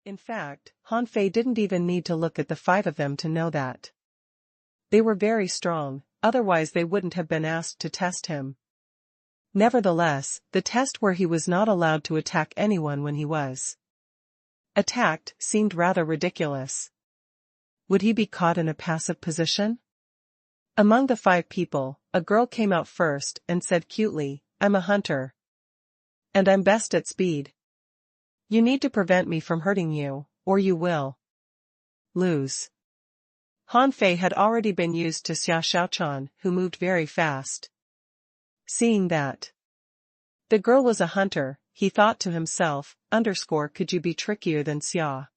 In fact, Han Fei didn't even need to look at the five of them to know that. They were very strong, otherwise they wouldn't have been asked to test him. Nevertheless, the test where he was not allowed to attack anyone when he was attacked seemed rather ridiculous. Would he be caught in a passive position? Among the five people, a girl came out first and said cutely, "I'm a hunter. And I'm best at speed. You need to prevent me from hurting you, or you will lose." Han Fei had already been used to Xia Xiaochan, who moved very fast. Seeing that the girl was a hunter, he thought to himself, could you be trickier than Xia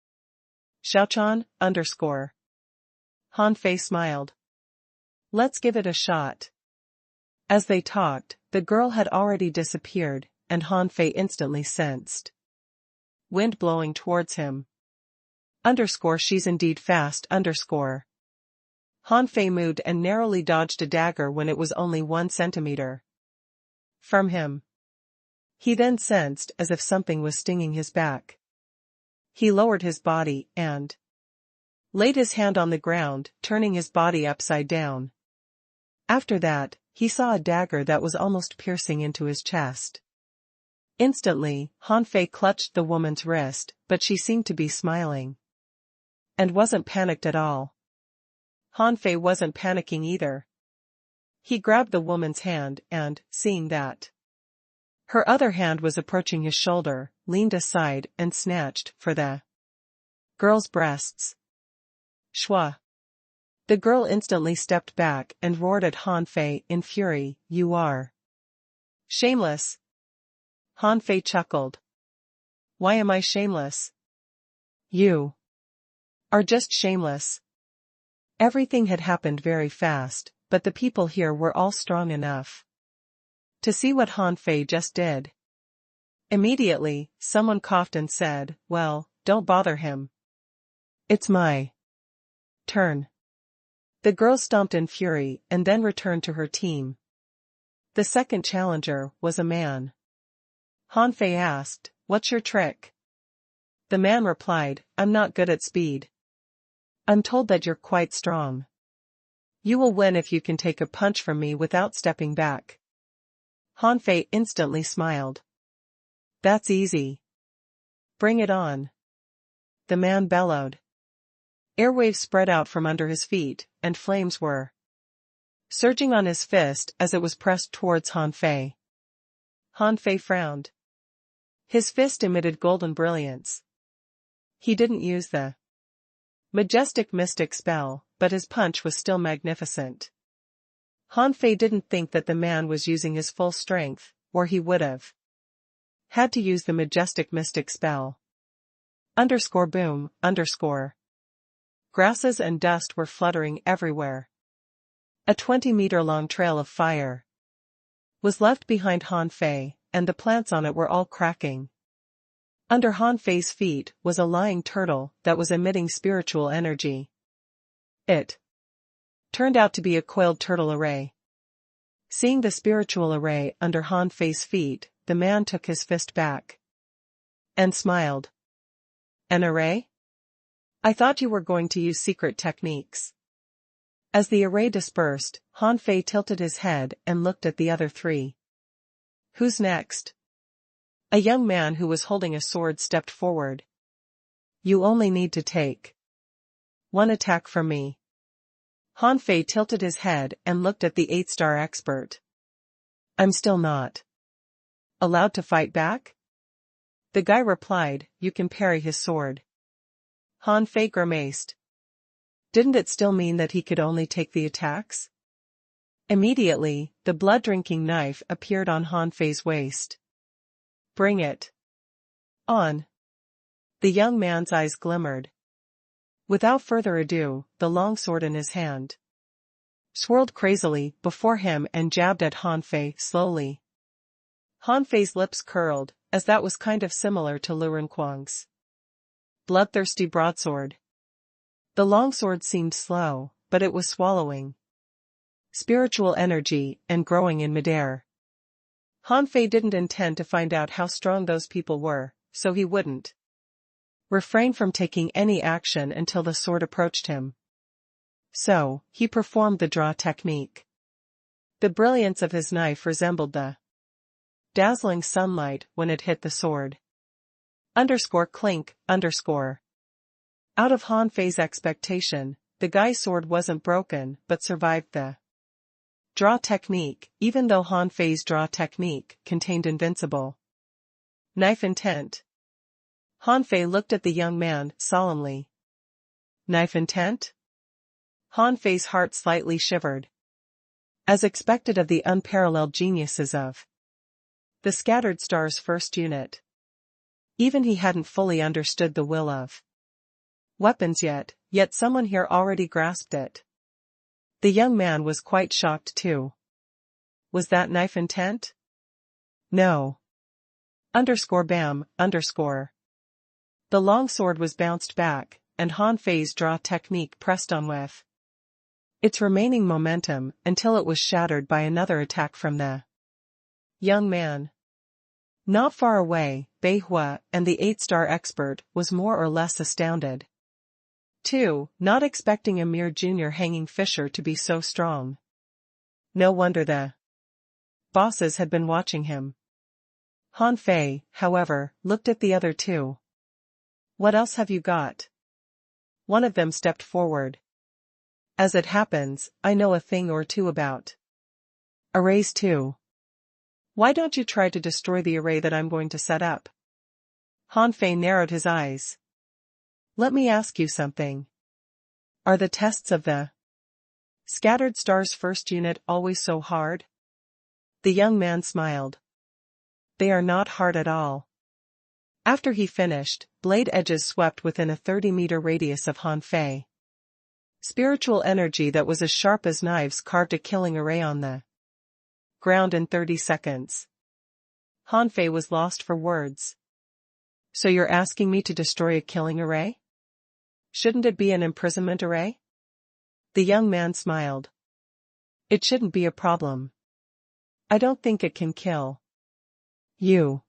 Xiaochan, Han Fei smiled. Let's give it a shot. As they talked, the girl had already disappeared, and Han Fei instantly sensed wind blowing towards him. She's indeed fast. Han Fei moved and narrowly dodged a dagger when it was only 1 centimeter from him. He then sensed as if something was stinging his back. He lowered his body and laid his hand on the ground, turning his body upside down. After that, he saw a dagger that was almost piercing into his chest. Instantly, Han Fei clutched the woman's wrist, but she seemed to be smiling and wasn't panicked at all. Han Fei wasn't panicking either. He grabbed the woman's hand and, seeing that her other hand was approaching his shoulder, leaned aside and snatched for the girl's breasts. Shua! The girl instantly stepped back and roared at Han Fei in fury, "You are shameless!" Han Fei chuckled. "Why am I shameless? You are just shameless." Everything had happened very fast, but the people here were all strong enough to see what Han Fei just did. Immediately, someone coughed and said, "Well, don't bother him. It's my turn." The girl stomped in fury and then returned to her team. The second challenger was a man. Han Fei asked, "What's your trick?" The man replied, "I'm not good at speed. I'm told that you're quite strong. You will win if you can take a punch from me without stepping back." Han Fei instantly smiled. "That's easy. Bring it on." The man bellowed. Airwaves spread out from under his feet, and flames were surging on his fist as it was pressed towards Han Fei. Han Fei frowned. His fist emitted golden brilliance. He didn't use the majestic mystic spell, but his punch was still magnificent. Han Fei didn't think that the man was using his full strength, or he would have had to use the majestic mystic spell. Boom. Grasses and dust were fluttering everywhere. A 20-meter-long trail of fire was left behind Han Fei, and the plants on it were all cracking. Under Han Fei's feet was a lying turtle that was emitting spiritual energy. It turned out to be a coiled turtle array. Seeing the spiritual array under Han Fei's feet, the man took his fist back and smiled. "An array? I thought you were going to use secret techniques." As the array dispersed, Han Fei tilted his head and looked at the other three. "Who's next?" A young man who was holding a sword stepped forward. "You only need to take one attack from me." Han Fei tilted his head and looked at the 8-star expert. "I'm still not allowed to fight back?" The guy replied, "You can parry his sword." Han Fei grimaced. Didn't it still mean that he could only take the attacks? Immediately, the blood-drinking knife appeared on Han Fei's waist. "Bring it on." The young man's eyes glimmered. Without further ado, the long sword in his hand swirled crazily before him and jabbed at Han Fei slowly. Han Fei's lips curled, as that was kind of similar to Lu Renkuang's bloodthirsty broadsword. The longsword seemed slow, but it was swallowing spiritual energy and growing in midair. Han Fei didn't intend to find out how strong those people were, so he wouldn't refrain from taking any action until the sword approached him. So, he performed the draw technique. The brilliance of his knife resembled the dazzling sunlight when it hit the sword. Clink. Out of Han Fei's expectation, the guy's sword wasn't broken but survived the draw technique, even though Han Fei's draw technique contained invincible knife intent. Han Fei looked at the young man solemnly. Knife intent? Han Fei's heart slightly shivered. As expected of the unparalleled geniuses of the Scattered Stars First Unit. Even he hadn't fully understood the will of weapons yet someone here already grasped it. The young man was quite shocked too. Was that knife intent? No. Bam. The long sword was bounced back, and Han Fei's draw technique pressed on with its remaining momentum until it was shattered by another attack from the young man. Not far away, Bei Hua and the 8-star expert was more or less astounded. Too, not expecting a mere junior hanging fisher to be so strong. No wonder the bosses had been watching him. Han Fei, however, looked at the other two. What else have you got? One of them stepped forward. As it happens, I know a thing or two about arrays too. Why don't you try to destroy the array that I'm going to set up? Han Fei narrowed his eyes. Let me ask you something. Are the tests of the Scattered Stars First Unit always so hard? The young man smiled. They are not hard at all. After he finished, blade edges swept within a 30-meter radius of Han Fei. Spiritual energy that was as sharp as knives carved a killing array on the ground in 30 seconds. Han Fei was lost for words. So you're asking me to destroy a killing array? Shouldn't it be an imprisonment array? The young man smiled. It shouldn't be a problem. I don't think it can kill you.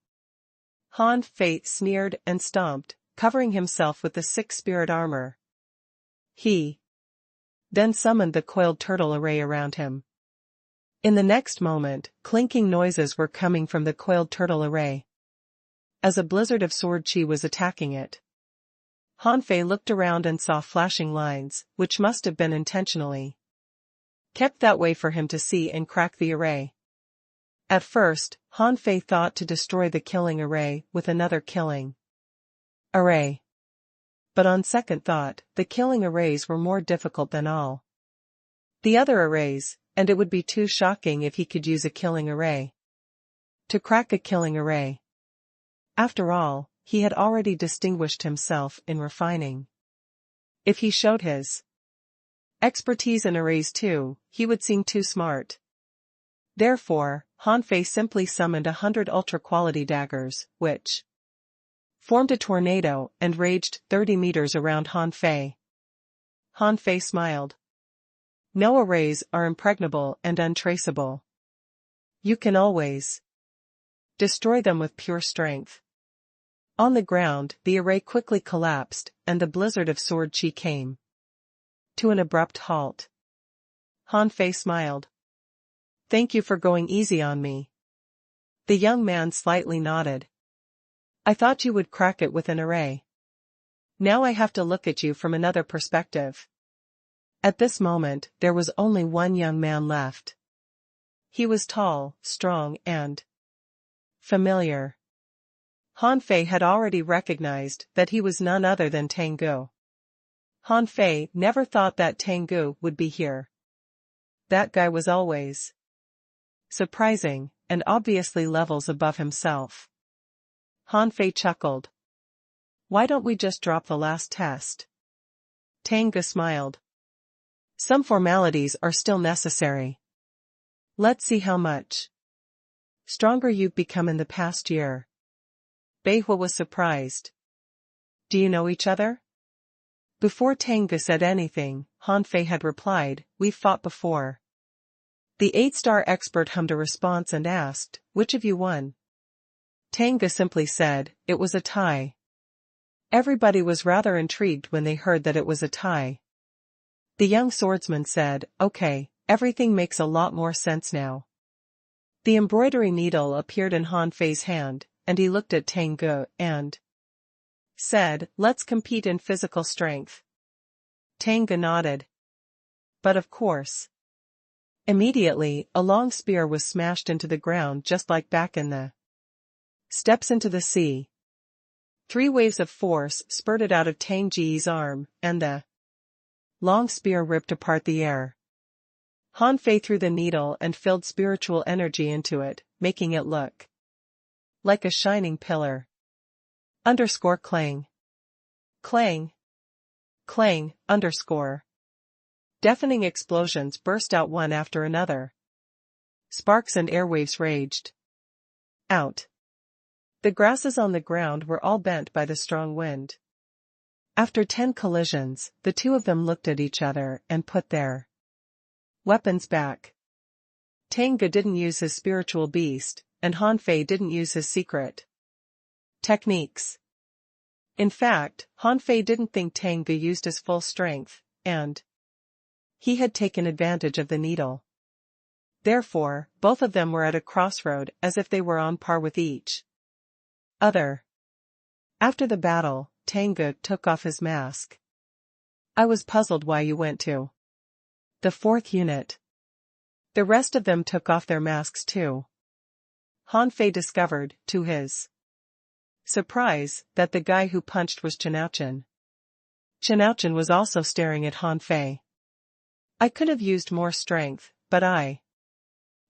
Han Fei sneered and stomped, covering himself with the 6 spirit armor. He then summoned the coiled turtle array around him. In the next moment, clinking noises were coming from the coiled turtle array. As a blizzard of sword chi was attacking it. Han Fei looked around and saw flashing lines, which must have been intentionally kept that way for him to see and crack the array. At first, Han Fei thought to destroy the killing array with another killing array. But on second thought, the killing arrays were more difficult than all the other arrays, and it would be too shocking if he could use a killing array to crack a killing array. After all, he had already distinguished himself in refining. If he showed his expertise in arrays too, he would seem too smart. Therefore, Han Fei simply summoned 100 ultra-quality daggers, which formed a tornado and raged 30 meters around Han Fei. Han Fei smiled. No arrays are impregnable and untraceable. You can always destroy them with pure strength. On the ground, the array quickly collapsed, and the blizzard of sword chi came to an abrupt halt. Han Fei smiled. Thank you for going easy on me. The young man slightly nodded. I thought you would crack it with an array. Now I have to look at you from another perspective. At this moment, there was only one young man left. He was tall, strong, and familiar. Han Fei had already recognized that he was none other than Tengu. Han Fei never thought that Tengu would be here. That guy was always surprising, and obviously levels above himself. Han Fei chuckled. Why don't we just drop the last test? Tengu smiled. Some formalities are still necessary. Let's see how much stronger you've become in the past year. Bei Hua was surprised. Do you know each other? Before Tengu said anything, Han Fei had replied, We've fought before. The 8-star expert hummed a response and asked, Which of you won? Tengu simply said, It was a tie. Everybody was rather intrigued when they heard that it was a tie. The young swordsman said, "Okay, everything makes a lot more sense now." The embroidery needle appeared in Han Fei's hand, and he looked at Tang Ge and said, "Let's compete in physical strength." Tang Ge nodded. But of course. Immediately, a long spear was smashed into the ground just like back in the steps into the sea. 3 waves of force spurted out of Tang Ji's arm, and the long spear ripped apart the air. Han Fei threw the needle and filled spiritual energy into it, making it look like a shining pillar. Clang. Clang. Clang, Deafening explosions burst out one after another. Sparks and airwaves raged out. The grasses on the ground were all bent by the strong wind. After 10 collisions, the two of them looked at each other and put their weapons back. Tang Ge didn't use his spiritual beast, and Han Fei didn't use his secret techniques. In fact, Han Fei didn't think Tang Ge used his full strength, and he had taken advantage of the needle. Therefore, both of them were at a crossroad as if they were on par with each other. After the battle, Tang Ge took off his mask. "I was puzzled why you went to the 4th unit." The rest of them took off their masks too. Han Fei discovered, to his surprise, that the guy who punched was Chenouchen. Chenouchen was also staring at Han Fei. "I could have used more strength, but I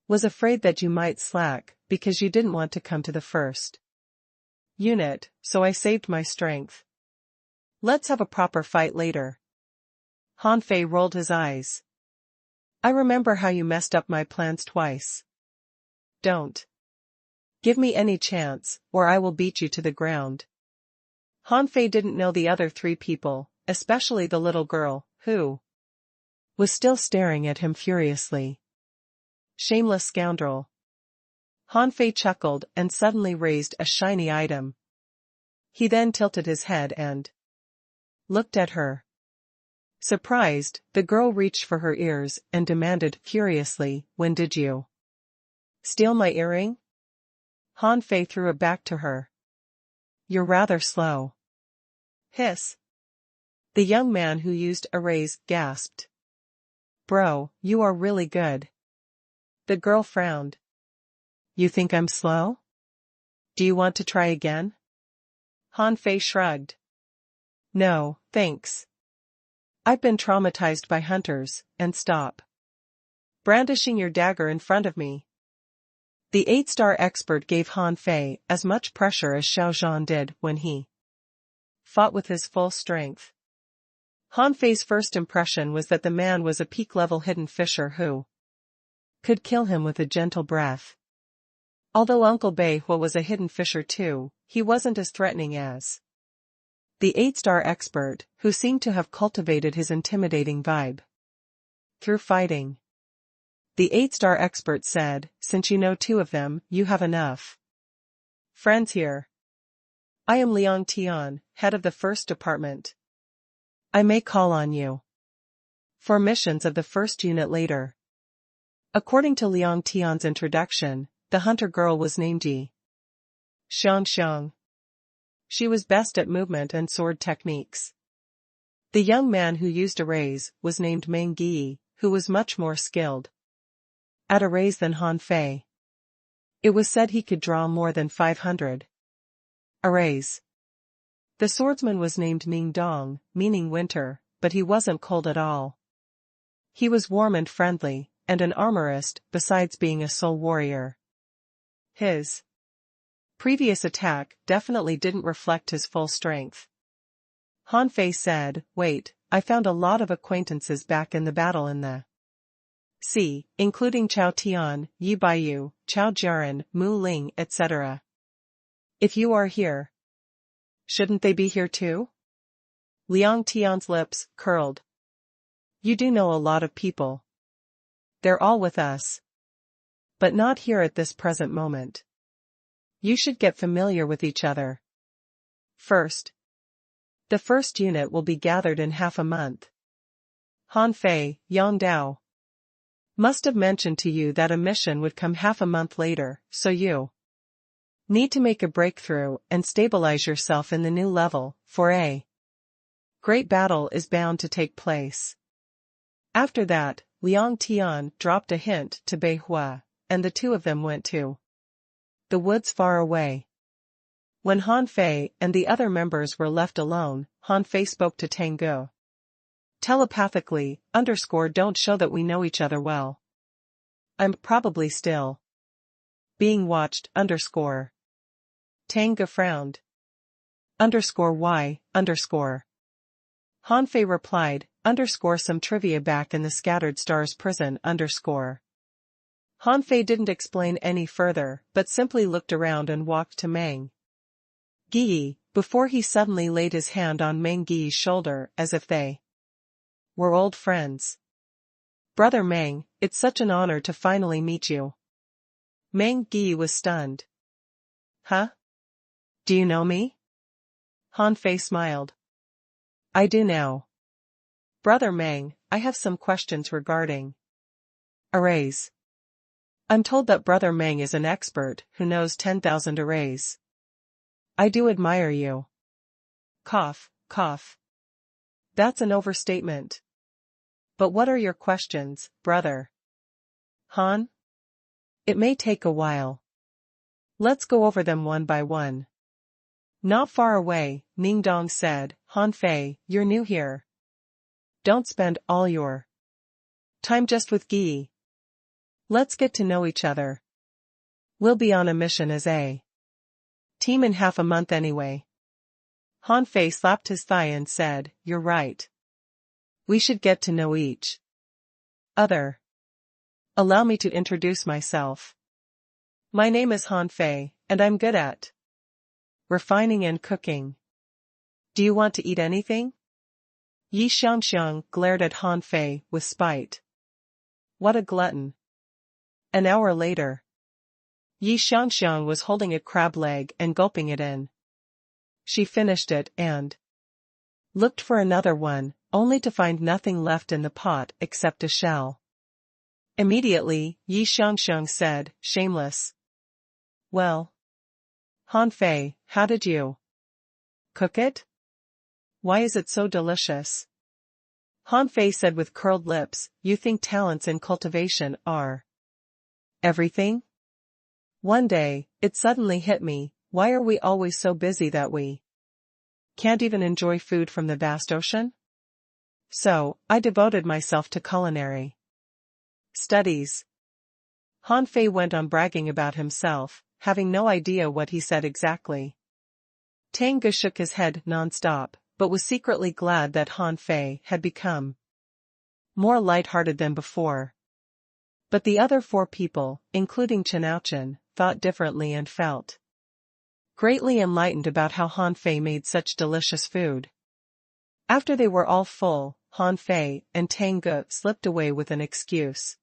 was afraid that you might slack, because you didn't want to come to the 1st unit, so I saved my strength. Let's have a proper fight later." Han Fei rolled his eyes. "I remember how you messed up my plans twice. Don't give me any chance, or I will beat you to the ground." Han Fei didn't know the other 3 people, especially the little girl, who was still staring at him furiously. "Shameless scoundrel." Han Fei chuckled and suddenly raised a shiny item. He then tilted his head and looked at her. Surprised, the girl reached for her ears and demanded furiously, "When did you steal my earring?" Han Fei threw it back to her. "You're rather slow." Hiss. The young man who used erase gasped. "Bro, you are really good." The girl frowned. "You think I'm slow? Do you want to try again?" Han Fei shrugged. "No, thanks. I've been traumatized by hunters, and stop brandishing your dagger in front of me." The 8-star expert gave Han Fei as much pressure as Xiao Zhan did when he fought with his full strength. Han Fei's first impression was that the man was a peak-level hidden fisher who could kill him with a gentle breath. Although Uncle Beihua was a hidden fisher too, he wasn't as threatening as the 8-star expert, who seemed to have cultivated his intimidating vibe through fighting. The 8-star expert said, "Since you know 2 of them, you have enough friends here. I am Liang Tian, head of the 1st department. I may call on you for missions of the 1st unit later." According to Liang Tian's introduction, the hunter girl was named Ji Xiang. She was best at movement and sword techniques. The young man who used arrays was named Meng Yi, who was much more skilled at arrays than Han Fei. It was said he could draw more than 500 arrays. The swordsman was named Ming Dong, meaning winter, but he wasn't cold at all. He was warm and friendly, and an armorist, besides being a soul warrior. His previous attack definitely didn't reflect his full strength. Han Fei said, "Wait, I found a lot of acquaintances back in the battle in the sea, including Chao Tian, Yi Baiyu, Chao Jiaran, Mu Ling, etc. If you are here, shouldn't they be here too?" Liang Tian's lips curled. "You do know a lot of people. They're all with us. But not here at this present moment. You should get familiar with each other first." The first unit will be gathered in half a month. Han Fei, Yang Dao. Must have mentioned to you that a mission would come half a month later, so you need to make a breakthrough and stabilize yourself in the new level, for a great battle is bound to take place. After that, Liang Tian dropped a hint to Bei Hua, and the two of them went to the woods far away. When Han Fei and the other members were left alone, Han Fei spoke to Tengu. Telepathically, don't show that we know each other well. I'm probably still being watched, Tengu frowned. Why, Han Fei replied, some trivia back in the Scattered Stars prison, Han Fei didn't explain any further, but simply looked around and walked to Meng Yi, before he suddenly laid his hand on Meng Yi's shoulder as if they were old friends. Brother Meng, it's such an honor to finally meet you. Meng Yi was stunned. Huh? Do you know me? Han Fei smiled. I do now. Brother Meng, I have some questions regarding arrays. I'm told that Brother Meng is an expert who knows 10,000 arrays. I do admire you. Cough, cough. That's an overstatement. But what are your questions, brother? Han? It may take a while. Let's go over them one by one. Not far away, Ning Dong said, Han Fei, you're new here. Don't spend all your time just with Gi. Let's get to know each other. We'll be on a mission as a team in half a month anyway. Han Fei slapped his thigh and said, you're right. We should get to know each other. Allow me to introduce myself. My name is Han Fei, and I'm good at refining and cooking. Do you want to eat anything? Yi Xiangxiang glared at Han Fei with spite. What a glutton. An hour later, Yi Xiangxiang was holding a crab leg and gulping it in. She finished it and looked for another one, only to find nothing left in the pot except a shell. Immediately, Yi Xiangxiang said, shameless. Well, Han Fei, how did you cook it? Why is it so delicious? Han Fei said with curled lips, you think talents in cultivation are everything? One day, it suddenly hit me, why are we always so busy that we can't even enjoy food from the vast ocean? So, I devoted myself to culinary studies. Han Fei went on bragging about himself, having no idea what he said exactly. Tengu shook his head non-stop, but was secretly glad that Han Fei had become more light-hearted than before. But the other four people, including Chenouchen, thought differently and felt greatly enlightened about how Han Fei made such delicious food. After they were all full, Han Fei and Tengu slipped away with an excuse.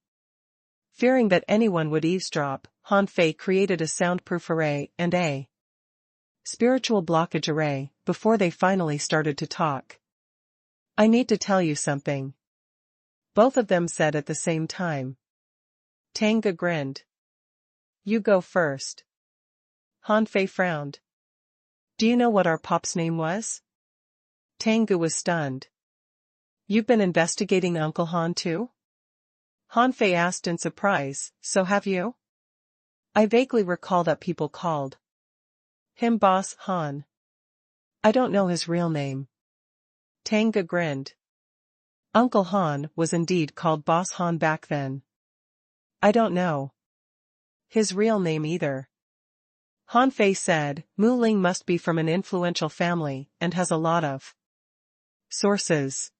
Fearing that anyone would eavesdrop, Han Fei created a soundproof array and a spiritual blockage array, before they finally started to talk. I need to tell you something. Both of them said at the same time. Tengu grinned. You go first. Han Fei frowned. Do you know what our pop's name was? Tengu was stunned. You've been investigating Uncle Han too? Han Fei asked in surprise, so have you? I vaguely recall that people called him Boss Han. I don't know his real name. Tengu grinned. Uncle Han was indeed called Boss Han back then. I don't know his real name either. Han Fei said, Mu Ling must be from an influential family and has a lot of sources.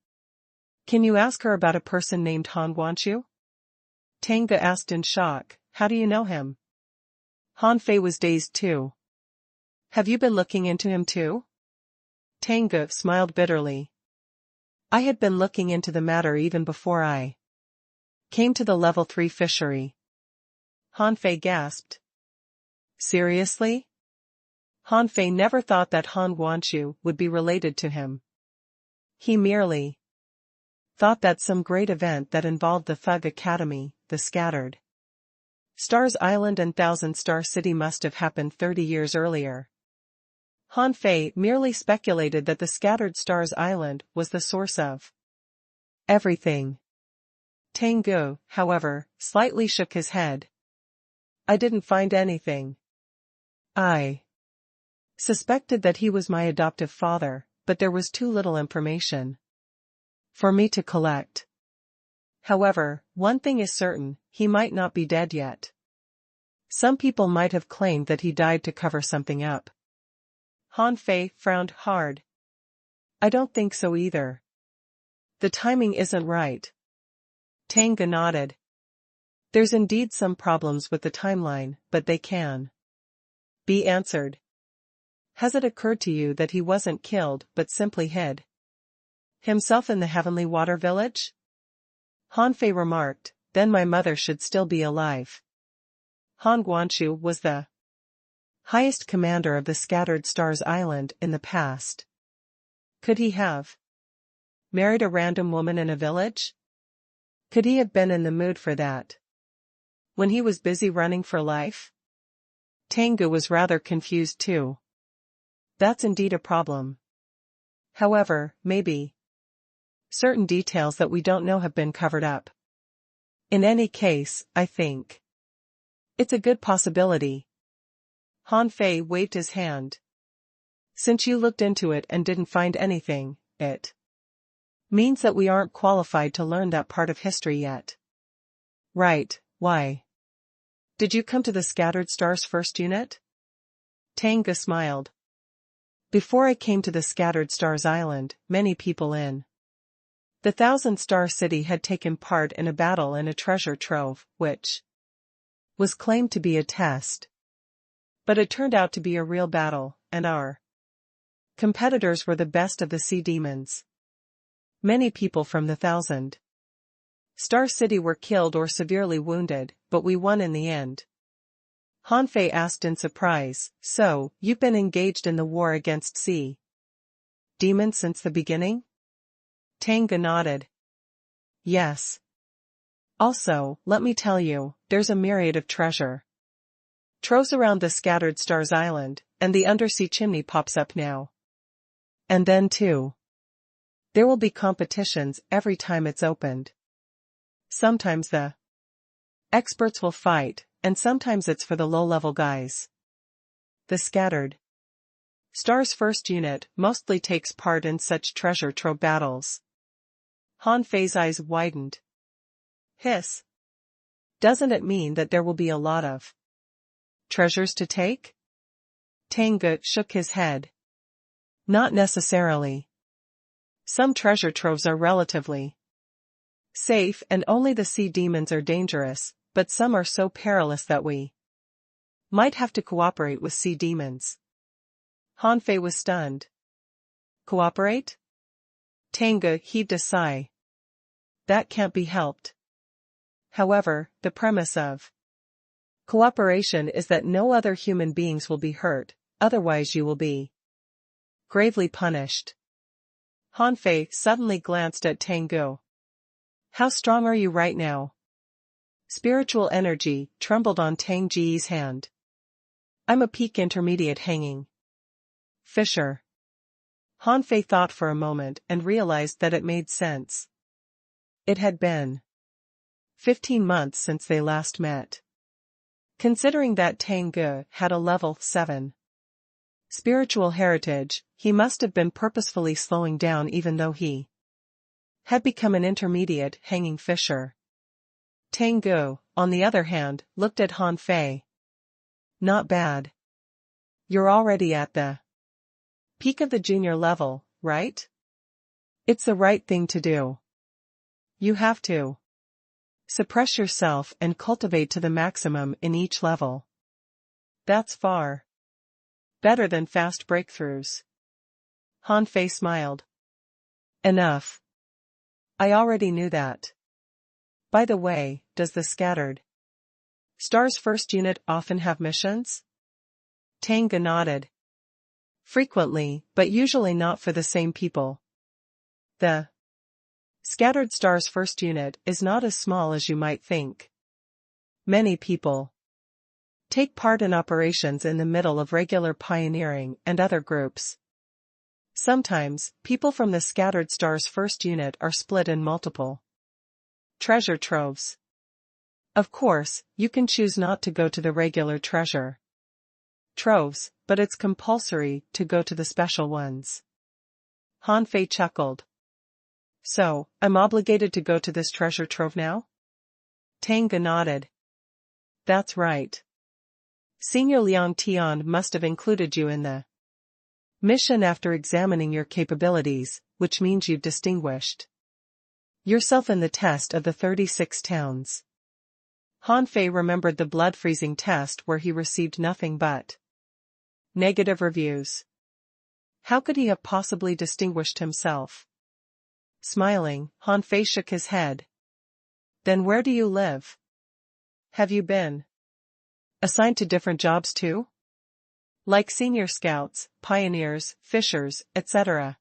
Can you ask her about a person named Han Guanchu? Tengu asked in shock, how do you know him? Han Fei was dazed too. Have you been looking into him too? Tengu smiled bitterly. I had been looking into the matter even before I came to the level 3 fishery. Han Fei gasped. Seriously? Han Fei never thought that Han Guanchu would be related to him. He merely thought that some great event that involved the Thug Academy, the Scattered Stars Island and Thousand Star City must have happened 30 years earlier. Han Fei merely speculated that the Scattered Stars Island was the source of everything. Tang Gu, however, slightly shook his head. I didn't find anything. I suspected that he was my adoptive father, but there was too little information for me to collect. However, one thing is certain, he might not be dead yet. Some people might have claimed that he died to cover something up. Han Fei frowned hard. I don't think so either. The timing isn't right. Tang Gu nodded. There's indeed some problems with the timeline, but they can be answered. Has it occurred to you that he wasn't killed but simply hid himself in the Heavenly Water Village? Han Fei remarked, then my mother should still be alive. Han Guanchu was the highest commander of the Scattered Stars Island in the past. Could he have married a random woman in a village? Could he have been in the mood for that when he was busy running for life? Tang Gu was rather confused too. That's indeed a problem. However, maybe certain details that we don't know have been covered up. In any case, I think it's a good possibility. Han Fei waved his hand. Since you looked into it and didn't find anything, it means that we aren't qualified to learn that part of history yet. Right, why? Did you come to the Scattered Stars first unit? Tang Gu smiled. Before I came to the Scattered Stars Island, many people in the Thousand Star City had taken part in a battle in a treasure trove, which was claimed to be a test. But it turned out to be a real battle, and our competitors were the best of the sea demons. Many people from the Thousand Star City were killed or severely wounded, but we won in the end. Han Fei asked in surprise, so, you've been engaged in the war against sea demons since the beginning? Tang Gu nodded. Yes. Also, let me tell you, there's a myriad of treasure troves around the Scattered Stars Island, and the undersea chimney pops up now. And then too, there will be competitions every time it's opened. Sometimes the experts will fight, and sometimes it's for the low-level guys. The Scattered Stars First Unit mostly takes part in such treasure trove battles. Han Fei's eyes widened. Hiss. Doesn't it mean that there will be a lot of treasures to take? Tang Gu shook his head. Not necessarily. Some treasure troves are relatively safe and only the sea demons are dangerous, but some are so perilous that we might have to cooperate with sea demons. Han Fei was stunned. Cooperate? Tang Gu heaved a sigh. That can't be helped. However, the premise of cooperation is that no other human beings will be hurt, otherwise you will be gravely punished. Han Fei suddenly glanced at Tang Gu. How strong are you right now? Spiritual energy trembled on Tang Ji's hand. I'm a peak intermediate hanging fisher. Han Fei thought for a moment and realized that it made sense. It had been 15 months since they last met. Considering that Tang Gu had a level 7 spiritual heritage, he must have been purposefully slowing down even though he had become an intermediate hanging fisher. Tang Gu, on the other hand, looked at Han Fei. Not bad. You're already at the peak of the junior level, right? It's the right thing to do. You have to suppress yourself and cultivate to the maximum in each level. That's far better than fast breakthroughs. Han Fei smiled. Enough. I already knew that. By the way, does the Scattered Stars First Unit often have missions? Tang Gu nodded. Frequently, but usually not for the same people. The Scattered Stars First Unit is not as small as you might think. Many people take part in operations in the middle of regular pioneering and other groups. Sometimes, people from the Scattered Stars First Unit are split in multiple treasure troves. Of course, you can choose not to go to the regular treasure troves, but it's compulsory to go to the special ones. Han Fei chuckled. So, I'm obligated to go to this treasure trove now? Tanga nodded. That's right. Senior Liang Tian must have included you in the mission after examining your capabilities, which means you've distinguished yourself in the test of the 36 towns. Han Fei remembered the blood-freezing test where he received nothing but negative reviews. How could he have possibly distinguished himself? Smiling, Han Fei shook his head. Then where do you live? Have you been assigned to different jobs too? Like senior scouts, pioneers, fishers, etc.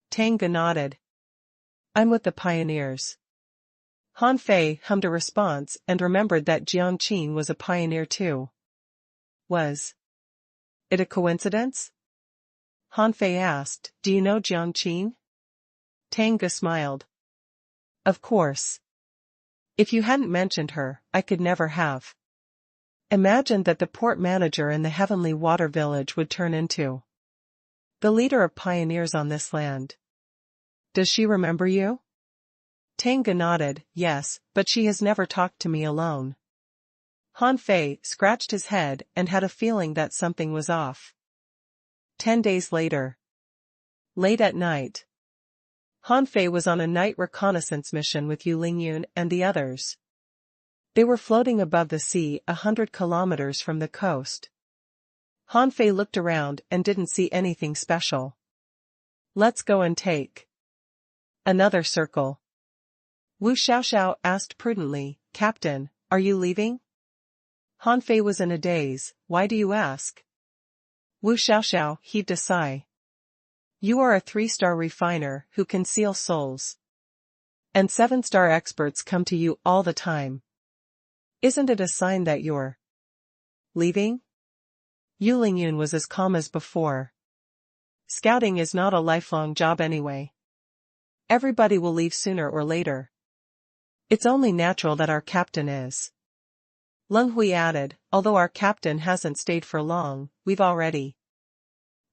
Tanga nodded. I'm with the pioneers. Han Fei hummed a response and remembered that Jiang Qin was a pioneer too. Was it a coincidence? Han Fei asked, do you know Jiang Qin? Tanga smiled. Of course. If you hadn't mentioned her, I could never have imagined that the port manager in the Heavenly Water Village would turn into the leader of pioneers on this land. Does she remember you? Tanga nodded, yes, but she has never talked to me alone. Han Fei scratched his head and had a feeling that something was off. 10 days later. Late at night. Han Fei was on a night reconnaissance mission with Yu Lingyun and the others. They were floating above the sea 100 kilometers from the coast. Han Fei looked around and didn't see anything special. Let's go and take another circle. Wu Xiaoxiao asked prudently, Captain, are you leaving? Han Fei was in a daze. Why do you ask? Wu Xiaoxiao heaved a sigh. You are a 3-star refiner who can seal souls. And 7-star experts come to you all the time. Isn't it a sign that you're leaving? Yu Lingyun was as calm as before. Scouting is not a lifelong job anyway. Everybody will leave sooner or later. It's only natural that our captain is. Leng Hui added, although our captain hasn't stayed for long, we've already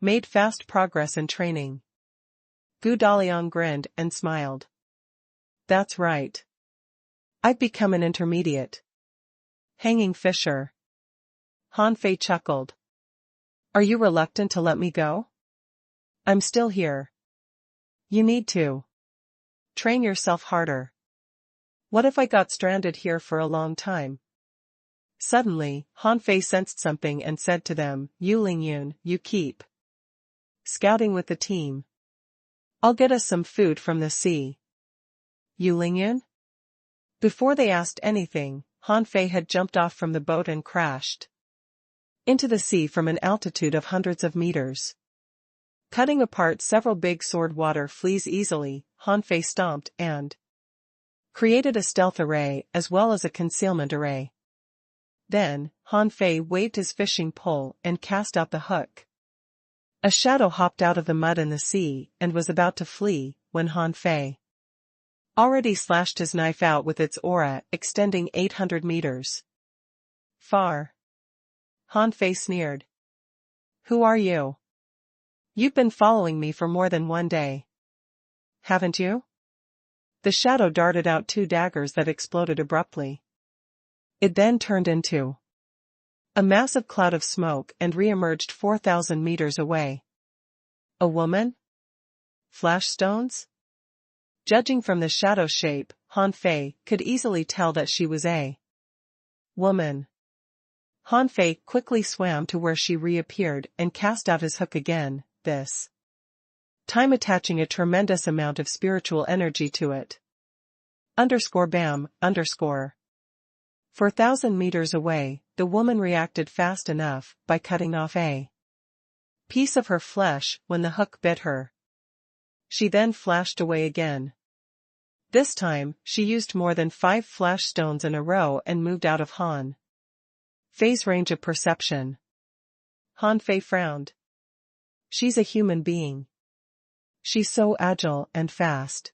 made fast progress in training. Gu Daliang grinned and smiled. That's right. I've become an intermediate hanging fisher. Han Fei chuckled. Are you reluctant to let me go? I'm still here. You need to train yourself harder. What if I got stranded here for a long time? Suddenly, Han Fei sensed something and said to them, Yu Lingyun, you keep scouting with the team. I'll get us some food from the sea. Yu Lingyun? Before they asked anything, Han Fei had jumped off from the boat and crashed into the sea from an altitude of hundreds of meters. Cutting apart several big sword water fleas easily, Han Fei stomped and created a stealth array as well as a concealment array. Then, Han Fei waved his fishing pole and cast out the hook. A shadow hopped out of the mud in the sea and was about to flee, when Han Fei already slashed his knife out with its aura extending 800 meters far. Han Fei sneered. Who are you? You've been following me for more than one day. Haven't you? The shadow darted out 2 daggers that exploded abruptly. It then turned into a massive cloud of smoke and re-emerged 4,000 meters away. A woman? Flash stones? Judging from the shadow shape, Han Fei could easily tell that she was a woman. Han Fei quickly swam to where she reappeared and cast out his hook again, this time attaching a tremendous amount of spiritual energy to it. _bam_. 4,000 meters away, the woman reacted fast enough by cutting off a piece of her flesh when the hook bit her. She then flashed away again. This time, she used more than 5 flash stones in a row and moved out of Han Fei's range of perception. Han Fei frowned. She's a human being. She's so agile and fast.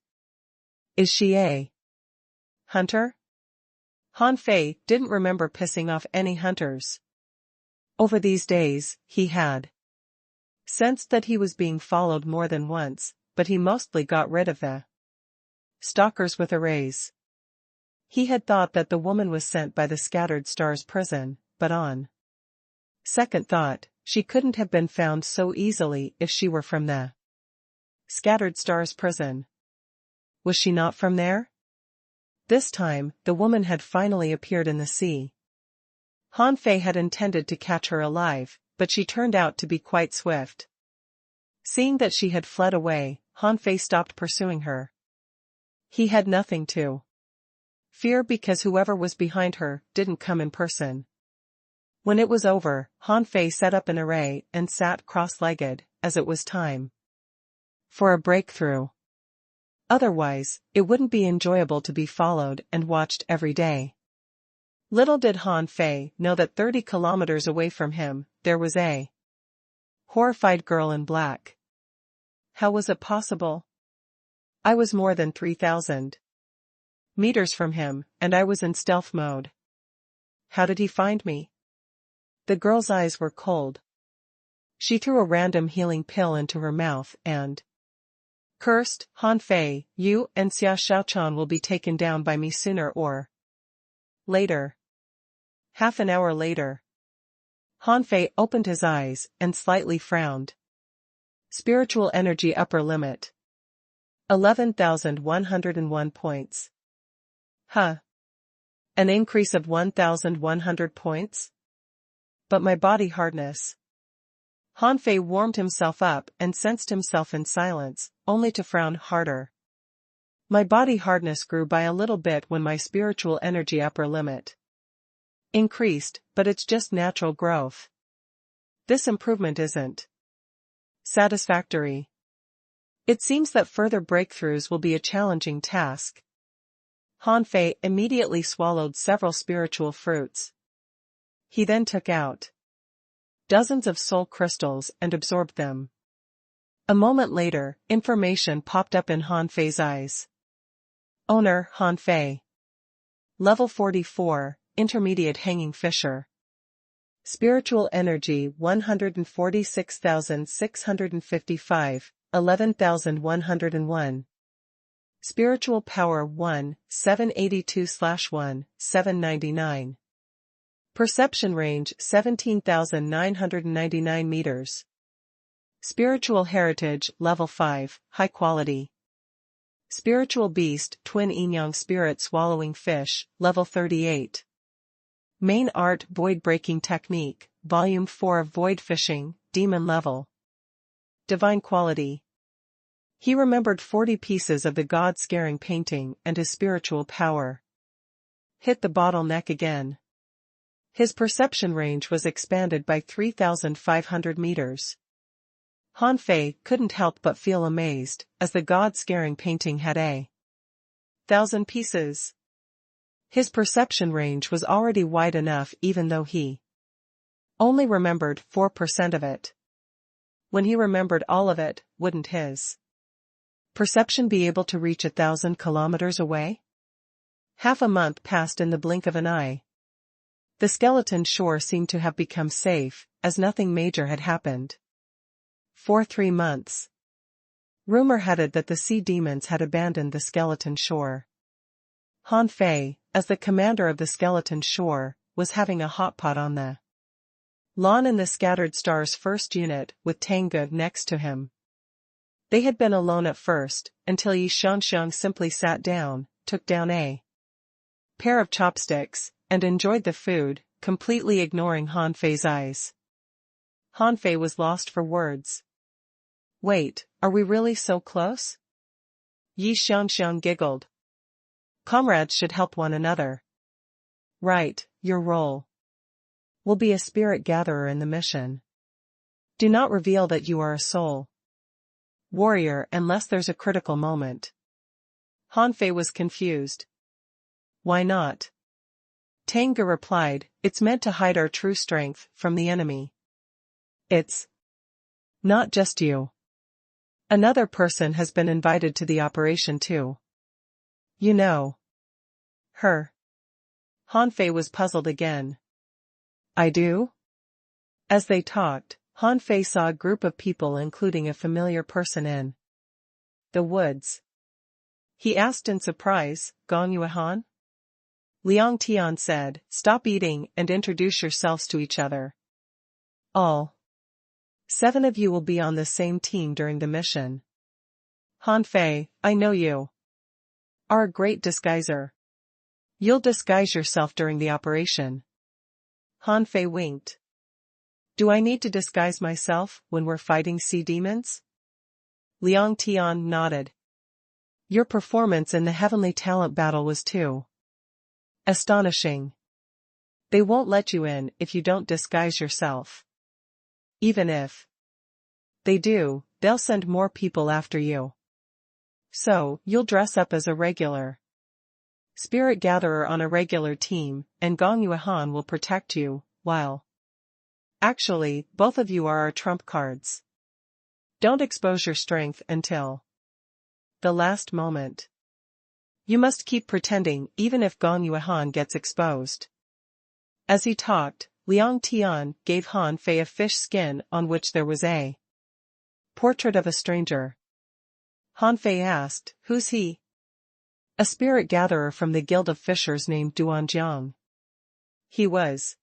Is she a hunter? Han Fei didn't remember pissing off any hunters. Over these days, he had sensed that he was being followed more than once, but he mostly got rid of the stalkers with arrays. He had thought that the woman was sent by the Scattered Stars prison, but on second thought, she couldn't have been found so easily if she were from the Scattered Stars prison. Was she not from there? This time, the woman had finally appeared in the sea. Han Fei had intended to catch her alive, but she turned out to be quite swift. Seeing that she had fled away, Han Fei stopped pursuing her. He had nothing to fear because whoever was behind her didn't come in person. When it was over, Han Fei set up an array and sat cross-legged, as it was time for a breakthrough. Otherwise, it wouldn't be enjoyable to be followed and watched every day. Little did Han Fei know that 30 kilometers away from him, there was a horrified girl in black. How was it possible? I was more than 3,000 meters from him, and I was in stealth mode. How did he find me? The girl's eyes were cold. She threw a random healing pill into her mouth and cursed, Han Fei, you and Xia Xiaochan will be taken down by me sooner or later. Half an hour later. Han Fei opened his eyes and slightly frowned. Spiritual energy upper limit. 11,101 points. Huh. An increase of 1,100 points? But my body hardness. Han Fei warmed himself up and sensed himself in silence, only to frown harder. My body hardness grew by a little bit when my spiritual energy upper limit increased, but it's just natural growth. This improvement isn't satisfactory. It seems that further breakthroughs will be a challenging task. Han Fei immediately swallowed several spiritual fruits. He then took out dozens of soul crystals and absorbed them. A moment later, information popped up in Han Fei's eyes. Owner, Han Fei. Level 44, Intermediate Hanging Fisher. Spiritual Energy 146,655, 11,101. Spiritual Power 1, 782/1, 799. Perception Range 17,999 meters. Spiritual Heritage Level 5, High Quality. Spiritual Beast Twin Yin-Yang Spirit Swallowing Fish, Level 38. Main Art Void Breaking Technique, Volume 4 Void Fishing, Demon Level. Divine Quality. He remembered 40 pieces of the God-scaring painting and his spiritual power. Hit the bottleneck again. His perception range was expanded by 3,500 meters. Han Fei couldn't help but feel amazed, as the God-scaring painting had 1,000 pieces. His perception range was already wide enough even though he only remembered 4% of it. When he remembered all of it, wouldn't his perception be able to reach 1,000 kilometers away? Half a month passed in the blink of an eye. The skeleton shore seemed to have become safe, as nothing major had happened. For 3 months. Rumor had it that the sea demons had abandoned the skeleton shore. Han Fei, as the commander of the skeleton shore, was having a hot pot on the lawn in the Scattered Stars first unit with Tanggu next to him. They had been alone at first, until Yi Xiangxiang simply sat down, took down a pair of chopsticks, and enjoyed the food, completely ignoring Han Fei's eyes. Han Fei was lost for words. Wait, are we really so close? Yi Xiangxiang giggled. Comrades should help one another. Right, your role will be a spirit gatherer in the mission. Do not reveal that you are a soul warrior unless there's a critical moment. Han Fei was confused. Why not? Tang Ge replied, it's meant to hide our true strength from the enemy. It's not just you. Another person has been invited to the operation too. You know her. Han Fei was puzzled again. I do? As they talked, Han Fei saw a group of people including a familiar person in the woods. He asked in surprise, Gong Yuehan? Liang Tian said, stop eating and introduce yourselves to each other. All 7 of you will be on the same team during the mission. Han Fei, I know you are a great disguiser. You'll disguise yourself during the operation. Han Fei winked. Do I need to disguise myself when we're fighting sea demons? Liang Tian nodded. Your performance in the Heavenly Talent battle was too astonishing. They won't let you in if you don't disguise yourself. Even if they do, they'll send more people after you. So, you'll dress up as a regular spirit gatherer on a regular team, and Gong Yuehan will protect you, while actually, both of you are our trump cards. Don't expose your strength until the last moment. You must keep pretending even if Gong Yuehan gets exposed. As he talked, Liang Tian gave Han Fei a fish skin on which there was a portrait of a stranger. Han Fei asked, who's he? A spirit gatherer from the Guild of Fishers named Duanjiang. He was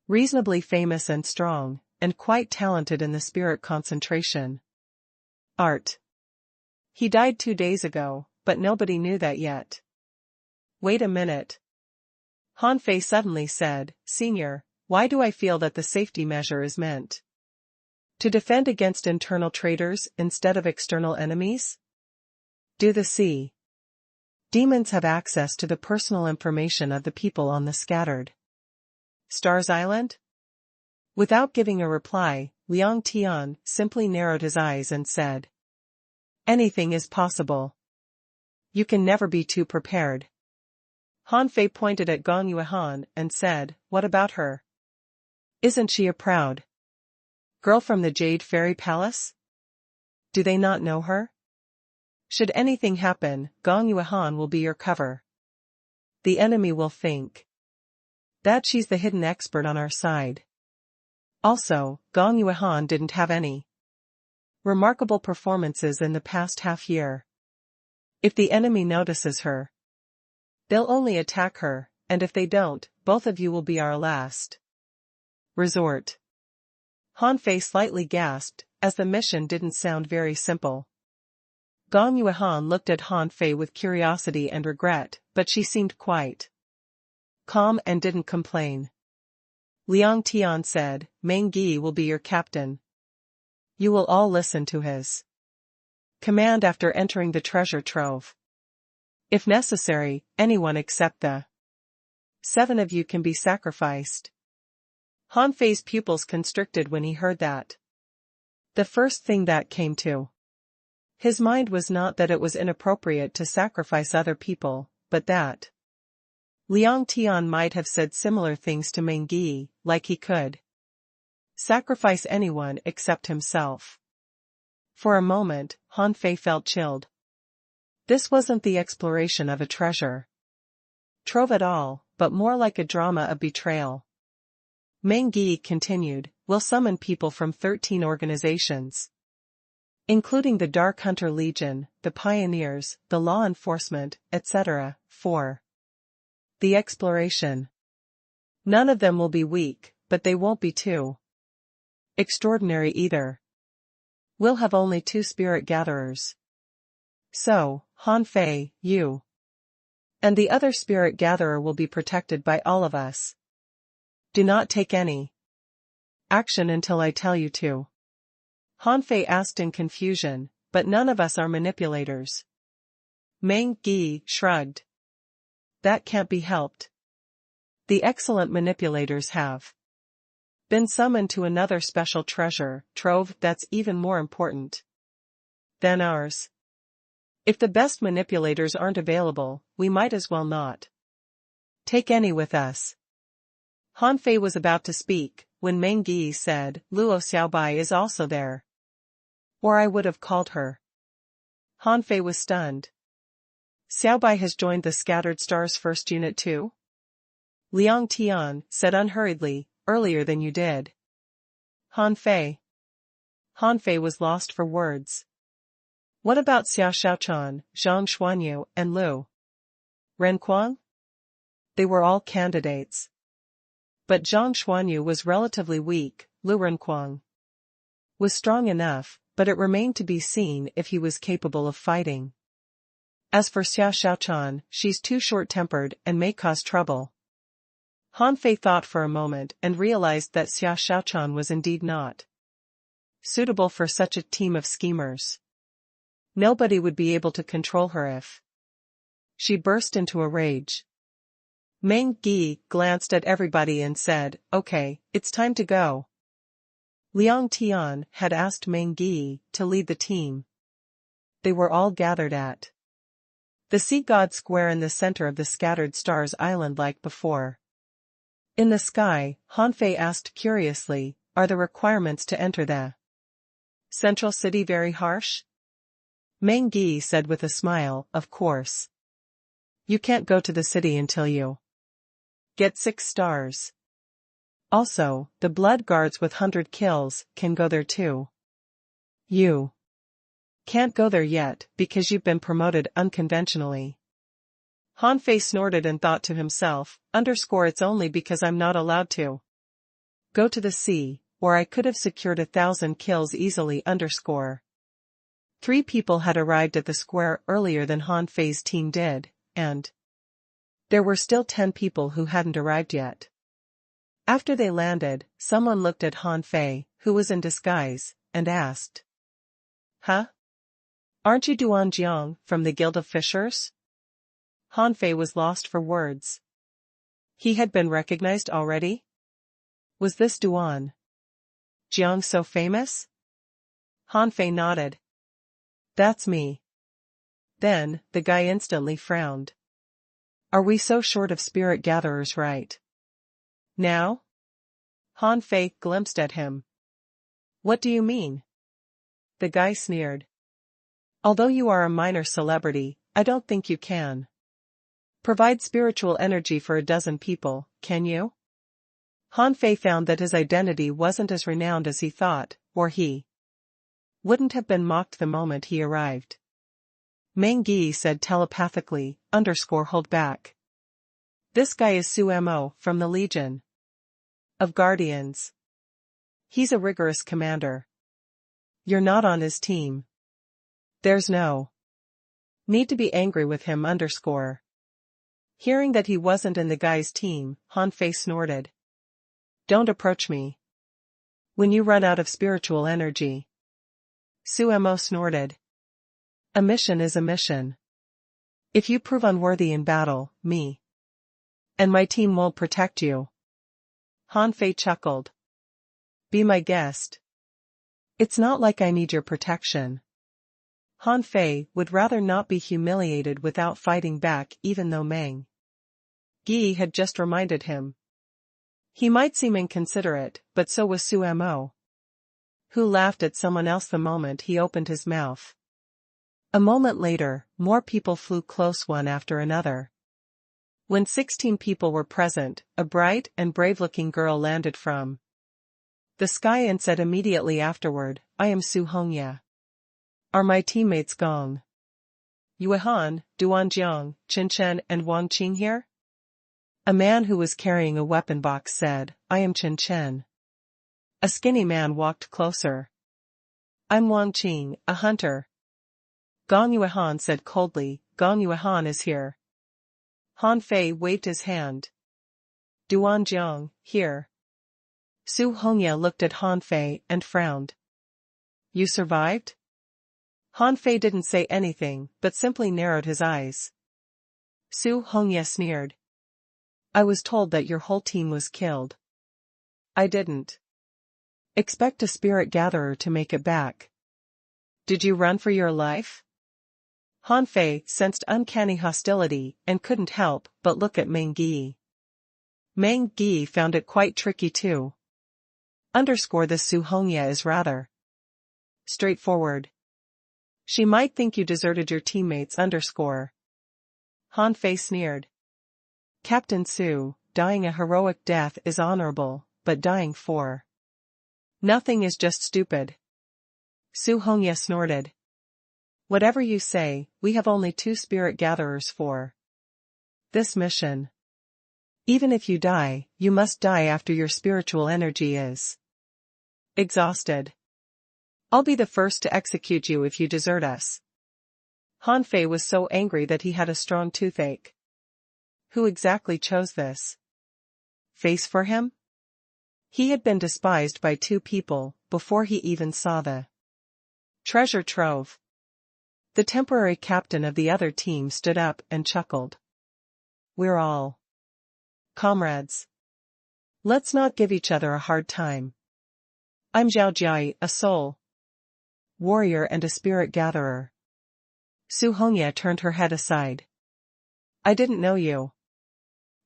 reasonably famous and strong, and quite talented in the spirit concentration art. He died 2 days ago, but nobody knew that yet. Wait a minute. Han Fei suddenly said, Senior, why do I feel that the safety measure is meant to defend against internal traitors instead of external enemies? Do the sea demons have access to the personal information of the people on the scattered Stars Island? Without giving a reply, Liang Tian simply narrowed his eyes and said, anything is possible. You can never be too prepared. Han Fei pointed at Gong Yuehan and said, what about her? Isn't she a proud girl from the Jade Fairy Palace? Do they not know her? Should anything happen, Gong Yuehan will be your cover. The enemy will think that she's the hidden expert on our side. Also, Gong Yuehan didn't have any remarkable performances in the past half-year. If the enemy notices her, they'll only attack her, and if they don't, both of you will be our last resort. Han Fei slightly gasped, as the mission didn't sound very simple. Gong Yuehan looked at Han Fei with curiosity and regret, but she seemed quite calm and didn't complain. Liang Tian said, Meng Yi will be your captain. You will all listen to his command after entering the treasure trove. If necessary, anyone except the 7 of you can be sacrificed. Han Fei's pupils constricted when he heard that. The first thing that came to his mind was not that it was inappropriate to sacrifice other people, but that Liang Tian might have said similar things to Meng Yi, like he could sacrifice anyone except himself. For a moment, Han Fei felt chilled. This wasn't the exploration of a treasure trove at all, but more like a drama of betrayal. Meng Yi continued, we'll summon people from 13 organizations, including the Dark Hunter Legion, the Pioneers, the Law Enforcement, etc., for the exploration. None of them will be weak, but they won't be too extraordinary either. We'll have only 2 spirit gatherers. So, Han Fei, you and the other spirit gatherer will be protected by all of us. Do not take any action until I tell you to. Han Fei asked in confusion, but none of us are manipulators. Meng Yi shrugged. That can't be helped. The excellent manipulators have Been summoned to another special treasure trove that's even more important than ours. If the best manipulators aren't available, we might as well not take any with us. Han Fei was about to speak, when Meng Yi said, Luo Xiaobai is also there. Or I would have called her. Han Fei was stunned. Xiaobai has joined the Scattered Stars First Unit too? Liang Tian said unhurriedly, earlier than you did. Han Fei. Han Fei was lost for words. What about Xia Xiaochan, Zhang Xuanyu, and Lu Renquang? They were all candidates. But Zhang Xuanyu was relatively weak, Lu Renquang was strong enough, but it remained to be seen if he was capable of fighting. As for Xia Xiaochan, she's too short-tempered and may cause trouble. Han Fei thought for a moment and realized that Xia Xiaochan was indeed not suitable for such a team of schemers. Nobody would be able to control her if she burst into a rage. Meng Yi glanced at everybody and said, Okay, it's time to go. Liang Tian had asked Meng Yi to lead the team. They were all gathered at the Sea God Square in the center of the Scattered Stars Island like before. In the sky, Han Fei asked curiously, Are the requirements to enter the central city very harsh? Meng Yi said with a smile, Of course. You can't go to the city until you get 6 stars. Also, the blood guards with 100 kills can go there too. You can't go there yet because you've been promoted unconventionally. Han Fei snorted and thought to himself, It's only because I'm not allowed to go to the sea, or I could have secured 1,000 kills easily. 3 people had arrived at the square earlier than Han Fei's team did, and there were still 10 people who hadn't arrived yet. After they landed, someone looked at Han Fei, who was in disguise, and asked, Huh? Aren't you Duan Jiang from the Guild of Fishers? Han Fei was lost for words. He had been recognized already? Was this Duan Jiang so famous? Han Fei nodded. That's me. Then, the guy instantly frowned. Are we so short of spirit gatherers right now? Han Fei glimpsed at him. What do you mean? The guy sneered. Although you are a minor celebrity, I don't think you can provide spiritual energy for 12 people, can you? Han Fei found that his identity wasn't as renowned as he thought, or he wouldn't have been mocked the moment he arrived. Meng Yi said telepathically, hold back. This guy is Su Mo from the Legion of Guardians. He's a rigorous commander. You're not on his team. There's no need to be angry with him. Hearing that he wasn't in the guy's team, Han Fei snorted. Don't approach me when you run out of spiritual energy. Su Mo snorted. A mission is a mission. If you prove unworthy in battle, me and my team won't protect you. Han Fei chuckled. Be my guest. It's not like I need your protection. Han Fei would rather not be humiliated without fighting back, even though Meng Yi had just reminded him. He might seem inconsiderate, but so was Su Mo, who laughed at someone else the moment he opened his mouth. A moment later, more people flew close one after another. When 16 people were present, a bright and brave-looking girl landed from the sky and said immediately afterward, I am Su Hongya. Are my teammates Gong Yuehan, Duan Jiang, Chen Chen and Wang Qing here? A man who was carrying a weapon box said, I am Chen Chen. A skinny man walked closer. I'm Wang Qing, a hunter. Gong Yuehan said coldly, Gong Yuehan is here. Han Fei waved his hand. Duan Jiang, here. Su Hongya looked at Han Fei and frowned. You survived? Han Fei didn't say anything, but simply narrowed his eyes. Su Hongya sneered. I was told that your whole team was killed. I didn't expect a spirit gatherer to make it back. Did you run for your life? Han Fei sensed uncanny hostility and couldn't help but look at Meng Yi. Meng Yi found it quite tricky too. This Su Hongye is rather straightforward. She might think you deserted your teammates. Han Fei sneered. Captain Su, dying a heroic death is honorable, but dying for nothing is just stupid. Su Hongye snorted. Whatever you say, we have only 2 spirit gatherers for this mission. Even if you die, you must die after your spiritual energy is exhausted. I'll be the first to execute you if you desert us. Han Fei was so angry that he had a strong toothache. Who exactly chose this face for him? He had been despised by 2 people before he even saw the treasure trove. The temporary captain of the other team stood up and chuckled. We're all comrades. Let's not give each other a hard time. I'm Zhao Jiai, a soul warrior and a spirit gatherer. Su Hongye turned her head aside. I didn't know you.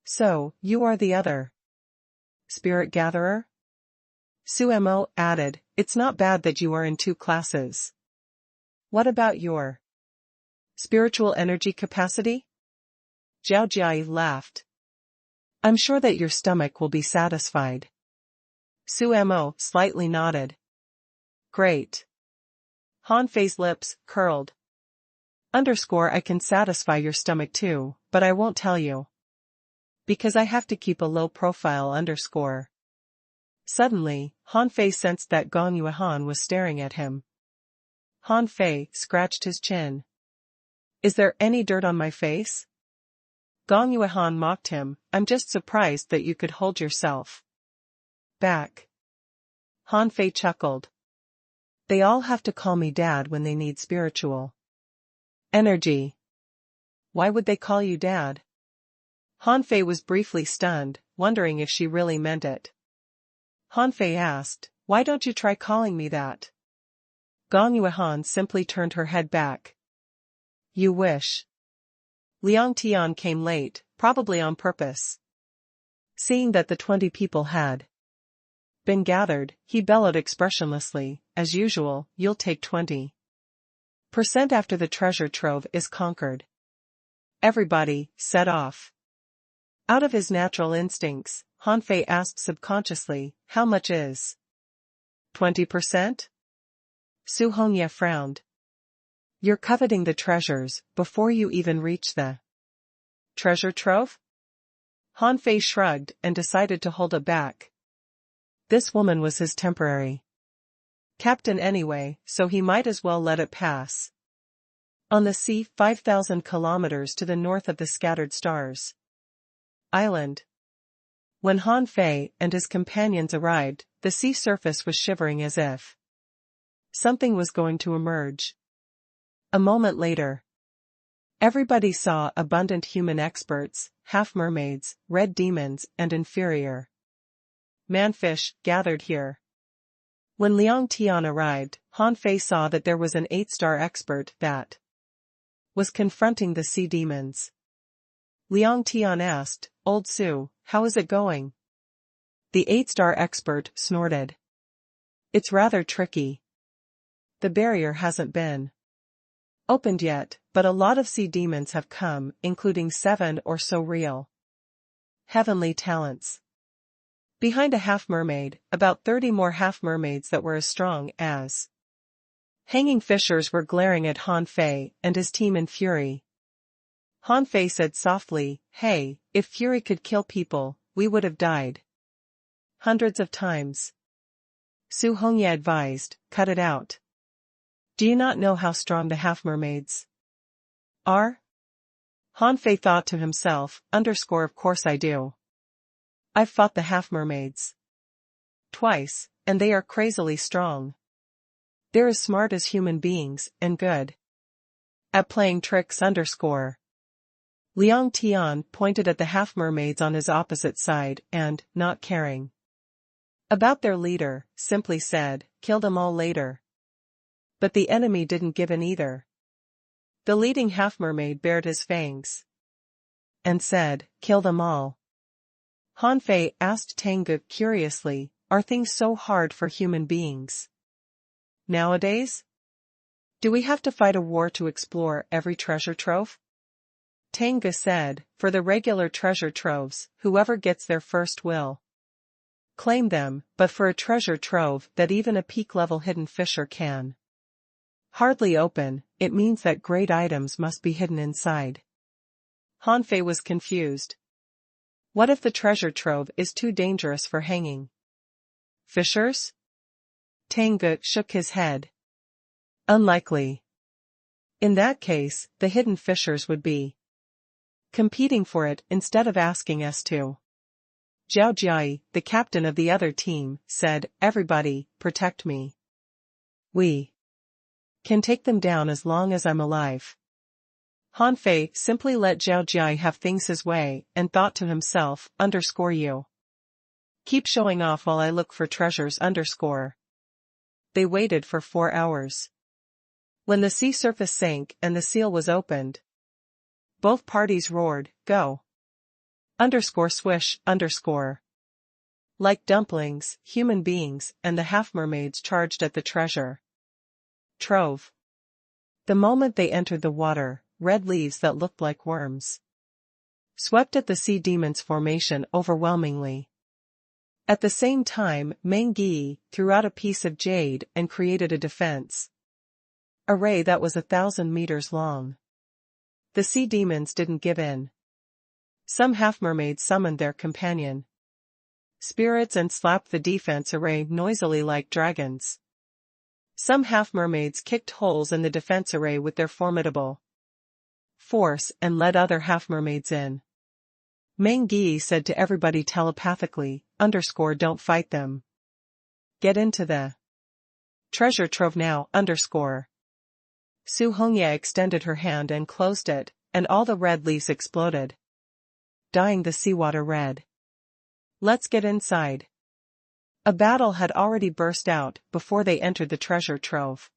So, you are the other spirit gatherer? Su Mo added, it's not bad that you are in 2 classes. What about your spiritual energy capacity? Zhao Jiai laughed. I'm sure that your stomach will be satisfied. Su Mo slightly nodded. Great. Han Fei's lips curled. I can satisfy your stomach too, but I won't tell you. Because I have to keep a low profile. Suddenly, Han Fei sensed that Gong Yuehan was staring at him. Han Fei scratched his chin. Is there any dirt on my face? Gong Yuehan mocked him, I'm just surprised that you could hold yourself back. Han Fei chuckled. They all have to call me dad when they need spiritual energy. Why would they call you dad? Han Fei was briefly stunned, wondering if she really meant it. Han Fei asked, why don't you try calling me that? Gong Yuehan simply turned her head back. You wish. Liang Tian came late, probably on purpose. Seeing that the 20 people had been gathered, he bellowed expressionlessly, as usual, you'll take 20% after the treasure trove is conquered. Everybody set off. Out of his natural instincts, Han Fei asked subconsciously, how much is 20%? Su Hongye frowned. You're coveting the treasures before you even reach the treasure trove? Han Fei shrugged and decided to hold it back. This woman was his temporary captain anyway, so he might as well let it pass. On the sea 5,000 kilometers to the north of the Scattered Stars Island. When Han Fei and his companions arrived, the sea surface was shivering as if something was going to emerge. A moment later, everybody saw abundant human experts, half-mermaids, red demons and inferior manfish gathered here. When Liang Tian arrived, Han Fei saw that there was an 8-star expert that was confronting the sea demons. Liang Tian asked, Old Su, how is it going? The 8-star expert snorted. It's rather tricky. The barrier hasn't been opened yet, but a lot of sea demons have come, including 7 or so real heavenly talents. Behind a half-mermaid, about 30 more half-mermaids that were as strong as hanging fishers were glaring at Han Fei and his team in fury. Han Fei said softly, hey, if fury could kill people, we would have died hundreds of times. Su Hongye advised, cut it out. Do you not know how strong the half-mermaids are? Han Fei thought to himself, of course I do. I've fought the half-mermaids twice, and they are crazily strong. They're as smart as human beings, and good at playing tricks. Liang Tian pointed at the half-mermaids on his opposite side and, not caring About their leader, simply said, kill them all later. But the enemy didn't give in either. The leading half-mermaid bared his fangs and said, kill them all. Han Fei asked Tengu curiously, are things so hard for human beings nowadays? Do we have to fight a war to explore every treasure trove? Tengu said, for the regular treasure troves, whoever gets there first will claim them, but for a treasure trove that even a peak-level hidden fisher can hardly open, it means that great items must be hidden inside. Han Fei was confused. What if the treasure trove is too dangerous for hanging fishers? Tengu shook his head. Unlikely. In that case, the hidden fishers would be competing for it instead of asking us to. Zhao Jiai, the captain of the other team, said, everybody, protect me. We can take them down as long as I'm alive. Han Fei simply let Zhao Jiai have things his way and thought to himself, _you. Keep showing off while I look for treasures _. They waited for 4 hours. When the sea surface sank and the seal was opened, both parties roared, go! _swish _. Like dumplings, human beings and the half-mermaids charged at the treasure trove. The moment they entered the water, red leaves that looked like worms swept at the sea demon's formation overwhelmingly. At the same time, Meng Yi threw out a piece of jade and created a defense array that was 1,000 meters long. The sea demons didn't give in. Some half-mermaids summoned their companion spirits and slapped the defense array noisily like dragons. Some half-mermaids kicked holes in the defense array with their formidable force and led other half-mermaids in. Meng Yi said to everybody telepathically, _don't fight them. Get into the treasure trove now, _. Su Hongye extended her hand and closed it, and all the red leaves exploded, dyeing the seawater red. Let's get inside. A battle had already burst out before they entered the treasure trove.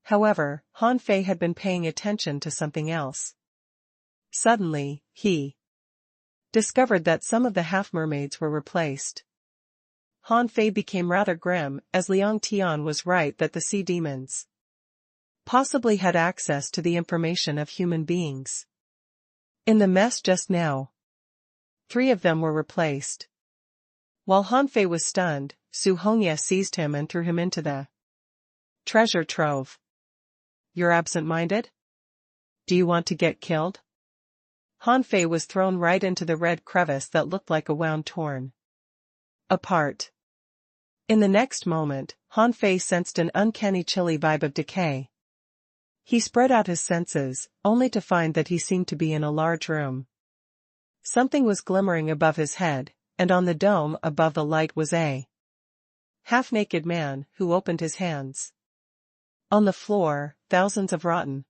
However, Han Fei had been paying attention to something else. Suddenly, he discovered that some of the half-mermaids were replaced. Han Fei became rather grim, as Liang Tian was right that the sea demons possibly had access to the information of human beings. In the mess just now, 3 of them were replaced. While Han Fei was stunned, Su Hongye seized him and threw him into the treasure trove. You're absent-minded? Do you want to get killed? Han Fei was thrown right into the red crevice that looked like a wound torn apart. In the next moment, Han Fei sensed an uncanny chilly vibe of decay. He spread out his senses, only to find that he seemed to be in a large room. Something was glimmering above his head, and on the dome above the light was a half-naked man who opened his hands. On the floor, thousands of rotten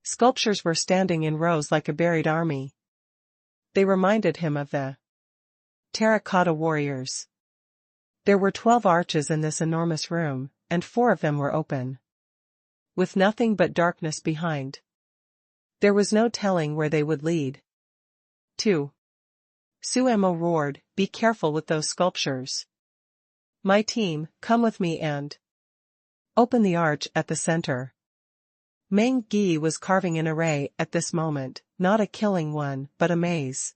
sculptures were standing in rows like a buried army. They reminded him of the terracotta warriors. There were 12 arches in this enormous room, and 4 of them were open, with nothing but darkness behind. There was no telling where they would lead. 2. Suemo roared, be careful with those sculptures. My team, come with me and open the arch at the center. Meng Yi was carving an array at this moment, not a killing one, but a maze.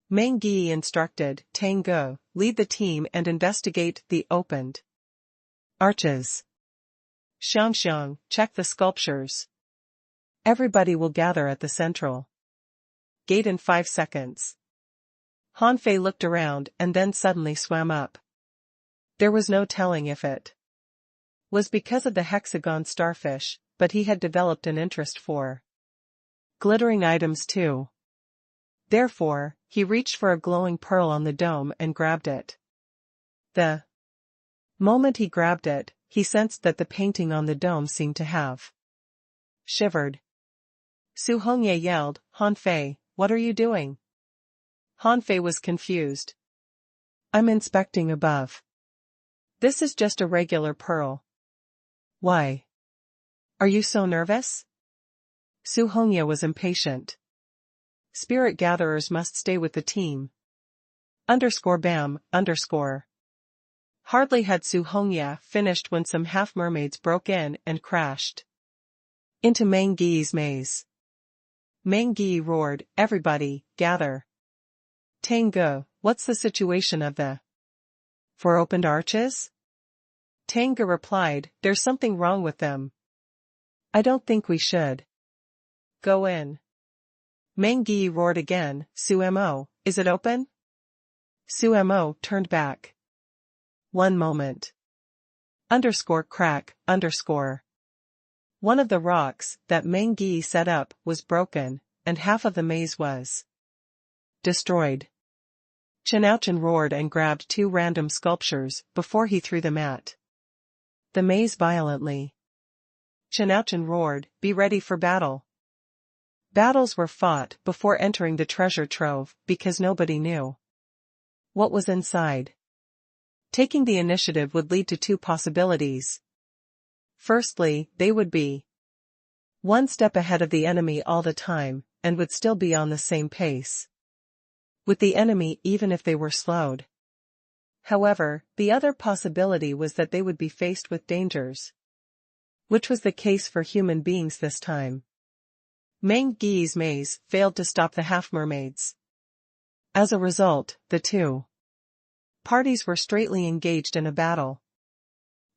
Meng Yi instructed, Tengu, lead the team and investigate the opened arches. Xiangxiang, check the sculptures. Everybody will gather at the central gate in 5 seconds. Han Fei looked around and then suddenly swam up. There was no telling if it was because of the hexagon starfish, but he had developed an interest for glittering items too. Therefore, he reached for a glowing pearl on the dome and grabbed it. The moment he grabbed it, he sensed that the painting on the dome seemed to have shivered. Su Hongye yelled, Han Fei, what are you doing? Han Fei was confused. I'm inspecting above. This is just a regular pearl. Why? Are you so nervous? Su Hongya was impatient. Spirit gatherers must stay with the team. _bam_. Hardly had Su Hongya finished when some half-mermaids broke in and crashed into Mangyi's maze. Mangyi roared, "Everybody, gather." Tengu, what's the situation of the 4 opened arches? Tengu replied, there's something wrong with them. I don't think we should go in. Mangyi roared again, Sumo, is it open? Sumo turned back. One moment. _crack_. One of the rocks that Mangyi set up was broken, and half of the maze was destroyed. Chinauchin roared and grabbed 2 random sculptures before he threw them at the maze violently. Chinauchin roared, be ready for battle. Battles were fought before entering the treasure trove because nobody knew what was inside. Taking the initiative would lead to 2 possibilities. Firstly, they would be 1 step ahead of the enemy all the time, and would still be on the same pace with the enemy even if they were slowed. However, the other possibility was that they would be faced with dangers, which was the case for human beings this time. Mangyi's maze failed to stop the half-mermaids. As a result, the 2 parties were straightly engaged in a battle.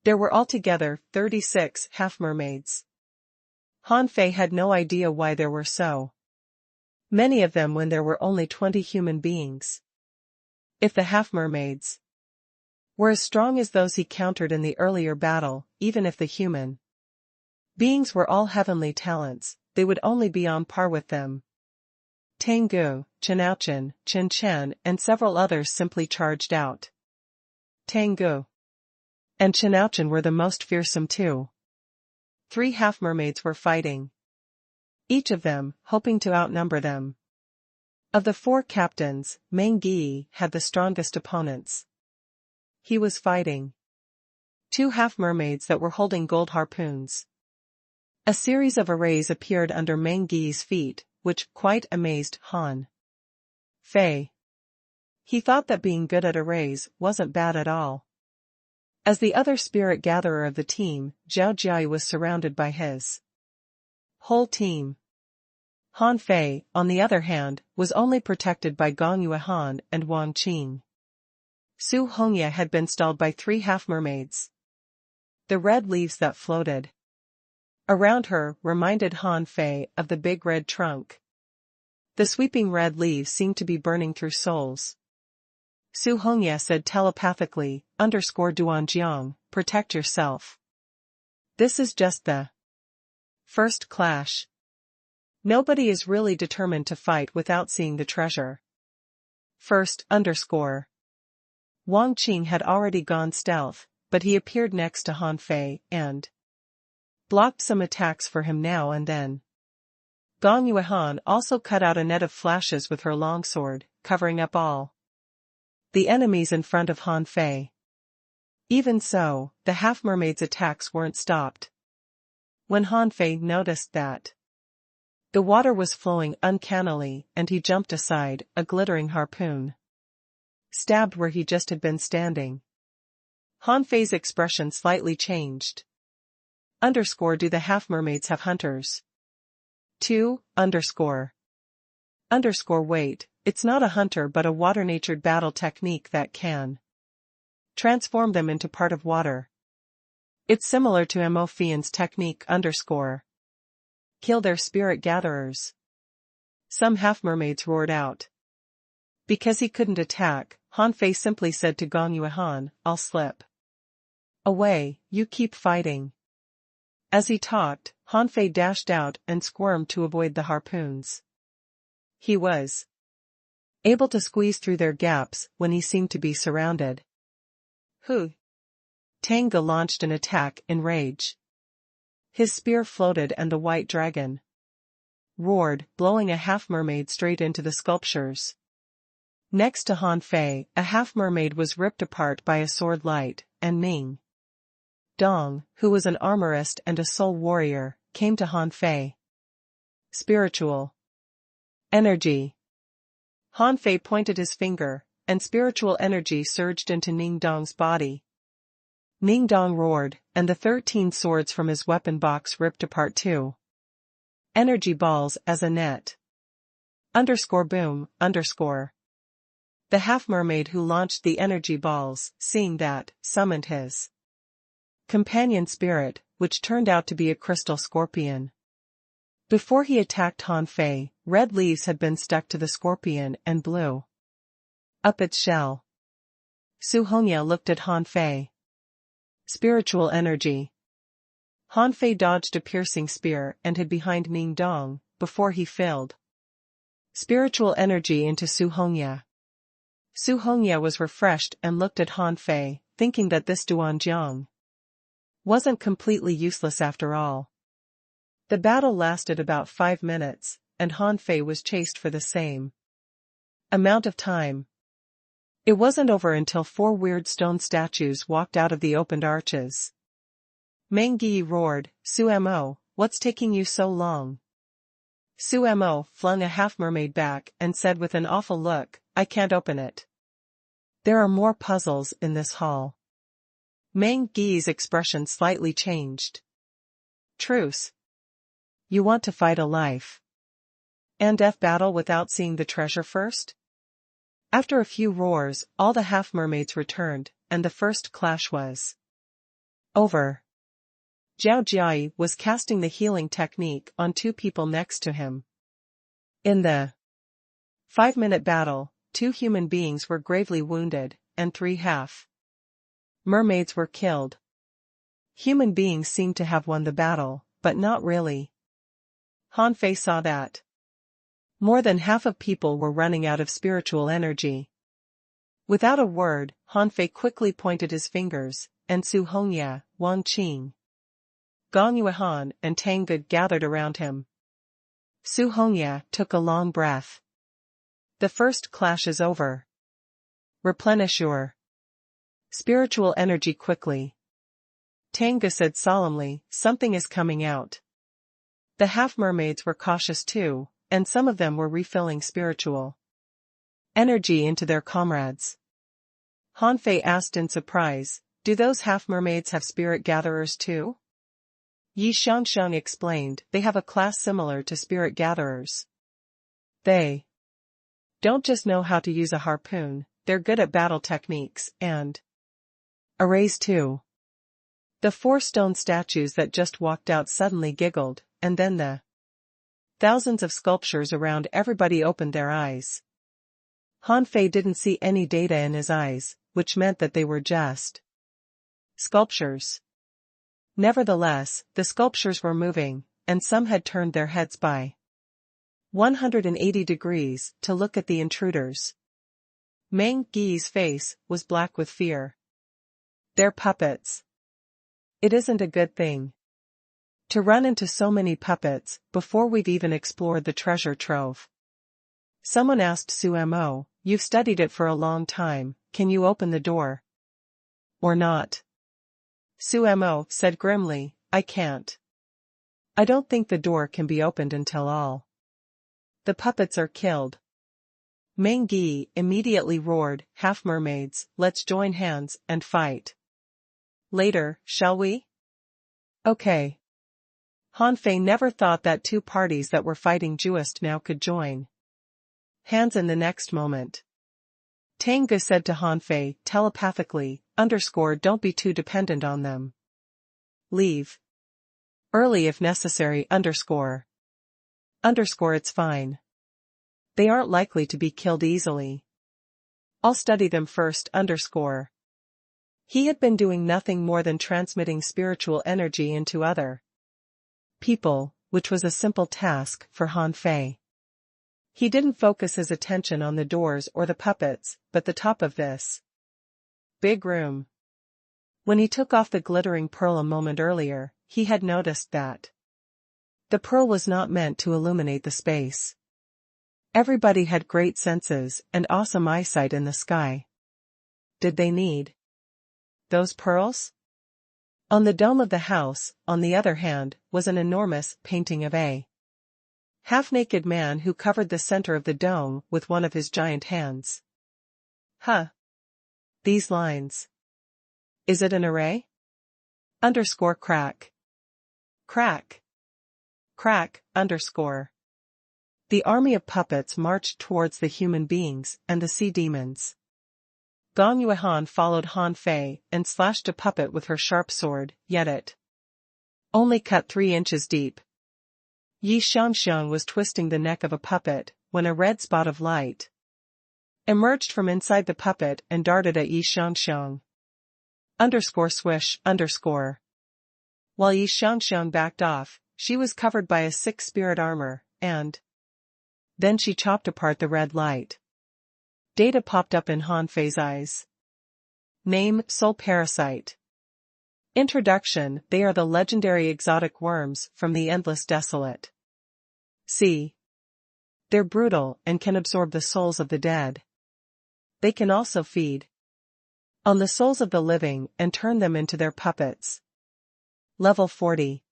There were altogether 36 half-mermaids. Han Fei had no idea why there were so many of them when there were only 20 human beings. If the half-mermaids were as strong as those he countered in the earlier battle, even if the human beings were all heavenly talents, they would only be on par with them. Tengu, Chinauchin, Chin Chen and several others simply charged out. Tengu and Chinauchin were the most fearsome too. 3 half-mermaids were fighting, each of them hoping to outnumber them. Of the 4 captains, Mangyi had the strongest opponents. He was fighting 2 half-mermaids that were holding gold harpoons. A series of arrays appeared under Mangyi's feet, which quite amazed Han Fei. He thought that being good at arrays wasn't bad at all. As the other spirit gatherer of the team, Zhao Jiai was surrounded by his whole team. Han Fei, on the other hand, was only protected by Gong Yuehan and Wang Qing. Su Hongya had been stalled by 3 half-mermaids. The red leaves that floated around her reminded Han Fei of the big red trunk. The sweeping red leaves seemed to be burning through souls. Su Hongya said telepathically, _Duanjiang, protect yourself. This is just the first clash. Nobody is really determined to fight without seeing the treasure. First, Wang Qing had already gone stealth, but he appeared next to Han Fei and blocked some attacks for him now and then. Gong Yuehan also cut out a net of flashes with her longsword, covering up all the enemies in front of Han Fei. Even so, the half-mermaid's attacks weren't stopped. When Han Fei noticed that the water was flowing uncannily and he jumped aside, a glittering harpoon stabbed where he just had been standing. Han Fei's expression slightly changed. Do the half-mermaids have hunters? 2. Wait, it's not a hunter but a water-natured battle technique that can transform them into part of water. It's similar to Mo Fian's technique Kill their spirit gatherers. Some half-mermaids roared out. Because he couldn't attack, Han Fei simply said to Gong Yuehan, I'll slip away, you keep fighting. As he talked, Han Fei dashed out and squirmed to avoid the harpoons. He was able to squeeze through their gaps when he seemed to be surrounded. Tengu launched an attack in rage. His spear floated and the white dragon roared, blowing a half-mermaid straight into the sculptures. Next to Han Fei, a half-mermaid was ripped apart by a sword light, and Ming Dong, who was an armorist and a soul warrior, came to Han Fei. Spiritual energy. Han Fei pointed his finger, and spiritual energy surged into Ning Dong's body. Ning Dong roared, and the 13 swords from his weapon box ripped apart too. Energy balls as a net. Boom. The half-mermaid who launched the energy balls, seeing that, summoned his companion spirit, which turned out to be a crystal scorpion. Before he attacked Han Fei, red leaves had been stuck to the scorpion and blew up its shell. Su Hongya looked at Han Fei. Spiritual energy. Han Fei dodged a piercing spear and hid behind Ning Dong, before he filled spiritual energy into Su Hongya. Su Hongya was refreshed and looked at Han Fei, thinking that this Duanjiang wasn't completely useless after all. The battle lasted about 5 minutes, and Han Fei was chased for the same amount of time. It wasn't over until 4 weird stone statues walked out of the opened arches. Meng Yi roared, Su Mo, what's taking you so long? Su Mo flung a half-mermaid back and said with an awful look, I can't open it. There are more puzzles in this hall. Meng Yi's expression slightly changed. Truce. You want to fight a life and death battle without seeing the treasure first? After a few roars, all the half-mermaids returned, and the first clash was over. Zhao Jiai was casting the healing technique on 2 people next to him. In the 5-minute battle, 2 human beings were gravely wounded, and 3 half-mermaids were killed. Human beings seemed to have won the battle, but not really. Han Fei saw that more than half of people were running out of spiritual energy. Without a word, Han Fei quickly pointed his fingers, and Su Hongya, Wang Qing, Gong Yuehan and Tang Ge gathered around him. Su Hongya took a long breath. The first clash is over. Replenish your spiritual energy quickly. Tang Ge said solemnly, something is coming out. The half-mermaids were cautious too, and some of them were refilling spiritual energy into their comrades. Han Fei asked in surprise, do those half-mermaids have spirit gatherers too? Yi Xiangxiang explained, they have a class similar to spirit gatherers. They don't just know how to use a harpoon, they're good at battle techniques and arrays too. The 4 stone statues that just walked out suddenly giggled, and then the thousands of sculptures around everybody opened their eyes. Han Fei didn't see any data in his eyes, which meant that they were just sculptures. Nevertheless, the sculptures were moving, and some had turned their heads by 180 degrees to look at the intruders. Meng Yi's face was black with fear. They're puppets. It isn't a good thing to run into so many puppets before we've even explored the treasure trove. Someone asked Su Mo, you've studied it for a long time, can you open the door? Or not? Su Mo said grimly, I can't. I don't think the door can be opened until all the puppets are killed. Meng Yi immediately roared, half-mermaids, let's join hands and fight. Later, shall we? Okay. Han Fei never thought that 2 parties that were fighting just now could join hands in the next moment. Tang Ge said to Han Fei telepathically, don't be too dependent on them. Leave early if necessary, It's fine. They aren't likely to be killed easily. I'll study them first, He had been doing nothing more than transmitting spiritual energy into other people, which was a simple task for Han Fei. He didn't focus his attention on the doors or the puppets, but the top of this big room. When he took off the glittering pearl a moment earlier, he had noticed that the pearl was not meant to illuminate the space. Everybody had great senses and awesome eyesight in the sky. Did they need those pearls? On the dome of the house, on the other hand, was an enormous painting of a half-naked man who covered the center of the dome with one of his giant hands. Huh. These lines. Is it an array? Underscore crack. Crack. Crack, underscore. The army of puppets marched towards the human beings and the sea demons. Gong Yuehan followed Han Fei and slashed a puppet with her sharp sword, yet it only cut 3 inches deep. Yi Xiangxiang was twisting the neck of a puppet when a red spot of light emerged from inside the puppet and darted at Yi Xiangxiang. Underscore swish, underscore. While Yi Xiangxiang backed off, she was covered by a 6 spirit armor, and then she chopped apart the red light. Data popped up in Han Fei's eyes. Name, Soul Parasite. Introduction, they are the legendary exotic worms from the Endless Desolate Sea. They're brutal and can absorb the souls of the dead. They can also feed on the souls of the living and turn them into their puppets. Level 40.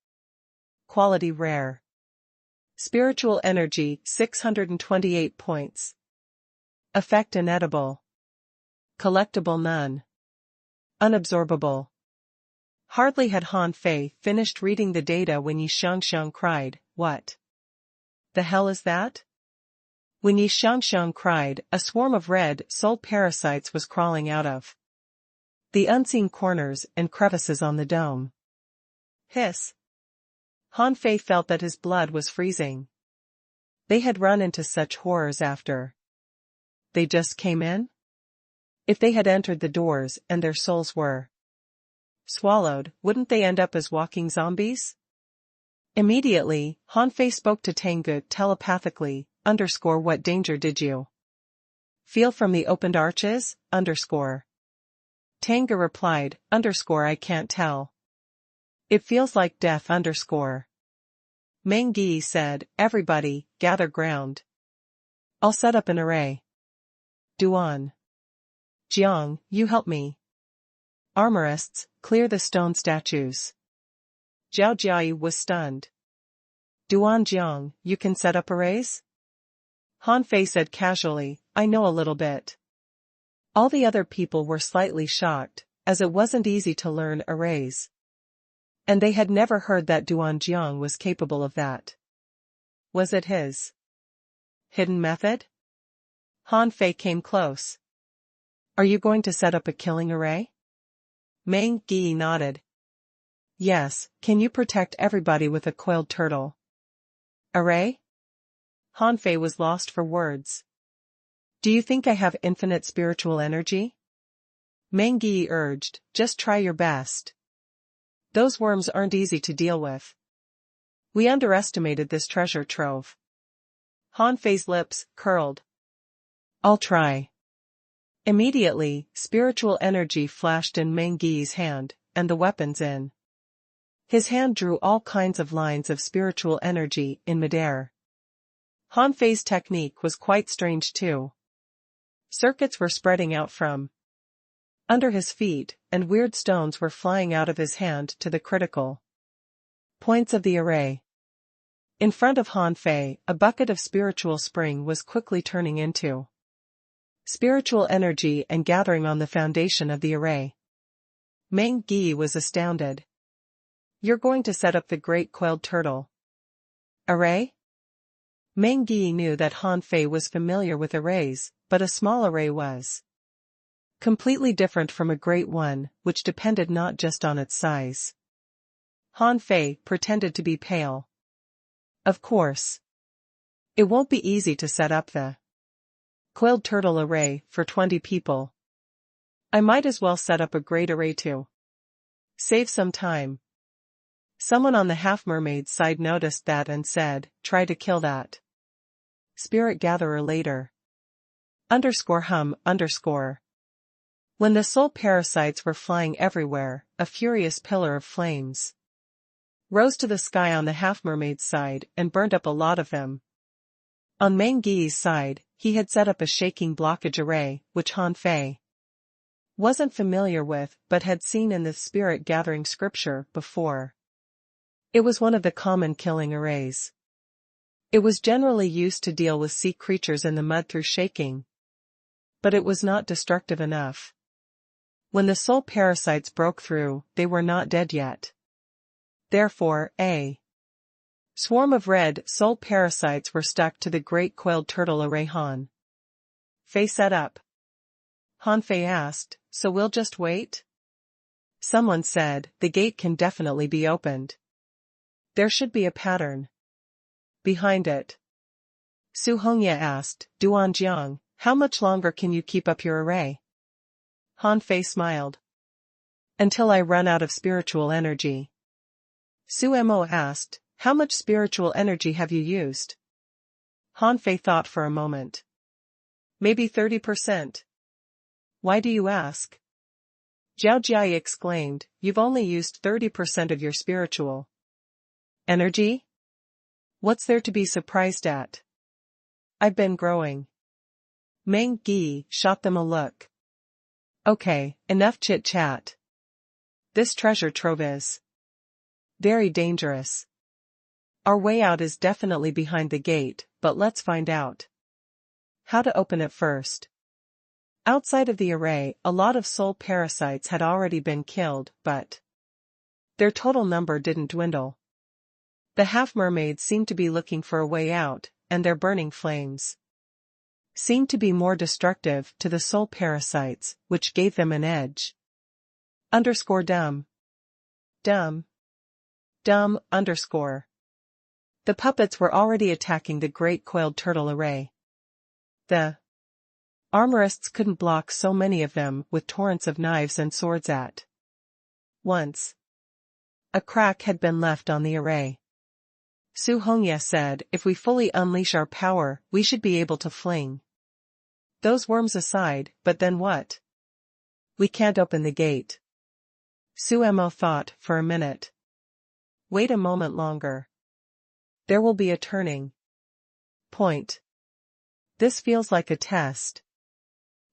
Quality rare. Spiritual energy, 628 points. Effect inedible. Collectible none. Unabsorbable. Hardly had Han Fei finished reading the data when Yi Xiangxiang cried, "What the hell is that?" When Yi Xiangxiang cried, a swarm of red soul parasites was crawling out of the unseen corners and crevices on the dome. Hiss. Han Fei felt that his blood was freezing. They had run into such horrors after they just came in? If they had entered the doors and their souls were swallowed, wouldn't they end up as walking zombies? Immediately, Han Fei spoke to Tengu telepathically, underscore what danger did you feel from the opened arches, underscore. Tengu replied, underscore I can't tell. It feels like death, underscore. Meng Yi said, everybody, gather ground. I'll set up an array. Duan. Jiang, you help me. Armorists, clear the stone statues. Zhao Jiayi was stunned. Duan Jiang, you can set up arrays? Han Fei said casually, I know a little bit. All the other people were slightly shocked, as it wasn't easy to learn arrays. And they had never heard that Duan Jiang was capable of that. Was it his hidden method? Han Fei came close. Are you going to set up a killing array? Meng Yi nodded. Yes, can you protect everybody with a coiled turtle array? Han Fei was lost for words. Do you think I have infinite spiritual energy? Meng Yi urged, just try your best. Those worms aren't easy to deal with. We underestimated this treasure trove. Han Fei's lips curled. I'll try. Immediately, spiritual energy flashed in Meng Yi's hand, and the weapons in his hand drew all kinds of lines of spiritual energy in midair. Han Fei's technique was quite strange too. Circuits were spreading out from under his feet, and weird stones were flying out of his hand to the critical points of the array. In front of Han Fei, a bucket of spiritual spring was quickly turning into spiritual energy and gathering on the foundation of the array. Meng Yi was astounded. You're going to set up the great coiled turtle array? Meng Yi knew that Han Fei was familiar with arrays, but a small array was completely different from a great one, which depended not just on its size. Han Fei pretended to be pale. Of course. It won't be easy to set up the coiled turtle array for 20 people. I might as well set up a great array too. Save some time. Someone on the half-mermaid side noticed that and said, try to kill that spirit gatherer later. Underscore hum underscore. When the soul parasites were flying everywhere, a furious pillar of flames rose to the sky on the half-mermaid's side and burned up a lot of them. On Meng Gi's side, he had set up a shaking blockage array, which Han Fei wasn't familiar with but had seen in the spirit-gathering scripture before. It was one of the common killing arrays. It was generally used to deal with sea creatures in the mud through shaking. But it was not destructive enough. When the soul parasites broke through, they were not dead yet. Therefore, a swarm of red soul parasites were stuck to the great coiled turtle array Han Fei set up. Han Fei asked, "So we'll just wait?" Someone said, "The gate can definitely be opened. There should be a pattern behind it." Su Hongye asked, "Duan Jiang, how much longer can you keep up your array?" Han Fei smiled. "Until I run out of spiritual energy." Su Mo asked, "How much spiritual energy have you used?" Han Fei thought for a moment. "Maybe 30%. "Why do you ask?" Zhao Jiai exclaimed, "You've only used 30% of your spiritual energy? What's there to be surprised at? I've been growing." Meng Gi shot them a look. "Okay, enough chit-chat. This treasure trove is very dangerous. Our way out is definitely behind the gate, but let's find out how to open it first." Outside of the array, a lot of soul parasites had already been killed, but their total number didn't dwindle. The half-mermaids seemed to be looking for a way out, and their burning flames seemed to be more destructive to the soul parasites, which gave them an edge. Dumb. Dumb. Dumb. The puppets were already attacking the great coiled turtle array. The armorists couldn't block so many of them with torrents of knives and swords at once. A crack had been left on the array. Su Hongye said, "If we fully unleash our power, we should be able to fling those worms aside, but then what? We can't open the gate." Su Mo thought for a minute. "Wait a moment longer. There will be a turning point. This feels like a test."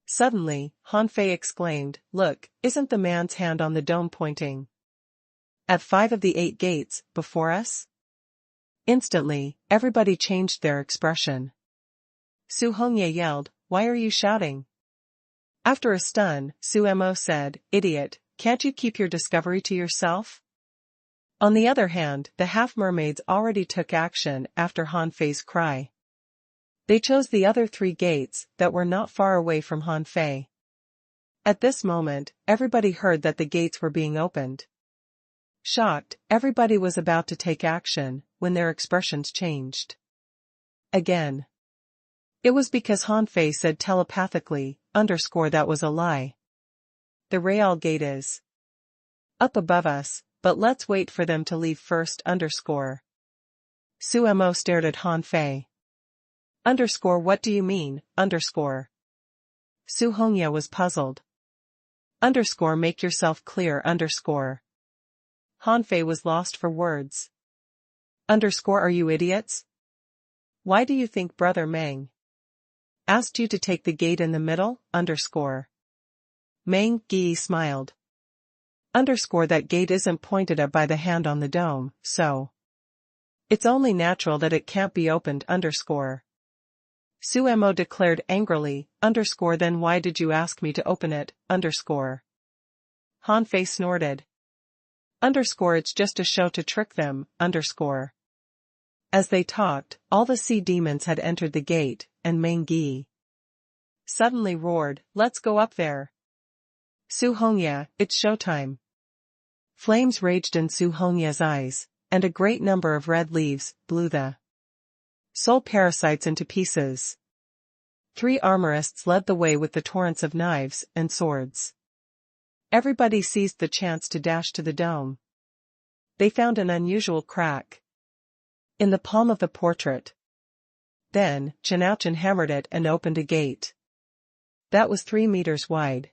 Suddenly, Han Fei exclaimed, "Look, isn't the man's hand on the dome pointing at 5 of the 8 gates before us?" Instantly, everybody changed their expression. Su Hongye yelled, "Why are you shouting?" After a stun, Su Mo said, "Idiot, can't you keep your discovery to yourself?" On the other hand, the half-mermaids already took action after Han Fei's cry. They chose the other 3 gates that were not far away from Han Fei. At this moment, everybody heard that the gates were being opened. Shocked, everybody was about to take action, when their expressions changed. Again. It was because Han Fei said telepathically, "That was a lie. The Real Gate is up above us, but let's wait for them to leave first." Su Mo stared at Han Fei. What do you mean, ? Su Hongye was puzzled. Make yourself clear, . Han Fei was lost for words. Are you idiots? Why do you think Brother Meng asked you to take the gate in the middle, ? Meng Gi smiled. That gate isn't pointed at by the hand on the dome, so it's only natural that it can't be opened, . Su Mo declared angrily, Then why did you ask me to open it, ? Han Fei snorted. It's just a show to trick them, . As they talked, all the sea demons had entered the gate, and Meng Gi suddenly roared, "Let's go up there! Su Hongye, it's showtime!" Flames raged in Su Hongye's eyes, and a great number of red leaves blew the soul parasites into pieces. 3 armorists led the way with the torrents of knives and swords. Everybody seized the chance to dash to the dome. They found an unusual crack in the palm of the portrait. Then, Chenouchen hammered it and opened a gate that was 3 meters wide.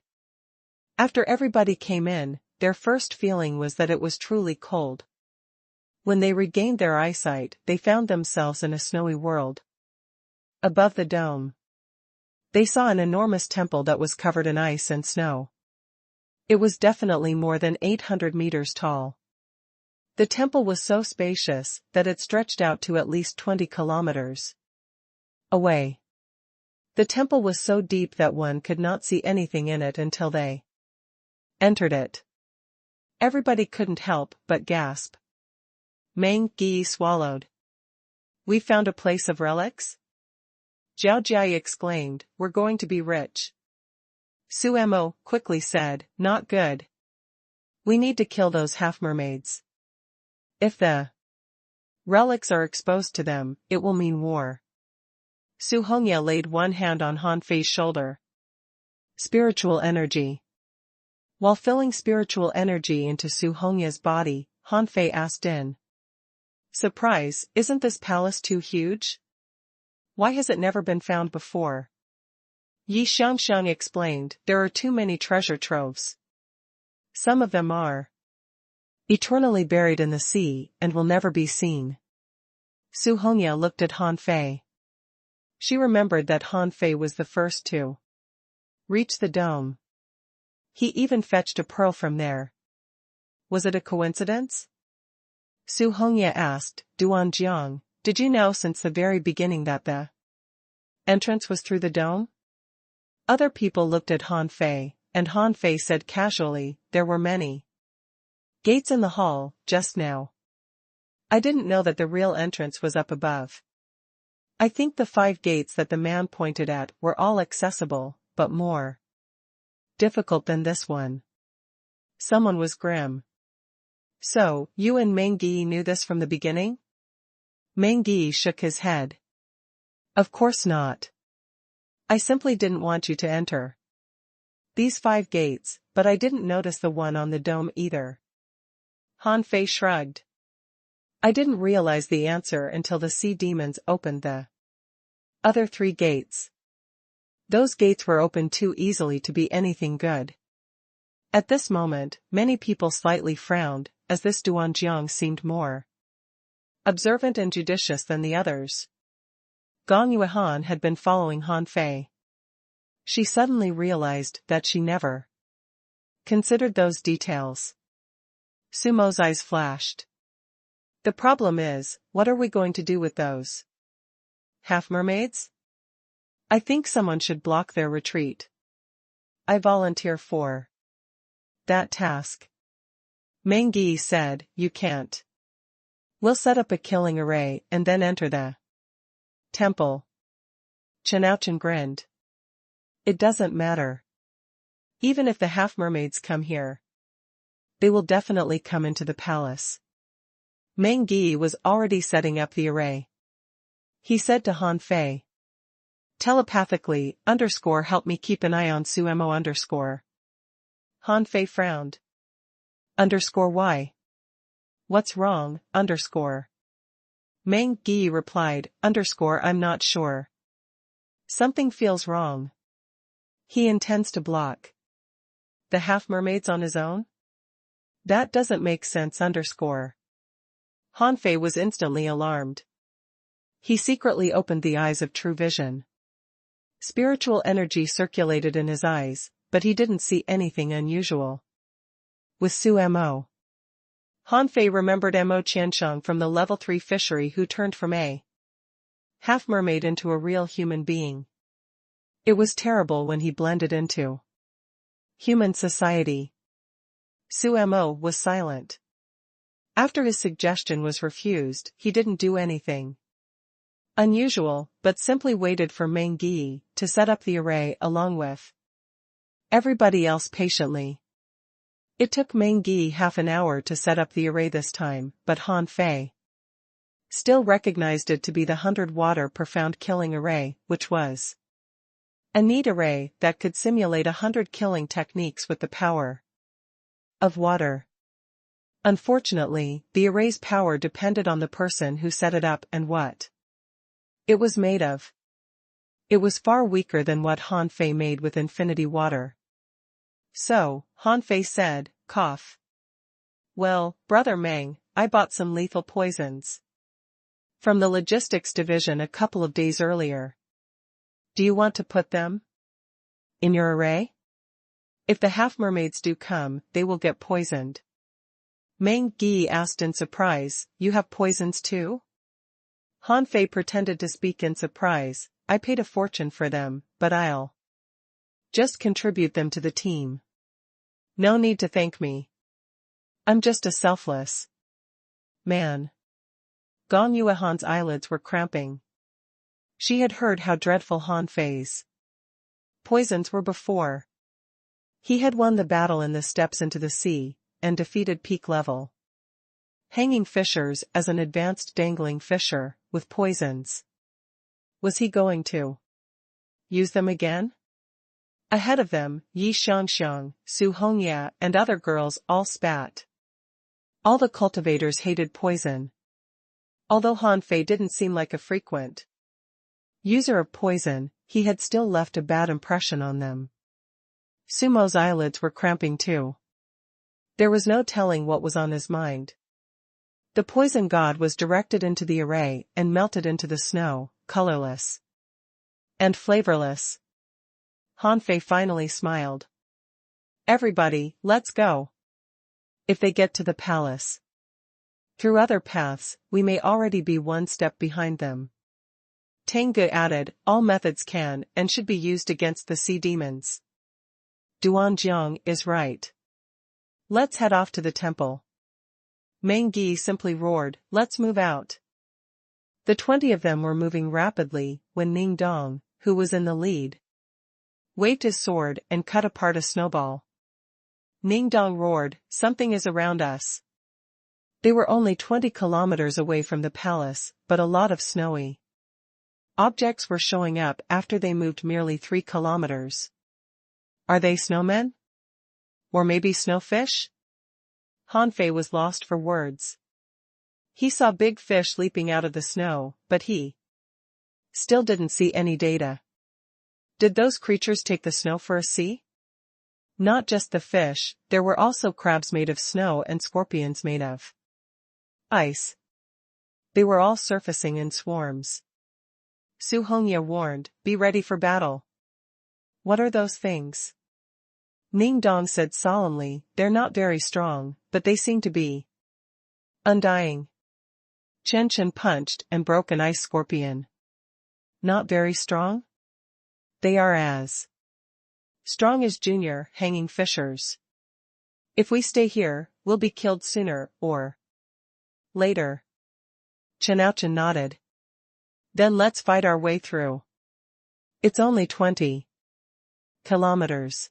After everybody came in, their first feeling was that it was truly cold. When they regained their eyesight, they found themselves in a snowy world. Above the dome, they saw an enormous temple that was covered in ice and snow. It was definitely more than 800 meters tall. The temple was so spacious that it stretched out to at least 20 kilometers away. The temple was so deep that one could not see anything in it until they entered it. Everybody couldn't help but gasp. Meng Gi swallowed. "We found a place of relics?" Zhao Jia exclaimed, "We're going to be rich." Suemo quickly said, "Not good. We need to kill those half-mermaids. If the relics are exposed to them, it will mean war." Su Hongya laid one hand on Han Fei's shoulder. Spiritual energy. While filling spiritual energy into Su Hongya's body, Han Fei asked in surprise, "Isn't this palace too huge? Why has it never been found before?" Yi Xiangxiang explained, "There are too many treasure troves. Some of them are eternally buried in the sea and will never be seen." Su Hongya looked at Han Fei. She remembered that Han Fei was the first to reach the dome. He even fetched a pearl from there. Was it a coincidence? Su Hongya asked, "Duan Jiang, did you know since the very beginning that the entrance was through the dome?" Other people looked at Han Fei, and Han Fei said casually, "There were many gates in the hall, just now. I didn't know that the real entrance was up above. I think the 5 gates that the man pointed at were all accessible, but more difficult than this one." Someone was grim. "So, you and Meng Gi knew this from the beginning?" Meng Gi shook his head. "Of course not. I simply didn't want you to enter these 5 gates, but I didn't notice the one on the dome either." Han Fei shrugged. "I didn't realize the answer until the sea demons opened the other 3 gates. Those gates were opened too easily to be anything good." At this moment, many people slightly frowned, as this Duan Jiang seemed more observant and judicious than the others. Gong Yuhan had been following Han Fei. She suddenly realized that she never considered those details. Sumo's eyes flashed. "The problem is, what are we going to do with those half-mermaids? I think someone should block their retreat. I volunteer for that task." Meng Gi said, "You can't. We'll set up a killing array and then enter the temple." Chen Aochen grinned. "It doesn't matter. Even if the half-mermaids come here, they will definitely come into the palace." Meng Gi was already setting up the array. He said to Han Fei, "Telepathically, help me keep an eye on Suemo. Han Fei frowned. Why? What's wrong, Meng Gi replied, I'm not sure. Something feels wrong. He intends to block the half-mermaids on his own? That doesn't make sense. Han Fei was instantly alarmed. He secretly opened the eyes of true vision. Spiritual energy circulated in his eyes, but he didn't see anything unusual with Suemo. Han Fei remembered Mo Qiansheng from the level 3 fishery who turned from a half-mermaid into a real human being. It was terrible when he blended into human society. Suemo was silent. After his suggestion was refused, he didn't do anything unusual, but simply waited for Meng Gi to set up the array along with everybody else patiently. It took Meng Gi half an hour to set up the array this time, but Han Fei still recognized it to be the 100 water per pound killing array, which was a neat array that could simulate 100 killing techniques with the power of water. Unfortunately, the array's power depended on the person who set it up and what it was made of. It was far weaker than what Han Fei made with infinity water. So, Han Fei said, cough. Well, Brother Meng, I bought some lethal poisons from the logistics division a couple of days earlier. Do you want to put them in your array? If the half-mermaids do come, they will get poisoned. Meng Gi asked in surprise, you have poisons too? Han Fei pretended to speak in surprise, I paid a fortune for them, but I'll just contribute them to the team. No need to thank me. I'm just a selfless man. Gong Yuehan's eyelids were cramping. She had heard how dreadful Han Fei's poisons were before. He had won the battle in the steps into the sea, and defeated peak level hanging fishers as an advanced dangling fisher, with poisons. Was he going to use them again? Ahead of them, Yi Xiangxiang, Su Hongya and other girls all spat. All the cultivators hated poison. Although Han Fei didn't seem like a frequent user of poison, he had still left a bad impression on them. Sumo's eyelids were cramping too. There was no telling what was on his mind. The poison god was directed into the array and melted into the snow, colorless and flavorless. Han Fei finally smiled. Everybody, let's go. If they get to the palace through other paths, we may already be one step behind them. Tang Ge added, all methods can and should be used against the sea demons. Duan Jiang is right. Let's head off to the temple. Meng Gi simply roared, let's move out. The 20 of them were moving rapidly when Ning Dong, who was in the lead, waved his sword and cut apart a snowball. Ning Dong roared, something is around us. They were only 20 kilometers away from the palace, but a lot of snowy objects were showing up after they moved merely 3 kilometers. Are they snowmen? Or maybe snowfish? Han Fei was lost for words. He saw big fish leaping out of the snow, but he still didn't see any data. Did those creatures take the snow for a sea? Not just the fish, there were also crabs made of snow and scorpions made of ice. They were all surfacing in swarms. Su Hongya warned, be ready for battle. What are those things? Ning Dong said solemnly, they're not very strong, but they seem to be undying. Chen Chen punched and broke an ice scorpion. Not very strong? They are as strong as junior hanging fishers. If we stay here, we'll be killed sooner or later. Chen Ouchen nodded. Then let's fight our way through. It's only 20 kilometers.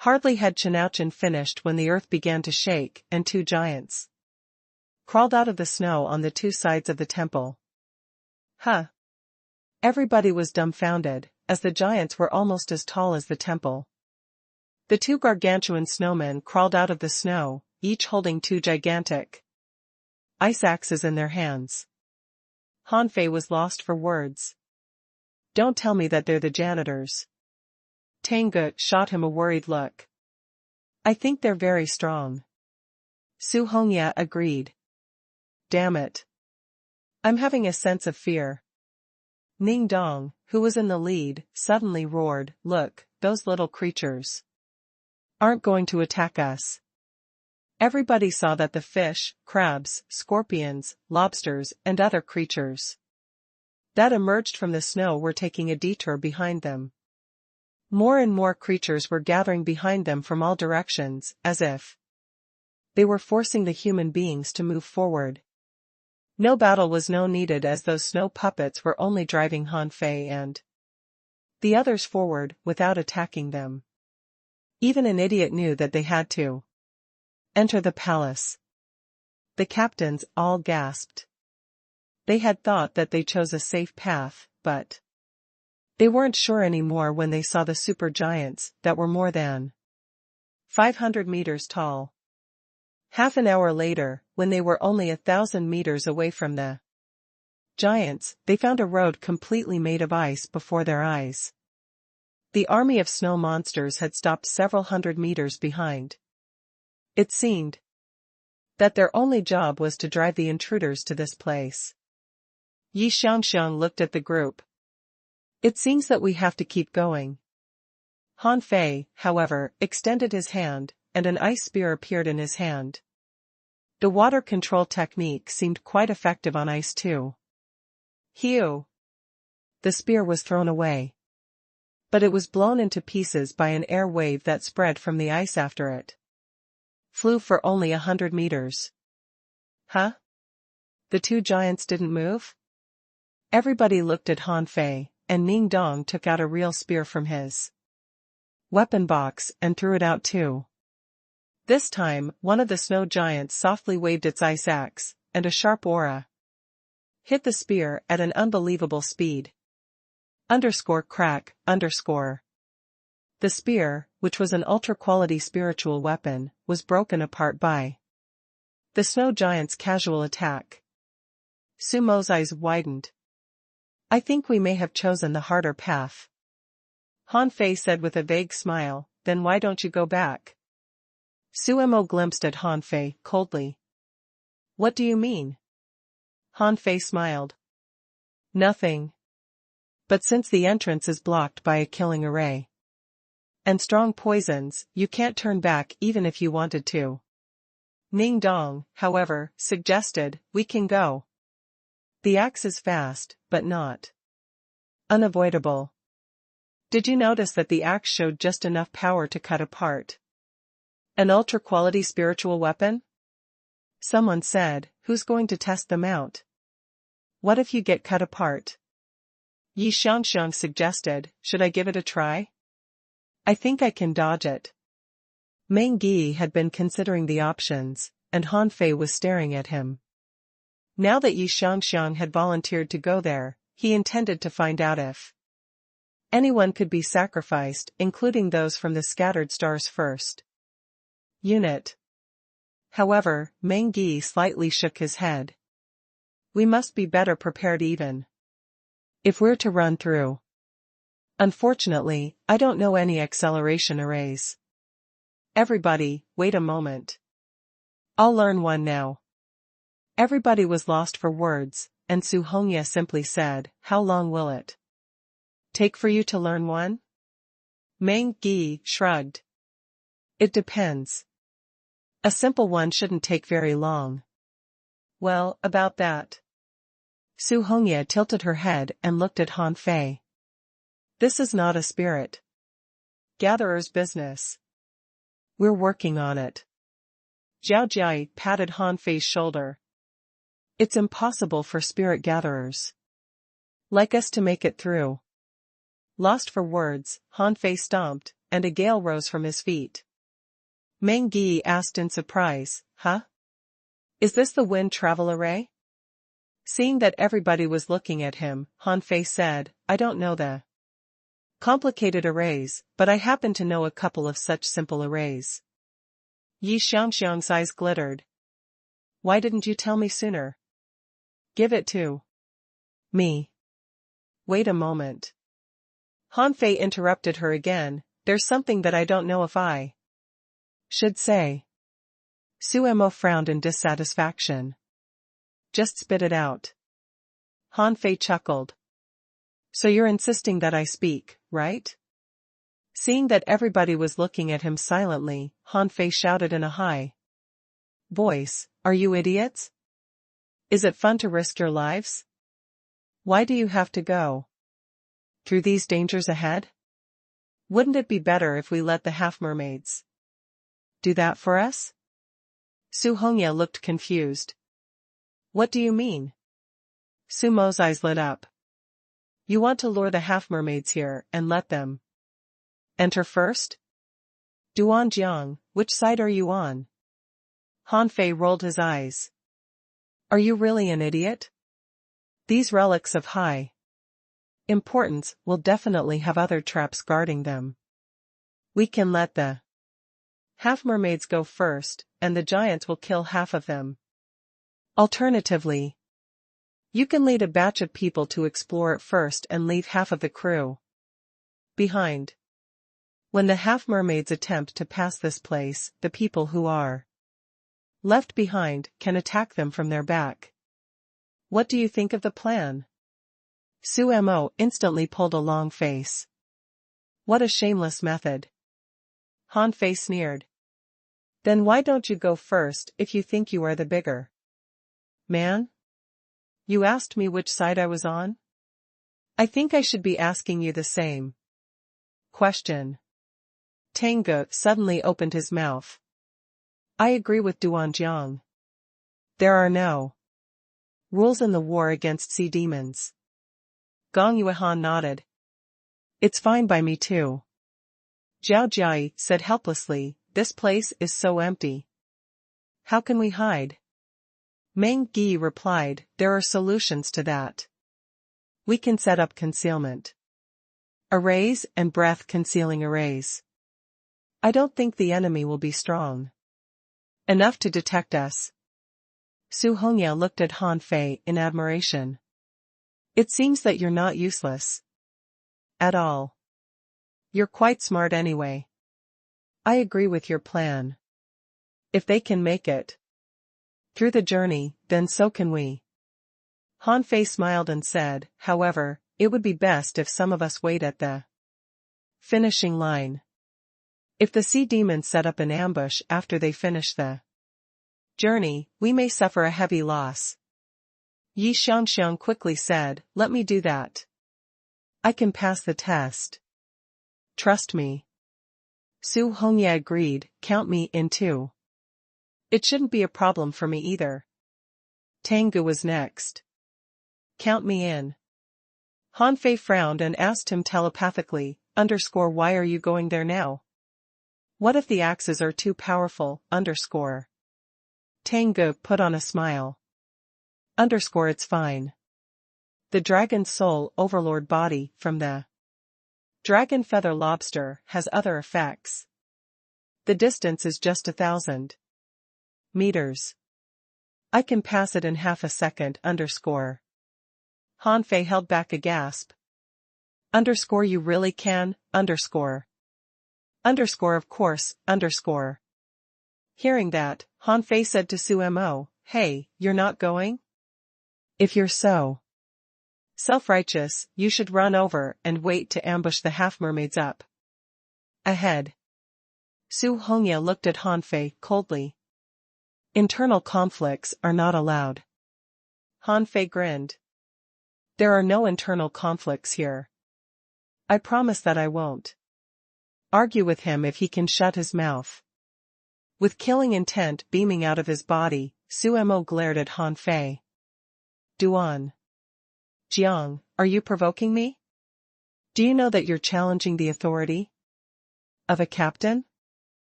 Hardly had Chen Ouchen finished when the earth began to shake and 2 giants crawled out of the snow on the 2 sides of the temple. Huh! Everybody was dumbfounded, as the giants were almost as tall as the temple. The 2 gargantuan snowmen crawled out of the snow, each holding 2 gigantic ice axes in their hands. Han Fei was lost for words. Don't tell me that they're the janitors. Tang Ge shot him a worried look. I think they're very strong. Su Hongya agreed. Damn it. I'm having a sense of fear. Ning Dong, who was in the lead, suddenly roared, look, those little creatures aren't going to attack us. Everybody saw that the fish, crabs, scorpions, lobsters, and other creatures that emerged from the snow were taking a detour behind them. More and more creatures were gathering behind them from all directions, as if they were forcing the human beings to move forward. No battle was needed as those snow puppets were only driving Han Fei and the others forward without attacking them. Even an idiot knew that they had to enter the palace. The captains all gasped. They had thought that they chose a safe path, but they weren't sure anymore when they saw the super giants that were more than 500 meters tall. Half an hour later, when they were only 1,000 meters away from the giants, they found a road completely made of ice before their eyes. The army of snow monsters had stopped several hundred meters behind. It seemed that their only job was to drive the intruders to this place. Yi Xiangxiang looked at the group. It seems that we have to keep going. Han Fei, however, extended his hand, and an ice spear appeared in his hand. The water control technique seemed quite effective on ice too. Hew! The spear was thrown away. But it was blown into pieces by an air wave that spread from the ice after it. Flew for only 100 meters. Huh? The two giants didn't move? Everybody looked at Han Fei, and Ning Dong took out a real spear from his weapon box and threw it out too. This time, one of the snow giants softly waved its ice axe, and a sharp aura hit the spear at an unbelievable speed. Crack. The spear, which was an ultra-quality spiritual weapon, was broken apart by the snow giant's casual attack. Su Mo's eyes widened. I think we may have chosen the harder path. Han Fei said with a vague smile, then why don't you go back? Su Mo glimpsed at Han Fei coldly. What do you mean? Han Fei smiled. Nothing. But since the entrance is blocked by a killing array and strong poisons, you can't turn back even if you wanted to. Ning Dong, however, suggested, we can go. The axe is fast, but not unavoidable. Did you notice that the axe showed just enough power to cut apart an ultra-quality spiritual weapon? Someone said, who's going to test them out? What if you get cut apart? Yi Xiangxiang suggested, should I give it a try? I think I can dodge it. Meng Yi had been considering the options, and Han Fei was staring at him. Now that Yi Xiangxiang had volunteered to go there, he intended to find out if anyone could be sacrificed, including those from the scattered stars first unit. However, Meng Yi slightly shook his head. We must be better prepared even if we're to run through. Unfortunately, I don't know any acceleration arrays. Everybody, wait a moment. I'll learn one now. Everybody was lost for words, and Su Hongya simply said, how long will it take for you to learn one? Meng Yi shrugged. It depends. A simple one shouldn't take very long. Well, about that. Su Hongya tilted her head and looked at Han Fei. This is not a spirit gatherer's business. We're working on it. Zhao Jia patted Han Fei's shoulder. It's impossible for spirit gatherers like us to make it through. Lost for words, Han Fei stomped, and a gale rose from his feet. Meng Yi asked in surprise, huh? Is this the wind travel array? Seeing that everybody was looking at him, Han Fei said, I don't know the complicated arrays, but I happen to know a couple of such simple arrays. Yi Xiangxiang's eyes glittered. Why didn't you tell me sooner? Give it to me. Wait a moment. Han Fei interrupted her again, there's something that I don't know if I should say. Su Mo frowned in dissatisfaction. Just spit it out. Han Fei chuckled. So you're insisting that I speak, right? Seeing that everybody was looking at him silently, Han Fei shouted in a high voice, are you idiots? Is it fun to risk your lives? Why do you have to go through these dangers ahead? Wouldn't it be better if we let the half-mermaids do that for us? Su Hongya looked confused. What do you mean? Su Mo's eyes lit up. You want to lure the half-mermaids here and let them enter first? Duan Jiang, which side are you on? Han Fei rolled his eyes. Are you really an idiot? These relics of high importance will definitely have other traps guarding them. We can let the half-mermaids go first, and the giants will kill half of them. Alternatively, you can lead a batch of people to explore it first and leave half of the crew behind. When the half-mermaids attempt to pass this place, the people who are left behind can attack them from their back. What do you think of the plan? Su Mo instantly pulled a long face. What a shameless method. Han Fei sneered. Then why don't you go first if you think you are the bigger man? You asked me which side I was on? I think I should be asking you the same question. Tengu suddenly opened his mouth. I agree with Duan Jiang. There are no rules in the war against sea demons. Gong Yuehan nodded. It's fine by me too. Zhao Jiai said helplessly, this place is so empty. How can we hide? Meng Gi replied, there are solutions to that. We can set up concealment arrays and breath-concealing arrays. I don't think the enemy will be strong enough to detect us. Su Hongya looked at Han Fei in admiration. It seems that you're not useless at all. You're quite smart anyway. I agree with your plan. If they can make it through the journey, then so can we. Han Fei smiled and said, however, it would be best if some of us wait at the finishing line. If the sea demons set up an ambush after they finish the journey, we may suffer a heavy loss. Yi Xiangxiang quickly said, let me do that. I can pass the test. Trust me. Su Hongye agreed, count me in too. It shouldn't be a problem for me either. Tengu was next. Count me in. Han Fei frowned and asked him telepathically, why are you going there now? What if the axes are too powerful, Tengu put on a smile. It's fine. The dragon soul overlord body from the dragon feather lobster has other effects. The distance is just 1,000 meters. I can pass it in half a second, Han Fei held back a gasp. You really can, Of course, Hearing that, Han Fei said to Su Mo, hey, you're not going? If you're so self-righteous, you should run over and wait to ambush the half-mermaids up ahead. Su Hongya looked at Han Fei coldly. Internal conflicts are not allowed. Han Fei grinned. There are no internal conflicts here. I promise that I won't argue with him if he can shut his mouth. With killing intent beaming out of his body, Su Mo glared at Han Fei. Duan Jiang, are you provoking me? Do you know that you're challenging the authority of a captain?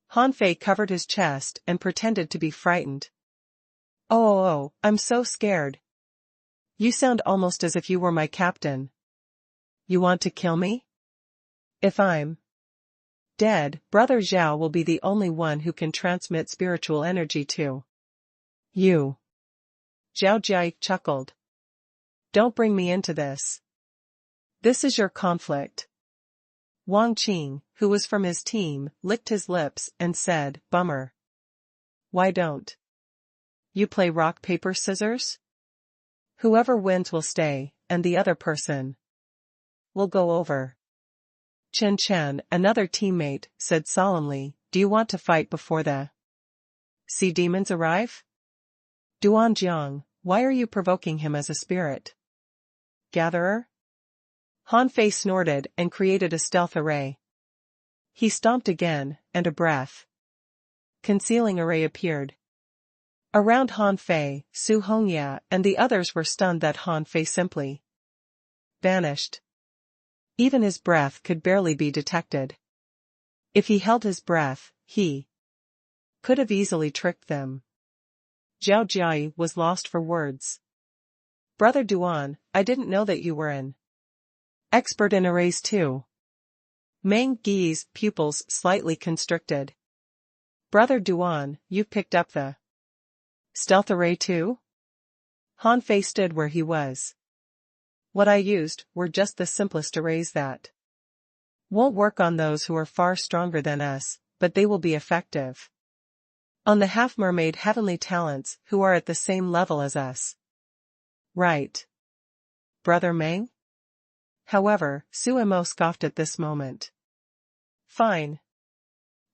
Han Fei covered his chest and pretended to be frightened. Oh, I'm so scared. You sound almost as if you were my captain. You want to kill me? If I'm dead, Brother Zhao will be the only one who can transmit spiritual energy to you. Zhao Jia chuckled. Don't bring me into this. This is your conflict. Wang Qing, who was from his team, licked his lips and said, bummer. Why don't you play rock paper scissors? Whoever wins will stay, and the other person will go over. Chen Chen, another teammate, said solemnly, do you want to fight before the sea demons arrive? Duan Jiang, why are you provoking him as a spirit gatherer? Han Fei snorted and created a stealth array. He stomped again, and a breath concealing array appeared. Around Han Fei, Su Hongya and the others were stunned that Han Fei simply vanished. Even his breath could barely be detected. If he held his breath, he could have easily tricked them. Zhao Jia was lost for words. Brother Duan, I didn't know that you were an expert in arrays too. Meng Gi's pupils slightly constricted. Brother Duan, you've picked up the stealth array too? Han Fei stood where he was. What I used were just the simplest arrays that won't work on those who are far stronger than us, but they will be effective on the half-mermaid heavenly talents who are at the same level as us. Right. Brother Meng? However, Suemo scoffed at this moment. Fine.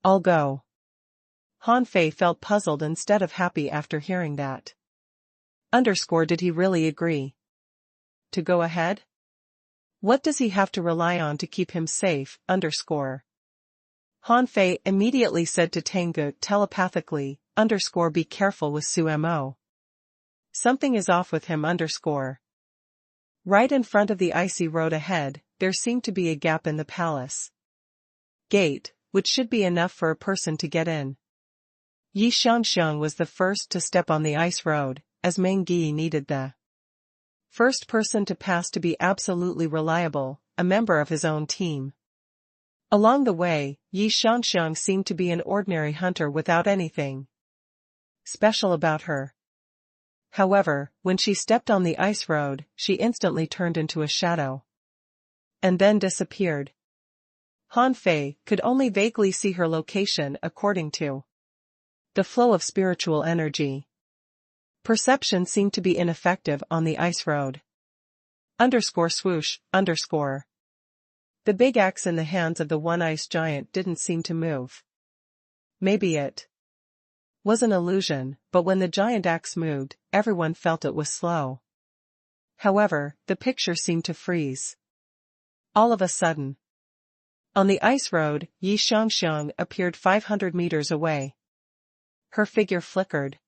I'll go. Han Fei felt puzzled instead of happy after hearing that. Did he really agree to go ahead? What does he have to rely on to keep him safe? Han Fei immediately said to Tengu telepathically, be careful with Suemo. Something is off with him. Right in front of the icy road ahead, there seemed to be a gap in the palace gate, which should be enough for a person to get in. Yi Xiangxiang was the first to step on the ice road, as Meng Yi needed the first person to pass to be absolutely reliable, a member of his own team. Along the way, Yi Xiangxiang seemed to be an ordinary hunter without anything special about her. However, when she stepped on the ice road, she instantly turned into a shadow. And then disappeared. Han Fei could only vaguely see her location according to the flow of spiritual energy. Perception seemed to be ineffective on the ice road. Swoosh. The big axe in the hands of the one ice giant didn't seem to move. Maybe it was an illusion, but when the giant axe moved, everyone felt it was slow. However, the picture seemed to freeze. All of a sudden, on the ice road, Yi Xiangxiang appeared 500 meters away. Her figure flickered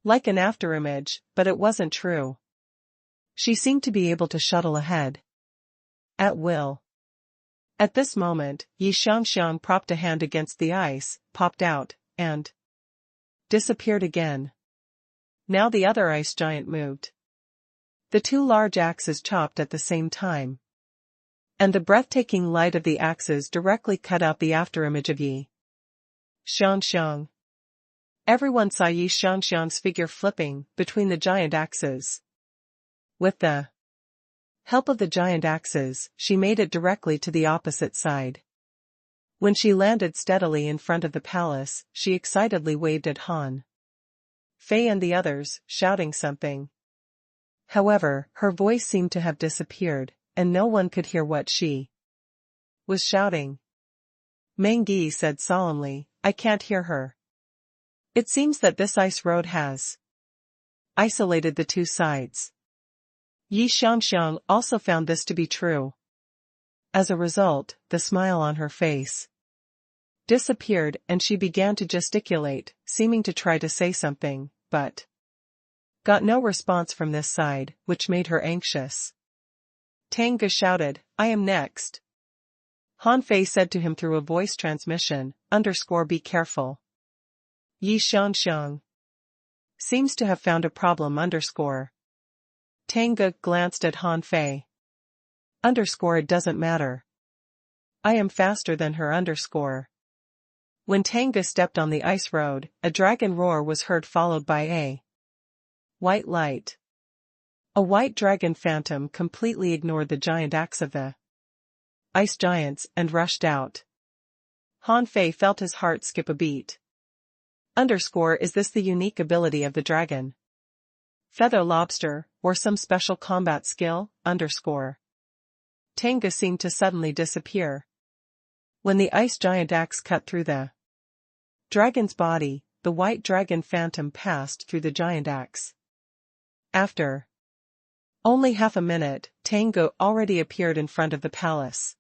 like an afterimage, but it wasn't true. She seemed to be able to shuttle ahead at will. At this moment, Yi Xiangxiang propped a hand against the ice, popped out, and disappeared again. Now the other ice giant moved. The two large axes chopped at the same time. And the breathtaking light of the axes directly cut out the afterimage of Yi Xiangxiang. Everyone saw Yi Xiangxiang's figure flipping between the giant axes. With the help of the giant axes, she made it directly to the opposite side. When she landed steadily in front of the palace, she excitedly waved at Han Fei and the others, shouting something. However, her voice seemed to have disappeared, and no one could hear what she was shouting. Meng Yi said solemnly, I can't hear her. It seems that this ice road has isolated the two sides. Yi Xiangxiang also found this to be true. As a result, the smile on her face disappeared and she began to gesticulate, seeming to try to say something, but got no response from this side, which made her anxious. Tengu shouted, I am next. Han Fei said to him through a voice transmission, be careful. Yi Xiangxiang seems to have found a problem. Tengu glanced at Han Fei. It doesn't matter. I am faster than her. When Tengu stepped on the ice road, a dragon roar was heard followed by a white light. A white dragon phantom completely ignored the giant axe of the ice giants and rushed out. Han Fei felt his heart skip a beat. Is this the unique ability of the dragon? Feather lobster, or some special combat skill? Tengu seemed to suddenly disappear. When the ice giant axe cut through the dragon's body, the white dragon phantom passed through the giant axe. After only half a minute, Tengu already appeared in front of the palace.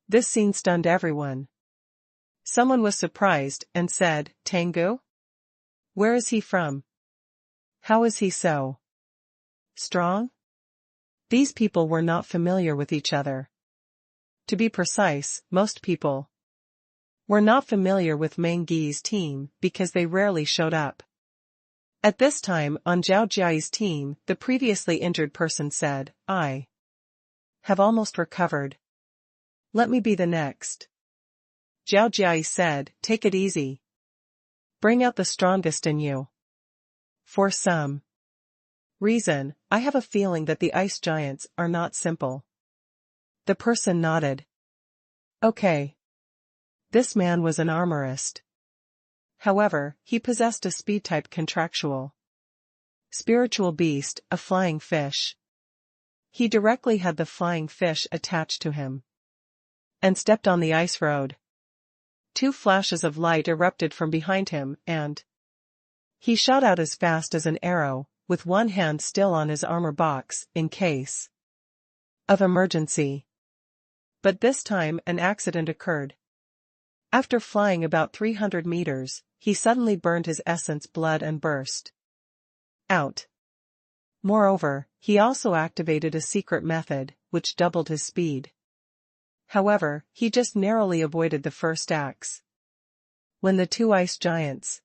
This scene stunned everyone. Someone was surprised and said, Tengu? Where is he from? How is he so strong? These people were not familiar with each other. To be precise, most people were not familiar with Meng Yi's team because they rarely showed up. At this time on Zhao Jiai's team, the previously injured person said, I have almost recovered. Let me be the next. Zhao Jiai said, take it easy. Bring out the strongest in you. For some reason, I have a feeling that the ice giants are not simple. The person nodded. Okay. This man was an armorist. However, he possessed a speed-type contractual spiritual beast, a flying fish. He directly had the flying fish attached to him and stepped on the ice road. Two flashes of light erupted from behind him, and he shot out as fast as an arrow, with one hand still on his armor box, in case of emergency. But this time an accident occurred. After flying about 300 meters, he suddenly burned his essence blood and burst out. Moreover, he also activated a secret method, which doubled his speed. However, he just narrowly avoided the first axe. When the two ice giants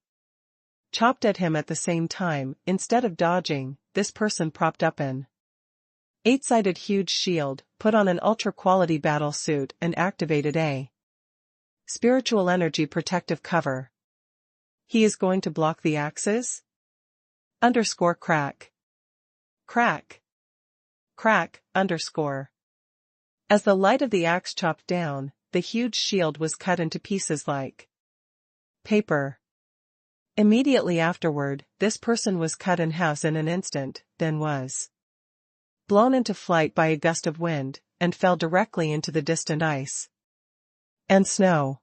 chopped at him at the same time, instead of dodging, this person propped up an 8-sided huge shield, put on an ultra-quality battle suit and activated a spiritual energy protective cover. He is going to block the axes? Crack. Crack. Crack, As the light of the axe chopped down, the huge shield was cut into pieces like paper. Immediately afterward, this person was cut in half in an instant, then was blown into flight by a gust of wind, and fell directly into the distant ice and snow.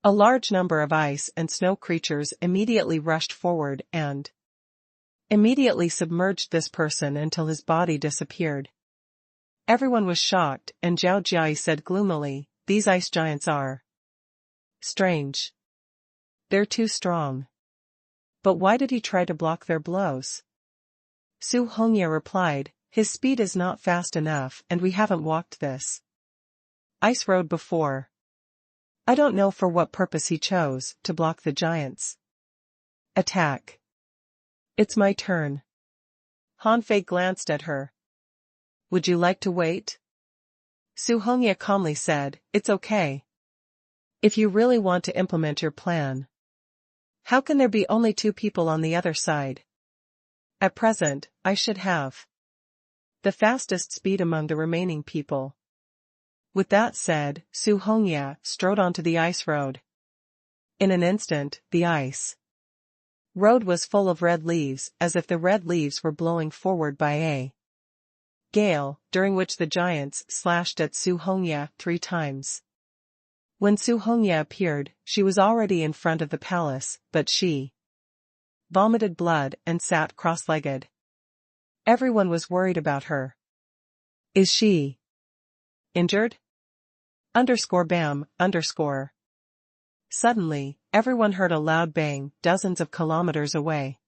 A large number of ice and snow creatures immediately rushed forward and immediately submerged this person until his body disappeared. Everyone was shocked, and Zhao Jiai said gloomily, "These ice giants are strange. They're too strong. But why did he try to block their blows?" Su Hongye replied, "His speed is not fast enough and we haven't walked this ice road before. I don't know for what purpose he chose to block the giants' attack." "It's my turn." Han Fei glanced at her. "Would you like to wait?" Su Hongye calmly said, "It's okay. If you really want to implement your plan. How can there be only 2 people on the other side? At present, I should have the fastest speed among the remaining people." With that said, Su Hongye strode onto the ice road. In an instant, the ice road was full of red leaves, as if the red leaves were blowing forward by a gale, during which the giants slashed at Su Hongye 3 times. When Su Hongye appeared, she was already in front of the palace, but she vomited blood and sat cross-legged. Everyone was worried about her. "Is she injured?" Bam. Suddenly, everyone heard a loud bang, dozens of kilometers away.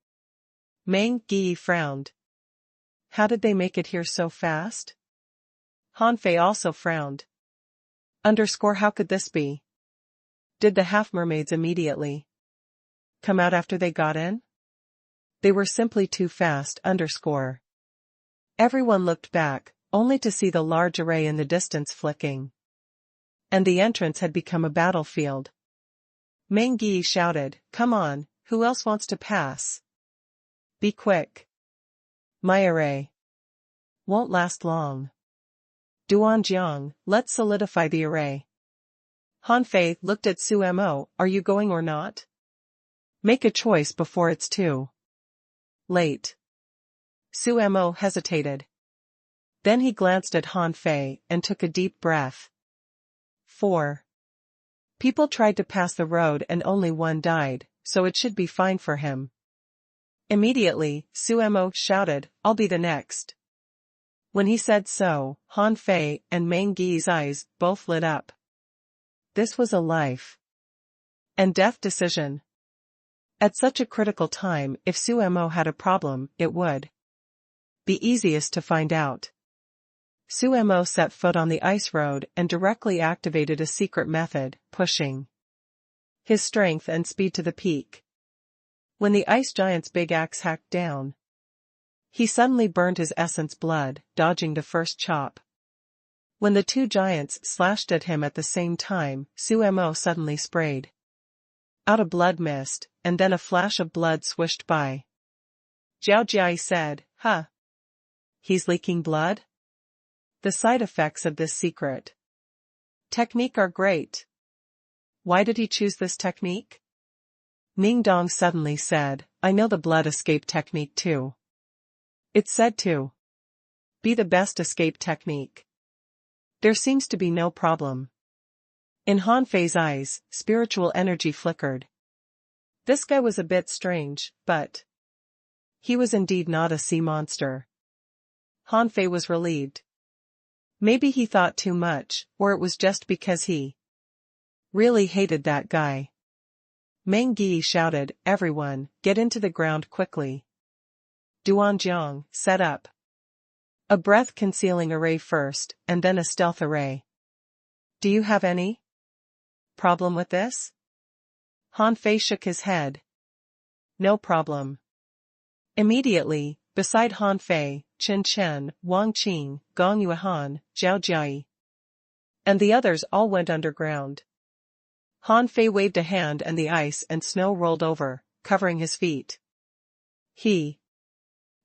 Meng Yi frowned. "How did they make it here so fast?" Han Fei also frowned. How could this be? Did the half-mermaids immediately come out after they got in? They were simply too fast. Everyone looked back, only to see the large array in the distance flicking. And the entrance had become a battlefield. Meng Yi shouted, "Come on, who else wants to pass? Be quick. My array won't last long. Duanjiang, let's solidify the array." Han Fei looked at Su Mo, "Are you going or not? Make a choice before it's too late." Su Mo hesitated. Then he glanced at Han Fei and took a deep breath. 4 people tried to pass the road and only 1 died, so it should be fine for him. Immediately, Su Mo shouted, "I'll be the next." When he said so, Han Fei and Meng Yi's eyes both lit up. This was a life and death decision. At such a critical time, if Su Mo had a problem, it would be easiest to find out. Su Mo set foot on the ice road and directly activated a secret method, pushing his strength and speed to the peak. When the ice giant's big axe hacked down, he suddenly burned his essence blood, dodging the first chop. When the 2 giants slashed at him at the same time, Su Mo suddenly sprayed out a blood mist, and then a flash of blood swished by. Zhao Jiai said, "Huh. He's leaking blood?" The side effects of this secret technique are great. Why did he choose this technique? Ning Dong suddenly said, "I know the blood escape technique too. It's said to be the best escape technique. There seems to be no problem. In Han Fei's eyes, spiritual energy flickered. This guy was a bit strange, but he was indeed not a sea monster. Han Fei was relieved. Maybe he thought too much, or it was just because he really hated that guy. Meng Yi shouted, "Everyone, get into the ground quickly. Duanjiang, set up a breath-concealing array first, and then a stealth array. Do you have any problem with this?" Han Fei shook his head. No problem. Immediately, beside Han Fei, Chen Chen, Wang Qing, Gong Yuhan, Zhao Jiai, and the others all went underground. Han Fei waved a hand and the ice and snow rolled over, covering his feet. He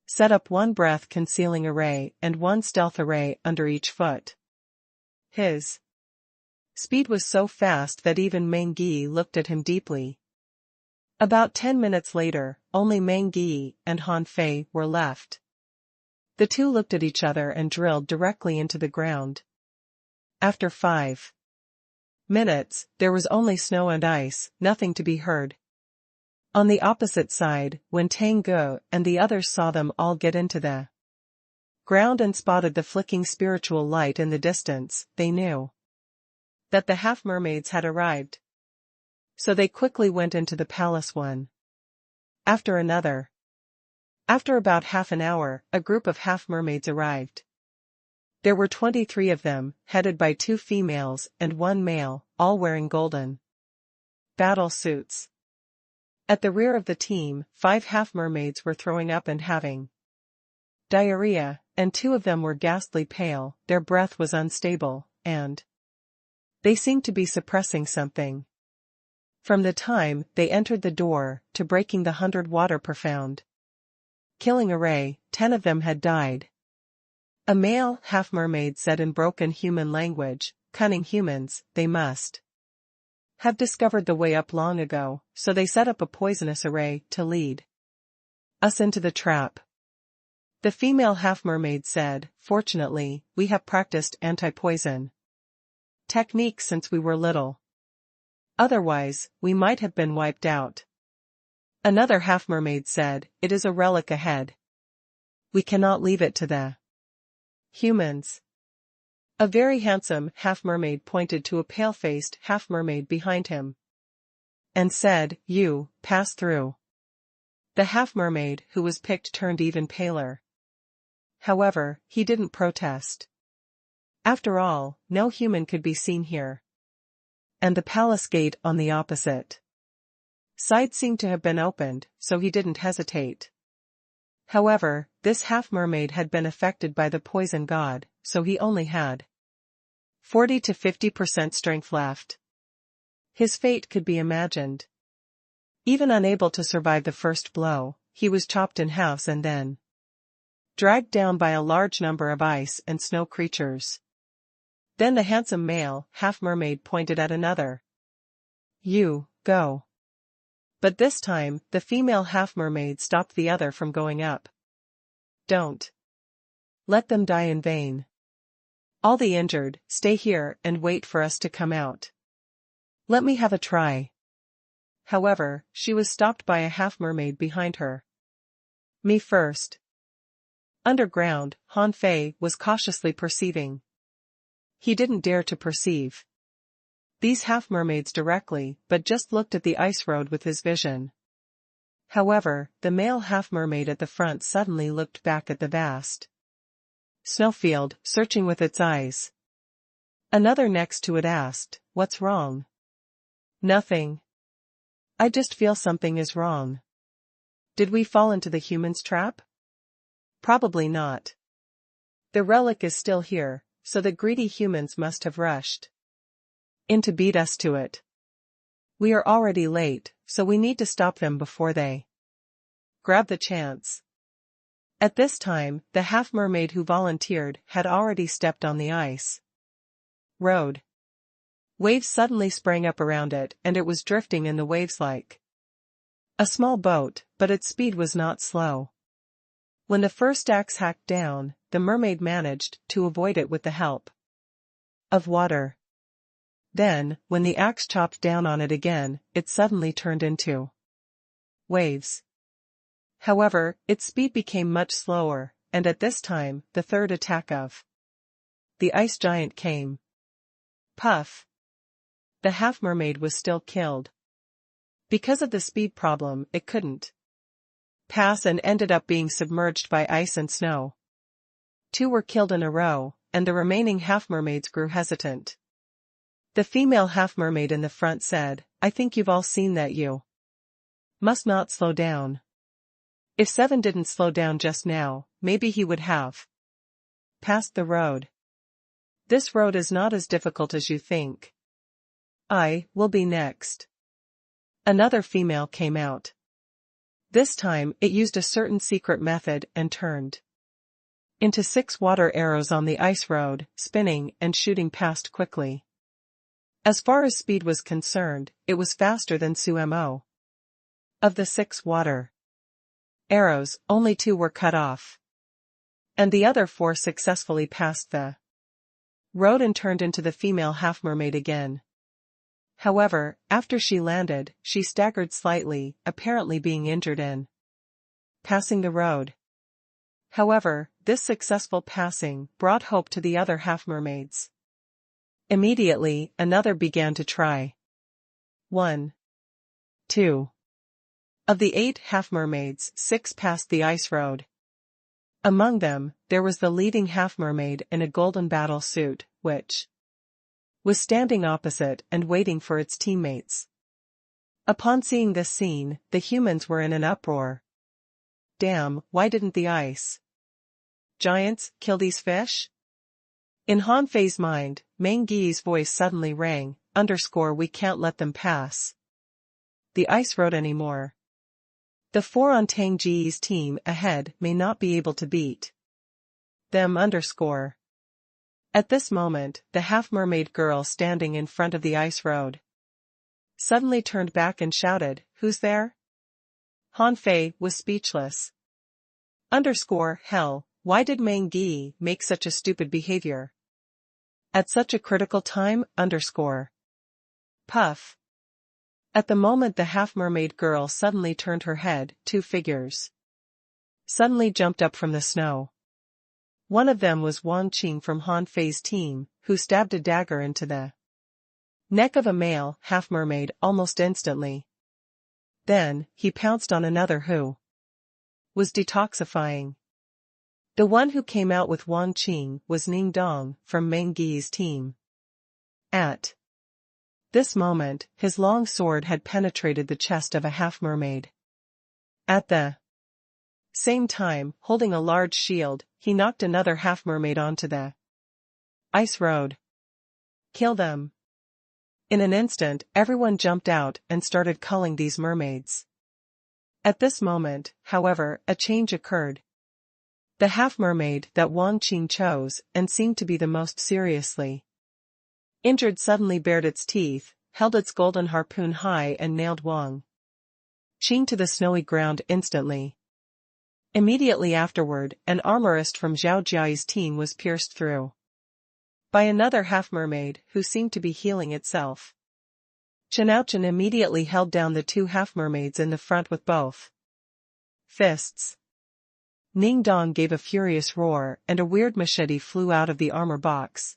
set up one breath-concealing array and one stealth array under each foot. His speed was so fast that even Meng Yi looked at him deeply. About 10 minutes later, only Meng Yi and Han Fei were left. The two looked at each other and drilled directly into the ground. After 5 minutes, there was only snow and ice, nothing to be heard. On the opposite side, when Tang Ge and the others saw them all get into the ground and spotted the flicking spiritual light in the distance, they knew that the half-mermaids had arrived. So they quickly went into the palace one after another. After about half an hour, a group of half-mermaids arrived. There were 23 of them, headed by 2 females and 1 male, all wearing golden battle suits. At the rear of the team, 5 half-mermaids were throwing up and having diarrhea, and 2 of them were ghastly pale, their breath was unstable, and they seemed to be suppressing something. From the time they entered the door to breaking the 100 water profound killing array, 10 of them had died. A male half-mermaid said in broken human language, "Cunning humans, they must have discovered the way up long ago, so they set up a poisonous array to lead us into the trap." The female half-mermaid said, "Fortunately, we have practiced anti-poison techniques since we were little. Otherwise, we might have been wiped out." Another half-mermaid said, "It is a relic ahead. We cannot leave it to the humans." A very handsome half-mermaid pointed to a pale-faced half-mermaid behind him and said, "You, pass through." The half-mermaid who was picked turned even paler. However, he didn't protest. After all, no human could be seen here. And the palace gate on the opposite side seemed to have been opened, so he didn't hesitate. However, this half-mermaid had been affected by the poison god, so he only had 40 to 50% strength left. His fate could be imagined. Even unable to survive the first blow, he was chopped in halves and then dragged down by a large number of ice and snow creatures. Then the handsome male half-mermaid pointed at another. "You, go." But this time, the female half-mermaid stopped the other from going up. "Don't let them die in vain. All the injured, stay here and wait for us to come out. Let me have a try." However, she was stopped by a half-mermaid behind her. "Me first." Underground, Han Fei was cautiously perceiving. He didn't dare to perceive these half-mermaids directly, but just looked at the ice road with his vision. However, the male half-mermaid at the front suddenly looked back at the vast snowfield, searching with its eyes. Another next to it asked, "What's wrong?" "Nothing. I just feel something is wrong." "Did we fall into the humans' trap?" "Probably not. The relic is still here, so the greedy humans must have rushed in to beat us to it. We are already late, so we need to stop them before they grab the chance." At this time, the half-mermaid who volunteered had already stepped on the ice road. Waves suddenly sprang up around it and it was drifting in the waves like a small boat, but its speed was not slow. When the first axe hacked down, the mermaid managed to avoid it with the help of water. Then, when the axe chopped down on it again, it suddenly turned into waves. However, its speed became much slower, and at this time, the third attack of the ice giant came. Puff! The half-mermaid was still killed. Because of the speed problem, it couldn't pass and ended up being submerged by ice and snow. 2 were killed in a row, and the remaining half-mermaids grew hesitant. The female half-mermaid in the front said, "I think you've all seen that you must not slow down. If Seven didn't slow down just now, maybe he would have passed the road. This road is not as difficult as you think. I will be next." Another female came out. This time it used a certain secret method and turned into 6 water arrows on the ice road, spinning and shooting past quickly. As far as speed was concerned, it was faster than Sumo. Of the 6 water arrows, only 2 were cut off. And the other 4 successfully passed the road and turned into the female half-mermaid again. However, after she landed, she staggered slightly, apparently being injured in passing the road. However, this successful passing brought hope to the other half-mermaids. Immediately, another began to try. 1. 2. Of the 8 half-mermaids, 6 passed the ice road. Among them, there was the leading half-mermaid in a golden battle suit, which was standing opposite and waiting for its teammates. Upon seeing this scene, the humans were in an uproar. Damn, why didn't the ice giants kill these fish? In Han Fei's mind, Meng Gi's voice suddenly rang, "We can't let them pass the ice road anymore. The 4 on Tang Ji's team ahead may not be able to beat them. At this moment, the half-mermaid girl standing in front of the ice road suddenly turned back and shouted, "Who's there?" Han Fei was speechless. Hell, why did Meng Gi make such a stupid behavior at such a critical time? Puff. At the moment the half-mermaid girl suddenly turned her head, 2 figures suddenly jumped up from the snow. One of them was Wang Qing from Han Fei's team, who stabbed a dagger into the neck of a male half-mermaid almost instantly. Then, he pounced on another who was detoxifying. The one who came out with Wang Qing was Ning Dong from Meng Gi's team. At this moment, his long sword had penetrated the chest of a half-mermaid. At the same time, holding a large shield, he knocked another half-mermaid onto the ice road. "Kill them." In an instant, everyone jumped out and started culling these mermaids. At this moment, however, a change occurred. The half-mermaid that Wang Qing chose, and seemed to be the most seriously injured, suddenly bared its teeth, held its golden harpoon high and nailed Wang Qing to the snowy ground instantly. Immediately afterward, an armorist from Zhao Jia's team was pierced through by another half-mermaid, who seemed to be healing itself. Chen immediately held down the 2 half-mermaids in the front with both fists. Ning Dong gave a furious roar, and a weird machete flew out of the armor box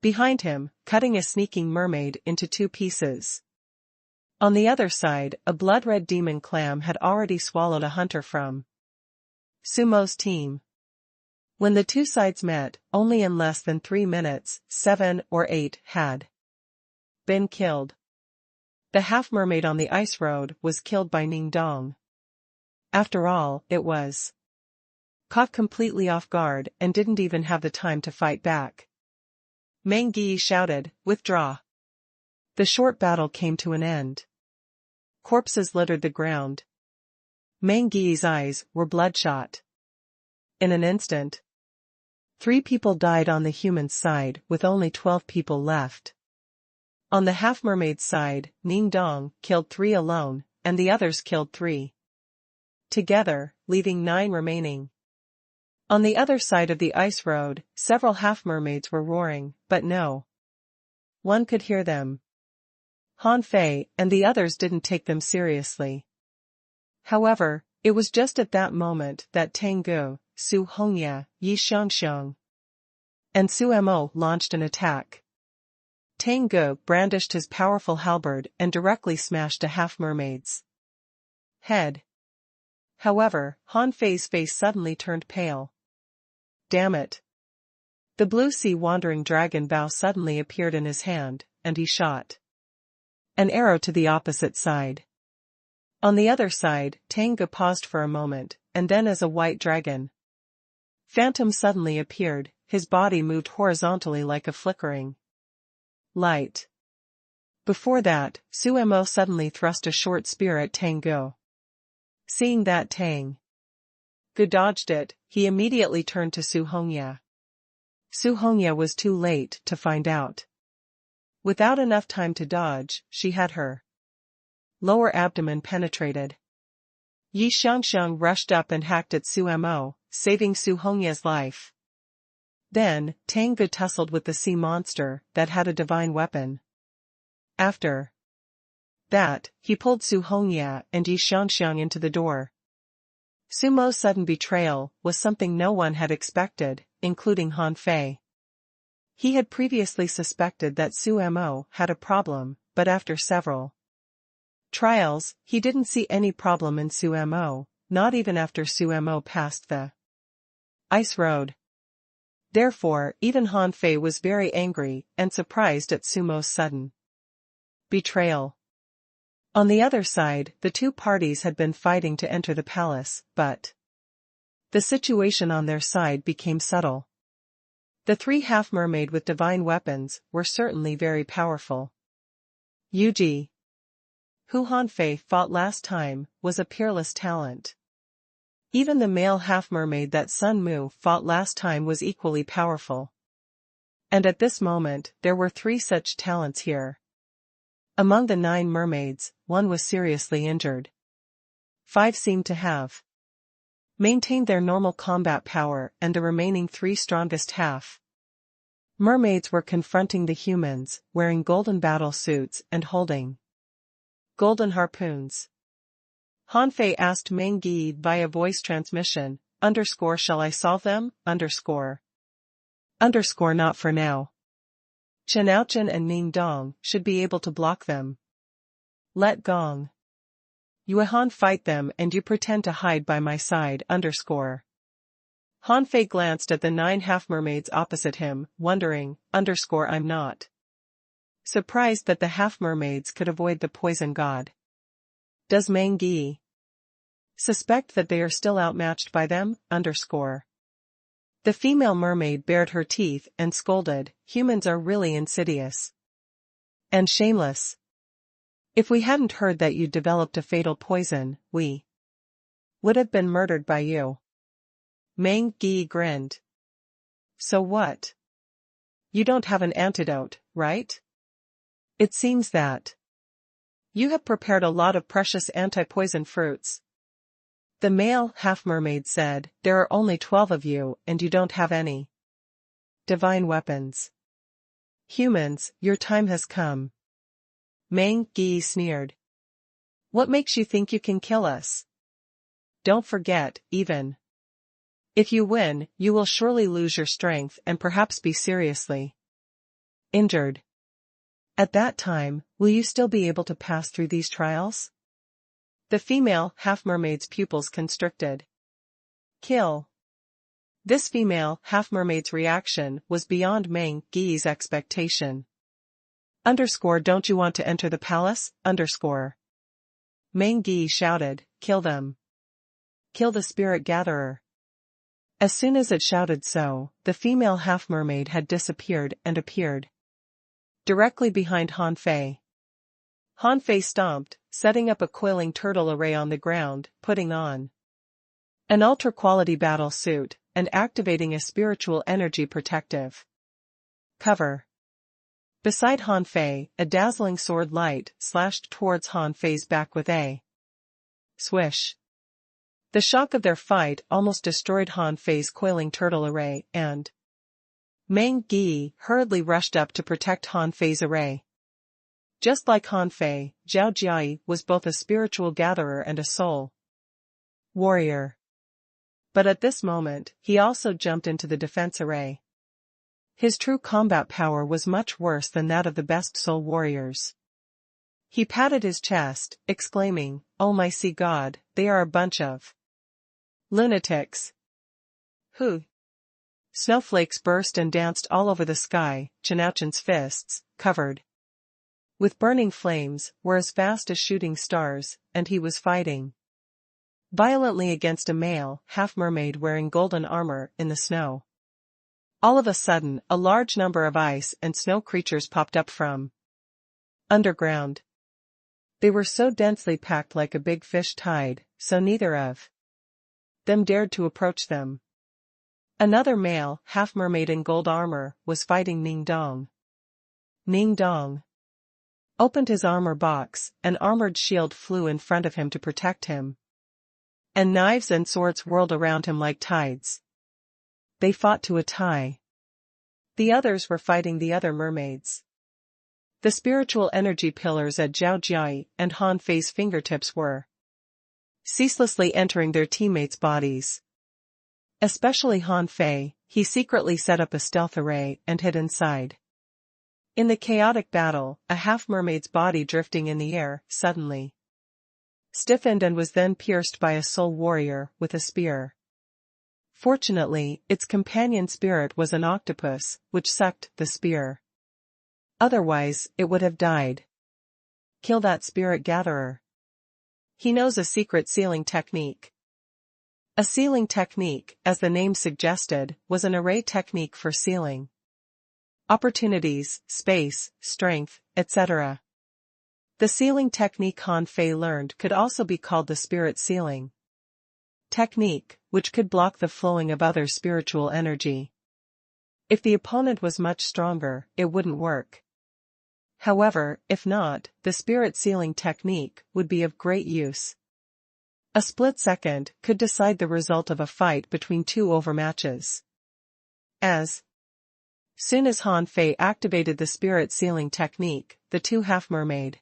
behind him, cutting a sneaking mermaid into 2 pieces. On the other side, a blood-red demon clam had already swallowed a hunter from Sumo's team. When the 2 sides met, only in less than 3 minutes, 7 or 8 had been killed. The half-mermaid on the ice road was killed by Ning Dong. After all, it was caught completely off guard and didn't even have the time to fight back. Meng Gi shouted, "Withdraw." The short battle came to an end. Corpses littered the ground. Meng Gi's eyes were bloodshot. In an instant, 3 people died on the human side, with only 12 people left. On the half-mermaid's side, Ning Dong killed 3 alone, and the others killed 3 together, leaving 9 remaining. On the other side of the ice road, several half-mermaids were roaring, but no one could hear them. Han Fei and the others didn't take them seriously. However, it was just at that moment that Tang Gu, Su Hongya, Yi Xiangxiang, and Su Mo launched an attack. Tang Gu brandished his powerful halberd and directly smashed a half-mermaid's head. However, Han Fei's face suddenly turned pale. Damn it! The blue sea wandering dragon bow suddenly appeared in his hand, and he shot an arrow to the opposite side. On the other side, Tang Gu paused for a moment, and then as a white dragon phantom suddenly appeared, his body moved horizontally like a flickering light. Before that, Su Mo suddenly thrust a short spear at Tang Gu. Seeing that Tang Gu dodged it, he immediately turned to Su Hongya. Su Hongya was too late to find out. Without enough time to dodge, she had her lower abdomen penetrated. Yi Xiangxiang rushed up and hacked at Su Mo, saving Su Hongya's life. Then, Tang Gu tussled with the sea monster that had a divine weapon. After that, he pulled Su Hongya and Yi Xiangxiang into the door. Su Mo's sudden betrayal was something no one had expected, including Han Fei. He had previously suspected that Su Mo had a problem, but after several trials, he didn't see any problem in Su Mo, not even after Su Mo passed the ice road. Therefore, even Han Fei was very angry and surprised at Su Mo's sudden betrayal. On the other side, the two parties had been fighting to enter the palace, but the situation on their side became subtle. The three half-mermaid with divine weapons were certainly very powerful. Yuji, who Han Fei fought last time, was a peerless talent. Even the male half-mermaid that Sun Mu fought last time was equally powerful. And at this moment, there were three such talents here. Among the 9 mermaids, 1 was seriously injured. 5 seemed to have maintained their normal combat power, and the remaining 3 strongest half-mermaids were confronting the humans, wearing golden battle suits and holding golden harpoons. Han Fei asked Meng Yi via voice transmission, "Shall I solve them? Not for now. Chen Aochen and Ning Dong should be able to block them. Let Gong Yuehan fight them and you pretend to hide by my side. Han Fei glanced at the 9 half-mermaids opposite him, wondering, I'm not surprised that the half-mermaids could avoid the poison god. Does Meng Yi suspect that they are still outmatched by them? The female mermaid bared her teeth and scolded, "Humans are really insidious and shameless. If we hadn't heard that you'd developed a fatal poison, we would have been murdered by you." Meng Yi grinned. "So what? You don't have an antidote, right? It seems that you have prepared a lot of precious anti-poison fruits." The male half-mermaid said, "There are only 12 of you and you don't have any divine weapons. Humans, your time has come." Meng Yi sneered. "What makes you think you can kill us? Don't forget, even if you win, you will surely lose your strength and perhaps be seriously injured. At that time, will you still be able to pass through these trials?" The female half-mermaid's pupils constricted. Kill. This female half-mermaid's reaction was beyond Meng Yi's expectation. Don't you want to enter the palace? Meng Yi shouted, "Kill them. Kill the spirit gatherer." As soon as it shouted so, the female half-mermaid had disappeared and appeared directly behind Han Fei. Han Fei stomped, setting up a coiling turtle array on the ground, putting on an ultra-quality battle suit, and activating a spiritual energy protective cover. Beside Han Fei, a dazzling sword light slashed towards Han Fei's back with a swish. The shock of their fight almost destroyed Han Fei's coiling turtle array, and Meng Yi hurriedly rushed up to protect Han Fei's array. Just like Han Fei, Zhao Jiai was both a spiritual gatherer and a soul warrior. But at this moment, he also jumped into the defense array. His true combat power was much worse than that of the best soul warriors. He patted his chest, exclaiming, "Oh my sea god, they are a bunch of lunatics." Who? Snowflakes burst and danced all over the sky. Chenouchen's fists, covered with burning flames, were as fast as shooting stars, and he was fighting violently against a male half-mermaid wearing golden armor in the snow. All of a sudden, a large number of ice and snow creatures popped up from underground. They were so densely packed like a big fish tide, so neither of them dared to approach them. Another male half-mermaid in gold armor was fighting Ning Dong. Ning Dong opened his armor box, an armored shield flew in front of him to protect him, and knives and swords whirled around him like tides. They fought to a tie. The others were fighting the other mermaids. The spiritual energy pillars at Zhao Jiai and Han Fei's fingertips were ceaselessly entering their teammates' bodies. Especially Han Fei, he secretly set up a stealth array and hid inside. In the chaotic battle, a half-mermaid's body drifting in the air suddenly stiffened and was then pierced by a soul warrior with a spear. Fortunately, its companion spirit was an octopus, which sucked the spear. Otherwise, it would have died. Kill that spirit gatherer. He knows a secret sealing technique. A sealing technique, as the name suggested, was an array technique for sealing opportunities, space, strength, etc. The sealing technique Han Fei learned could also be called the spirit sealing technique, which could block the flowing of other spiritual energy. If the opponent was much stronger, it wouldn't work. However, if not, the spirit sealing technique would be of great use. A split second could decide the result of a fight between two overmatches. As soon as Han Fei activated the spirit sealing technique, the two half-mermaid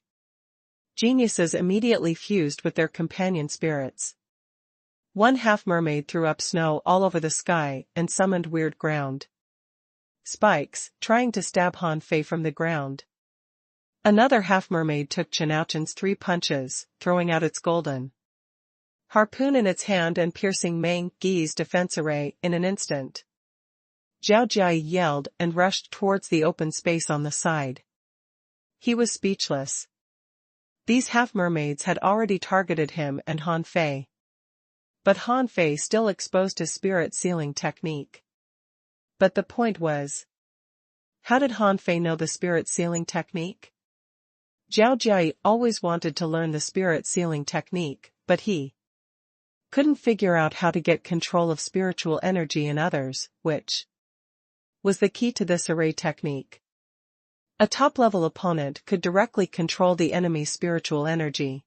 geniuses immediately fused with their companion spirits. One half-mermaid threw up snow all over the sky and summoned weird ground spikes, trying to stab Han Fei from the ground. Another half-mermaid took Chenouchen's 3 punches, throwing out its golden harpoon in its hand and piercing Meng Yi's defense array in an instant. Zhao Jiai yelled and rushed towards the open space on the side. He was speechless. These half-mermaids had already targeted him and Han Fei. But Han Fei still exposed his spirit sealing technique. But the point was, how did Han Fei know the spirit sealing technique? Zhao Jiai always wanted to learn the spirit sealing technique, but he couldn't figure out how to get control of spiritual energy in others, which was the key to this array technique. A top-level opponent could directly control the enemy's spiritual energy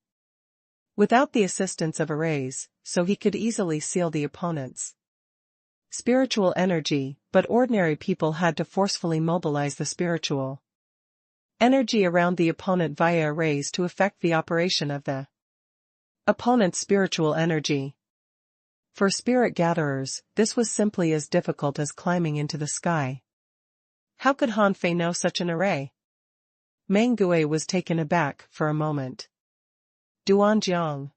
without the assistance of arrays, so he could easily seal the opponent's spiritual energy, but ordinary people had to forcefully mobilize the spiritual energy around the opponent via arrays to affect the operation of the opponent's spiritual energy. For spirit gatherers, this was simply as difficult as climbing into the sky. How could Han Fei know such an array? Meng Gui was taken aback for a moment. Duanjiang.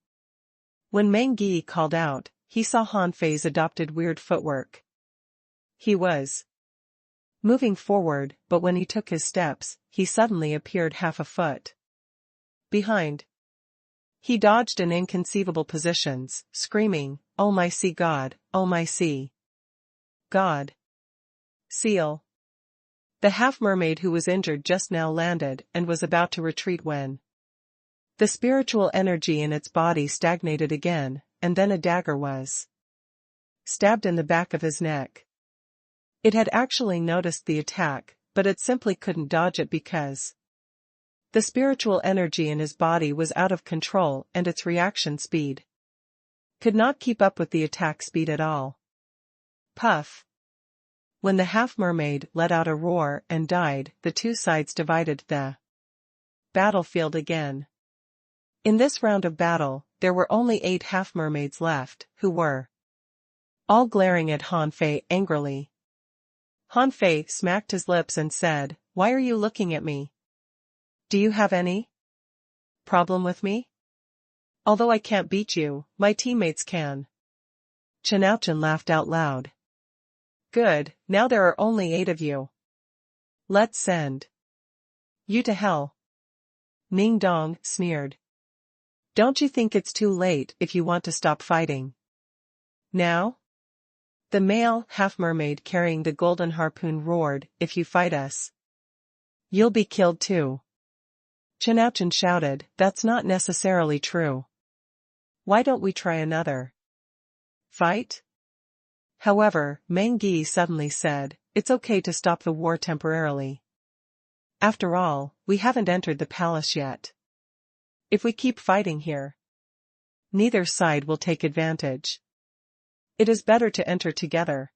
When Meng Yi called out, he saw Han Fei's adopted weird footwork. He was moving forward, but when he took his steps, he suddenly appeared half a foot behind. He dodged in inconceivable positions, screaming, "Oh my sea god, oh my sea god." Seal. The half-mermaid who was injured just now landed and was about to retreat when the spiritual energy in its body stagnated again, and then a dagger was stabbed in the back of his neck. It had actually noticed the attack, but it simply couldn't dodge it because the spiritual energy in his body was out of control and its reaction speed could not keep up with the attack speed at all. Puff. When the half-mermaid let out a roar and died, the two sides divided the battlefield again. In this round of battle, there were only 8 half-mermaids left, who were all glaring at Han Fei angrily. Han Fei smacked his lips and said, "Why are you looking at me? Do you have any problem with me? Although I can't beat you, my teammates can." Chenouchen laughed out loud. "Good, now there are only 8 of you. Let's send you to hell." Ning Dong sneered. "Don't you think it's too late if you want to stop fighting now?" The male half-mermaid carrying the golden harpoon roared, "If you fight us, you'll be killed too." Chenouchen shouted, "That's not necessarily true. Why don't we try another fight?" However, Meng Yi suddenly said, "It's okay to stop the war temporarily. After all, we haven't entered the palace yet. If we keep fighting here, neither side will take advantage. It is better to enter together."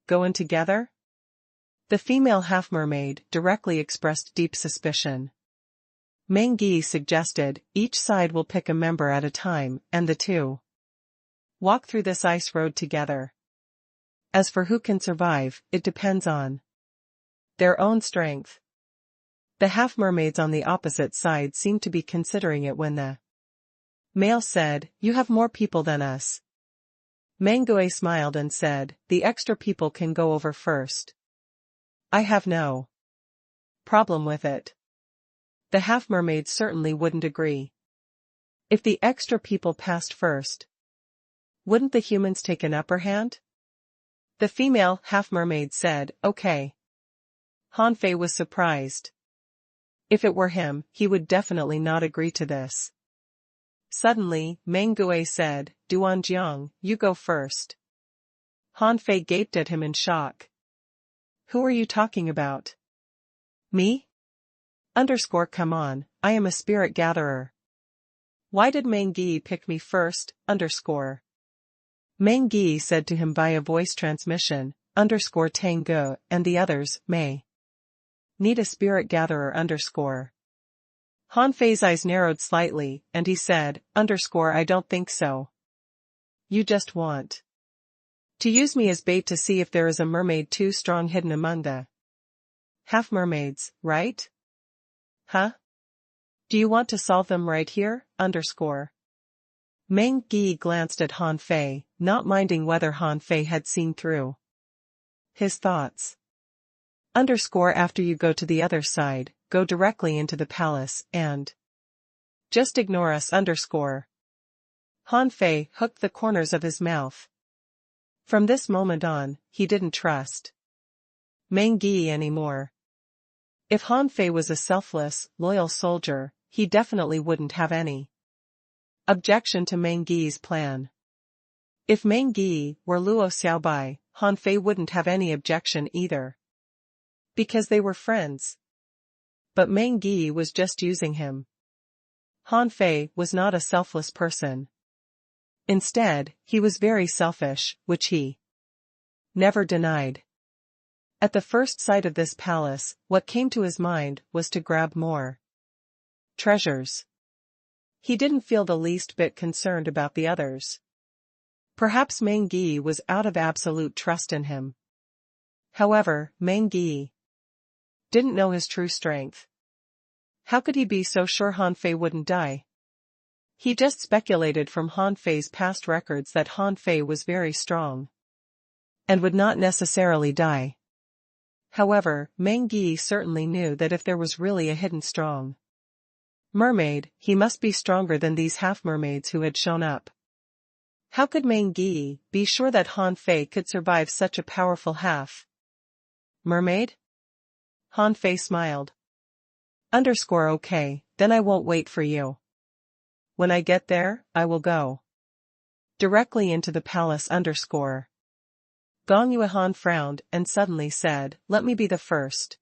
"Go in together?" The female half-mermaid directly expressed deep suspicion. Meng Yi suggested, "Each side will pick a member at a time, and the two walk through this ice road together. As for who can survive, it depends on their own strength." The half-mermaids on the opposite side seemed to be considering it when the male said, "You have more people than us." Meng Gui smiled and said, "The extra people can go over first. I have no problem with it." The half-mermaids certainly wouldn't agree. If the extra people passed first, wouldn't the humans take an upper hand? The female half-mermaid said, "Okay." Han Fei was surprised. If it were him, he would definitely not agree to this. Suddenly, Meng Gui said, "Duanjiang, you go first." Han Fei gaped at him in shock. "Who are you talking about? Me? Come on, I am a spirit gatherer. Why did Meng Yi pick me first? Meng Yi said to him via voice transmission, Tangu, and the others, may need a spirit gatherer. Han Fei's eyes narrowed slightly, and he said, I don't think so. You just want to use me as bait to see if there is a mermaid too strong hidden among the half-mermaids, right? Huh? Do you want to solve them right here? Meng Yi glanced at Han Fei, not minding whether Han Fei had seen through his thoughts. After you go to the other side, go directly into the palace and just ignore us. Han Fei hooked the corners of his mouth. From this moment on, he didn't trust Meng Yi anymore. If Han Fei was a selfless, loyal soldier, he definitely wouldn't have any objection to Meng Yi's plan. If Meng Yi were Luo Xiaobai, Han Fei wouldn't have any objection either. Because they were friends. But Meng Yi was just using him. Han Fei was not a selfless person. Instead, he was very selfish, which he never denied. At the first sight of this palace, what came to his mind was to grab more treasures. He didn't feel the least bit concerned about the others. Perhaps Meng Yi was out of absolute trust in him. However, Meng Yi didn't know his true strength. How could he be so sure Han Fei wouldn't die? He just speculated from Han Fei's past records that Han Fei was very strong and would not necessarily die. However, Meng Yi certainly knew that if there was really a hidden strong mermaid, he must be stronger than these half-mermaids who had shown up. How could Meng Yi be sure that Han Fei could survive such a powerful half-mermaid? Han Fei smiled. Okay, then I won't wait for you. When I get there, I will go directly into the palace. Gong Yuehan frowned and suddenly said, let me be the first.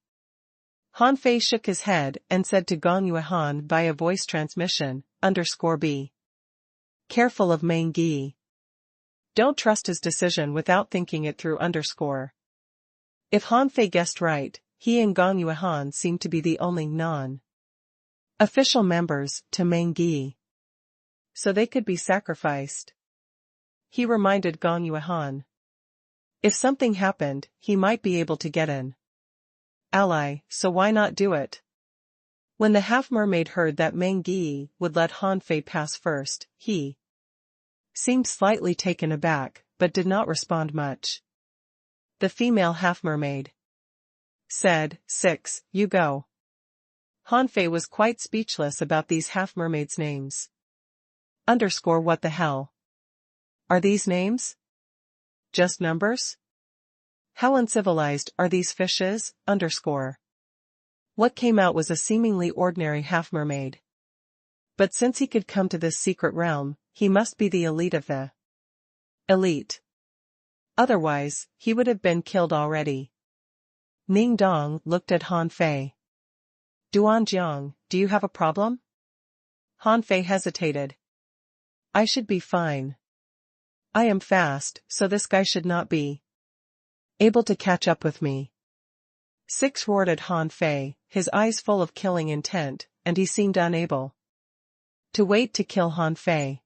Han Fei shook his head and said to Gong Yuehan via voice transmission, _B. Careful of Mangi. Don't trust his decision without thinking it through. If Hanfei guessed right, he and Gong Yuehan seemed to be the only non-official members to Mangi. So they could be sacrificed. He reminded Gong Yuehan. If something happened, he might be able to get an ally, so why not do it? When the half-mermaid heard that Mangi would let Hanfei pass first, he seemed slightly taken aback, but did not respond much. The female half-mermaid said, 6, you go. Hanfei was quite speechless about these half-mermaids' names. What the hell? Are these names? Just numbers? How uncivilized are these fishes? What came out was a seemingly ordinary half-mermaid. But since he could come to this secret realm, he must be the elite of the elite. Otherwise, he would have been killed already. Ning Dong looked at Hanfei. Duanjiang, do you have a problem? Hanfei hesitated. I should be fine. I am fast, so this guy should not be able to catch up with me. 6 roared at Hanfei, his eyes full of killing intent, and he seemed unable to wait to kill Hanfei.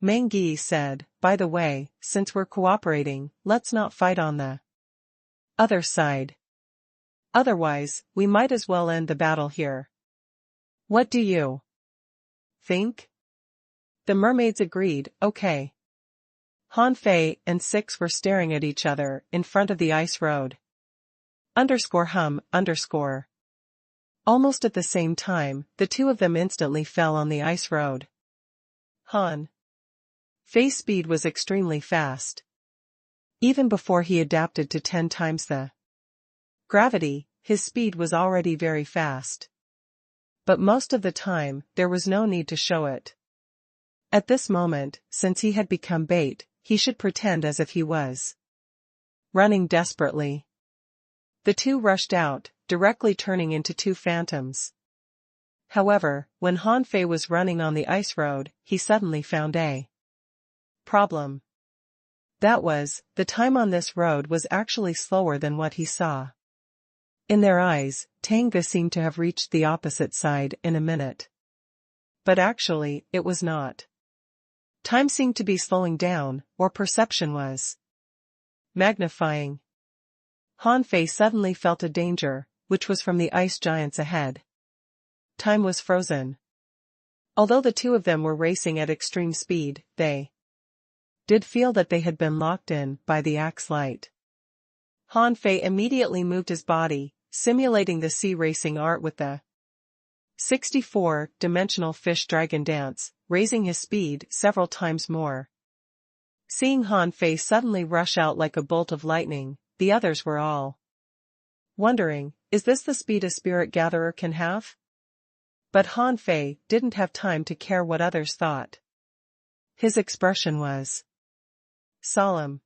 Mangi said, by the way, since we're cooperating, let's not fight on the other side. Otherwise, we might as well end the battle here. What do you think? The mermaids agreed, okay. Hanfei and 6 were staring at each other in front of the ice road. Hum. Almost at the same time, the two of them instantly fell on the ice road. Fei's speed was extremely fast. Even before he adapted to 10 times the gravity, his speed was already very fast. But most of the time, there was no need to show it. At this moment, since he had become bait, he should pretend as if he was running desperately. The two rushed out, directly turning into 2 phantoms. However, when Hanfei was running on the ice road, he suddenly found a problem. That was, the time on this road was actually slower than what he saw. In their eyes, Tanga seemed to have reached the opposite side in a minute. But actually, it was not. Time seemed to be slowing down, or perception was magnifying. Hanfei suddenly felt a danger, which was from the ice giants ahead. Time was frozen. Although the two of them were racing at extreme speed, they did feel that they had been locked in by the axe light. Hanfei immediately moved his body, simulating the sea racing art with the 64-dimensional fish dragon dance, raising his speed several times more. Seeing Hanfei suddenly rush out like a bolt of lightning, the others were all wondering, is this the speed a spirit gatherer can have? But Hanfei didn't have time to care what others thought. His expression was solemn.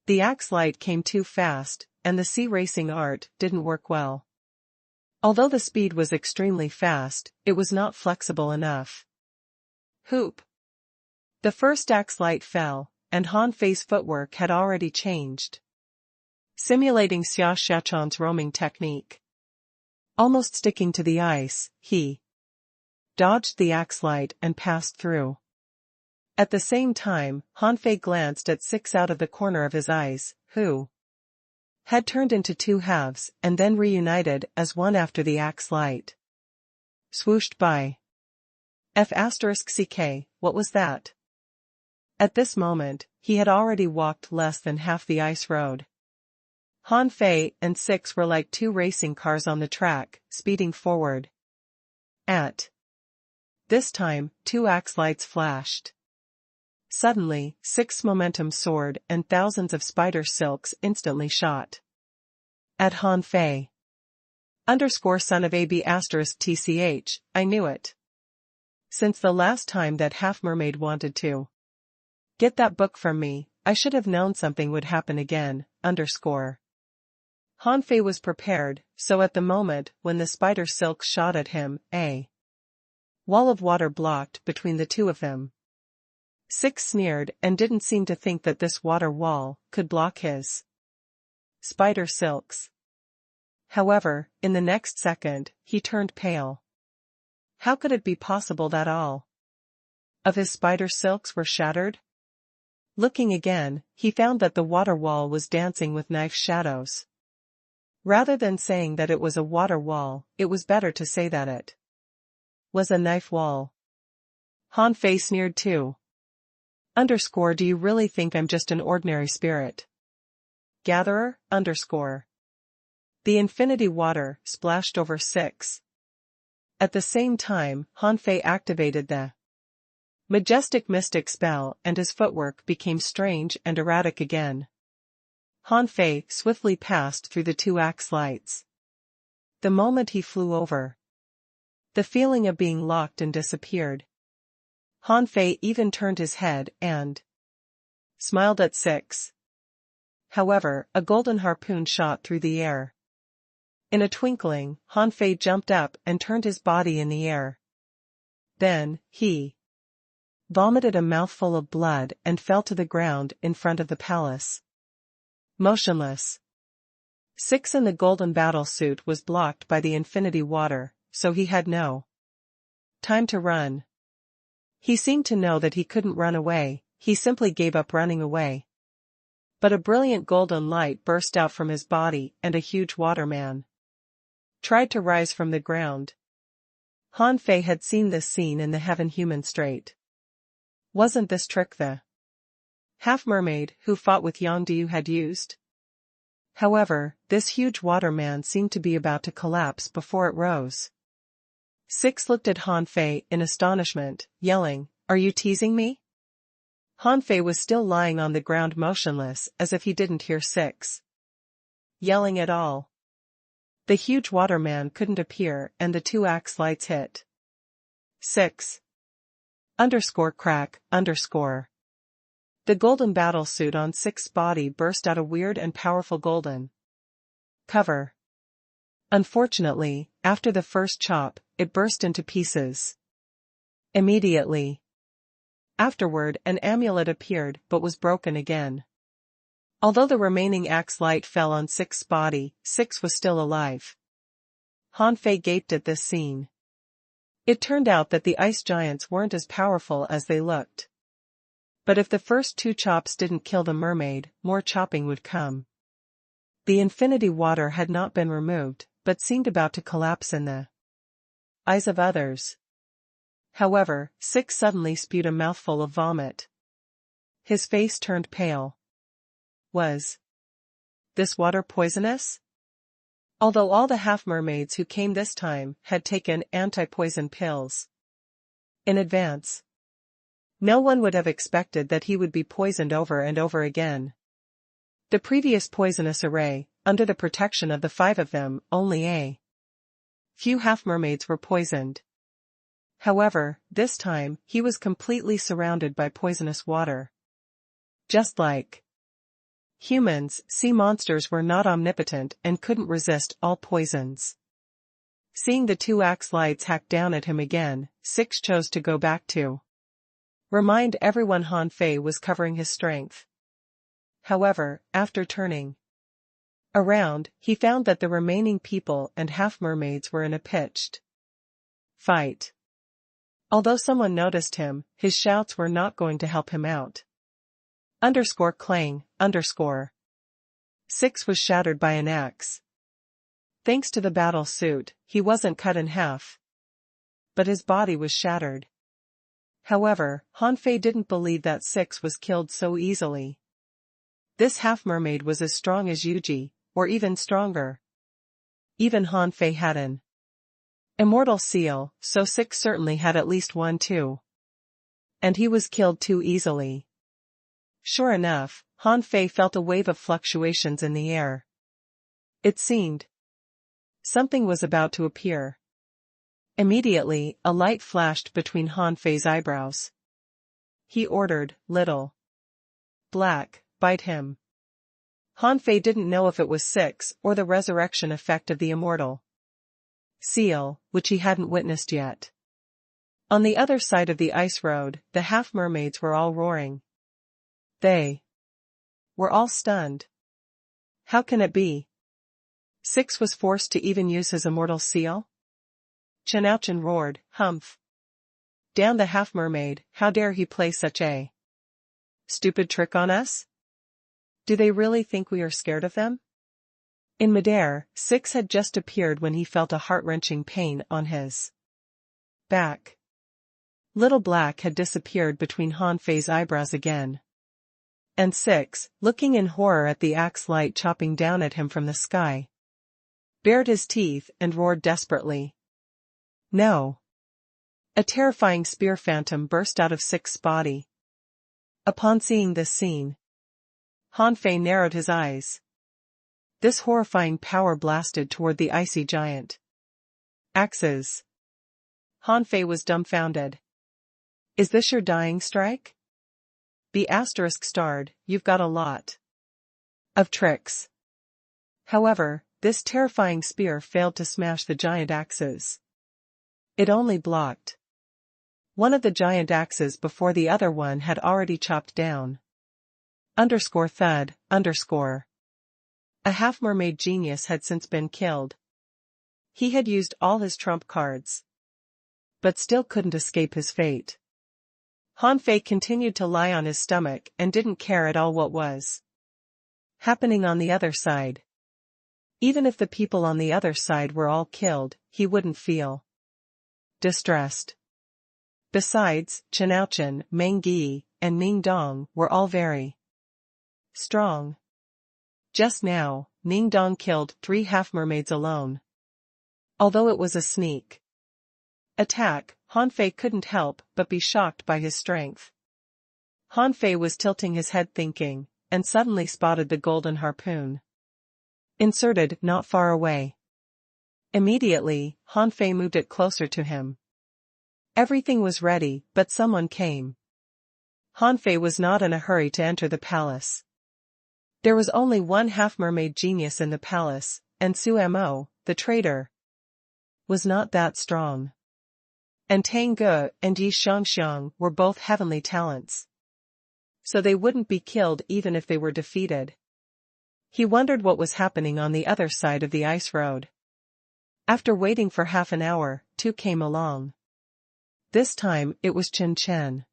The axe light came too fast, and the sea racing art didn't work well. Although the speed was extremely fast, it was not flexible enough. Hoop! The first axe light fell, and Hanfei's footwork had already changed. Simulating Xia Shachan's roaming technique. Almost sticking to the ice, he dodged the axe light and passed through. At the same time, Hanfei glanced at 6 out of the corner of his eyes, who had turned into 2 halves and then reunited as one after the axe light swooshed by. F*ck, what was that? At this moment, he had already walked less than half the ice road. Hanfei and 6 were like 2 racing cars on the track, speeding forward. At this time, 2 axe lights flashed. Suddenly, 6 momentum soared and thousands of spider silks instantly shot at Hanfei. Son of AB *TCH, I knew it. Since the last time that half-mermaid wanted to get that book from me, I should have known something would happen again. Hanfei was prepared, so at the moment when the spider silks shot at him, a wall of water blocked between the two of them. Six sneered and didn't seem to think that this water wall could block his spider silks. However, in the next second, he turned pale. How could it be possible that all of his spider silks were shattered? Looking again, he found that the water wall was dancing with knife shadows. Rather than saying that it was a water wall, it was better to say that it was a knife wall. Han Fei sneered too. Do you really think I'm just an ordinary spirit gatherer? The infinity water splashed over Six. At the same time, Han Fei activated the majestic mystic spell and his footwork became strange and erratic again. Han Fei swiftly passed through the two axe lights. The moment he flew over, the feeling of being locked in disappeared. Han Fei even turned his head and smiled at Six. However, a golden harpoon shot through the air. In a twinkling, Han Fei jumped up and turned his body in the air. Then, he vomited a mouthful of blood and fell to the ground in front of the palace. Motionless. Six in the golden battle suit was blocked by the infinity water, so he had no time to run. He seemed to know that he couldn't run away, he simply gave up running away. But a brilliant golden light burst out from his body and a huge waterman tried to rise from the ground. Han Fei had seen this scene in the Heaven Human Strait. Wasn't this trick the half-mermaid who fought with Yongdu had used? However, this huge waterman seemed to be about to collapse before it rose. Six looked at Han Fei in astonishment, yelling, "Are you teasing me?" Han Fei was still lying on the ground motionless as if he didn't hear Six yelling at all. The huge waterman couldn't appear and the two axe lights hit. Six. Crack. The golden battle suit on Six's body burst out a weird and powerful golden cover. Unfortunately, after the first chop, it burst into pieces. Immediately afterward, an amulet appeared but was broken again. Although the remaining axe light fell on Six's body, Six was still alive. Han Fei gaped at this scene. It turned out that the ice giants weren't as powerful as they looked. But if the first two chops didn't kill the mermaid, more chopping would come. The infinity water had not been removed, but seemed about to collapse in the eyes of others. However, Six suddenly spewed a mouthful of vomit. His face turned pale. Was this water poisonous? Although all the half-mermaids who came this time had taken anti-poison pills in advance, no one would have expected that he would be poisoned over and over again. The previous poisonous array, under the protection of the five of them, only a few half-mermaids were poisoned. However, this time, he was completely surrounded by poisonous water. Just like humans, sea monsters were not omnipotent and couldn't resist all poisons. Seeing the two axe lights hack down at him again, Six chose to go back to remind everyone Han Fei was covering his strength. However, after turning around, he found that the remaining people and half-mermaids were in a pitched fight. Although someone noticed him, his shouts were not going to help him out. Clang. Six was shattered by an axe. Thanks to the battle suit, he wasn't cut in half. But his body was shattered. However, Han Fei didn't believe that Six was killed so easily. This half-mermaid was as strong as Yuji, or even stronger. Even Han Fei had an immortal seal, so Six certainly had at least one too. And he was killed too easily. Sure enough, Han Fei felt a wave of fluctuations in the air. It seemed something was about to appear. Immediately, a light flashed between Han Fei's eyebrows. He ordered, "Little Black, bite him." Han Fei didn't know if it was Six or the resurrection effect of the immortal seal, which he hadn't witnessed yet. On the other side of the ice road, the half-mermaids were all roaring. They were all stunned. How can it be? Six was forced to even use his immortal seal? Chinouchin roared, humph. Damn the half-mermaid, how dare he play such a stupid trick on us? Do they really think we are scared of them? In midair, Six had just appeared when he felt a heart-wrenching pain on his back. Little Black had disappeared between Han Fei's eyebrows again. And Six, looking in horror at the axe light chopping down at him from the sky, bared his teeth and roared desperately. No. A terrifying spear phantom burst out of Six's body. Upon seeing this scene, Han Fei narrowed his eyes. This horrifying power blasted toward the icy giant. Axes. Han Fei was dumbfounded. Is this your dying strike? B*****, you've got a lot of tricks. However, this terrifying spear failed to smash the giant axes. It only blocked one of the giant axes before the other one had already chopped down. Thud. A half-mermaid genius had since been killed. He had used all his trump cards, but still couldn't escape his fate. Han Fei continued to lie on his stomach and didn't care at all what was happening on the other side. Even if the people on the other side were all killed, he wouldn't feel distressed. Besides, Chinouchin, Meng Yi, and Ning Dong were all very strong. Just now, Ning Dong killed 3 half-mermaids alone. Although it was a sneak attack, Han Fei couldn't help but be shocked by his strength. Han Fei was tilting his head thinking, and suddenly spotted the golden harpoon inserted not far away. Immediately, Han Fei moved it closer to him. Everything was ready, but someone came. Han Fei was not in a hurry to enter the palace. There was only one half-mermaid genius in the palace, and Su Mo, the traitor, was not that strong. And Tang Ge and Yi Xiangxiang were both heavenly talents, so they wouldn't be killed even if they were defeated. He wondered what was happening on the other side of the ice road. After waiting for half an hour, 2 came along. This time, it was Chen Chen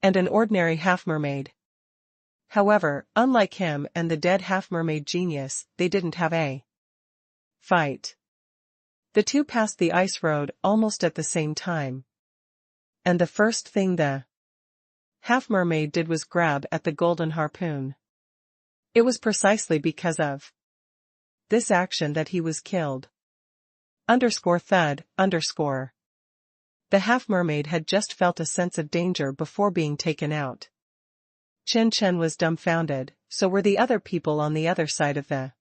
and an ordinary half-mermaid. However, unlike him and the dead half-mermaid genius, they didn't have a fight. The 2 passed the ice road almost at the same time. And the first thing the half-mermaid did was grab at the golden harpoon. It was precisely because of this action that he was killed. Thud. The half-mermaid had just felt a sense of danger before being taken out. Chen Chen was dumbfounded, so were the other people on the other side of the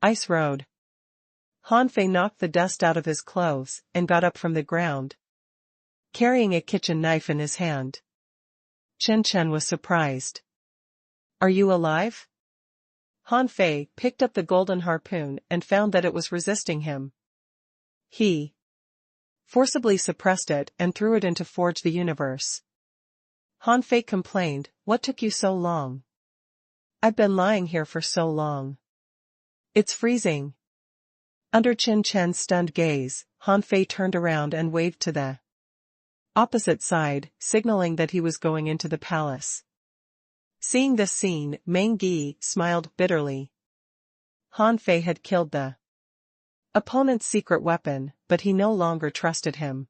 ice road. Han Fei knocked the dust out of his clothes and got up from the ground, carrying a kitchen knife in his hand. Chen Chen was surprised. Are you alive? Han Fei picked up the golden harpoon and found that it was resisting him. He forcibly suppressed it and threw it into Forge the Universe. Han Fei complained, what took you so long? I've been lying here for so long. It's freezing. Under Chen Chen's stunned gaze, Han Fei turned around and waved to the opposite side, signaling that he was going into the palace. Seeing this scene, Meng Yi smiled bitterly. Han Fei had killed the opponent's secret weapon, but he no longer trusted him.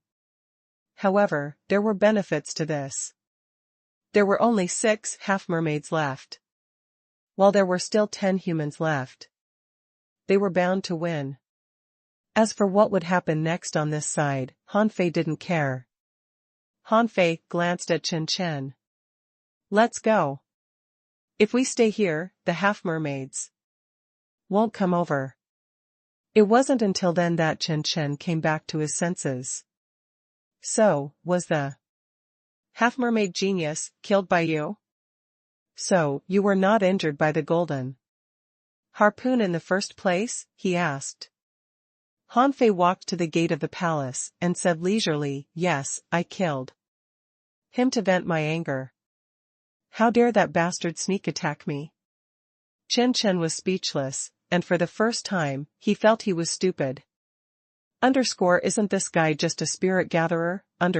However, there were benefits to this. There were only 6 half-mermaids left, while there were still 10 humans left. They were bound to win. As for what would happen next on this side, Han Fei didn't care. Han Fei glanced at Chen Chen. Let's go. If we stay here, the half-mermaids won't come over. It wasn't until then that Chen Chen came back to his senses. So, was the half-mermaid genius killed by you? So, you were not injured by the golden harpoon in the first place? He asked. Han Fei walked to the gate of the palace and said leisurely, "Yes, I killed him to vent my anger. How dare that bastard sneak attack me?" Chen Chen was speechless, and for the first time, he felt he was stupid. Isn't this guy just a spirit gatherer? How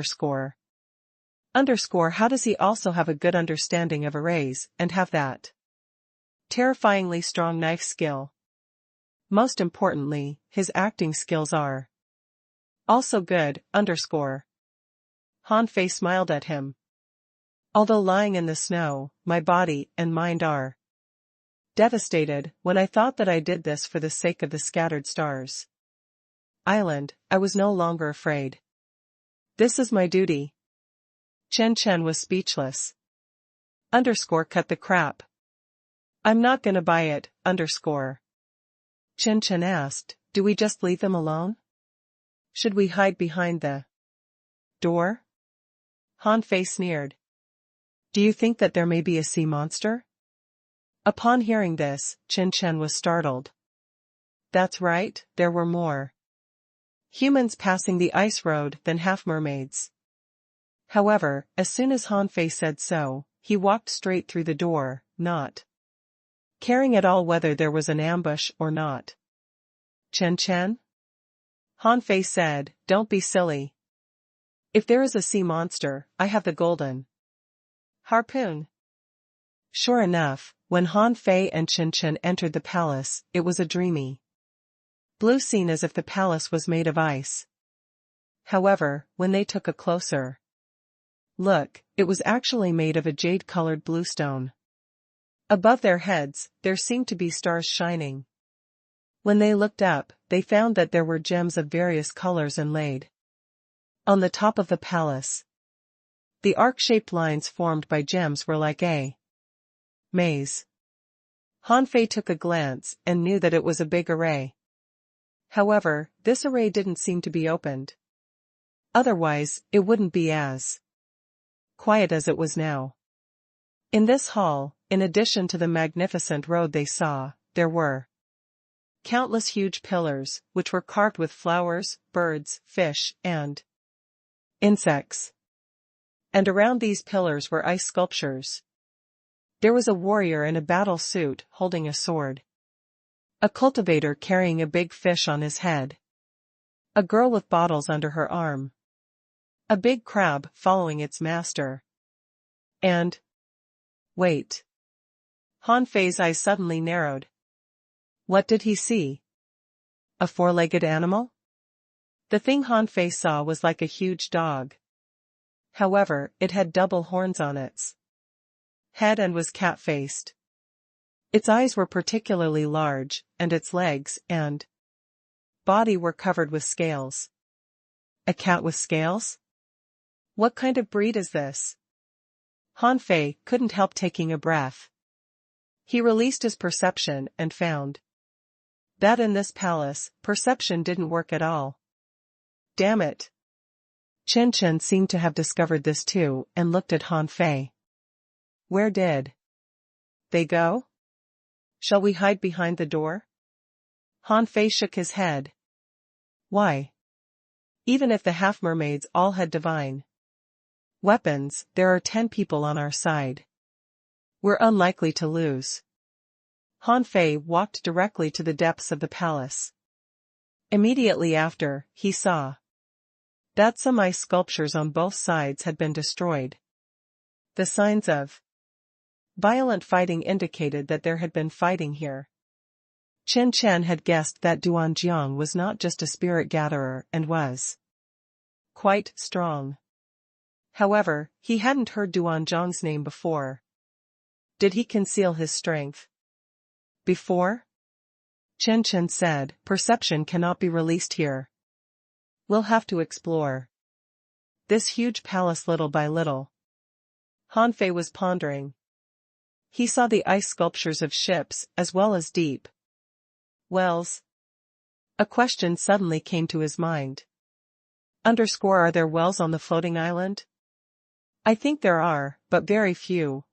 does he also have a good understanding of arrays, and have that terrifyingly strong knife skill? Most importantly, his acting skills are also good. Han Fei smiled at him. Although lying in the snow, my body and mind are devastated. When I thought that I did this for the sake of the scattered stars island, I was no longer afraid. This is my duty. Chen Chen was speechless. Cut the crap. I'm not gonna buy it. Chen Chen asked, do we just leave them alone? Should we hide behind the door? Han Fei sneered. Do you think that there may be a sea monster? Upon hearing this, Chen Chen was startled. That's right, there were more humans passing the ice road than half-mermaids. However, as soon as Han Fei said so, he walked straight through the door, not caring at all whether there was an ambush or not. Chen Chen? Han Fei said, don't be silly. If there is a sea monster, I have the golden harpoon. Sure enough, when Han Fei and Chen Chen entered the palace, it was a dreamy blue scene as if the palace was made of ice. However, when they took a closer look, it was actually made of a jade-colored bluestone. Above their heads, there seemed to be stars shining. When they looked up, they found that there were gems of various colors inlaid on the top of the palace. The arc-shaped lines formed by gems were like a maze. Han Fei took a glance and knew that it was a big array. However, this array didn't seem to be opened. Otherwise, it wouldn't be as quiet as it was now. In this hall, in addition to the magnificent road they saw, there were countless huge pillars, which were carved with flowers, birds, fish, and insects. And around these pillars were ice sculptures. There was a warrior in a battle suit, holding a sword. A cultivator carrying a big fish on his head. A girl with bottles under her arm. A big crab following its master. And... wait. Han Fei's eyes suddenly narrowed. What did he see? A four-legged animal? The thing Han Fei saw was like a huge dog. However, it had double horns on its head and was cat-faced. Its eyes were particularly large, and its legs and body were covered with scales. A cat with scales? What kind of breed is this? Han Fei couldn't help taking a breath. He released his perception and found that in this palace, perception didn't work at all. Damn it. Chen Chen seemed to have discovered this too and looked at Han Fei. Where did they go? Shall we hide behind the door? Han Fei shook his head. Why? Even if the half-mermaids all had divine weapons, there are 10 people on our side. We're unlikely to lose. Han Fei walked directly to the depths of the palace. Immediately after, he saw that some ice sculptures on both sides had been destroyed. The signs of violent fighting indicated that there had been fighting here. Chen Chen had guessed that Duan Jiang was not just a spirit gatherer and was quite strong. However, he hadn't heard Duan Jiang's name before. Did he conceal his strength before? Chen Chen said, perception cannot be released here. We'll have to explore this huge palace little by little. Han Fei was pondering. He saw the ice sculptures of ships as well as deep wells. A question suddenly came to his mind. Are there wells on the floating island? I think there are, but very few.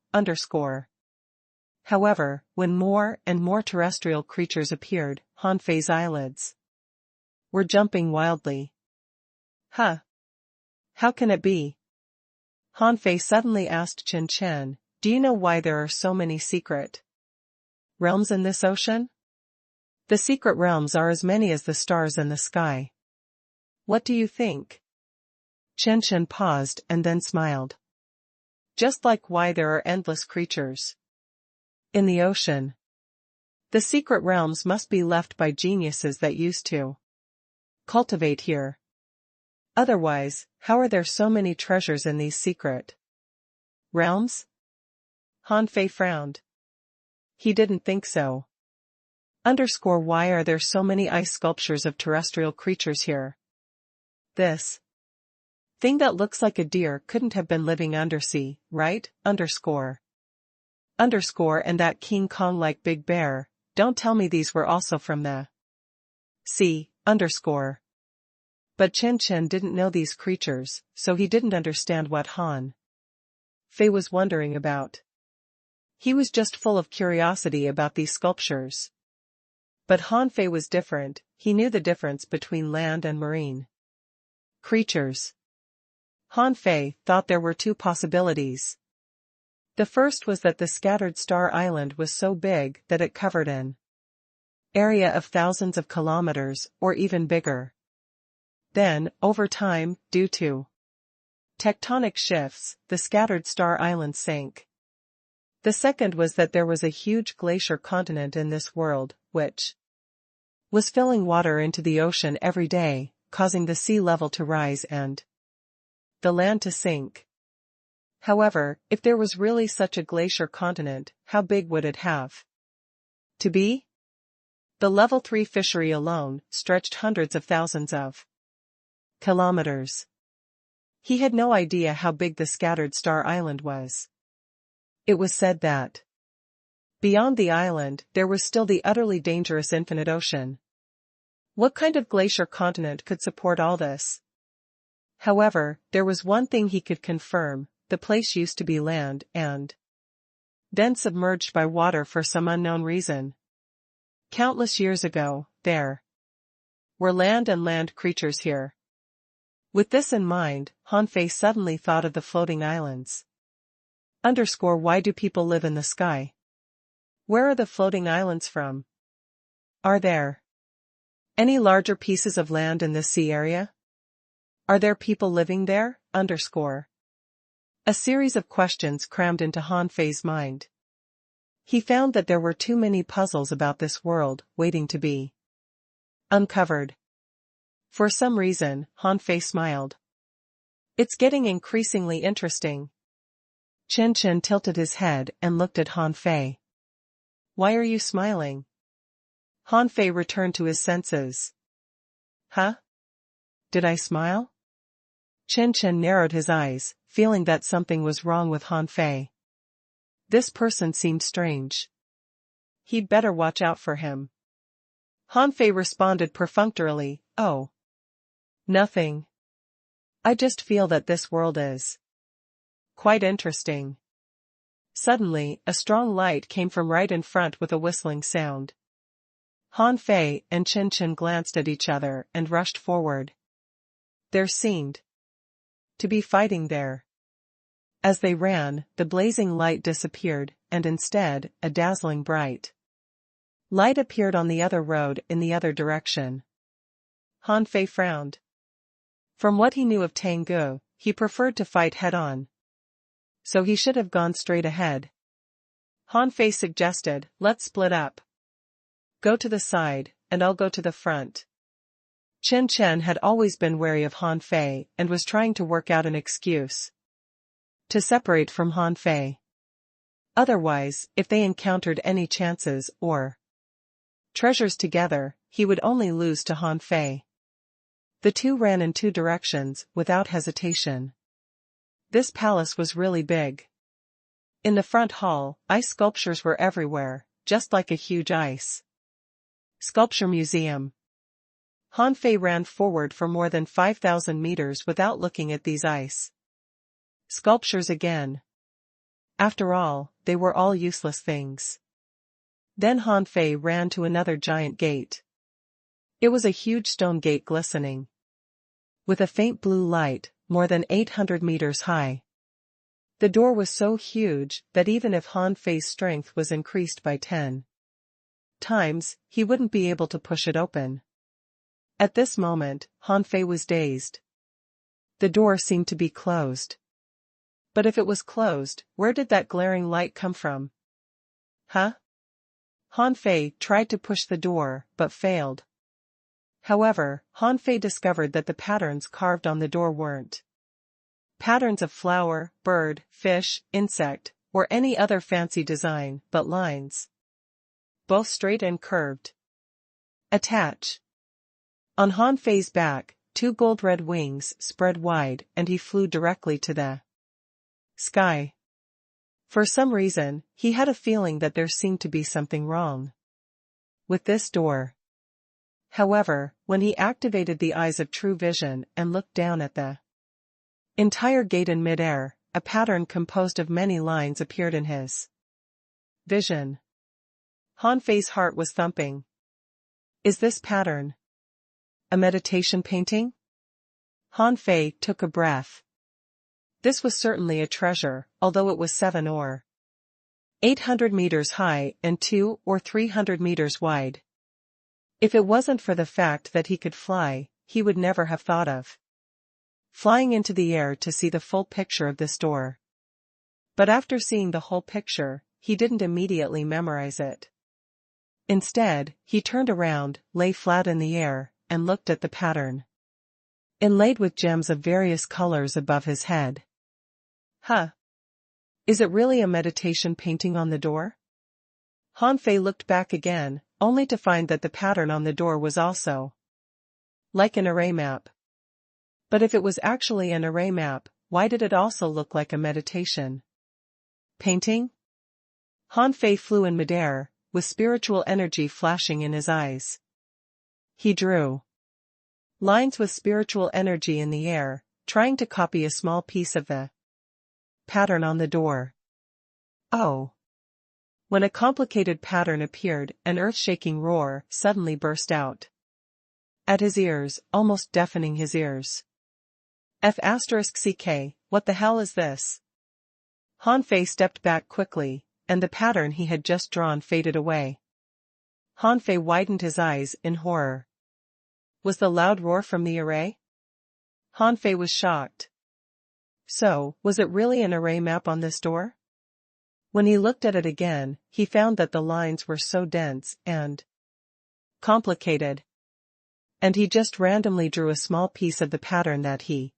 However, when more and more terrestrial creatures appeared, Han Fei's eyelids were jumping wildly. Huh? How can it be? Han Fei suddenly asked Chen Chen, do you know why there are so many secret realms in this ocean? The secret realms are as many as the stars in the sky. What do you think? Chen Chen paused and then smiled. Just like why there are endless creatures in the ocean. The secret realms must be left by geniuses that used to cultivate here. Otherwise, how are there so many treasures in these secret realms? Han Fei frowned. He didn't think so. Why are there so many ice sculptures of terrestrial creatures here? This thing that looks like a deer couldn't have been living undersea, right? And that King Kong-like big bear, don't tell me these were also from the sea, But Chen Chen didn't know these creatures, so he didn't understand what Han Fei was wondering about. He was just full of curiosity about these sculptures. But Han Fei was different, he knew the difference between land and marine creatures. Han Fei thought there were two possibilities. The first was that the scattered star island was so big that it covered an area of thousands of kilometers, or even bigger. Then, over time, due to tectonic shifts, the scattered star island sank. The second was that there was a huge glacier continent in this world, which was filling water into the ocean every day, causing the sea level to rise and the land to sink. However, if there was really such a glacier continent, how big would it have to be? The level 3 fishery alone stretched hundreds of thousands of kilometers. He had no idea how big the scattered star island was. It was said that beyond the island there was still the utterly dangerous infinite ocean. What kind of glacier continent could support all this? However, there was one thing he could confirm, the place used to be land and then submerged by water for some unknown reason. Countless years ago, there were land creatures here. With this in mind, Han Fei suddenly thought of the floating islands. Why do people live in the sky? Where are the floating islands from? Are there any larger pieces of land in this sea area? Are there people living there? A series of questions crammed into Han Fei's mind. He found that there were too many puzzles about this world, waiting to be uncovered. For some reason, Han Fei smiled. It's getting increasingly interesting. Chen Chen tilted his head and looked at Han Fei. Why are you smiling? Han Fei returned to his senses. Huh? Did I smile? Chen Chen narrowed his eyes, feeling that something was wrong with Han Fei. This person seemed strange. He'd better watch out for him. Han Fei responded perfunctorily, oh. Nothing. I just feel that this world is quite interesting. Suddenly, a strong light came from right in front with a whistling sound. Han Fei and Chen Chen glanced at each other and rushed forward. There seemed to be fighting there. As they ran, the blazing light disappeared, and instead, a dazzling bright light appeared on the other road in the other direction. Han Fei frowned. From what he knew of Tanggu, he preferred to fight head-on. So he should have gone straight ahead. Han Fei suggested, let's split up. Go to the side, and I'll go to the front. Chen Chen had always been wary of Han Fei and was trying to work out an excuse to separate from Han Fei. Otherwise, if they encountered any chances or treasures together, he would only lose to Han Fei. The two ran in two directions, without hesitation. This palace was really big. In the front hall, ice sculptures were everywhere, just like a huge ice sculpture museum. Han Fei ran forward for more than 5,000 meters without looking at these ice sculptures again. After all, they were all useless things. Then Han Fei ran to another giant gate. It was a huge stone gate glistening with a faint blue light, more than 800 meters high. The door was so huge that even if Han Fei's strength was increased by 10 times, he wouldn't be able to push it open. At this moment, Han Fei was dazed. The door seemed to be closed. But if it was closed, where did that glaring light come from? Huh? Han Fei tried to push the door, but failed. However, Han Fei discovered that the patterns carved on the door weren't patterns of flower, bird, fish, insect, or any other fancy design, but lines. Both straight and curved. Attach. On Han Fei's back, 2 gold-red wings spread wide and he flew directly to the sky. For some reason, he had a feeling that there seemed to be something wrong with this door. However, when he activated the eyes of true vision and looked down at the entire gate in midair, a pattern composed of many lines appeared in his vision. Han Fei's heart was thumping. Is this pattern a meditation painting? Han Fei took a breath. This was certainly a treasure, although it was 7 or 800 meters high and 200 or 300 meters wide. If it wasn't for the fact that he could fly, he would never have thought of flying into the air to see the full picture of this door. But after seeing the whole picture, he didn't immediately memorize it. Instead, he turned around, lay flat in the air, and looked at the pattern inlaid with gems of various colors above his head. Huh? Is it really a meditation painting on the door? Han Fei looked back again, only to find that the pattern on the door was also like an array map. But if it was actually an array map, why did it also look like a meditation painting? Han Fei flew in midair, with spiritual energy flashing in his eyes. He drew lines with spiritual energy in the air, trying to copy a small piece of the pattern on the door. Oh! When a complicated pattern appeared, an earth-shaking roar suddenly burst out at his ears, almost deafening his ears. F***ck, what the hell is this? Han Fei stepped back quickly, and the pattern he had just drawn faded away. Han Fei widened his eyes in horror. Was the loud roar from the array? Han Fei was shocked. So, was it really an array map on this door? When he looked at it again, he found that the lines were so dense and complicated. And he just randomly drew a small piece of the pattern that he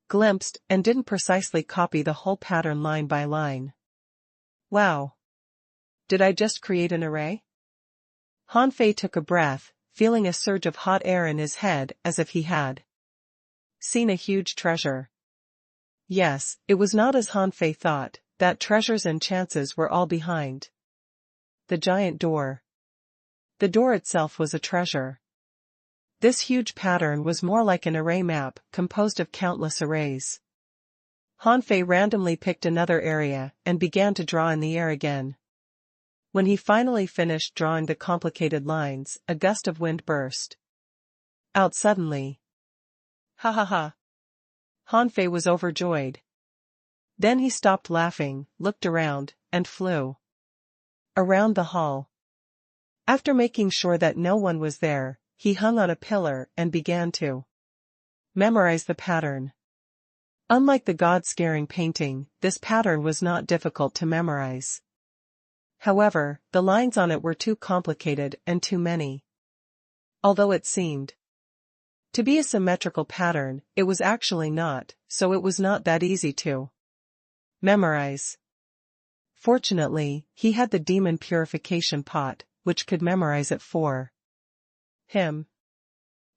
glimpsed and didn't precisely copy the whole pattern line by line. Wow! Did I just create an array? Han Fei took a breath, feeling a surge of hot air in his head as if he had seen a huge treasure. Yes, it was not as Han Fei thought, that treasures and chances were all behind the giant door. The door itself was a treasure. This huge pattern was more like an array map, composed of countless arrays. Han Fei randomly picked another area and began to draw in the air again. When he finally finished drawing the complicated lines, a gust of wind burst out suddenly. Ha ha ha! Han Fei was overjoyed. Then he stopped laughing, looked around, and flew around the hall. After making sure that no one was there, he hung on a pillar and began to memorize the pattern. Unlike the God-scaring painting, this pattern was not difficult to memorize. However, the lines on it were too complicated and too many. Although it seemed to be a symmetrical pattern, it was actually not, so it was not that easy to memorize. Fortunately, he had the demon purification pot, which could memorize it for him.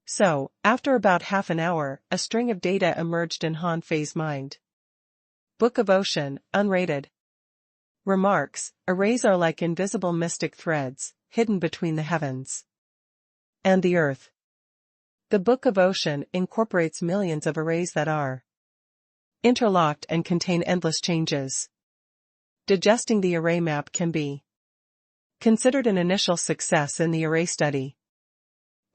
So, after about half an hour, a string of data emerged in Han Fei's mind. Book of Ocean, unrated. Remarks: arrays are like invisible mystic threads, hidden between the heavens and the earth. The Book of Ocean incorporates millions of arrays that are interlocked and contain endless changes. Digesting the array map can be considered an initial success in the array study.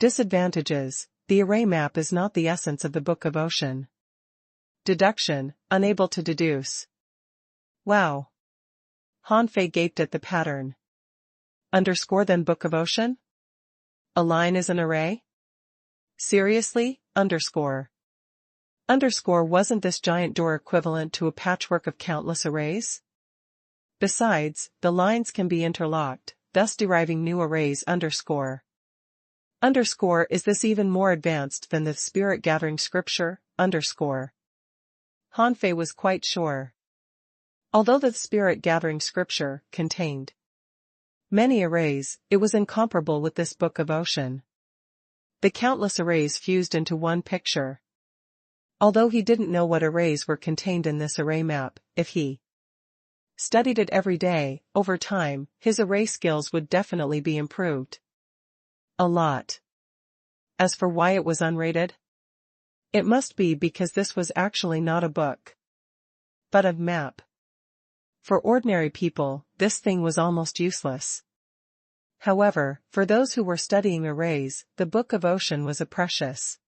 Disadvantages: the array map is not the essence of the Book of Ocean. Deduction: unable to deduce. Wow. Han Fei gaped at the pattern. Underscore then Book of Ocean? A line is an array? Seriously? Underscore. Underscore, wasn't this giant door equivalent to a patchwork of countless arrays? Besides, the lines can be interlocked, thus deriving new arrays. Underscore. Underscore, is this even more advanced than the spirit-gathering scripture? Underscore. Han Fei was quite sure. Although the spirit-gathering scripture contained many arrays, it was incomparable with this Book of Ocean. The countless arrays fused into one picture. Although he didn't know what arrays were contained in this array map, if he studied it every day, over time, his array skills would definitely be improved. A lot. As for why it was unrated? It must be because this was actually not a book, but a map. For ordinary people, this thing was almost useless. However, for those who were studying arrays, the Book of Ocean was a precious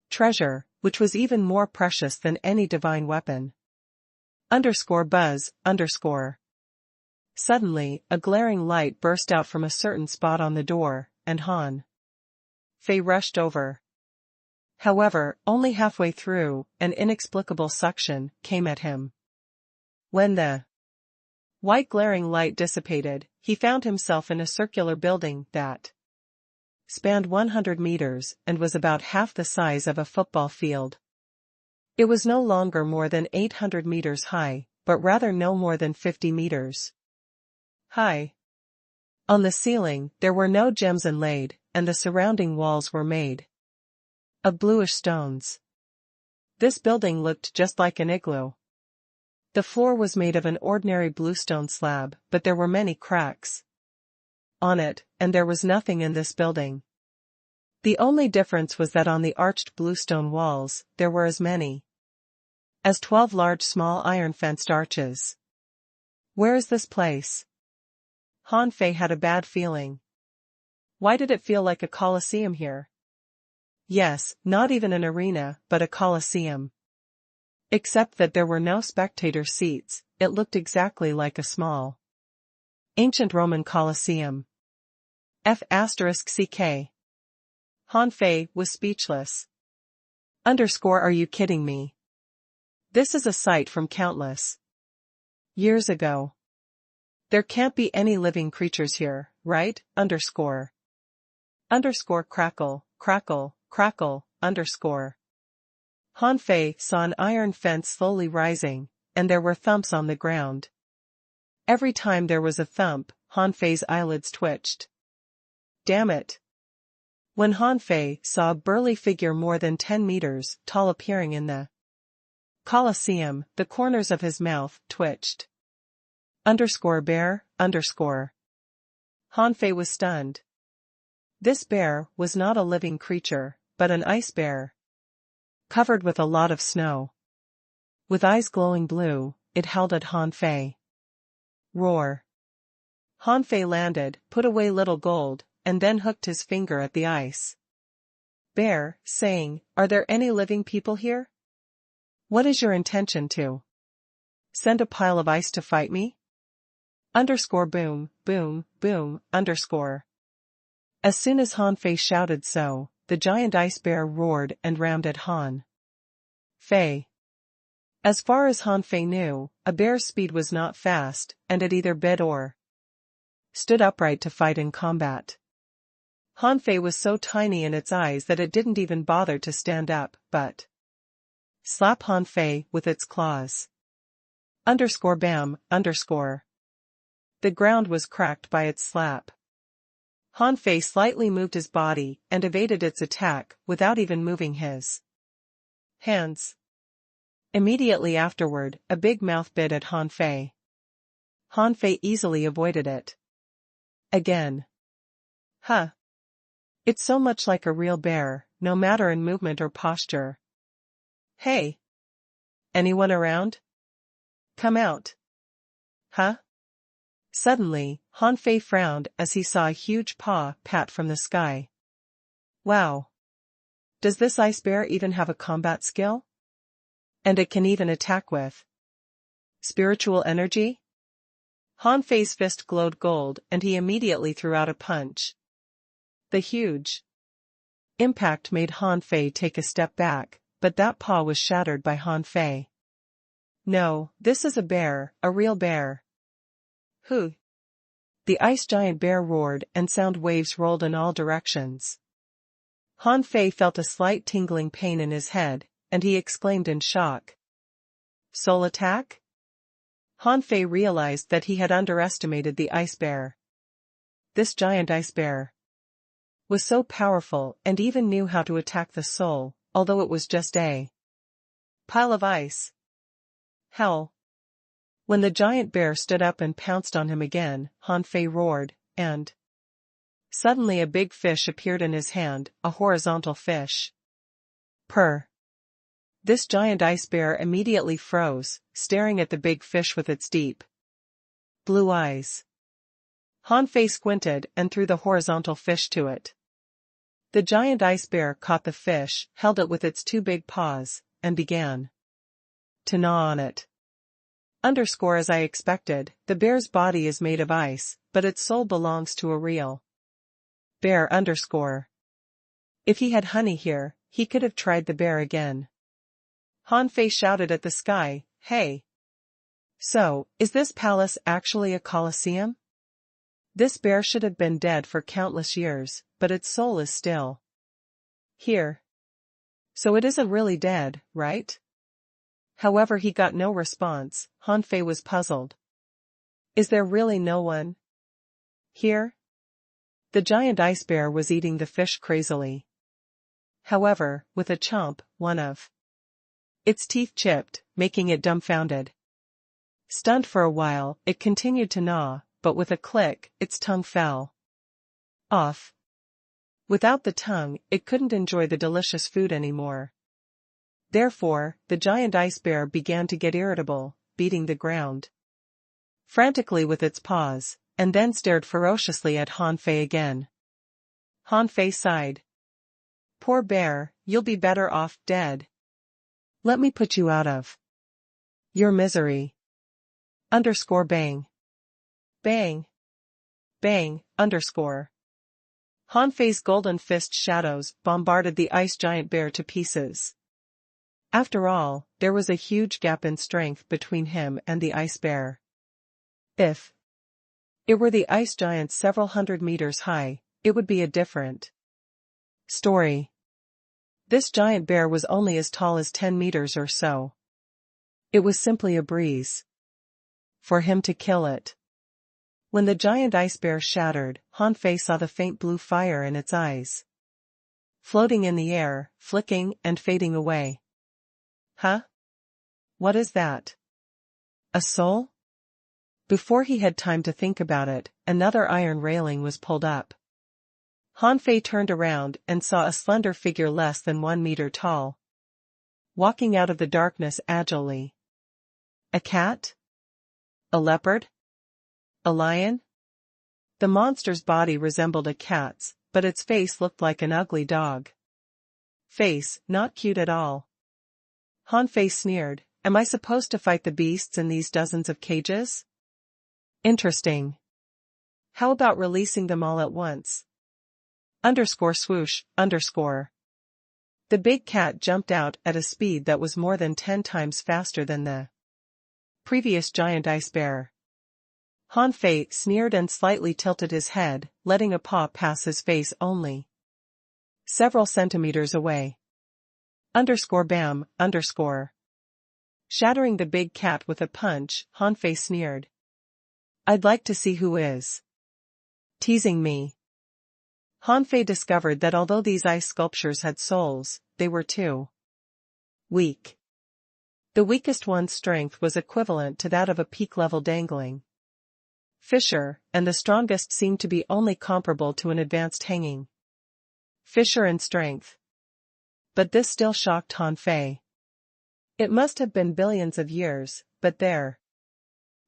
treasure, which was even more precious than any divine weapon. Underscore buzz, underscore. Suddenly, a glaring light burst out from a certain spot on the door, and Han Fei rushed over. However, only halfway through, an inexplicable suction came at him. When the white glaring light dissipated, he found himself in a circular building that spanned 100 meters and was about half the size of a football field. It was no longer more than 800 meters high, but rather no more than 50 meters high. On the ceiling, there were no gems inlaid, and the surrounding walls were made of bluish stones. This building looked just like an igloo. The floor was made of an ordinary bluestone slab, but there were many cracks on it, and there was nothing in this building. The only difference was that on the arched bluestone walls, there were as many as 12 large small iron-fenced arches. Where is this place? Han Fei had a bad feeling. Why did it feel like a coliseum here? Yes, not even an arena, but a coliseum. Except that there were no spectator seats, it looked exactly like a small ancient Roman Colosseum. F***ck. Han Fei was speechless. Underscore, are you kidding me? This is a sight from countless years ago. There can't be any living creatures here, right? Underscore. Underscore crackle, crackle, crackle, underscore. Han Fei saw an iron fence slowly rising, and there were thumps on the ground. Every time there was a thump, Han Fei's eyelids twitched. Damn it! When Han Fei saw a burly figure more than 10 meters tall appearing in the Colosseum, the corners of his mouth twitched. Underscore bear, underscore. Han Fei was stunned. This bear was not a living creature, but an ice bear, covered with a lot of snow. With eyes glowing blue, it held at Han Fei. Roar. Han Fei landed, put away little gold, and then hooked his finger at the ice bear, saying, "Are there any living people here? What is your intention to send a pile of ice to fight me?" Underscore boom, boom, boom, underscore. As soon as Han Fei shouted so, the giant ice bear roared and rammed at Han Fei. As far as Han Fei knew, a bear's speed was not fast, and it either bit or stood upright to fight in combat. Han Fei was so tiny in its eyes that it didn't even bother to stand up, but slap Han Fei with its claws. Underscore bam, underscore. The ground was cracked by its slap. Han Fei slightly moved his body and evaded its attack without even moving his hands. Immediately afterward, a big mouth bit at Han Fei. Han Fei easily avoided it. Again. Huh. It's so much like a real bear, no matter in movement or posture. Hey! Anyone around? Come out. Huh? Suddenly, Han Fei frowned as he saw a huge paw pat from the sky. Wow. Does this ice bear even have a combat skill? And it can even attack with spiritual energy? Han Fei's fist glowed gold and he immediately threw out a punch. The huge impact made Han Fei take a step back, but that paw was shattered by Han Fei. No, this is a bear, a real bear. Who? The ice giant bear roared and sound waves rolled in all directions. Han Fei felt a slight tingling pain in his head, and he exclaimed in shock. Soul attack? Han Fei realized that he had underestimated the ice bear. This giant ice bear was so powerful and even knew how to attack the soul, although it was just a pile of ice. Hell! When the giant bear stood up and pounced on him again, Han Fei roared, and suddenly a big fish appeared in his hand, a horizontal fish. Purr! This giant ice bear immediately froze, staring at the big fish with its deep blue eyes. Han Fei squinted and threw the horizontal fish to it. The giant ice bear caught the fish, held it with its two big paws, and began to gnaw on it. As I expected, the bear's body is made of ice, but its soul belongs to a real bear. If he had honey here, he could have tried the bear again. Han Fei shouted at the sky, hey! So, is this palace actually a coliseum? This bear should have been dead for countless years, but its soul is still here. So it isn't really dead, right? However, he got no response. Han Fei was puzzled. Is there really no one here? The giant ice bear was eating the fish crazily. However, with a chomp, one of its teeth chipped, making it dumbfounded. Stunned for a while, it continued to gnaw, but with a click, its tongue fell off. Without the tongue, it couldn't enjoy the delicious food anymore. Therefore, the giant ice bear began to get irritable, beating the ground frantically with its paws, and then stared ferociously at Han Fei again. Han Fei sighed. Poor bear, you'll be better off dead. Let me put you out of your misery. Bang. Bang. Bang. Han Fei's golden fist shadows bombarded the ice giant bear to pieces. After all, there was a huge gap in strength between him and the ice bear. If it were the ice giant several hundred meters high, it would be a different story. This giant bear was only as tall as 10 meters or so. It was simply a breeze for him to kill it. When the giant ice bear shattered, Han Fei saw the faint blue fire in its eyes, floating in the air, flicking and fading away. Huh? What is that? A soul? Before he had time to think about it, another iron railing was pulled up. Han Fei turned around and saw a slender figure less than 1 meter tall, walking out of the darkness agilely. A cat? A leopard? A lion? The monster's body resembled a cat's, but its face looked like an ugly dog face, not cute at all. Han Fei sneered, am I supposed to fight the beasts in these dozens of cages? Interesting. How about releasing them all at once? Swoosh. The big cat jumped out at a speed that was more than 10 times faster than the previous giant ice bear. Han Fei sneered and slightly tilted his head, letting a paw pass his face only several centimeters away. Bam. Shattering the big cat with a punch, Han Fei sneered. I'd like to see who is teasing me. Han Fei discovered that although these ice sculptures had souls, they were too weak. The weakest one's strength was equivalent to that of a peak-level dangling fisher, and the strongest seemed to be only comparable to an advanced hanging fisher in strength. But this still shocked Han Fei. It must have been billions of years, but their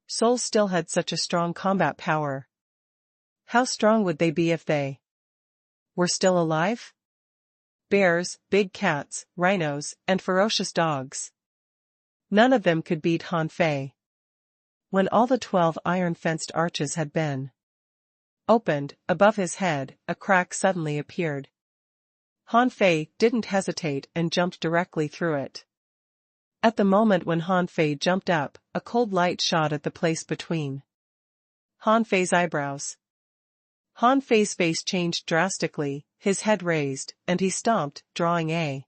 souls still had such a strong combat power. How strong would they be if they were still alive? Bears, big cats, rhinos, and ferocious dogs. None of them could beat Han Fei. When all the 12 iron-fenced arches had been opened, above his head, a crack suddenly appeared. Han Fei didn't hesitate and jumped directly through it. At the moment when Han Fei jumped up, a cold light shot at the place between Han Fei's eyebrows. Han Fei's face changed drastically, his head raised, and he stomped, drawing a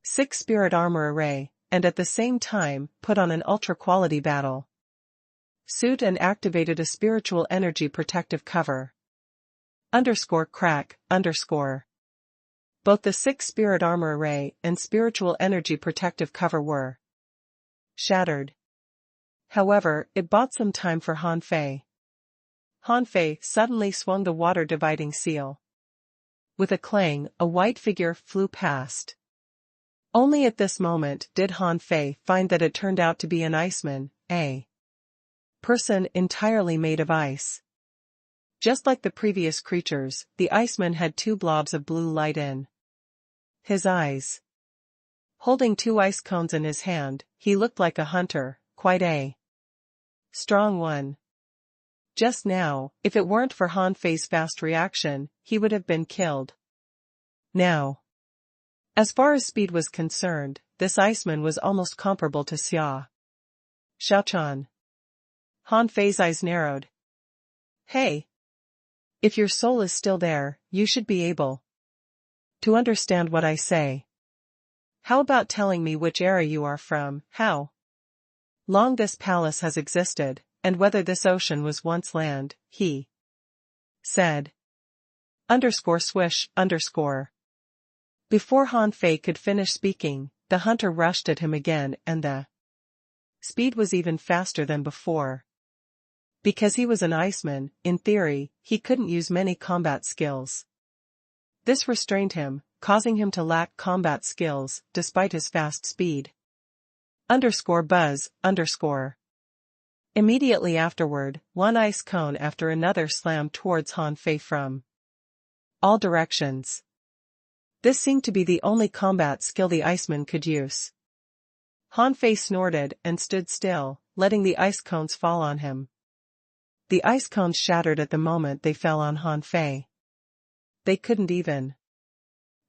6 spirit armor array, and at the same time, put on an ultra-quality battle suit and activated a spiritual energy protective cover. Crack. Both the 6 spirit armor array and spiritual energy protective cover were shattered. However, it bought some time for Han Fei. Han Fei suddenly swung the water-dividing seal. With a clang, a white figure flew past. Only at this moment did Han Fei find that it turned out to be an iceman, a person entirely made of ice. Just like the previous creatures, the iceman had 2 blobs of blue light in his eyes. Holding 2 ice cones in his hand, he looked like a hunter, quite a strong one. Just now, if it weren't for Han Fei's fast reaction, he would have been killed. Now, as far as speed was concerned, this iceman was almost comparable to Xiaochan. Han Fei's eyes narrowed. Hey! If your soul is still there, you should be able to understand what I say. How about telling me which era you are from, how long this palace has existed, and whether this ocean was once land, he said. Swish. Before Han Fei could finish speaking, the hunter rushed at him again and the speed was even faster than before. Because he was an iceman, in theory, he couldn't use many combat skills. This restrained him, causing him to lack combat skills, despite his fast speed. Buzz. Immediately afterward, 1 ice cone after another slammed towards Han Fei from all directions. This seemed to be the only combat skill the iceman could use. Han Fei snorted and stood still, letting the ice cones fall on him. The ice cones shattered at the moment they fell on Han Fei. They couldn't even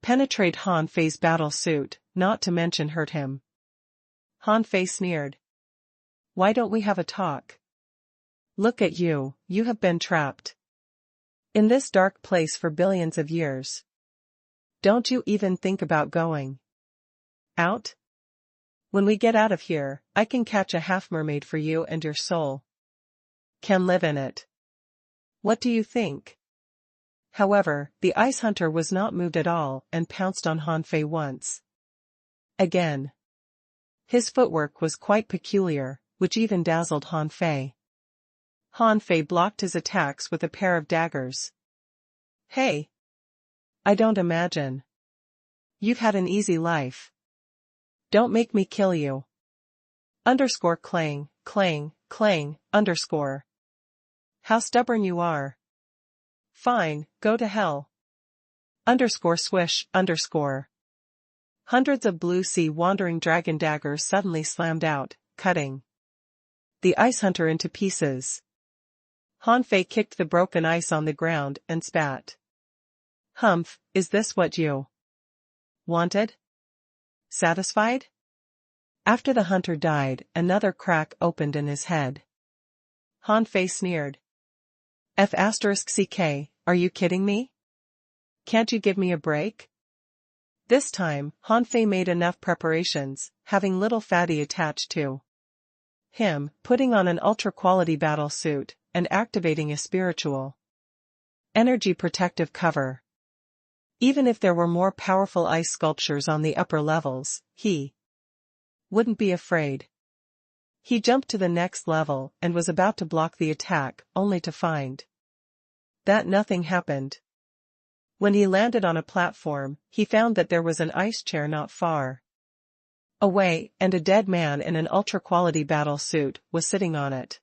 penetrate Han Fei's battle suit, not to mention hurt him. Han Fei sneered. Why don't we have a talk? Look at you, you have been trapped in this dark place for billions of years. Don't you even think about going out? When we get out of here, I can catch a half-mermaid for you and your soul can live in it. What do you think? However, the ice hunter was not moved at all and pounced on Han Fei once again. His footwork was quite peculiar, which even dazzled Han Fei. Han Fei blocked his attacks with a pair of daggers. Hey! I don't imagine you've had an easy life. Don't make me kill you. Clang. How stubborn you are. Fine, go to hell. Swish. Hundreds of blue sea wandering dragon daggers suddenly slammed out, cutting the ice hunter into pieces. Han Fei kicked the broken ice on the ground and spat. Humph, is this what you wanted? Satisfied? After the hunter died, another crack opened in his head. Han Fei sneered. CK, are you kidding me? Can't you give me a break? This time, Han Fei made enough preparations, having little fatty attached to him, putting on an ultra-quality battle suit, and activating a spiritual energy protective cover. Even if there were more powerful ice sculptures on the upper levels, he wouldn't be afraid. He jumped to the next level and was about to block the attack, only to find that nothing happened. When he landed on a platform, he found that there was an ice chair not far away, and a dead man in an ultra-quality battle suit was sitting on it.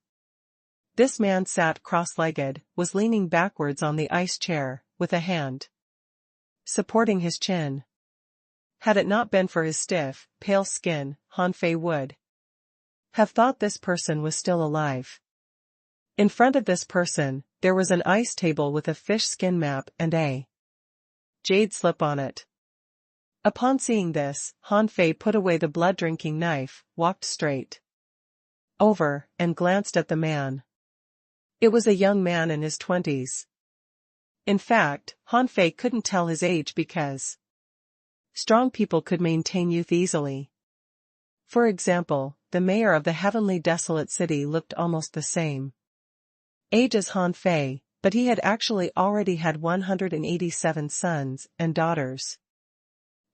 This man sat cross-legged, was leaning backwards on the ice chair, with a hand supporting his chin. Had it not been for his stiff, pale skin, Han Fei would have thought this person was still alive. In front of this person, there was an ice table with a fish skin map and a jade slip on it. Upon seeing this, Han Fei put away the blood-drinking knife, walked straight over, and glanced at the man. It was a young man in his 20s. In fact, Han Fei couldn't tell his age because strong people could maintain youth easily. For example, the mayor of the heavenly desolate city looked almost the same age as Han Fei, but he had actually already had 187 sons and daughters.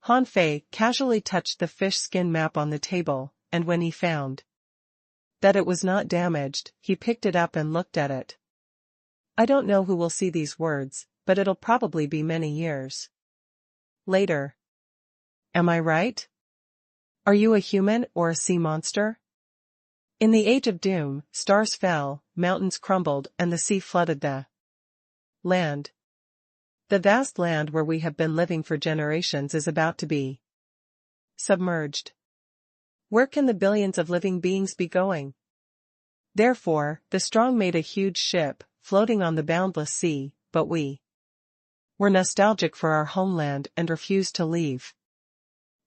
Han Fei casually touched the fish skin map on the table, and when he found that it was not damaged, he picked it up and looked at it. I don't know who will see these words, but it'll probably be many years later. Am I right? Are you a human or a sea monster? In the Age of Doom, stars fell, mountains crumbled, and the sea flooded the land. The vast land where we have been living for generations is about to be submerged. Where can the billions of living beings be going? Therefore, the strong made a huge ship, floating on the boundless sea, but we were nostalgic for our homeland and refused to leave.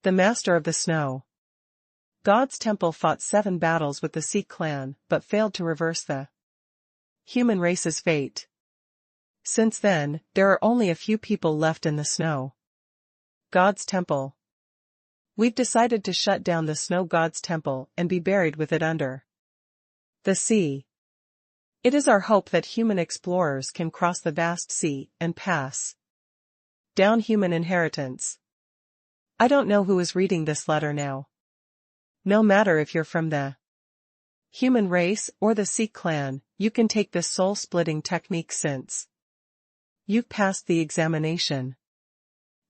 The Master of the Snow God's temple fought 7 battles with the Sea clan, but failed to reverse the human race's fate. Since then, there are only a few people left in the snow. God's temple. We've decided to shut down the snow god's temple and be buried with it under the sea. It is our hope that human explorers can cross the vast sea and pass down human inheritance. I don't know who is reading this letter now. No matter if you're from the human race or the Sea clan, you can take this soul-splitting technique since you've passed the examination.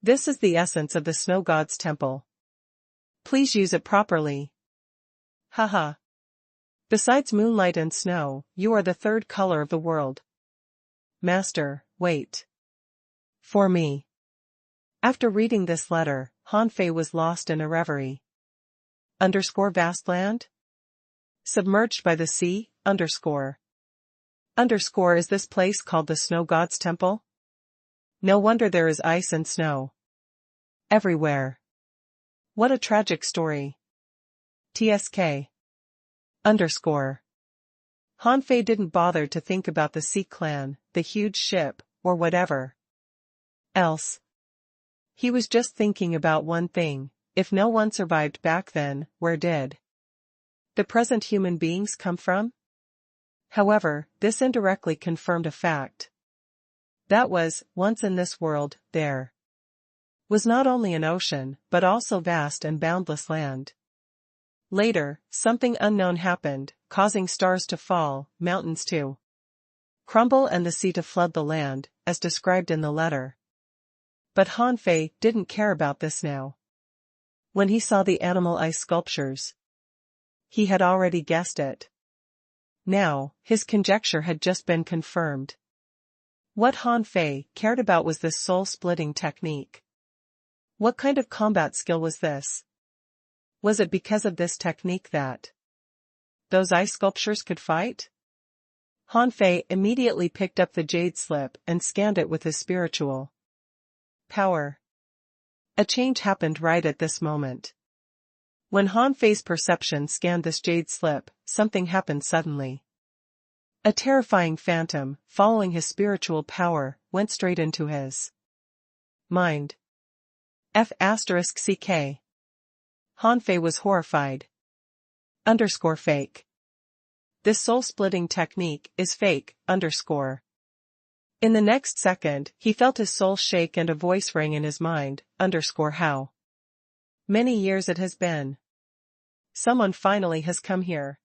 This is the essence of the snow god's temple. Please use it properly. Haha. Besides moonlight and snow, you are the third color of the world. Master, wait for me. After reading this letter, Han Fei was lost in a reverie. Vast land? Submerged by the sea, Is this place called the Snow God's Temple? No wonder there is ice and snow everywhere. What a tragic story. TSK. Han Fei didn't bother to think about the Sea clan, the huge ship, or whatever else. He was just thinking about one thing: if no one survived back then, where did the present human beings come from? However, this indirectly confirmed a fact. That was, once in this world, there was not only an ocean, but also vast and boundless land. Later, something unknown happened, causing stars to fall, mountains to crumble and the sea to flood the land, as described in the letter. But Han Fei didn't care about this now. When he saw the animal ice sculptures, he had already guessed it. Now, his conjecture had just been confirmed. What Han Fei cared about was this soul-splitting technique. What kind of combat skill was this? Was it because of this technique that those ice sculptures could fight? Han Fei immediately picked up the jade slip and scanned it with his spiritual power. A change happened right at this moment. When Han Fei's perception scanned this jade slip, something happened suddenly. A terrifying phantom, following his spiritual power, went straight into his mind. F***CK. Han Fei was horrified. Fake. This soul-splitting technique is fake. In the next second, he felt his soul shake and a voice rang in his mind. How many years it has been. Someone finally has come here.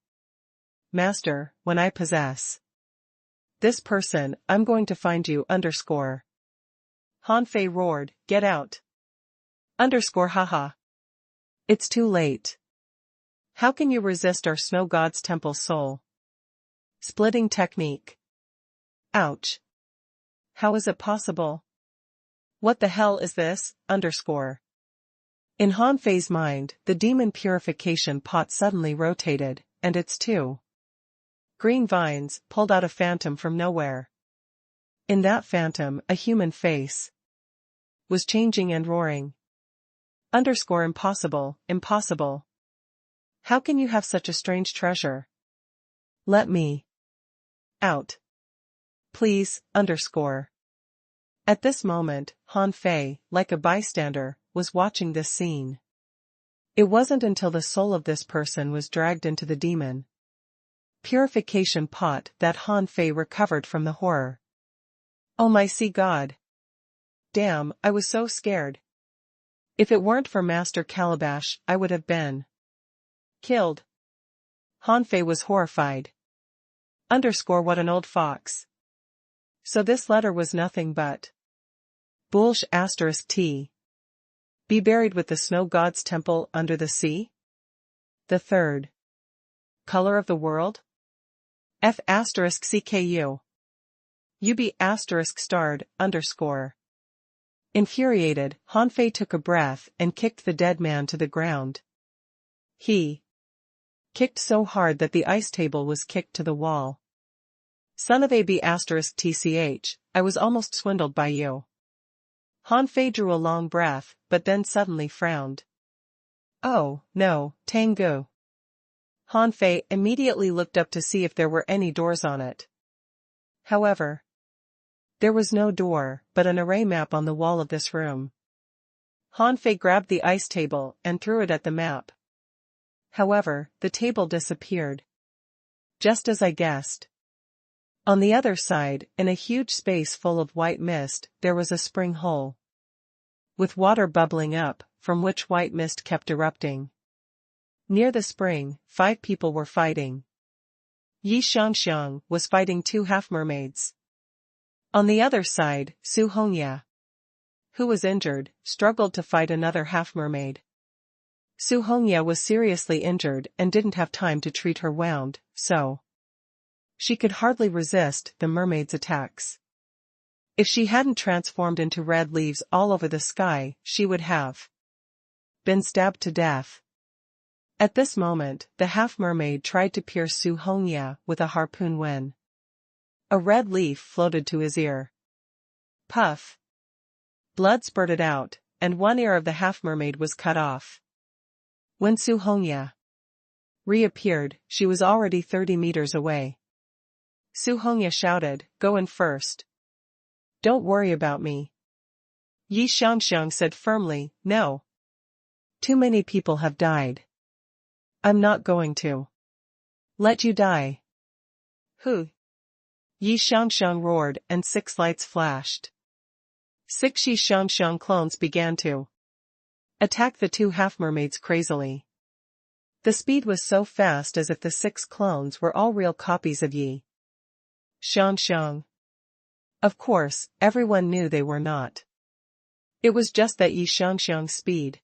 Master, when I possess this person, I'm going to find you. Han Fei roared, get out. Haha. It's too late. How can you resist our snow god's temple soul splitting technique? Ouch. How is it possible? What the hell is this, underscore? In Han Fei's mind, the demon purification pot suddenly rotated, and its two green vines pulled out a phantom from nowhere. In that phantom, a human face was changing and roaring. Underscore impossible, impossible. How can you have such a strange treasure? Let me out. Please, underscore. At this moment, Han Fei, like a bystander, was watching this scene. It wasn't until the soul of this person was dragged into the demon purification pot that Han Fei recovered from the horror. Oh my see God. Damn, I was so scared. If it weren't for Master Calabash, I would have been killed. Han Fei was horrified. Underscore what an old fox. So this letter was nothing but Bullsh asterisk T. Be buried with the snow god's temple under the sea? The third color of the world? F asterisk CKU. UB asterisk starred, underscore. Infuriated, Han Fei took a breath and kicked the dead man to the ground. He kicked so hard that the ice table was kicked to the wall. Son of AB asterisk TCH, I was almost swindled by you. Han Fei drew a long breath, but then suddenly frowned. Oh, no, Tengu. Han Fei immediately looked up to see if there were any doors on it. However, there was no door, but an array map on the wall of this room. Han Fei grabbed the ice table and threw it at the map. However, the table disappeared. Just as I guessed. On the other side, in a huge space full of white mist, there was a spring hole with water bubbling up, from which white mist kept erupting. Near the spring, 5 people were fighting. Yi Xiangxiang was fighting 2 half-mermaids. On the other side, Su Hongya, who was injured, struggled to fight another half-mermaid. Su Hongya was seriously injured and didn't have time to treat her wound, so she could hardly resist the mermaid's attacks. If she hadn't transformed into red leaves all over the sky, she would have been stabbed to death. At this moment, the half-mermaid tried to pierce Su Hongya with a harpoon when a red leaf floated to his ear. Puff! Blood spurted out, and one ear of the half-mermaid was cut off. When Su Hongya reappeared, she was already 30 meters away. Su Hongya shouted, "Go in first. Don't worry about me." Yi Xiangxiang said firmly, "No. Too many people have died. I'm not going to let you die." Who? Yi Xiangxiang roared and 6 lights flashed. 6 Yi Xiangxiang clones began to attack the 2 half-mermaids crazily. The speed was so fast as if the 6 clones were all real copies of Yi Xiangxiang. Of course, everyone knew they were not. It was just that Yi Xiangxiang's speed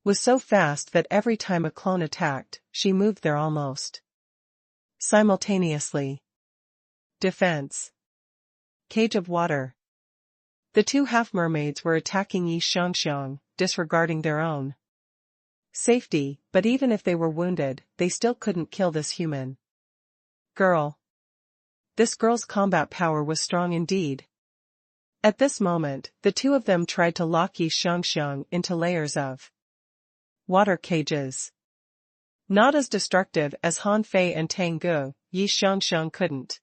was so fast that every time a clone attacked, she moved there almost simultaneously. Defense. Cage of water. The 2 half-mermaids were attacking Yi Xiangxiang, disregarding their own safety, but even if they were wounded, they still couldn't kill this human girl. This girl's combat power was strong indeed. At this moment, the 2 of them tried to lock Yi Xiangxiang into layers of water cages. Not as destructive as Han Fei and Tengu, Yi Xiangxiang couldn't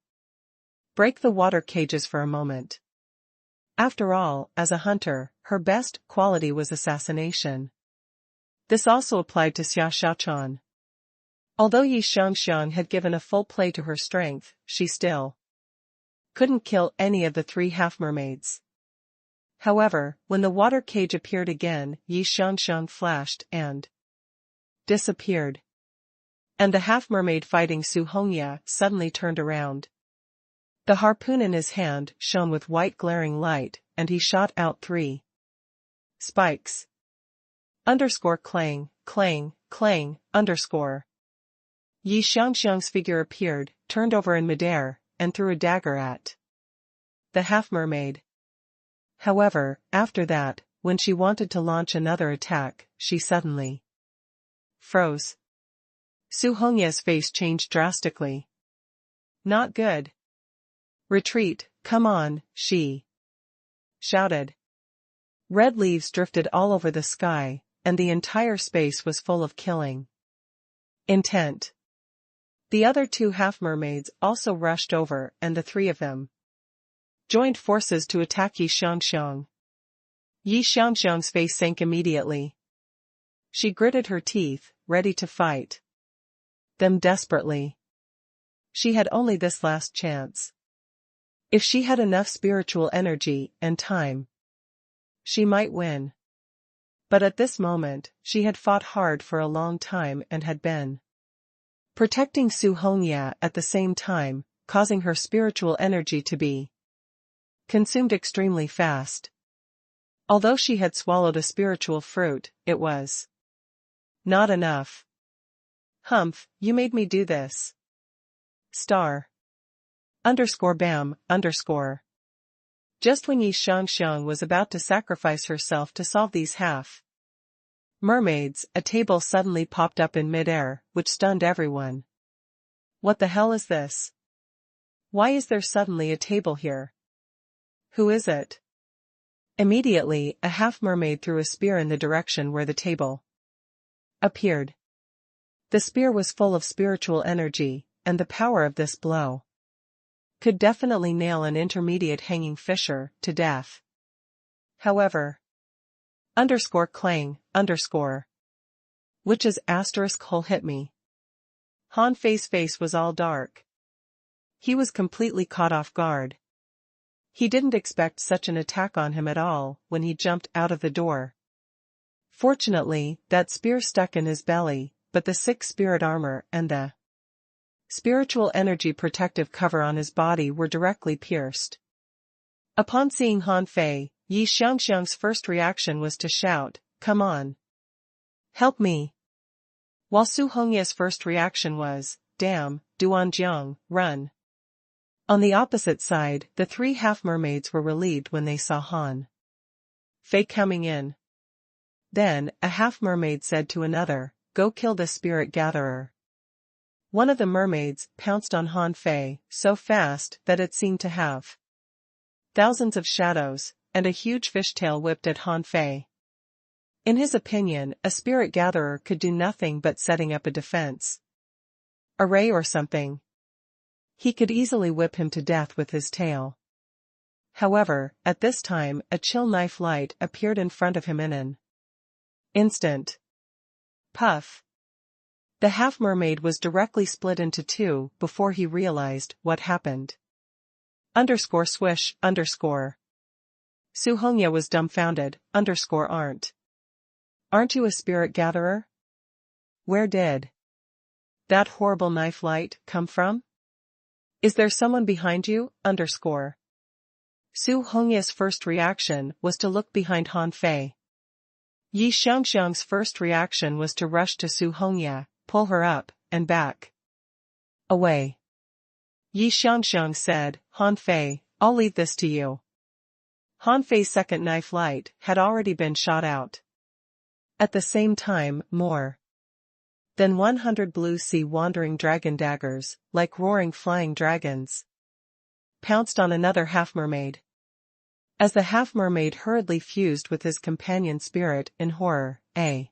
break the water cages for a moment. After all, as a hunter, her best quality was assassination. This also applied to Xia Xiaochan. Although Yi Xiangxiang had given a full play to her strength, she still couldn't kill any of the 3 half-mermaids. However, when the water cage appeared again, Yi Xiangxiang flashed and disappeared. And the half-mermaid fighting Su Hongya suddenly turned around. The harpoon in his hand shone with white glaring light, and he shot out 3 spikes. Underscore clang, clang, clang, underscore. Yi Xiangxiang's figure appeared, turned over in midair, and threw a dagger at the half-mermaid. However, after that, when she wanted to launch another attack, she suddenly froze. Su Hongye's face changed drastically. Not good. Retreat, come on, she shouted. Red leaves drifted all over the sky, and the entire space was full of killing intent. The other two half-mermaids also rushed over, and the three of them joined forces to attack Yi Xiangxiang. Yi Xiangxiang's face sank immediately. She gritted her teeth, ready to fight them desperately. She had only this last chance. If she had enough spiritual energy and time, she might win. But at this moment, she had fought hard for a long time and had been protecting Su Hongye at the same time, causing her spiritual energy to be consumed extremely fast. Although she had swallowed a spiritual fruit, it was not enough. Humph, you made me do this. Star. _bam, _. Just when Yi Xiangxiang was about to sacrifice herself to solve these half-mermaids, a table suddenly popped up in mid-air, which stunned everyone. What the hell is this? Why is there suddenly a table here? Who is it? Immediately, a half-mermaid threw a spear in the direction where the table appeared. The spear was full of spiritual energy, and the power of this blow could definitely nail an intermediate hanging fisher to death. However, _clang, which is *hole hit me. Han Fei's face was all dark. He was completely caught off guard. He didn't expect such an attack on him at all when he jumped out of the door. Fortunately, that spear stuck in his belly, but the 6 spirit armor and the spiritual energy protective cover on his body were directly pierced. Upon seeing Han Fei, Yi Xiangxiang's first reaction was to shout, "Come on! Help me!" While Su Hongye's first reaction was, "Damn, Duanjiang, run!" On the opposite side, the 3 half-mermaids were relieved when they saw Han Fei coming in. Then, a half-mermaid said to another, "Go kill the spirit gatherer." One of the mermaids pounced on Han Fei so fast that it seemed to have thousands of shadows, and a huge fishtail whipped at Han Fei. In his opinion, a spirit gatherer could do nothing but setting up a defense array or something. He could easily whip him to death with his tail. However, at this time, a chill knife light appeared in front of him in an instant. Puff. The half-mermaid was directly split into 2 before he realized what happened. _swish, _. Su Hongye was dumbfounded, Aren't you a spirit gatherer? Where did that horrible knife light come from? Is there someone behind you, Su Hongye's first reaction was to look behind Han Fei. Yi Xiangxiang's first reaction was to rush to Su Hongye, pull her up, and back away. Yi Xiangxiang said, "Han Fei, I'll leave this to you." Han Fei's second knife light had already been shot out. At the same time, more than 100 blue sea wandering dragon daggers, like roaring flying dragons, pounced on another half-mermaid. As the half-mermaid hurriedly fused with his companion spirit in horror, a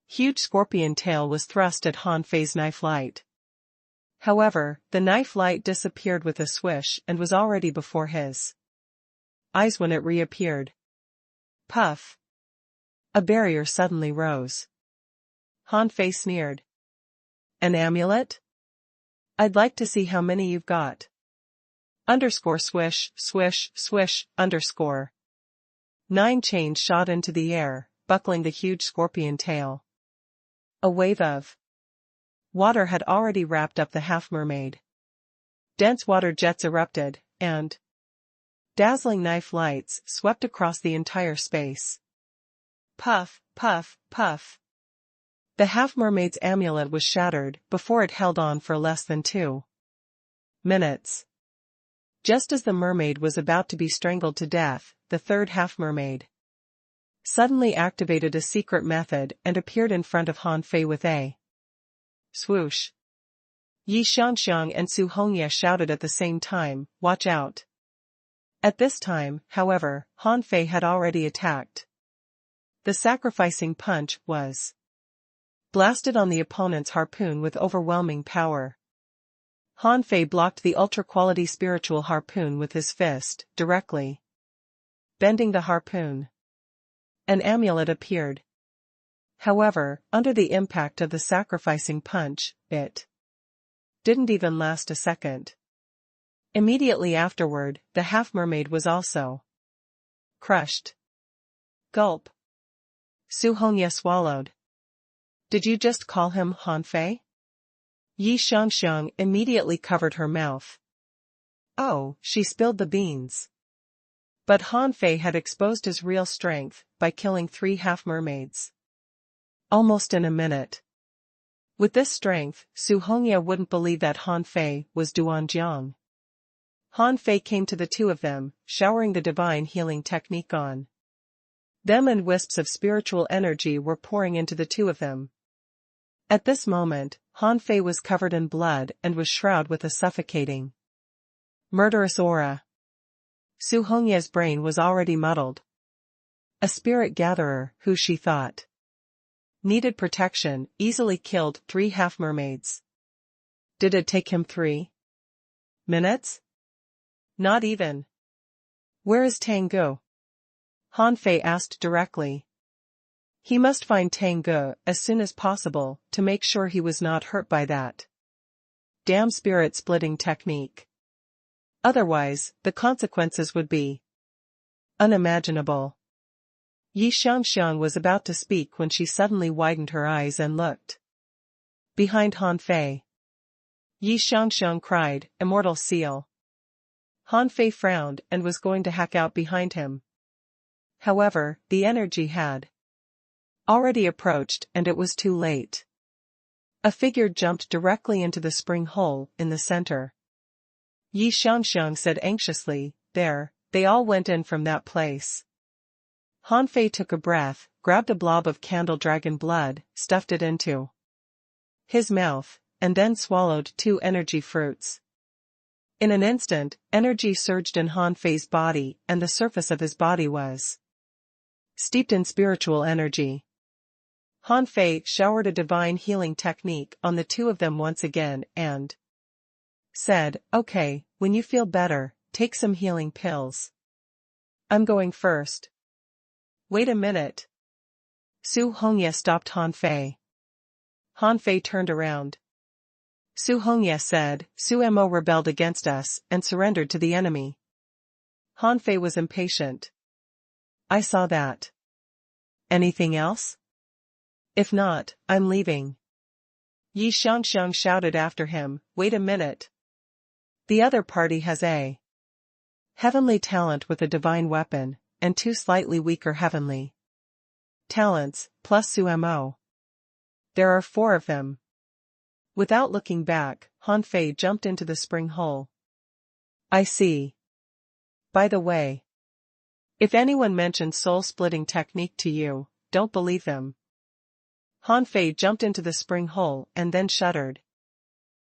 huge scorpion tail was thrust at Han Fei's knife light. However, the knife light disappeared with a swish and was already before his eyes when it reappeared. Puff. A barrier suddenly rose. Han Fei sneered. "An amulet? I'd like to see how many you've got." Swish, swish, swish, 9 chains shot into the air, buckling the huge scorpion tail. A wave of water had already wrapped up the half-mermaid. Dense water jets erupted, and dazzling knife lights swept across the entire space. Puff, puff, puff. The half-mermaid's amulet was shattered before it held on for less than 2 minutes. Just as the mermaid was about to be strangled to death, the third half-mermaid suddenly activated a secret method and appeared in front of Han Fei with a swoosh. Yi Xiangxiang and Su Hongye shouted at the same time, "Watch out!" At this time, however, Han Fei had already attacked. The sacrificing punch was blasted on the opponent's harpoon with overwhelming power. Han Fei blocked the ultra-quality spiritual harpoon with his fist, directly bending the harpoon. An amulet appeared. However, under the impact of the sacrificing punch, it didn't even last a second. Immediately afterward, the half-mermaid was also crushed. Gulp. Su Hongye swallowed. "Did you just call him Han Fei?" Yi Xiangxiang immediately covered her mouth. Oh, she spilled the beans. But Han Fei had exposed his real strength by killing 3 half-mermaids almost in a minute. With this strength, Su Hongye wouldn't believe that Han Fei was Duanjiang. Han Fei came to the two of them, showering the divine healing technique on them, and wisps of spiritual energy were pouring into the two of them. At this moment, Han Fei was covered in blood and was shrouded with a suffocating, murderous aura. Su Hongye's brain was already muddled. A spirit gatherer, who she thought needed protection, easily killed 3 half-mermaids. Did it take him 3 minutes? Not even. "Where is Tangu?" Han Fei asked directly. He must find Tangu as soon as possible to make sure he was not hurt by that damn spirit-splitting technique. Otherwise, the consequences would be unimaginable. Yi Xiangxiang was about to speak when she suddenly widened her eyes and looked behind Han Fei. Yi Xiangxiang cried, "Immortal seal." Han Fei frowned and was going to hack out behind him. However, the energy had already approached and it was too late. A figure jumped directly into the spring hole in the center. Yi Xiangxiang said anxiously, "There, they all went in from that place." Han Fei took a breath, grabbed a blob of candle dragon blood, stuffed it into his mouth, and then swallowed 2 energy fruits. In an instant, energy surged in Han Fei's body and the surface of his body was steeped in spiritual energy. Han Fei showered a divine healing technique on the two of them once again and said, "Okay, when you feel better, take some healing pills. I'm going first." "Wait a minute." Su Hongye stopped Han Fei. Han Fei turned around. Su Hongye said, "Su Mo rebelled against us and surrendered to the enemy." Han Fei was impatient. "I saw that. Anything else? If not, I'm leaving." Yi Xiangxiang shouted after him, "Wait a minute. The other party has a heavenly talent with a divine weapon, and 2 slightly weaker heavenly talents, plus Su Mo. There are 4 of them." Without looking back, Han Fei jumped into the spring hole. "I see. By the way, if anyone mentions soul-splitting technique to you, don't believe them." Han Fei jumped into the spring hole and then shuddered.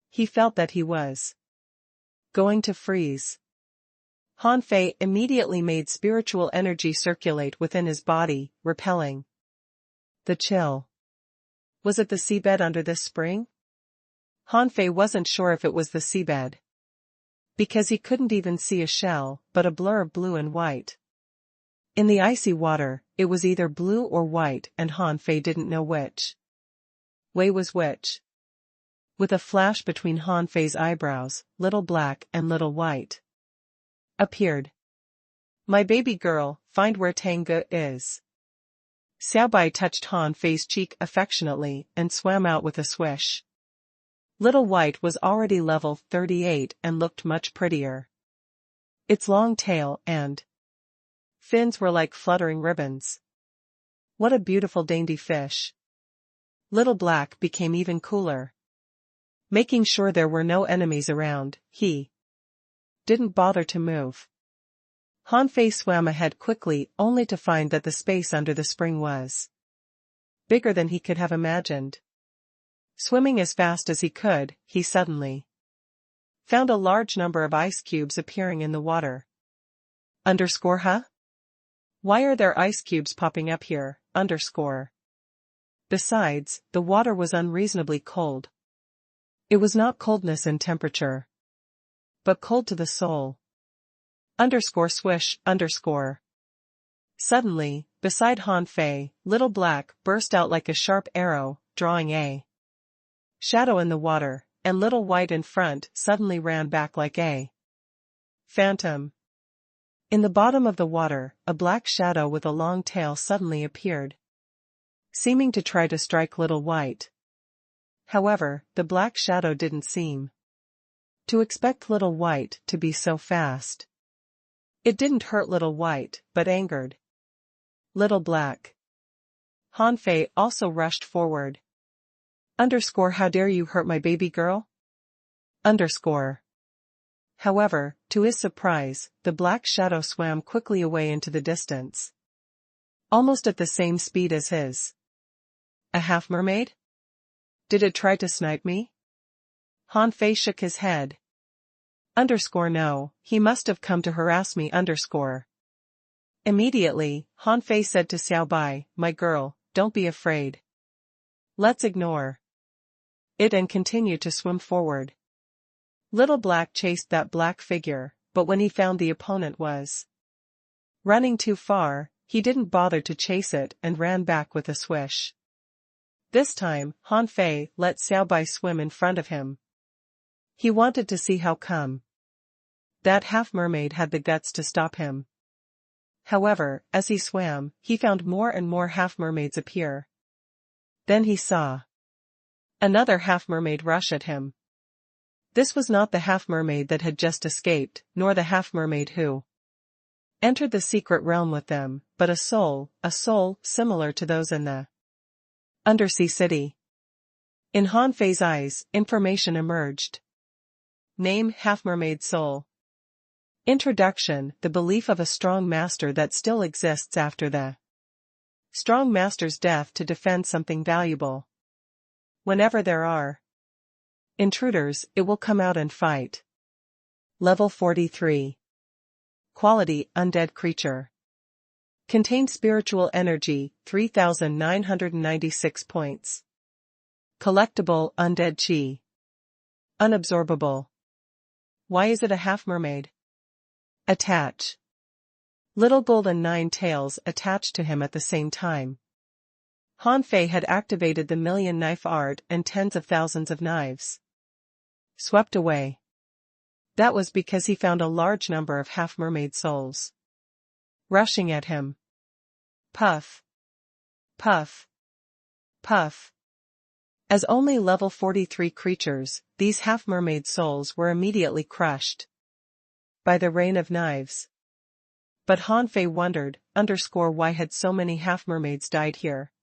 He felt that he was going to freeze. Han Fei immediately made spiritual energy circulate within his body, repelling the chill. Was it the seabed under this spring? Han Fei wasn't sure if it was the seabed, because he couldn't even see a shell, but a blur of blue and white. In the icy water, it was either blue or white, and Han Fei didn't know which way was which. With a flash between Han Fei's eyebrows, Little Black and Little White appeared. "My baby girl, find where Tangu is." Xiaobai touched Han Fei's cheek affectionately and swam out with a swish. Little White was already level 38 and looked much prettier. Its long tail and fins were like fluttering ribbons. What a beautiful dainty fish. Little Black became even cooler. Making sure there were no enemies around, he didn't bother to move. Han Fei swam ahead quickly only to find that the space under the spring was bigger than he could have imagined. Swimming as fast as he could, he suddenly found a large number of ice cubes appearing in the water. Huh? Why are there ice cubes popping up here? Besides, the water was unreasonably cold. It was not coldness in temperature, but cold to the soul. Swish. Suddenly, beside Han Fei, Little Black burst out like a sharp arrow, drawing a shadow in the water, and Little White in front suddenly ran back like a phantom. In the bottom of the water, a black shadow with a long tail suddenly appeared, seeming to try to strike Little White. However, the black shadow didn't seem to expect Little White to be so fast. It didn't hurt Little White, but angered Little Black. Han Fei also rushed forward. How dare you hurt my baby girl? However, to his surprise, the black shadow swam quickly away into the distance, almost at the same speed as his. A half-mermaid? Did it try to snipe me? Han Fei shook his head. No, he must have come to harass me. Immediately, Han Fei said to Xiao Bai, my girl, don't be afraid. Let's ignore it and continue to swim forward. Little Black chased that black figure, but when he found the opponent was running too far, he didn't bother to chase it and ran back with a swish. This time, Han Fei let Xiao Bai swim in front of him. He wanted to see how come that half-mermaid had the guts to stop him. However, as he swam, he found more and more half-mermaids appear. Then he saw another half-mermaid rush at him. This was not the half-mermaid that had just escaped, nor the half-mermaid who entered the secret realm with them, but a soul similar to those in the undersea city. In Han Fei's eyes, information emerged. Name: half-mermaid soul. Introduction: the belief of a strong master that still exists after the strong master's death to defend something valuable. Whenever there are intruders, it will come out and fight. Level 43. Quality: undead creature. Contained spiritual energy, 3,996 points. Collectible: undead chi. Unabsorbable. Why is it a half-mermaid? Attach. Little golden 9 tails attached to him at the same time. Han Fei had activated the million knife art and tens of thousands of knives swept away. That was because he found a large number of half-mermaid souls rushing at him. Puff. Puff. Puff. As only level 43 creatures, these half-mermaid souls were immediately crushed by the rain of knives. But Han Fei wondered, why had so many half-mermaids died here?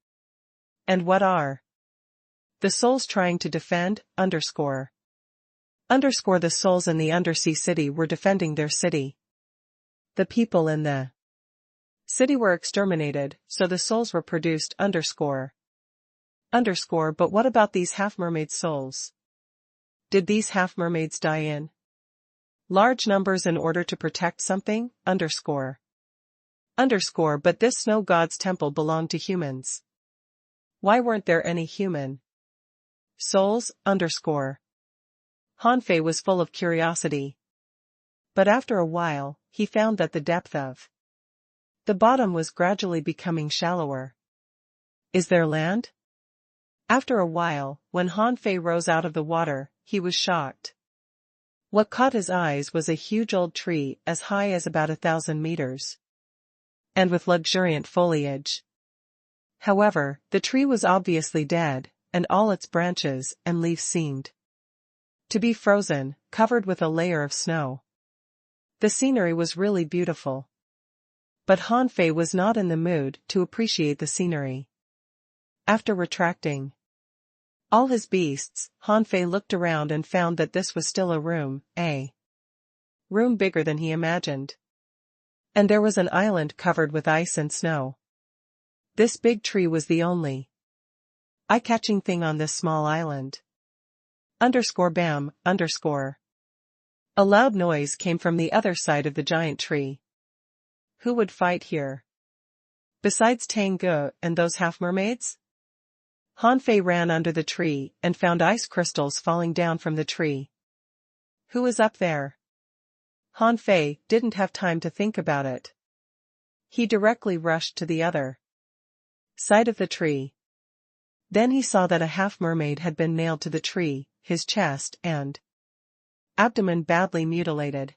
And what are the souls trying to defend? The souls in the undersea city were defending their city. The people in the city were exterminated, so the souls were produced. But what about these half-mermaid souls? Did these half-mermaids die in large numbers in order to protect something? But this snow god's temple belonged to humans. Why weren't there any human souls? Han Fei was full of curiosity. But after a while, he found that the depth of the bottom was gradually becoming shallower. Is there land? After a while, when Han Fei rose out of the water, he was shocked. What caught his eyes was a huge old tree as high as about 1,000 meters, and with luxuriant foliage. However, the tree was obviously dead, and all its branches and leaves seemed to be frozen, covered with a layer of snow. The scenery was really beautiful. But Han Fei was not in the mood to appreciate the scenery. After retracting all his beasts, Han Fei looked around and found that this was still a room, room bigger than he imagined. And there was an island covered with ice and snow. This big tree was the only eye-catching thing on this small island. Bam. A loud noise came from the other side of the giant tree. Who would fight here? Besides Tengu and those half-mermaids? Hanfei ran under the tree and found ice crystals falling down from the tree. Who is up there? Hanfei didn't have time to think about it. He directly rushed to the other side of the tree. Then he saw that a half-mermaid had been nailed to the tree, his chest and abdomen badly mutilated.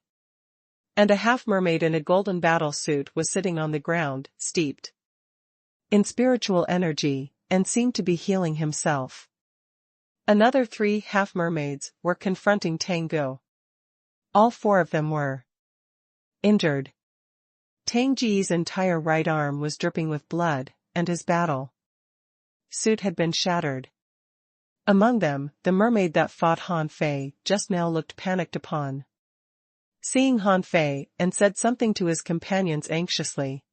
And a half-mermaid in a golden battle suit was sitting on the ground, steeped in spiritual energy, and seemed to be healing himself. Another 3 half-mermaids were confronting Tengu. All 4 of them were injured. Tangji's entire right arm was dripping with blood, and his battle suit had been shattered. Among them, the mermaid that fought Hanfei just now looked panicked upon seeing Hanfei and said something to his companions anxiously.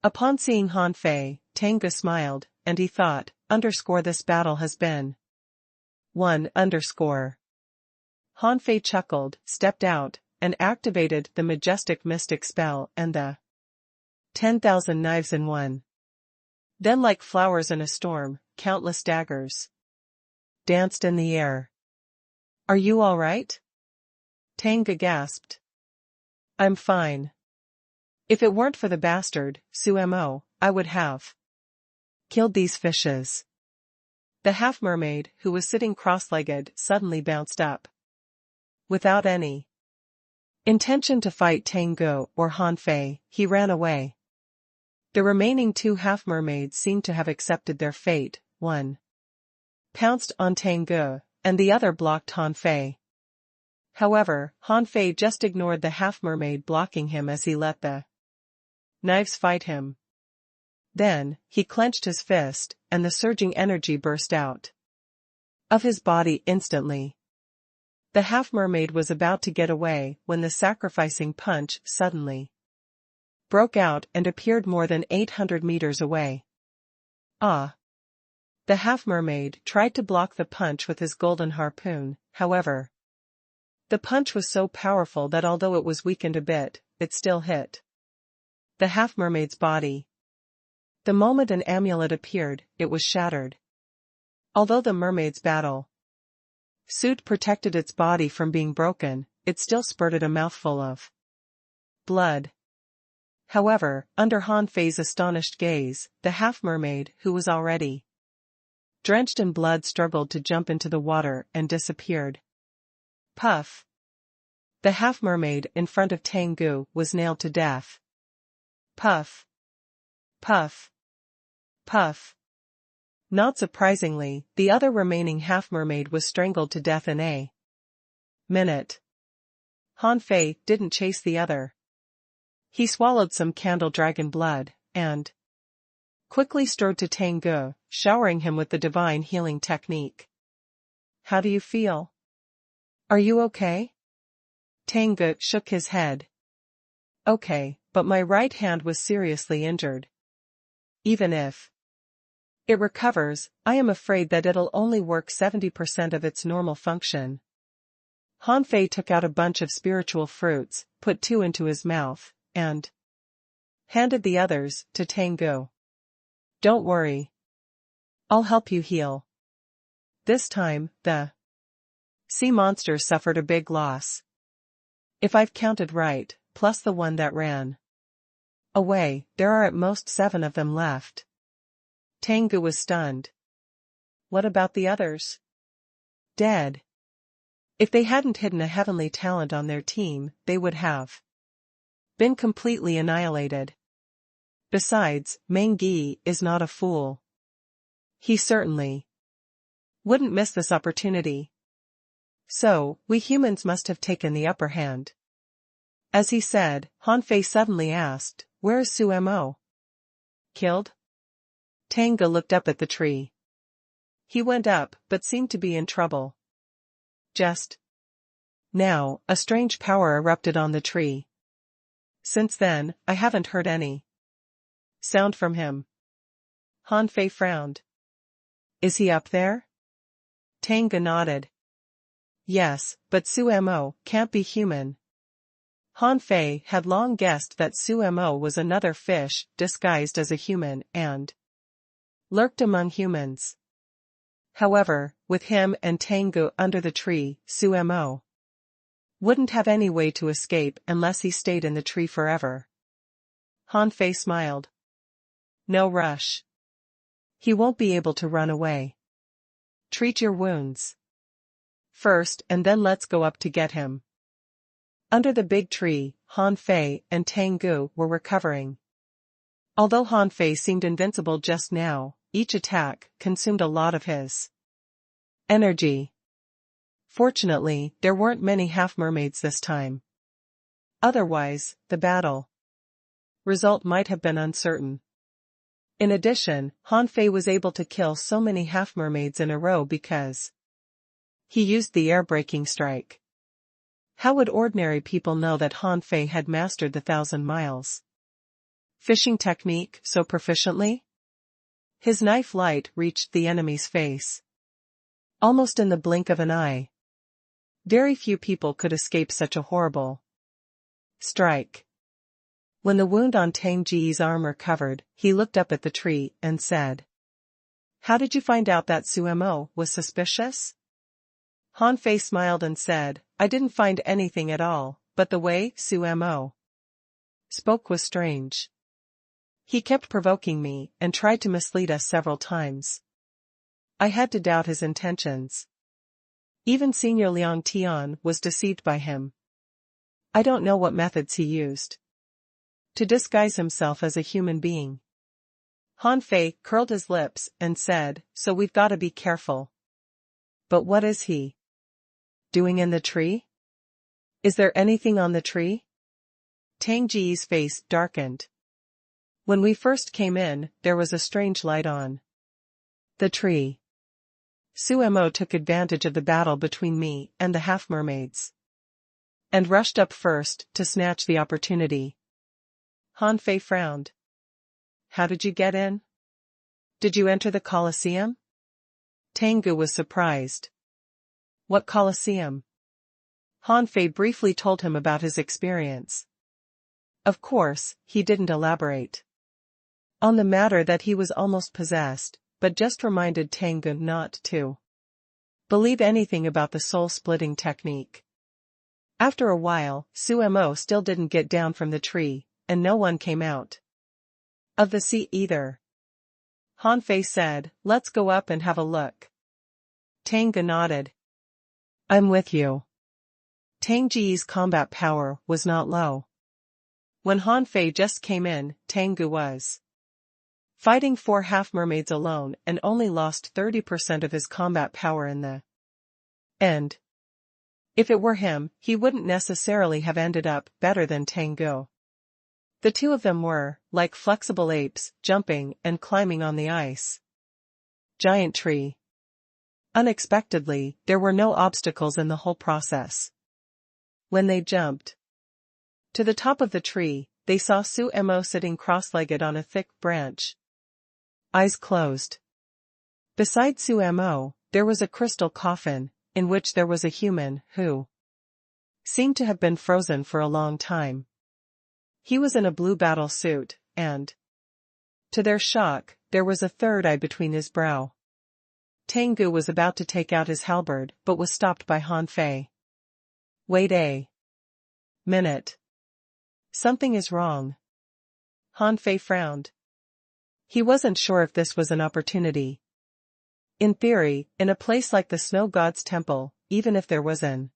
Upon seeing Hanfei, Tengu smiled, and he thought, this battle has been won. Hanfei chuckled, stepped out, and activated the majestic mystic spell and the 10,000 knives in one. Then like flowers in a storm, countless daggers danced in the air. Are you all right? Tengu gasped. I'm fine. If it weren't for the bastard, Sumo, I would have killed these fishes. The half-mermaid, who was sitting cross-legged, suddenly bounced up. Without any intention to fight Tengu or Hanfei, he ran away. The remaining 2 half-mermaids seemed to have accepted their fate. One pounced on Tengu, and the other blocked Hanfei. However, Hanfei just ignored the half-mermaid blocking him as he let the knives fight him. Then, he clenched his fist, and the surging energy burst out of his body instantly. The half-mermaid was about to get away when the sacrificing punch suddenly broke out and appeared more than 800 meters away. Ah! The half-mermaid tried to block the punch with his golden harpoon, however. The punch was so powerful that although it was weakened a bit, it still hit the half-mermaid's body. The moment an amulet appeared, it was shattered. Although the mermaid's battle suit protected its body from being broken, it still spurted a mouthful of blood. However, under Hanfei's astonished gaze, the half-mermaid, who was already drenched in blood, struggled to jump into the water and disappeared. Puff! The half-mermaid in front of Tengu was nailed to death. Puff! Puff! Puff! Not surprisingly, the other remaining half-mermaid was strangled to death in a minute. Hanfei didn't chase the other. He swallowed some candle dragon blood, and quickly strode to Tengu, showering him with the divine healing technique. How do you feel? Are you okay? Tengu shook his head. Okay, but my right hand was seriously injured. Even if it recovers, I am afraid that it'll only work 70% of its normal function. Hanfei took out a bunch of spiritual fruits, put 2 into his mouth, and handed the others to Tengu. Don't worry. I'll help you heal. This time, the sea monster suffered a big loss. If I've counted right, plus the one that ran away, there are at most 7 of them left. Tengu was stunned. What about the others? Dead. If they hadn't hidden a heavenly talent on their team, they would have been completely annihilated. Besides, Mengi is not a fool. He certainly wouldn't miss this opportunity. So, we humans must have taken the upper hand. As he said, Hanfei suddenly asked, where is Sumo? Killed? Tengu looked up at the tree. He went up, but seemed to be in trouble. Just Now, a strange power erupted on the tree. Since then, I haven't heard any sound from him. Han Fei frowned. Is he up there? Tanga nodded. Yes, but Sumo can't be human. Han Fei had long guessed that Sumo was another fish disguised as a human and lurked among humans. However, with him and Tengu under the tree, Sumo wouldn't have any way to escape unless he stayed in the tree forever. Han Fei smiled. No rush. He won't be able to run away. Treat your wounds first and then let's go up to get him. Under the big tree, Han Fei and Tengu were recovering. Although Han Fei seemed invincible just now, each attack consumed a lot of his energy. Fortunately, there weren't many half-mermaids this time. Otherwise, the battle result might have been uncertain. In addition, Han Fei was able to kill so many half-mermaids in a row because he used the air-breaking strike. How would ordinary people know that Han Fei had mastered the 1,000 miles fishing technique so proficiently? His knife light reached the enemy's face almost in the blink of an eye. Very few people could escape such a horrible strike. When the wound on Tang Ji's arm recovered, he looked up at the tree and said, "How did you find out that Sumo was suspicious?" Han Fei smiled and said, "I didn't find anything at all, but the way Sumo spoke was strange. He kept provoking me and tried to mislead us several times. I had to doubt his intentions. Even Senior Liang Tian was deceived by him. I don't know what methods he used to disguise himself as a human being." Han Fei curled his lips and said, "So we've got to be careful. But what is he doing in the tree? Is there anything on the tree?" Tang Ji's face darkened. "When we first came in, there was a strange light on the tree. Sumo took advantage of the battle between me and the half-mermaids and rushed up first to snatch the opportunity." Han Fei frowned. "How did you get in? Did you enter the Colosseum?" Tengu was surprised. "What Colosseum?" Han Fei briefly told him about his experience. Of course, he didn't elaborate on the matter that he was almost possessed, but just reminded Tengu not to believe anything about the soul-splitting technique. After a while, Sumo still didn't get down from the tree, and no one came out of the sea either. Han Fei said, "Let's go up and have a look." Tengu nodded. "I'm with you." Tang Ji's combat power was not low. When Han Fei just came in, Tengu was fighting 4 half-mermaids alone and only lost 30% of his combat power in the end. If it were him, he wouldn't necessarily have ended up better than Tengu. The two of them were, like flexible apes, jumping and climbing on the ice giant tree. Unexpectedly, there were no obstacles in the whole process. When they jumped to the top of the tree, they saw Sumo sitting cross-legged on a thick branch, eyes closed. Beside Sumo, there was a crystal coffin, in which there was a human who seemed to have been frozen for a long time. He was in a blue battle suit, and, to their shock, there was a third eye between his brow. Tengu was about to take out his halberd but was stopped by Han Fei. "Wait a minute. Something is wrong." Han Fei frowned. He wasn't sure if this was an opportunity. In theory, in a place like the Snow God's Temple, even if there was an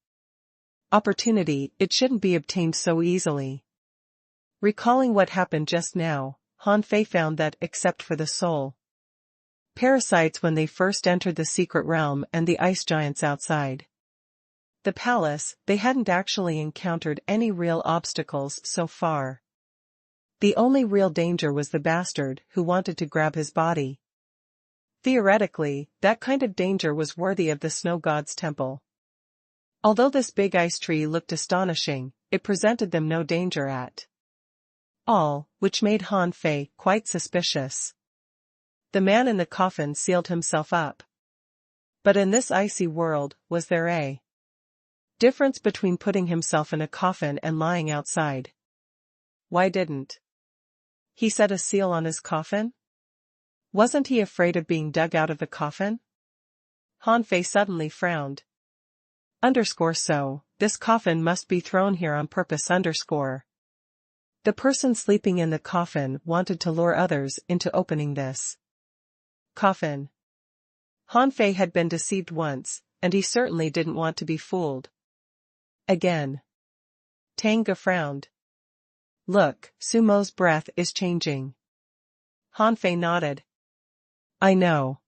opportunity, it shouldn't be obtained so easily. Recalling what happened just now, Han Fei found that, except for the soul parasites when they first entered the secret realm and the ice giants outside the palace, they hadn't actually encountered any real obstacles so far. The only real danger was the bastard who wanted to grab his body. Theoretically, that kind of danger was worthy of the Snow God's Temple. Although this big ice tree looked astonishing, it presented them no danger at all, which made Han Fei quite suspicious. The man in the coffin sealed himself up. But in this icy world, was there a difference between putting himself in a coffin and lying outside? Why didn't he set a seal on his coffin? Wasn't he afraid of being dug out of the coffin? Han Fei suddenly frowned. So, this coffin must be thrown here on purpose. The person sleeping in the coffin wanted to lure others into opening this coffin. Han Fei had been deceived once, and he certainly didn't want to be fooled again. Tang Ge frowned. Look, Sumo's breath is changing. Han Fei nodded. I know.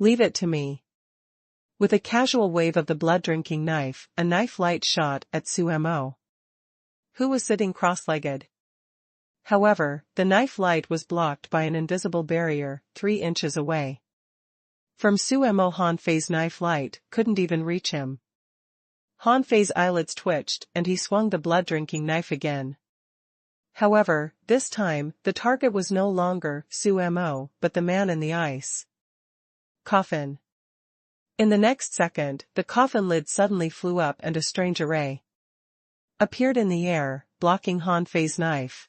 Leave it to me. With a casual wave of the blood-drinking knife, a knife light shot at Sumo, who was sitting cross-legged. However, the knife light was blocked by an invisible barrier 3 inches away. From Sumo, Han Fei's knife light couldn't even reach him. Han Fei's eyelids twitched and he swung the blood-drinking knife again. However, this time, the target was no longer Sumo, but the man in the ice coffin. In the next second, the coffin lid suddenly flew up and a strange array appeared in the air, blocking Han Fei's knife.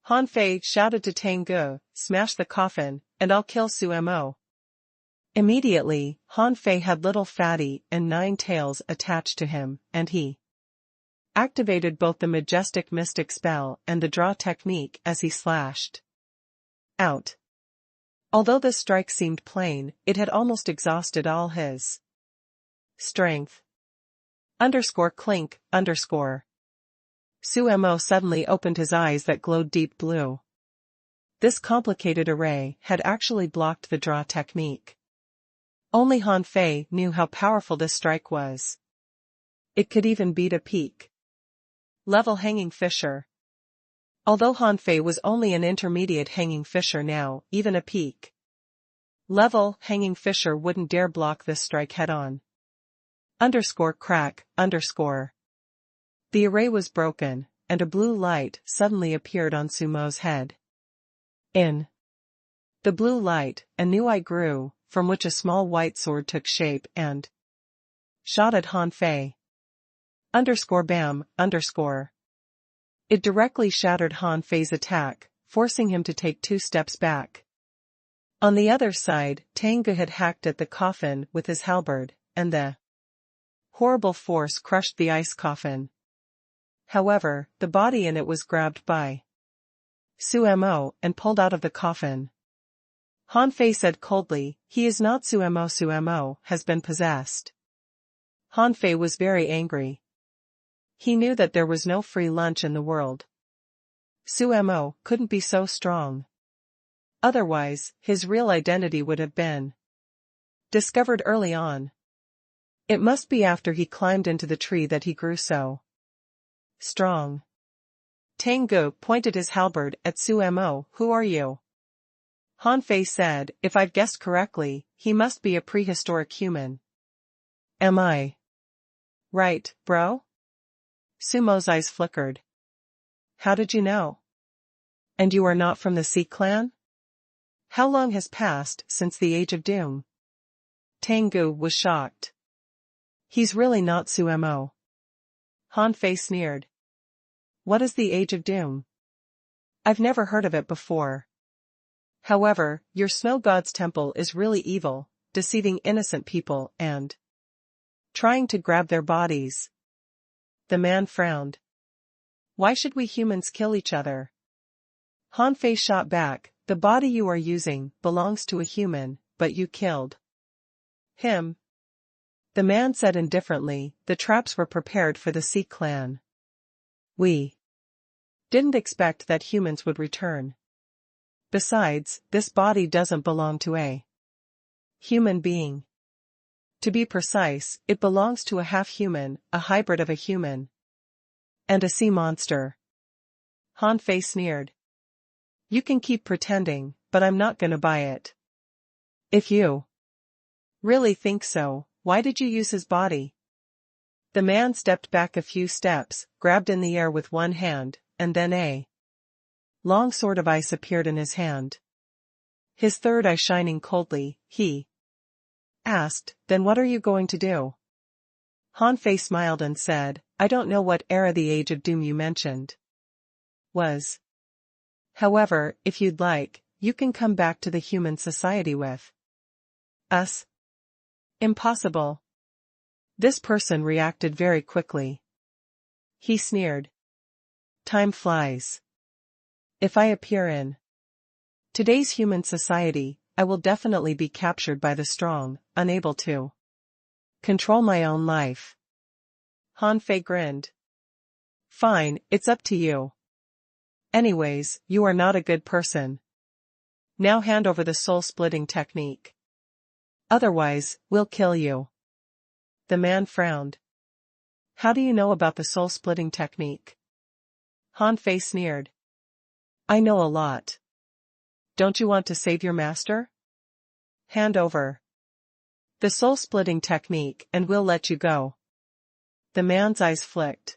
Han Fei shouted to Tang Ge, smash the coffin, and I'll kill Sumo. Immediately, Han Fei had little fatty and 9 tails attached to him, and he activated both the majestic mystic spell and the draw technique as he slashed out. Although the strike seemed plain, it had almost exhausted all his strength. Clink. Sumo suddenly opened his eyes that glowed deep blue. This complicated array had actually blocked the draw technique. Only Han Fei knew how powerful this strike was. It could even beat a peak level hanging fisher. Although Han Fei was only an intermediate hanging fisher now, even a peak level hanging fisher wouldn't dare block this strike head-on. Crack. The array was broken, and a blue light suddenly appeared on Sumo's head. In the blue light, a new eye grew, from which a small white sword took shape and shot at Han Fei. Bam. It directly shattered Han Fei's attack, forcing him to take 2 steps back. On the other side, Tang Ge had hacked at the coffin with his halberd, and the horrible force crushed the ice coffin. However, the body in it was grabbed by Sumo and pulled out of the coffin. Han Fei said coldly, he is not Sumo. Sumo has been possessed. Han Fei was very angry. He knew that there was no free lunch in the world. Sumo couldn't be so strong. Otherwise, his real identity would have been discovered early on. It must be after he climbed into the tree that he grew so strong. Tang Ge pointed his halberd at Sumo. Who are you? Han Fei said, if I've guessed correctly, he must be a prehistoric human. Am I right, bro? Sumo's eyes flickered. How did you know? And you are not from the Sea clan? How long has passed since the Age of Doom? Tang Ge was shocked. He's really not Sumo. Han Fei sneered. What is the Age of Doom? I've never heard of it before. However, your snow god's temple is really evil, deceiving innocent people and trying to grab their bodies. The man frowned. Why should we humans kill each other? Han Fei shot back, the body you are using belongs to a human, but you killed him. The man said indifferently, the traps were prepared for the Sea clan. We didn't expect that humans would return. Besides, this body doesn't belong to a human being. To be precise, it belongs to a half-human, a hybrid of a human and a sea monster. Han Fei sneered. You can keep pretending, but I'm not gonna buy it. If you really think so, why did you use his body? The man stepped back a few steps, grabbed in the air with one hand, and then a long sword of ice appeared in his hand. His third eye shining coldly, he asked, "Then what are you going to do?" Han Fei smiled and said, "I don't know what era the Age of Doom you mentioned was. However, if you'd like, you can come back to the human society with us." "Impossible." This person reacted very quickly. He sneered. "Time flies. If I appear in today's human society, I will definitely be captured by the strong, unable to control my own life." Han Fei grinned. "Fine, it's up to you. Anyways, you are not a good person. Now hand over the soul-splitting technique. Otherwise, we'll kill you." The man frowned. "How do you know about the soul-splitting technique?" Han Fei sneered. "I know a lot. Don't you want to save your master? Hand over the soul-splitting technique and we'll let you go." The man's eyes flicked.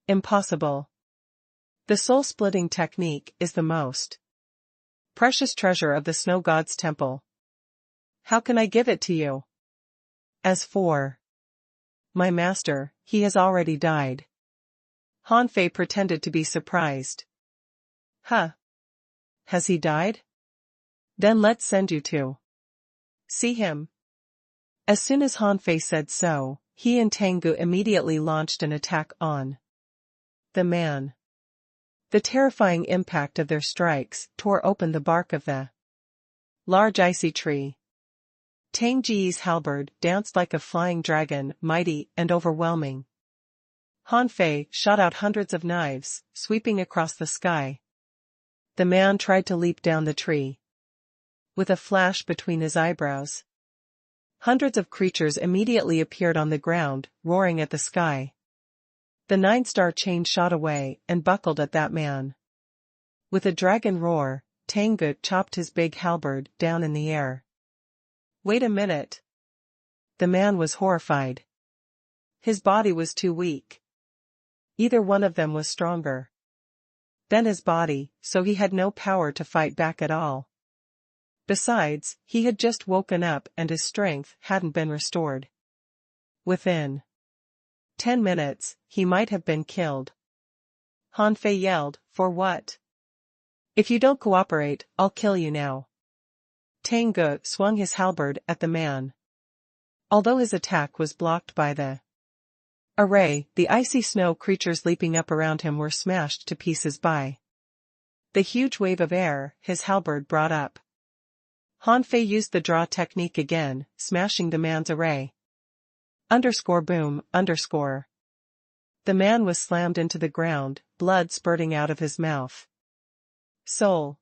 "Impossible. The soul-splitting technique is the most precious treasure of the Snow God's temple. How can I give it to you? As for my master, he has already died." Han Fei pretended to be surprised. "Huh? Has he died? Then let's send you to see him." As soon as Han Fei said so, he and Tengu immediately launched an attack on the man. The terrifying impact of their strikes tore open the bark of the large icy tree. Tang Ji's halberd danced like a flying dragon, mighty and overwhelming. Han Fei shot out hundreds of knives, sweeping across the sky. The man tried to leap down the tree. With a flash between his eyebrows, hundreds of creatures immediately appeared on the ground, roaring at the sky. The 9-star chain shot away and buckled at that man. With a dragon roar, Tengu chopped his big halberd down in the air. "Wait a minute." The man was horrified. His body was too weak. Either one of them was stronger than his body, so he had no power to fight back at all. Besides, he had just woken up and his strength hadn't been restored. Within 10 minutes, he might have been killed. Han Fei yelled, "For what? If you don't cooperate, I'll kill you now." Tengu swung his halberd at the man. Although his attack was blocked by the array, the icy snow creatures leaping up around him were smashed to pieces by the huge wave of air his halberd brought up. Han Fei used the draw technique again, smashing the man's array. Boom. The man was slammed into the ground, blood spurting out of his mouth. "Soul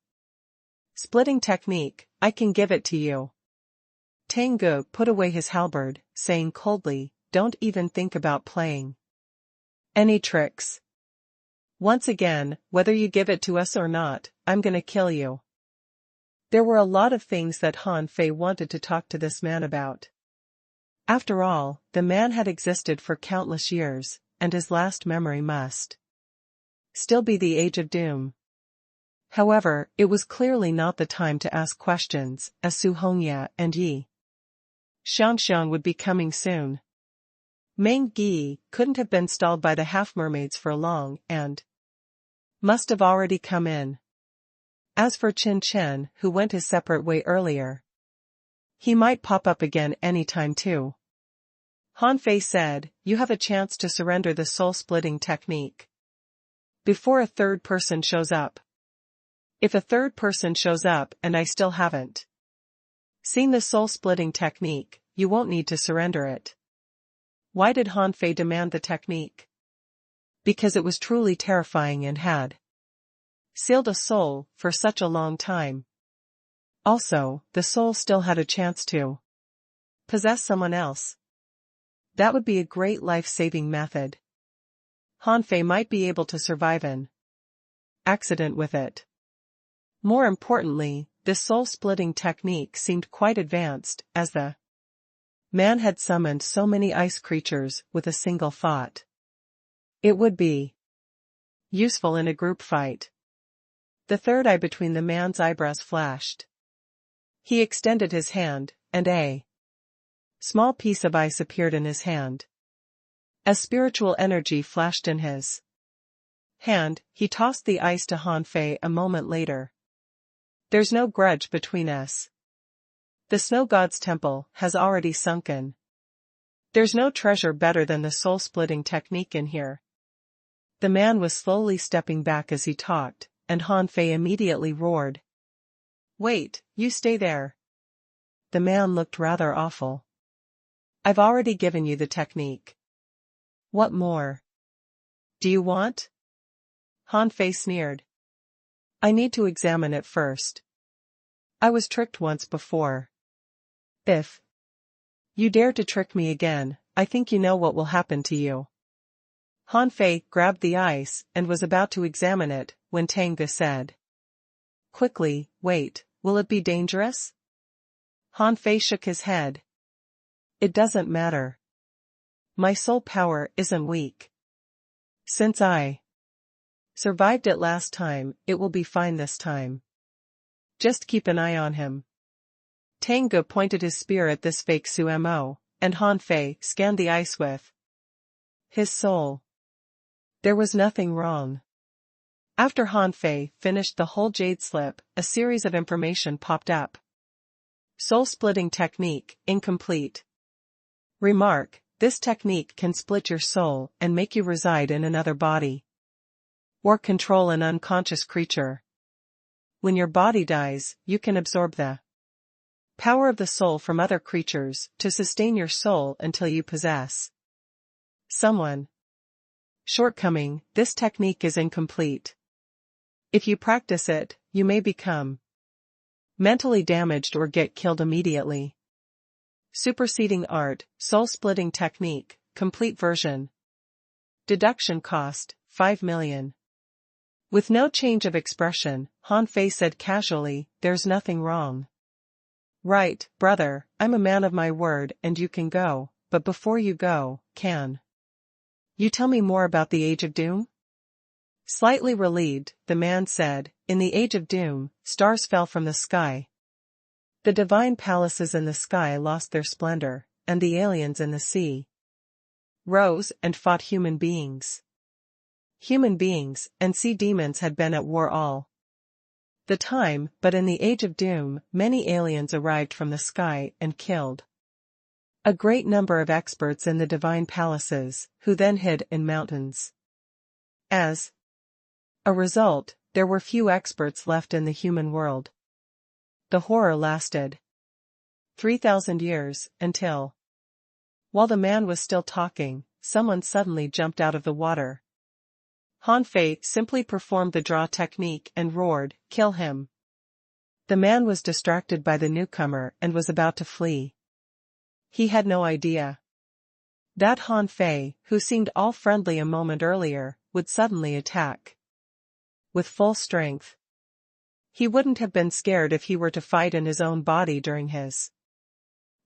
splitting technique, I can give it to you." Tengu put away his halberd, saying coldly, "Don't even think about playing any tricks. Once again, whether you give it to us or not, I'm gonna kill you." There were a lot of things that Han Fei wanted to talk to this man about. After all, the man had existed for countless years, and his last memory must still be the Age of Doom. However, it was clearly not the time to ask questions, as Su Hongya and Yi Xiangxiang would be coming soon. Meng Gi couldn't have been stalled by the half-mermaids for long and must have already come in. As for Qin Chen, who went his separate way earlier, he might pop up again anytime too. Han Fei said, "You have a chance to surrender the soul-splitting technique before a third person shows up. If a third person shows up and I still haven't seen the soul-splitting technique, you won't need to surrender it." Why did Han Fei demand the technique? Because it was truly terrifying and had sealed a soul for such a long time. Also, the soul still had a chance to possess someone else. That would be a great life-saving method. Han Fei might be able to survive an accident with it. More importantly, this soul-splitting technique seemed quite advanced, as the Man had summoned so many ice creatures with a single thought. It would be useful in a group fight. The third eye between the man's eyebrows flashed. He extended his hand, and a small piece of ice appeared in his hand. As spiritual energy flashed in his hand, he tossed the ice to Han Fei a moment later. There's no grudge between us. The snow god's temple has already sunken. There's no treasure better than the soul-splitting technique in here. The man was slowly stepping back as he talked, and Han Fei immediately roared. Wait, you stay there. The man looked rather awful. I've already given you the technique. What more do you want? Han Fei sneered. I need to examine it first. I was tricked once before. If you dare to trick me again, I think you know what will happen to you. Han Fei grabbed the ice and was about to examine it, when Tang Ge said quickly, wait, will it be dangerous? Han Fei shook his head. It doesn't matter. My soul power isn't weak. Since I survived it last time, it will be fine this time. Just keep an eye on him. Tang Ge pointed his spear at this fake Sumo, and Han Fei scanned the ice with his soul. There was nothing wrong. After Han Fei finished the whole jade slip, a series of information popped up. Soul-splitting technique, incomplete. Remark, this technique can split your soul and make you reside in another body. Or control an unconscious creature. When your body dies, you can absorb the power of the soul from other creatures to sustain your soul until you possess someone. Shortcoming, this technique is incomplete. If you practice it, you may become mentally damaged or get killed immediately. Superseding art, soul-splitting technique, complete version. Deduction cost, 5 million. With no change of expression, Han Fei said casually, there's nothing wrong. Right, brother, I'm a man of my word and you can go, but before you go, can you tell me more about the Age of Doom? Slightly relieved, the man said, in the Age of Doom, stars fell from the sky. The divine palaces in the sky lost their splendor, and the aliens in the sea rose and fought human beings. Human beings and sea demons had been at war all the time, but in the Age of Doom, many aliens arrived from the sky and killed a great number of experts in the divine palaces, who then hid in mountains. As a result, there were few experts left in the human world. The horror lasted 3,000 years, until, while the man was still talking, someone suddenly jumped out of the water. Han Fei simply performed the draw technique and roared, kill him. The man was distracted by the newcomer and was about to flee. He had no idea that Han Fei, who seemed all friendly a moment earlier, would suddenly attack with full strength. He wouldn't have been scared if he were to fight in his own body during his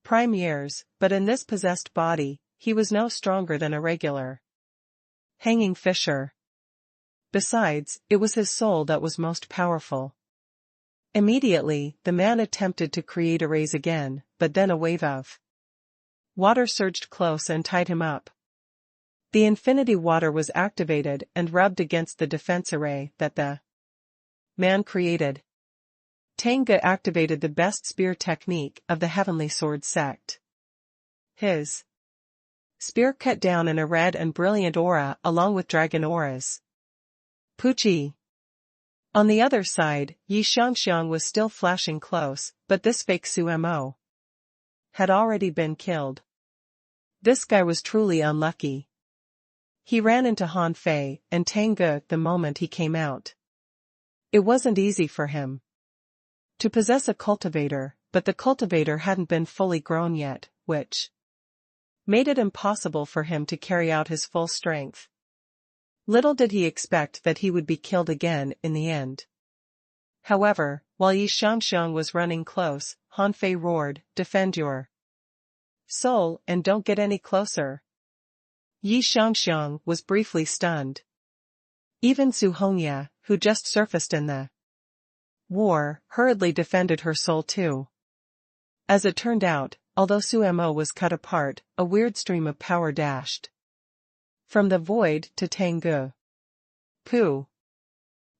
prime years, but in this possessed body, he was no stronger than a regular hanging fisher. Besides, it was his soul that was most powerful. Immediately, the man attempted to create a raise again, but then a wave of water surged close and tied him up. The infinity water was activated and rubbed against the defense array that the man created. Tang Ge activated the best spear technique of the Heavenly Sword sect. His spear cut down in a red and brilliant aura along with dragon auras. Puchi. On the other side, Yi Xiangxiang was still flashing close, but this fake Sumo had already been killed. This guy was truly unlucky. He ran into Han Fei and Tang Ge the moment he came out. It wasn't easy for him to possess a cultivator, but the cultivator hadn't been fully grown yet, which made it impossible for him to carry out his full strength. Little did he expect that he would be killed again in the end. However, while Yi Xiangxiang was running close, Han Fei roared, defend your soul, and don't get any closer. Yi Xiangxiang was briefly stunned. Even Su Hongya, who just surfaced in the war, hurriedly defended her soul too. As it turned out, although Su Mo was cut apart, a weird stream of power dashed from the void to Tengu. Pooh!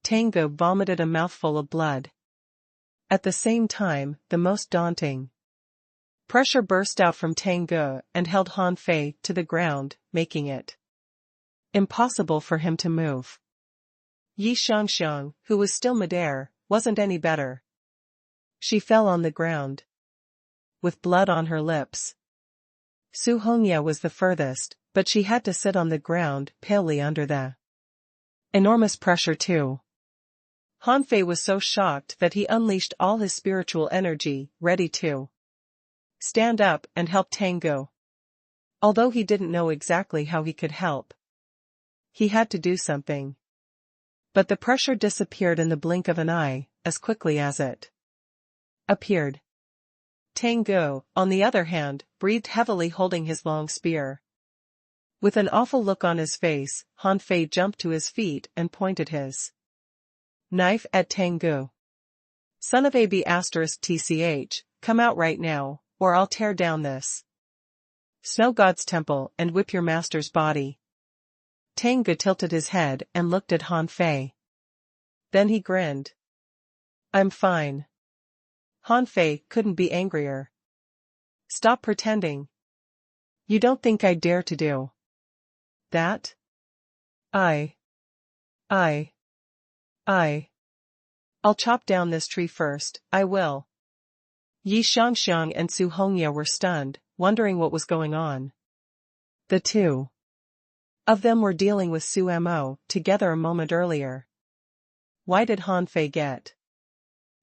Tengu vomited a mouthful of blood. At the same time, the most daunting pressure burst out from Tengu and held Han Fei to the ground, making it impossible for him to move. Yi Xiangxiang, who was still midair, wasn't any better. She fell on the ground, with blood on her lips. Su Hongya was the furthest, but she had to sit on the ground, palely under the enormous pressure too. Han Fei was so shocked that he unleashed all his spiritual energy, ready to stand up and help Tengu. Although he didn't know exactly how he could help, he had to do something. But the pressure disappeared in the blink of an eye, as quickly as it appeared. Tengu, on the other hand, breathed heavily, holding his long spear. With an awful look on his face, Han Fei jumped to his feet and pointed his knife at Tengu. Son of AB*TCH, come out right now, or I'll tear down this snow god's temple and whip your master's body. Tengu tilted his head and looked at Han Fei. Then he grinned. I'm fine. Han Fei couldn't be angrier. Stop pretending. You don't think I'd dare to do that? I'll chop down this tree first, I will. Yi Xiangxiang and Su Hongya were stunned, wondering what was going on. The two of them were dealing with Su Mo together a moment earlier. Why did Han Fei get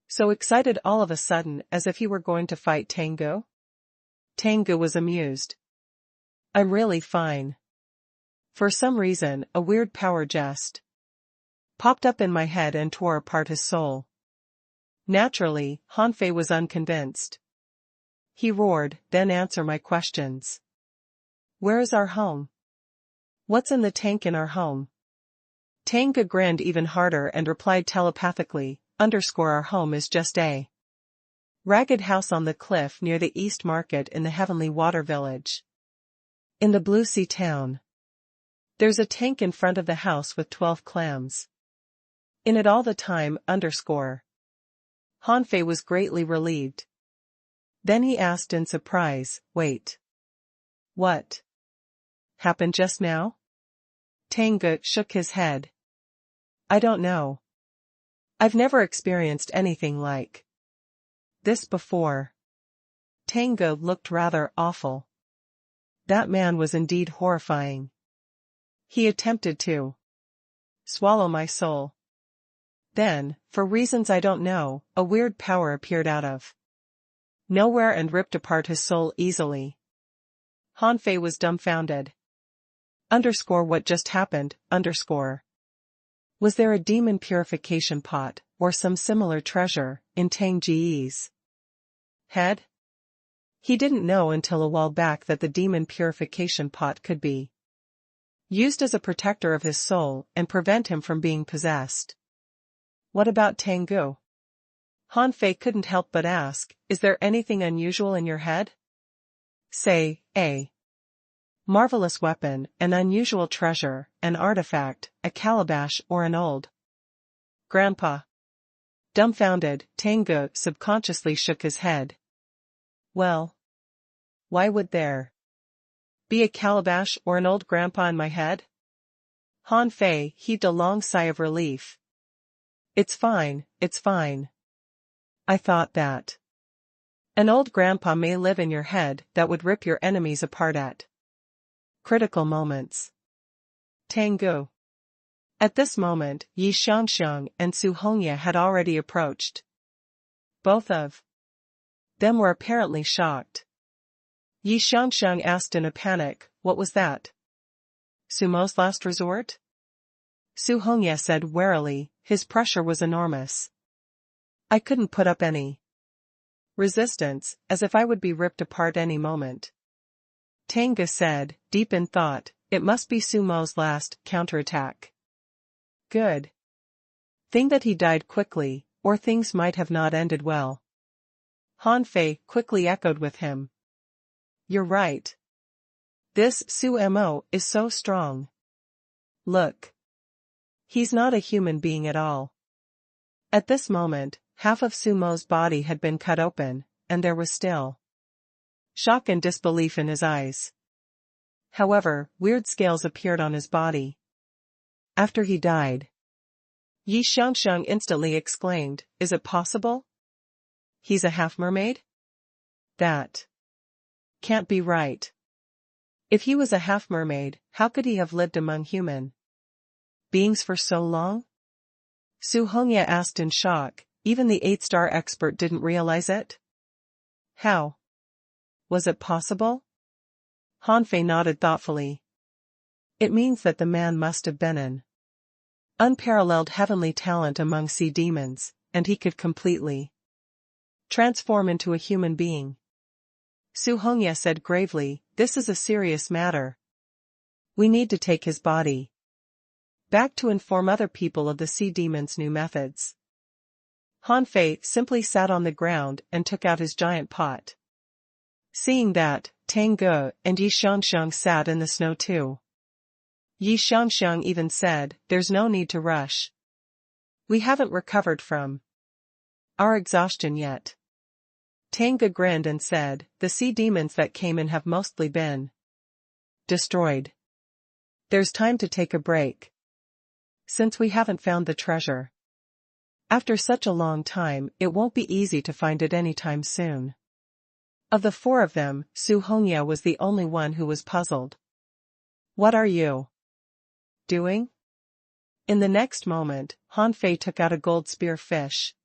so excited all of a sudden, as if he were going to fight Tengu? Tengu was amused. I'm really fine. For some reason, a weird power just popped up in my head and tore apart his soul. Naturally, Han Fei was unconvinced. He roared, then answer my questions. Where is our home? What's in the tank in our home? Tengu grinned even harder and replied telepathically, our home is just a ragged house on the cliff near the East Market in the Heavenly Water Village. In the Blue Sea Town. There's a tank in front of the house with 12 clams in it all the time, Han Fei was greatly relieved. Then he asked in surprise, wait. What happened just now? Tengu shook his head. I don't know. I've never experienced anything like this before. Tengu looked rather awful. That man was indeed horrifying. He attempted to swallow my soul. Then, for reasons I don't know, a weird power appeared out of nowhere and ripped apart his soul easily. Han Fei was dumbfounded. What just happened, Was there a demon purification pot, or some similar treasure, in Tang Ji's head? He didn't know until a while back that the demon purification pot could be used as a protector of his soul and prevent him from being possessed. What about Tengu? Han Fei couldn't help but ask, is there anything unusual in your head? Say, a marvelous weapon, an unusual treasure, an artifact, a calabash or an old grandpa. Dumbfounded, Tengu subconsciously shook his head. Well, why would there be a calabash or an old grandpa in my head? Han Fei heaved a long sigh of relief. It's fine. I thought that an old grandpa may live in your head that would rip your enemies apart at critical moments. Tengu. At this moment, Yi Xiangxiang and Su Hongya had already approached. Both of them were apparently shocked. Yi Xiangxiang asked in a panic, what was that? Sumo's last resort? Su Hongya said warily, his pressure was enormous. I couldn't put up any resistance, as if I would be ripped apart any moment. Tenga said, deep in thought, it must be Sumo's last counterattack. Good thing that he died quickly, or things might have not ended well. Hanfei quickly echoed with him. You're right. This Sumo is so strong. Look. He's not a human being at all. At this moment, half of Sumo's body had been cut open, and there was still shock and disbelief in his eyes. However, weird scales appeared on his body. After he died, Yi Xiangxiang instantly exclaimed, is it possible? He's a half-mermaid? That can't be right. If he was a half-mermaid, how could he have lived among human beings for so long? Su Hongya asked in shock, even the 8-star expert didn't realize it? How was it possible? Hanfei nodded thoughtfully. It means that the man must have been an unparalleled heavenly talent among sea demons, and he could completely transform into a human being. Su Hongya said gravely, this is a serious matter. We need to take his body back to inform other people of the sea demon's new methods. Hanfei simply sat on the ground and took out his giant pot. Seeing that, Tang Ge and Yi Xiangxiang sat in the snow too. Yi Xiangxiang even said, there's no need to rush. We haven't recovered from our exhaustion yet. Tang Ge grinned and said, the sea demons that came in have mostly been destroyed. There's time to take a break. Since we haven't found the treasure. After such a long time, it won't be easy to find it anytime soon. Of the 4 of them, Su Hongya was the only one who was puzzled. What are you doing? In the next moment, Hanfei took out a gold spear fish.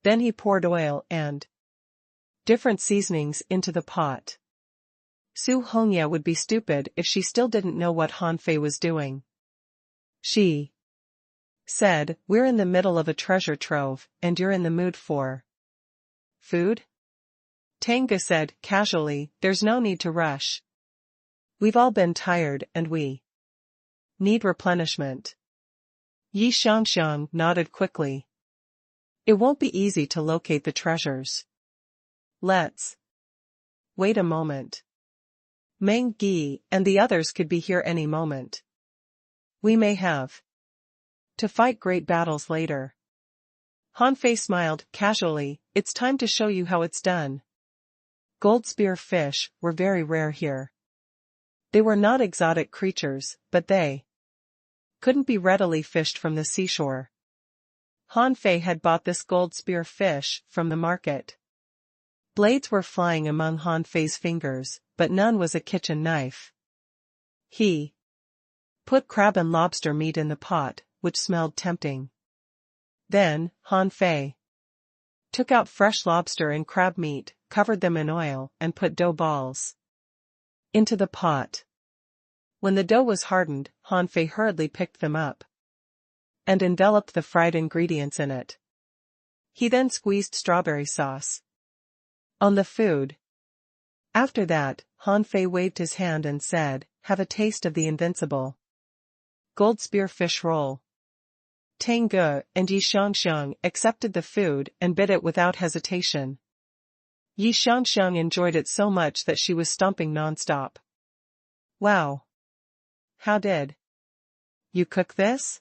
Then he poured oil and different seasonings into the pot. Su Hongya would be stupid if she still didn't know what Hanfei was doing. She said, we're in the middle of a treasure trove, and you're in the mood for food? Tang Ge said, casually, there's no need to rush. We've all been tired and we need replenishment. Yi Xiangxiang nodded quickly. It won't be easy to locate the treasures. Let's wait a moment. Meng Gi and the others could be here any moment. We may have to fight great battles later. Hanfei smiled casually, it's time to show you how it's done. Gold spear fish were very rare here. They were not exotic creatures, but they couldn't be readily fished from the seashore. Hanfei had bought this gold spear fish from the market. Blades were flying among Hanfei's fingers, but none was a kitchen knife. He put crab and lobster meat in the pot, which smelled tempting. Then, Hanfei took out fresh lobster and crab meat, covered them in oil, and put dough balls into the pot. When the dough was hardened, Hanfei hurriedly picked them up and enveloped the fried ingredients in it. He then squeezed strawberry sauce on the food. After that, Hanfei waved his hand and said, have a taste of the invincible gold spear fish roll. Tang Ge and Yi Xiangxiang accepted the food and bit it without hesitation. Yi Xiangxiang enjoyed it so much that she was stomping non-stop. Wow! How did you cook this?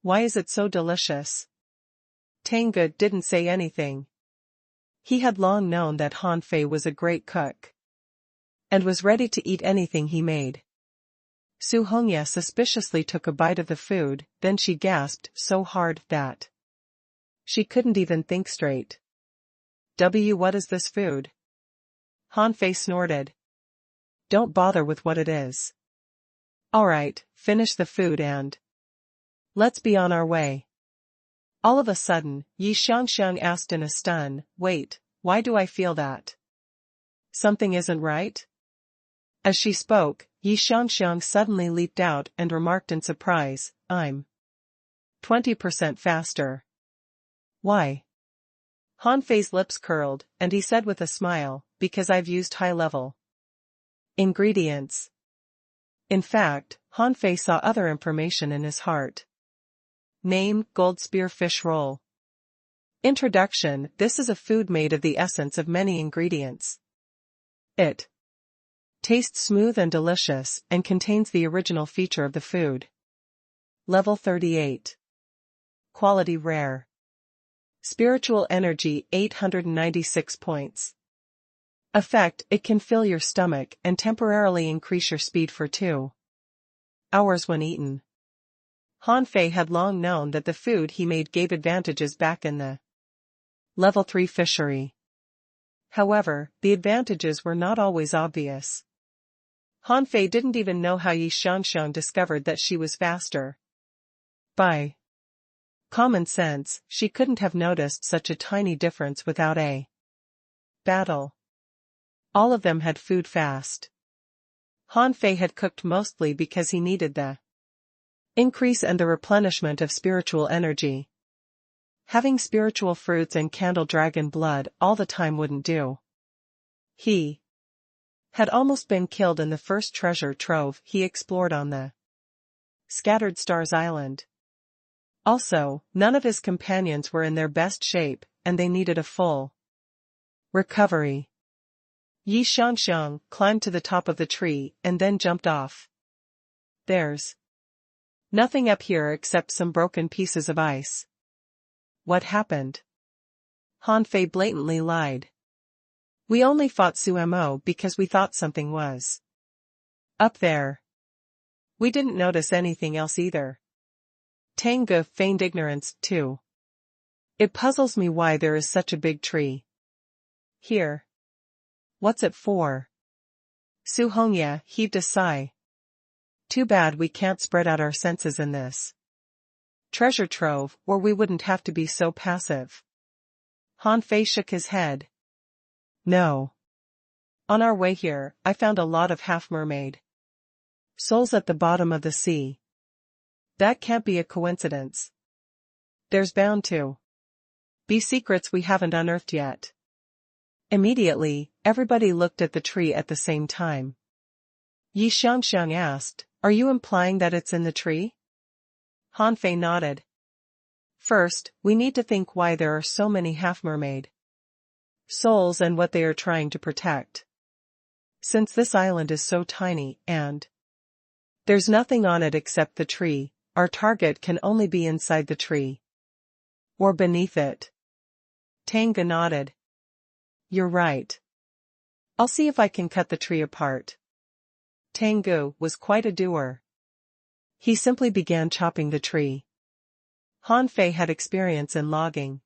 Why is it so delicious? Tang Ge didn't say anything. He had long known that Hanfei was a great cook and was ready to eat anything he made. Su Hongya suspiciously took a bite of the food, then she gasped so hard that she couldn't even think straight. What is this food? Hanfei snorted. Don't bother with what it is. Alright, finish the food and let's be on our way. All of a sudden, Yi Xiangxiang asked in a stun, wait, why do I feel that something isn't right? As she spoke, Yi Xiangxiang suddenly leaped out and remarked in surprise, I'm 20% faster. Why? Hanfei's lips curled, and he said with a smile, because I've used high-level Ingredients. In fact, Han Fei saw other information in his heart. Name: Gold Spear Fish Roll. Introduction: This is a food made of the essence of many ingredients. It tastes smooth and delicious, and contains the original feature of the food. Level 38. Quality Rare. Spiritual Energy 896 points. Effect: It can fill your stomach and temporarily increase your speed for 2 hours when eaten. Han Fei had long known that the food he made gave advantages back in the Level 3 fishery. However, the advantages were not always obvious. Han Fei didn't even know how Yi Xiangxiang discovered that she was faster. By common sense, she couldn't have noticed such a tiny difference without a battle. All of them had food fast. Han Fei had cooked mostly because he needed the increase and the replenishment of spiritual energy. Having spiritual fruits and candle dragon blood all the time wouldn't do. He had almost been killed in the first treasure trove he explored on the Scattered Stars Island. Also, none of his companions were in their best shape, and they needed a full recovery. Yi Xiangxiang climbed to the top of the tree and then jumped off. There's nothing up here except some broken pieces of ice. What happened? Han Fei blatantly lied. We only fought Sumo because we thought something was up there. We didn't notice anything else either. Tang Ge feigned ignorance, too. It puzzles me why there is such a big tree here. What's it for? Su Hongye heaved a sigh. Too bad we can't spread out our senses in this treasure trove, or we wouldn't have to be so passive. Han Fei shook his head. No. On our way here, I found a lot of half-mermaid souls at the bottom of the sea. That can't be a coincidence. There's bound to be secrets we haven't unearthed yet. Immediately, everybody looked at the tree at the same time. Yi Xiangxiang asked, "Are you implying that it's in the tree?" Han Fei nodded. First, we need to think why there are so many half-mermaid souls and what they are trying to protect. Since this island is so tiny, and there's nothing on it except the tree, our target can only be inside the tree. Or beneath it. Tang Ge nodded. You're right. I'll see if I can cut the tree apart. Tang Ge was quite a doer. He simply began chopping the tree. Han Fei had experience in logging.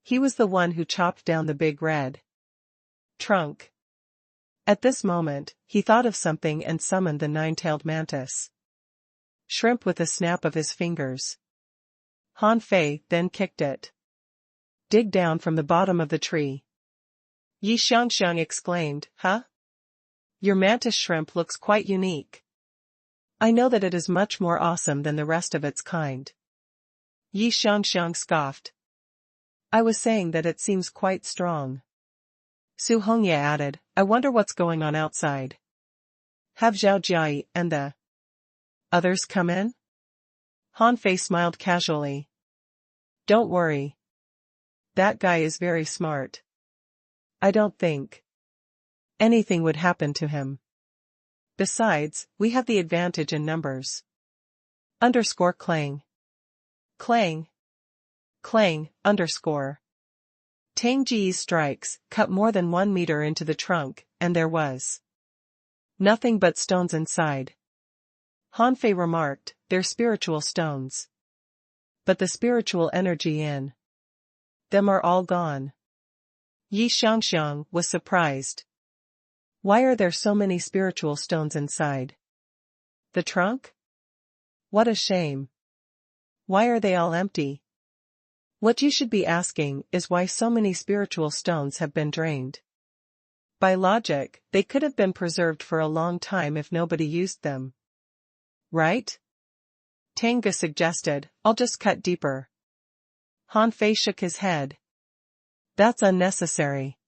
He was the one who chopped down the big red trunk. At this moment, he thought of something and summoned the nine-tailed mantis shrimp with a snap of his fingers. Han Fei then kicked it. Dig down from the bottom of the tree. Yi Xiangxiang exclaimed, "Huh? Your mantis shrimp looks quite unique. I know that it is much more awesome than the rest of its kind." Yi Xiangxiang scoffed. "I was saying that it seems quite strong." Su Hongye added, "I wonder what's going on outside. Have Zhao Jiai and the others come in?" Han Fei smiled casually. "Don't worry. That guy is very smart. I don't think anything would happen to him. Besides, we have the advantage in numbers." Clang. Clang. Clang, Tang Ji's strikes cut more than 1 meter into the trunk, and there was nothing but stones inside. Han Fei remarked, "They're spiritual stones. But the spiritual energy in them are all gone." Yi Xiangxiang was surprised. Why are there so many spiritual stones inside the trunk? What a shame. Why are they all empty? What you should be asking is why so many spiritual stones have been drained. By logic, they could have been preserved for a long time if nobody used them. Right? Tang Ge suggested, "I'll just cut deeper." Han Fei shook his head. "That's unnecessary."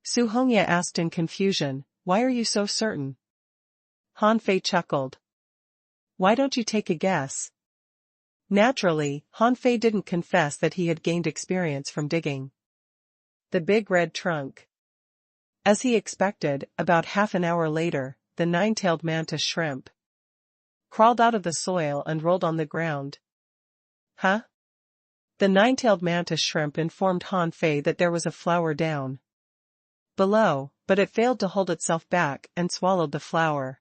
Su Hongye asked in confusion, why are you so certain? Han Fei chuckled. Why don't you take a guess? Naturally, Han Fei didn't confess that he had gained experience from digging the big red trunk. As he expected, about half an hour later, the nine-tailed mantis shrimp crawled out of the soil and rolled on the ground. Huh? The nine-tailed mantis shrimp informed Han Fei that there was a flower down below, but it failed to hold itself back and swallowed the flower.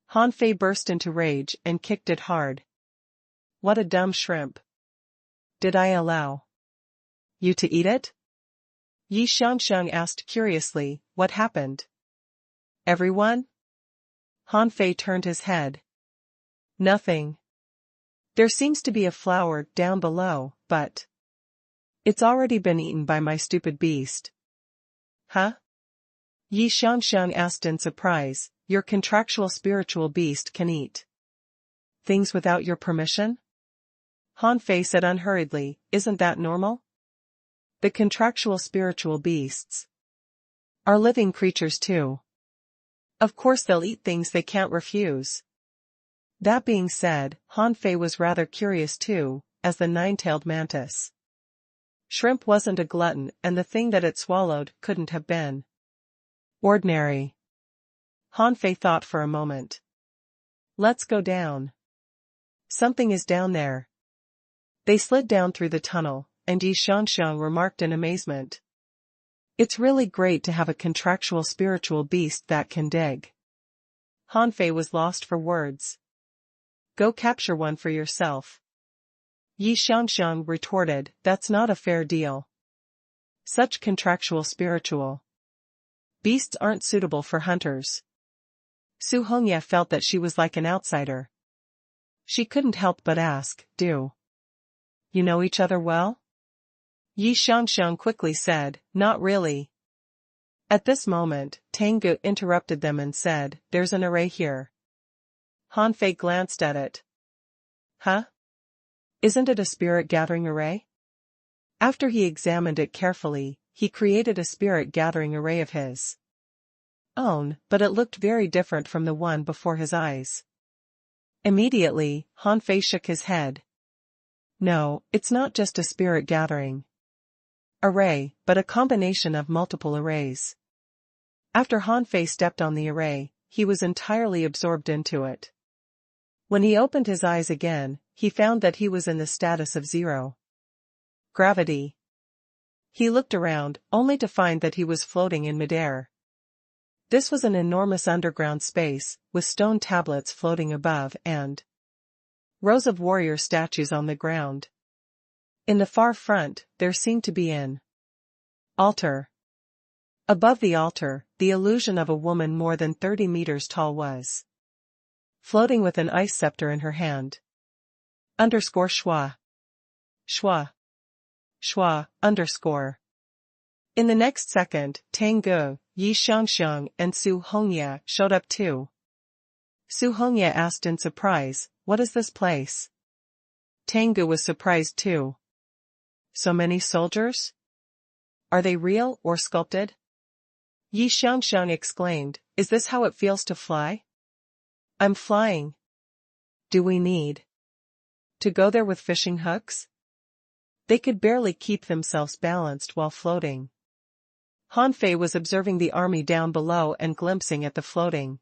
Han Fei burst into rage and kicked it hard. What a dumb shrimp. Did I allow you to eat it? Yi Xiangxiang asked curiously, what happened? Everyone? Han Fei turned his head. Nothing. There seems to be a flower down below, but it's already been eaten by my stupid beast. Huh? Yi Xiangxiang asked in surprise, your contractual spiritual beast can eat things without your permission? Han Fei said unhurriedly, isn't that normal? The contractual spiritual beasts are living creatures too. Of course they'll eat things they can't refuse. That being said, Han Fei was rather curious too, as the nine-tailed mantis shrimp wasn't a glutton and the thing that it swallowed couldn't have been ordinary. Han Fei thought for a moment. Let's go down. Something is down there. They slid down through the tunnel, and Yi Xiangxiang remarked in amazement. It's really great to have a contractual spiritual beast that can dig. Han Fei was lost for words. Go capture one for yourself. Yi Xiangxiang retorted, that's not a fair deal. Such contractual spiritual beasts aren't suitable for hunters. Su Hongye felt that she was like an outsider. She couldn't help but ask, do you know each other well? Yi Xiangxiang quickly said, not really. At this moment, Tengu interrupted them and said, there's an array here. Han Fei glanced at it. Huh? Isn't it a spirit-gathering array? After he examined it carefully, he created a spirit-gathering array of his own, but it looked very different from the one before his eyes. Immediately, Han Fei shook his head. No, it's not just a spirit-gathering array, but a combination of multiple arrays. After Han Fei stepped on the array, he was entirely absorbed into it. When he opened his eyes again, he found that he was in the status of zero gravity. He looked around, only to find that he was floating in midair. This was an enormous underground space, with stone tablets floating above and rows of warrior statues on the ground. In the far front, there seemed to be an altar. Above the altar, the illusion of a woman more than 30 meters tall was floating with an ice scepter in her hand. Underscore schwa. Schwa. Schwa, underscore. In the next second, Tengu, Yi Xiangxiang and Su Hongye showed up too. Su Hongye asked in surprise, what is this place? Tengu was surprised too. So many soldiers? Are they real or sculpted? Yi Xiangxiang exclaimed, is this how it feels to fly? I'm flying. Do we need to go there with fishing hooks? They could barely keep themselves balanced while floating. Han Fei was observing the army down below and glimpsing at the floating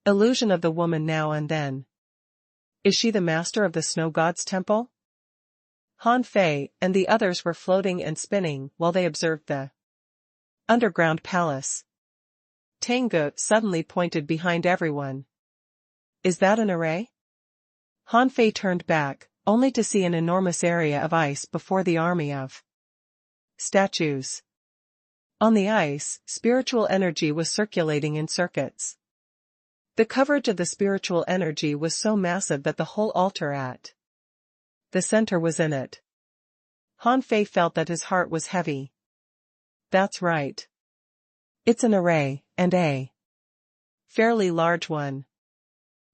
illusion of the woman now and then. Is she the master of the snow god's temple? Han Fei and the others were floating and spinning while they observed the underground palace. Tengu suddenly pointed behind everyone. Is that an array? Han Fei turned back, only to see an enormous area of ice before the army of statues. On the ice, spiritual energy was circulating in circuits. The coverage of the spiritual energy was so massive that the whole altar at the center was in it. Han Fei felt that his heart was heavy. That's right. It's an array, and a fairly large one.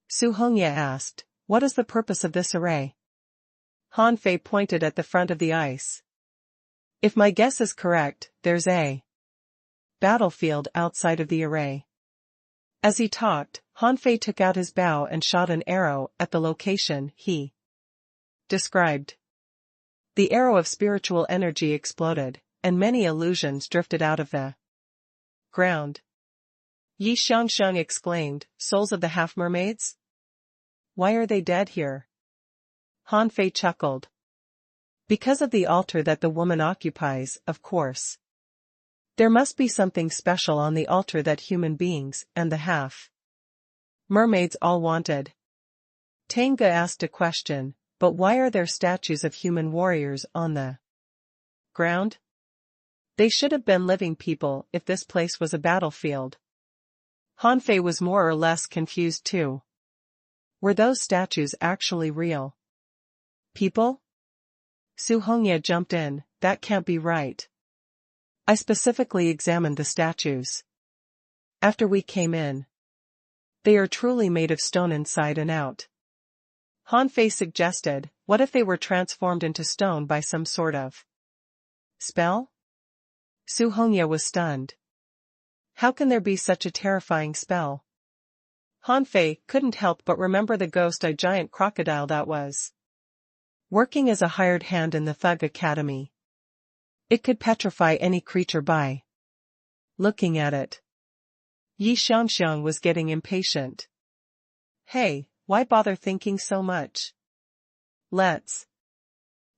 Su Hongye asked, what is the purpose of this array? Han Fei pointed at the front of the ice. If my guess is correct, there's a battlefield outside of the array. As he talked, Hanfei took out his bow and shot an arrow at the location he described. The arrow of spiritual energy exploded, and many illusions drifted out of the ground. Yi Xiangxiang exclaimed, "Souls of the half-mermaids? Why are they dead here?" Hanfei chuckled. "Because of the altar that the woman occupies, of course. There must be something special on the altar that human beings and the half-mermaids all wanted." Tenga asked a question, "But why are there statues of human warriors on the ground? They should have been living people if this place was a battlefield." Hanfei was more or less confused too. Were those statues actually real people? Su Hongye jumped in, "That can't be right. I specifically examined the statues after we came in. They are truly made of stone inside and out." Hanfei suggested, "What if they were transformed into stone by some sort of spell?" Su Hongye was stunned. "How can there be such a terrifying spell?" Hanfei couldn't help but remember the ghost-eyed giant crocodile that was working as a hired hand in the Thug Academy. It could petrify any creature by looking at it. Yi Xiangxiang was getting impatient. "Hey, why bother thinking so much? Let's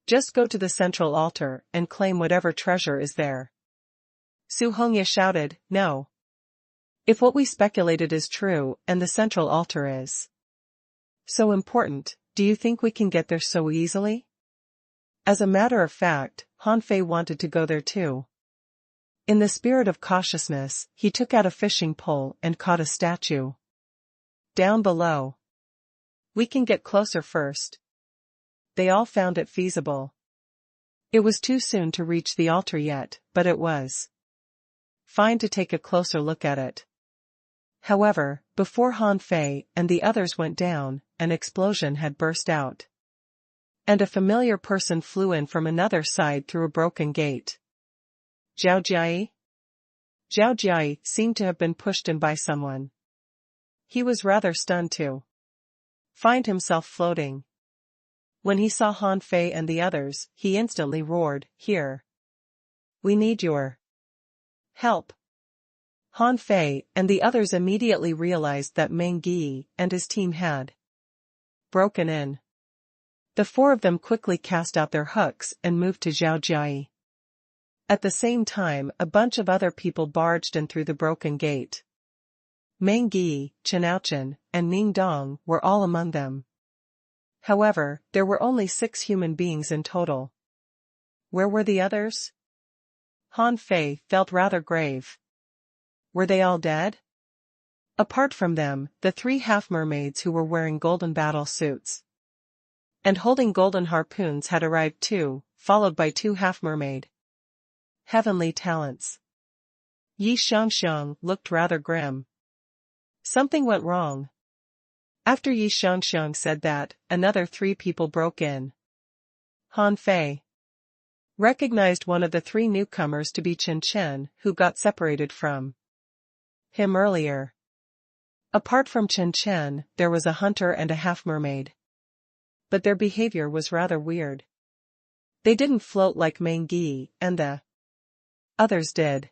just go to the central altar and claim whatever treasure is there." Su Hongye shouted, "No. If what we speculated is true and the central altar is so important, do you think we can get there so easily?" As a matter of fact, Hanfei wanted to go there too. In the spirit of cautiousness, he took out a fishing pole and caught a statue down below. "We can get closer first." They all found it feasible. It was too soon to reach the altar yet, but it was fine to take a closer look at it. However, before Hanfei and the others went down, an explosion had burst out. And a familiar person flew in from another side through a broken gate. Zhao Jiai? Zhao Jiai seemed to have been pushed in by someone. He was rather stunned to find himself floating. When he saw Hanfei and the others, he instantly roared, "Here! We need your help!" Hanfei and the others immediately realized that Meng Yi and his team had broken in. The four of them quickly cast out their hooks and moved to Zhao Jiai. At the same time, a bunch of other people barged in through the broken gate. Meng Yi, Chinaochen, and Ning Dong were all among them. However, there were only 6 human beings in total. Where were the others? Hanfei felt rather grave. Were they all dead? Apart from them, the 3 half-mermaids who were wearing golden battle suits and holding golden harpoons had arrived too, followed by 2 half-mermaid heavenly talents. Yi Xiangxiang looked rather grim. Something went wrong. After Yi Xiangxiang said that, another 3 people broke in. Hanfei recognized one of the 3 newcomers to be Chen Chen, who got separated from him earlier. Apart from Chen Chen, there was a hunter and a half-mermaid. But their behavior was rather weird. They didn't float like Meng Yi and the others did.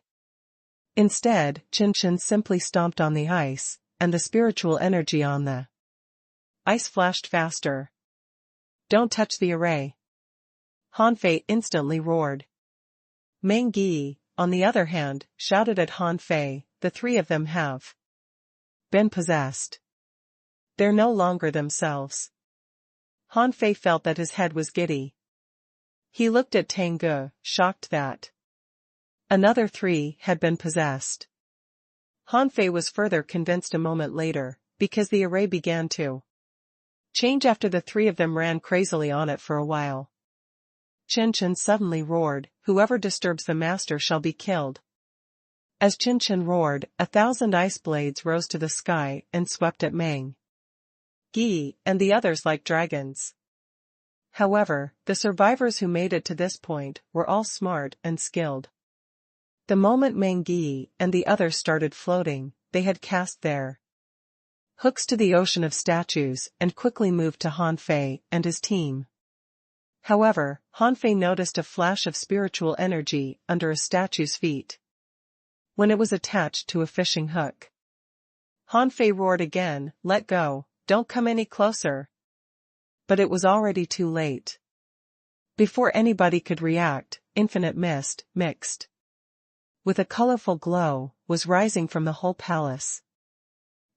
Instead, Chen Chen simply stomped on the ice, and the spiritual energy on the ice flashed faster. "Don't touch the array!" Hanfei instantly roared. Meng Yi, on the other hand, shouted at Hanfei, "The 3 of them have been possessed. They're no longer themselves." Hanfei felt that his head was giddy. He looked at Tengu, shocked that another 3 had been possessed. Hanfei was further convinced a moment later, because the array began to change after the 3 of them ran crazily on it for a while. Chen Chen suddenly roared, "Whoever disturbs the master shall be killed." As Chen Chen roared, 1,000 ice blades rose to the sky and swept at Meng Yi and the others like dragons. However, the survivors who made it to this point were all smart and skilled. The moment Mangi and the others started floating, they had cast their hooks to the ocean of statues and quickly moved to Han Fei and his team. However, Han Fei noticed a flash of spiritual energy under a statue's feet when it was attached to a fishing hook. Han Fei roared again, "Let go, don't come any closer." But it was already too late. Before anybody could react, infinite mist, mixed with a colorful glow, was rising from the whole palace.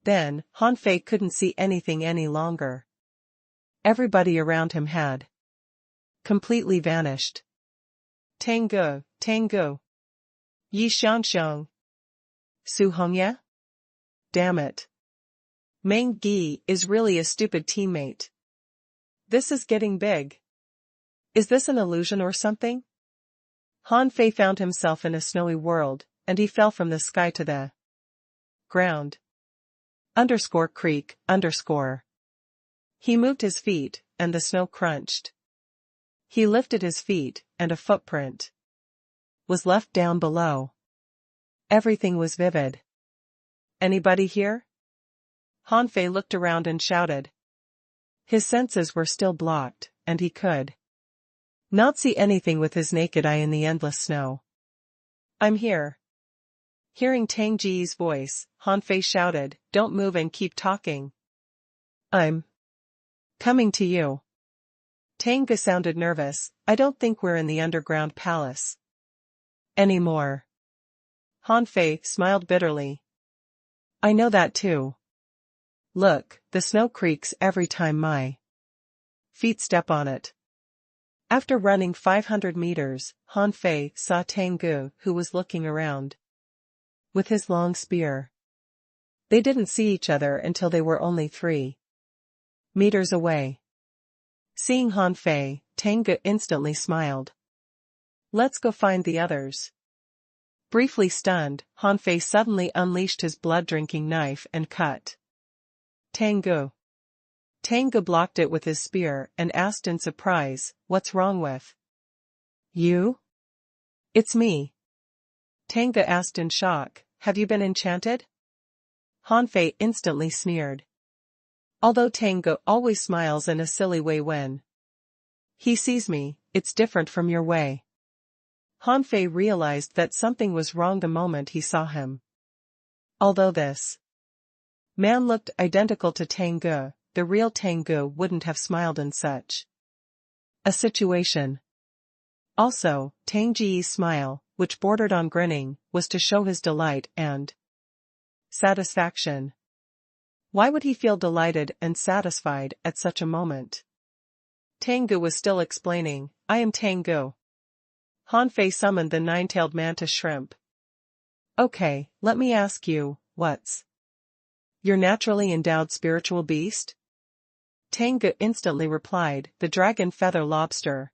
Then, Han Fei couldn't see anything any longer. Everybody around him had completely vanished. Tangu, Tangu. Yi Xiangxiang. Su Hongye? Damn it. Meng Gi is really a stupid teammate. This is getting big. Is this an illusion or something? Han Fei found himself in a snowy world, and he fell from the sky to the ground. Creak. He moved his feet, and the snow crunched. He lifted his feet, and a footprint was left down below. Everything was vivid. Anybody here? Han Fei looked around and shouted. His senses were still blocked, and he could not see anything with his naked eye in the endless snow. I'm here. Hearing Tang Ji's voice, Han Fei shouted, "Don't move and keep talking. I'm coming to you." Tanga sounded nervous. "I don't think we're in the underground palace anymore." Han Fei smiled bitterly. "I know that too. Look, the snow creaks every time my feet step on it." After running 500 meters, Han Fei saw Tangu, who was looking around with his long spear. They didn't see each other until they were only 3 meters away. Seeing Han Fei, Tangu instantly smiled. "Let's go find the others." Briefly stunned, Han Fei suddenly unleashed his blood-drinking knife and cut Tangu. Tangu blocked it with his spear and asked in surprise, "What's wrong with you?" "It's me." Tangu asked in shock, "Have you been enchanted?" Han Fei instantly sneered. Although Tangu always smiles in a silly way when he sees me, it's different from your way. Han Fei realized that something was wrong the moment he saw him. Although this man looked identical to Tangu, the real Tangu wouldn't have smiled in such a situation. Also, Tang Ji's smile, which bordered on grinning, was to show his delight and satisfaction. Why would he feel delighted and satisfied at such a moment? Tangu was still explaining, "I am Tangu." Han Fei summoned the 9-tailed mantis shrimp. "Okay, let me ask you, what's your naturally endowed spiritual beast?" Tangu instantly replied, "The dragon feather lobster."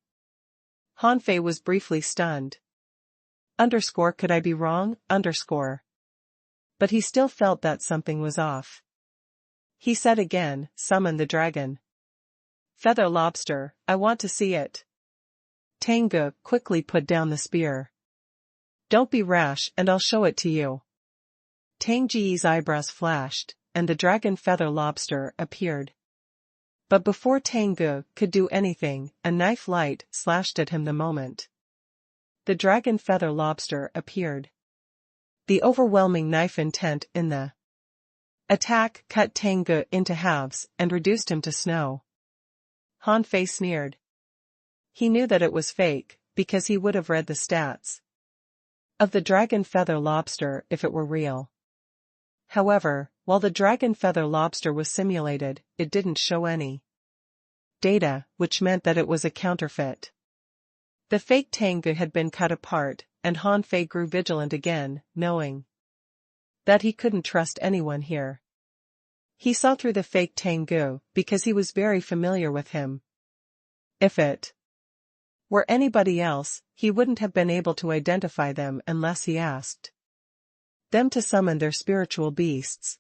Han Fei was briefly stunned. Could I be wrong? But he still felt that something was off. He said again, "Summon the dragon feather lobster, I want to see it." Tangu quickly put down the spear. "Don't be rash and I'll show it to you." Tang Ji's eyebrows flashed, and the dragon feather lobster appeared. But before Tangu could do anything, a knife light slashed at him the moment the dragon feather lobster appeared. The overwhelming knife intent in the attack cut Tangu into halves and reduced him to snow. Han Fei sneered. He knew that it was fake, because he would have read the stats of the dragon feather lobster if it were real. However, while the dragon feather lobster was simulated, it didn't show any data, which meant that it was a counterfeit. The fake Tangu had been cut apart, and Han Fei grew vigilant again, knowing that he couldn't trust anyone here. He saw through the fake Tangu, because he was very familiar with him. If it were anybody else, he wouldn't have been able to identify them unless he asked them to summon their spiritual beasts.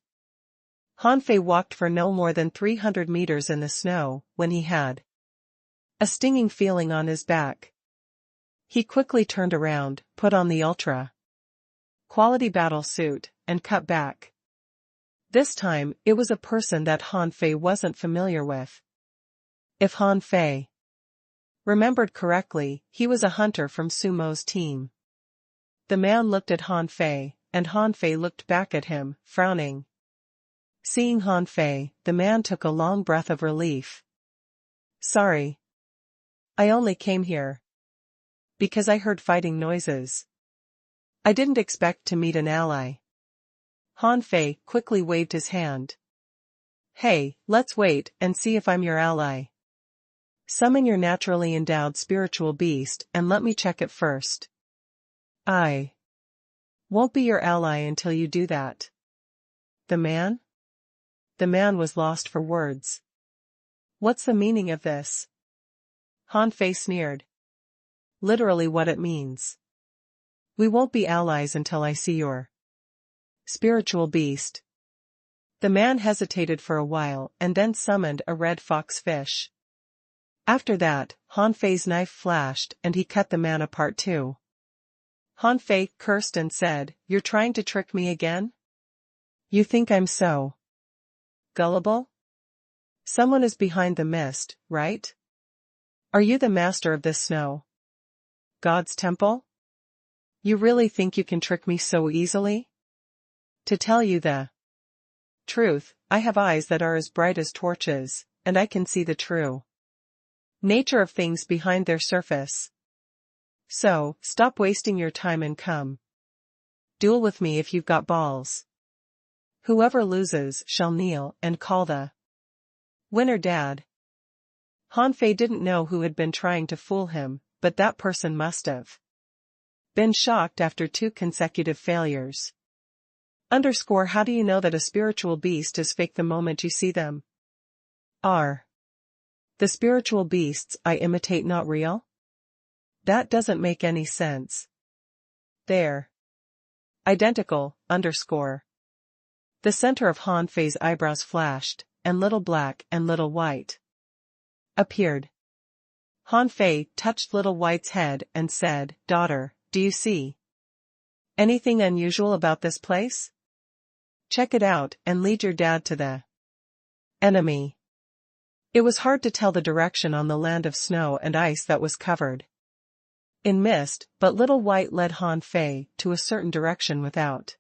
Han Fei walked for no more than 300 meters in the snow, when he had a stinging feeling on his back. He quickly turned around, put on the ultra quality battle suit, and cut back. This time, it was a person that Han Fei wasn't familiar with. If Han Fei remembered correctly, he was a hunter from Sumo's team. The man looked at Han Fei, and Han Fei looked back at him, frowning. Seeing Han Fei, the man took a long breath of relief. Sorry. I only came here because I heard fighting noises. I didn't expect to meet an ally. Han Fei quickly waved his hand. Hey, let's wait and see if I'm your ally. Summon your naturally endowed spiritual beast and let me check it first. I won't be your ally until you do that. The man? The man was lost for words. What's the meaning of this? Han Fei sneered. Literally what it means. We won't be allies until I see your spiritual beast. The man hesitated for a while and then summoned a red fox fish. After that, Han Fei's knife flashed and he cut the man apart too. Han Fei cursed and said, "You're trying to trick me again? You think I'm so gullible? Someone is behind the mist, right? Are you the master of this snow god's temple? You really think you can trick me so easily? To tell you the truth, I have eyes that are as bright as torches, and I can see the true nature of things behind their surface. So, stop wasting your time and come duel with me if you've got balls. Whoever loses shall kneel and call the winner dad." Han Fei didn't know who had been trying to fool him, but that person must have been shocked after 2 consecutive failures. How do you know that a spiritual beast is fake the moment you see them? Are the spiritual beasts I imitate not real? That doesn't make any sense. They're identical. The center of Han Fei's eyebrows flashed, and little black and little white appeared. Han Fei touched little white's head and said, "Daughter, do you see anything unusual about this place? Check it out and lead your dad to the enemy." It was hard to tell the direction on the land of snow and ice that was covered in mist, but little white led Han Fei to a certain direction without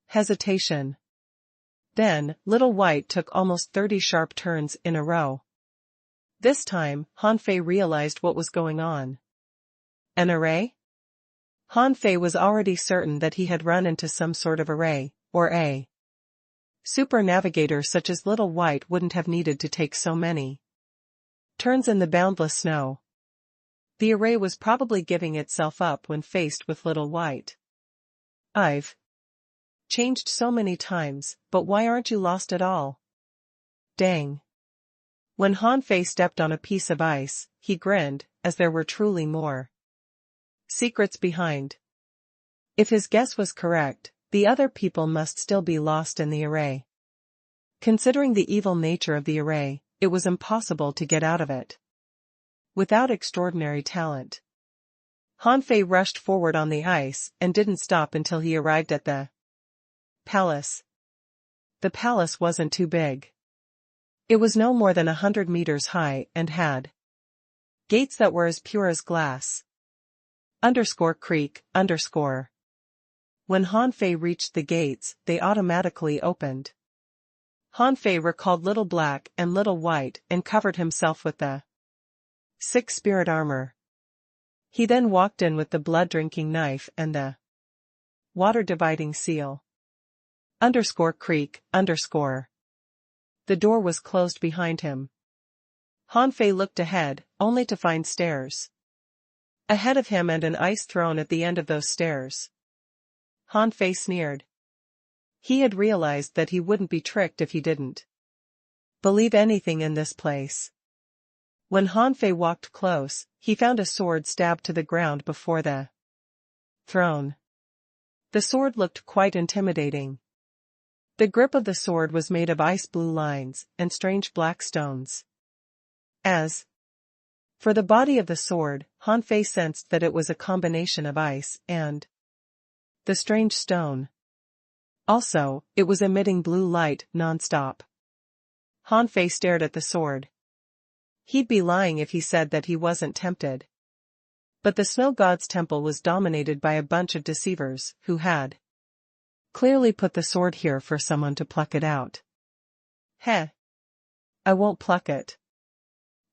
hesitation. Then, little white took almost 30 sharp turns in a row. This time, Han Fei realized what was going on. An array? Han Fei was already certain that he had run into some sort of array, or a super navigator such as little white wouldn't have needed to take so many turns in the boundless snow. The array was probably giving itself up when faced with little white. "I've changed so many times, but why aren't you lost at all? Dang." When Han Fei stepped on a piece of ice, he grinned, as there were truly more secrets behind. If his guess was correct, the other people must still be lost in the array. Considering the evil nature of the array, it was impossible to get out of it without extraordinary talent. Han Fei rushed forward on the ice and didn't stop until he arrived at the palace. The palace wasn't too big. It was no more than 100 meters high and had gates that were as pure as glass. Creak. When Han Fei reached the gates, they automatically opened. Han Fei recalled Little Black and Little White and covered himself with the 6 spirit armor. He then walked in with the blood-drinking knife and the water-dividing seal. Creak. The door was closed behind him. Han Fei looked ahead, only to find stairs ahead of him and an ice throne at the end of those stairs. Han Fei sneered. He had realized that he wouldn't be tricked if he didn't believe anything in this place. When Han Fei walked close, he found a sword stabbed to the ground before the throne. The sword looked quite intimidating. The grip of the sword was made of ice-blue lines and strange black stones. As for the body of the sword, Han Fei sensed that it was a combination of ice and The strange stone. Also, it was emitting blue light non-stop. Han Fei stared at the sword. He'd be lying if he said that he wasn't tempted. But the snow god's temple was dominated by a bunch of deceivers who had clearly put the sword here for someone to pluck it out. Heh. I won't pluck it.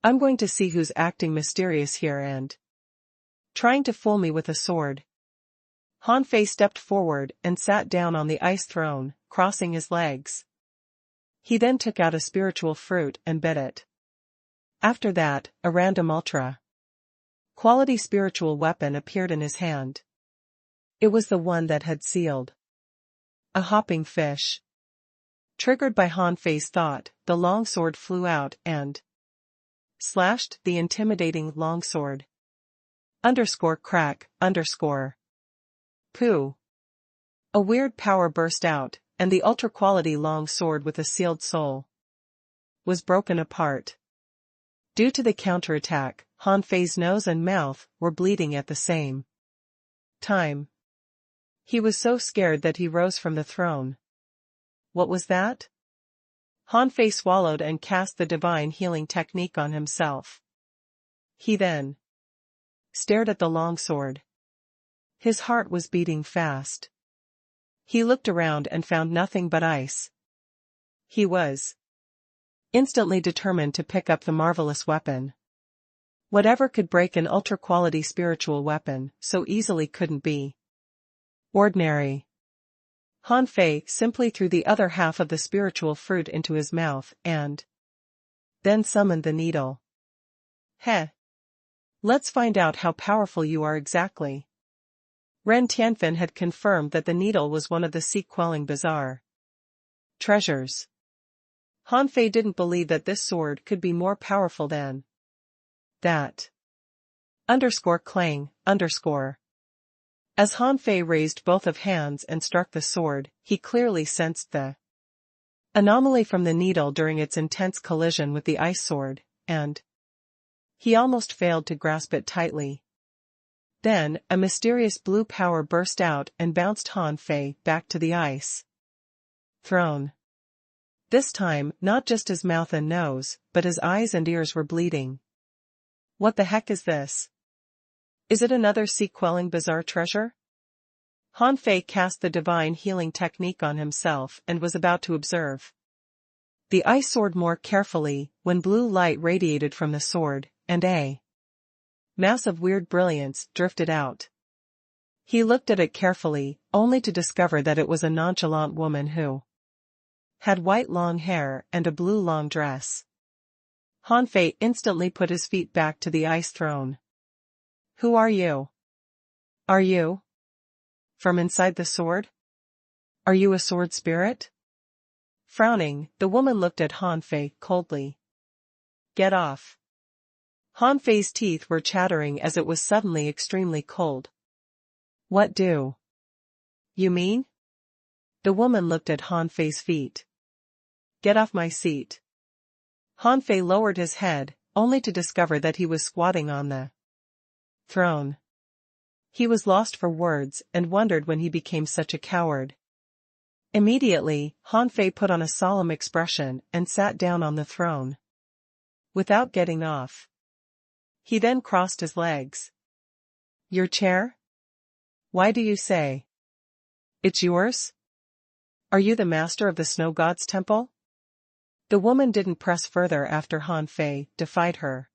I'm going to see who's acting mysterious here and trying to fool me with a sword. Han Fei stepped forward and sat down on the ice throne, crossing his legs. He then took out a spiritual fruit and bit it. After that, a random ultra-quality spiritual weapon appeared in his hand. It was the one that had sealed a hopping fish. Triggered by Han Fei's thought, the longsword flew out and slashed the intimidating longsword. _crack, _ poo. A weird power burst out, and the ultra-quality long sword with a sealed soul was broken apart. Due to the counterattack, Han Fei's nose and mouth were bleeding at the same time. He was so scared that he rose from the throne. What was that? Han Fei swallowed and cast the divine healing technique on himself. He then stared at the longsword. His heart was beating fast. He looked around and found nothing but ice. He was instantly determined to pick up the marvelous weapon. Whatever could break an ultra-quality spiritual weapon so easily couldn't be ordinary. Han Fei simply threw the other half of the spiritual fruit into his mouth and then summoned the needle. Heh. Let's find out how powerful you are exactly. Ren Tianfen had confirmed that the needle was one of the sea-quelling bizarre treasures. Han Fei didn't believe that this sword could be more powerful than that. _clang, _ As Han Fei raised both of hands and struck the sword, he clearly sensed the anomaly from the needle during its intense collision with the ice sword, and he almost failed to grasp it tightly. Then, a mysterious blue power burst out and bounced Han Fei back to the ice throne. This time, not just his mouth and nose, but his eyes and ears were bleeding. What the heck is this? Is it another sea-quelling bizarre treasure? Han Fei cast the divine healing technique on himself and was about to observe the ice sword more carefully when blue light radiated from the sword, and a mass of weird brilliance drifted out. He looked at it carefully, only to discover that it was a nonchalant woman who had white long hair and a blue long dress. Han Fei instantly put his feet back to the ice throne. Who are you? Are you from inside the sword? Are you a sword spirit? Frowning, the woman looked at Han Fei coldly. Get off. Han Fei's teeth were chattering as it was suddenly extremely cold. What do you mean? The woman looked at Han Fei's feet. Get off my seat. Han Fei lowered his head, only to discover that he was squatting on the throne. He was lost for words and wondered when he became such a coward. Immediately, Han Fei put on a solemn expression and sat down on the throne without getting off. He then crossed his legs. Your chair? Why do you say it's yours? Are you the master of the snow god's temple? The woman didn't press further after Han Fei defied her.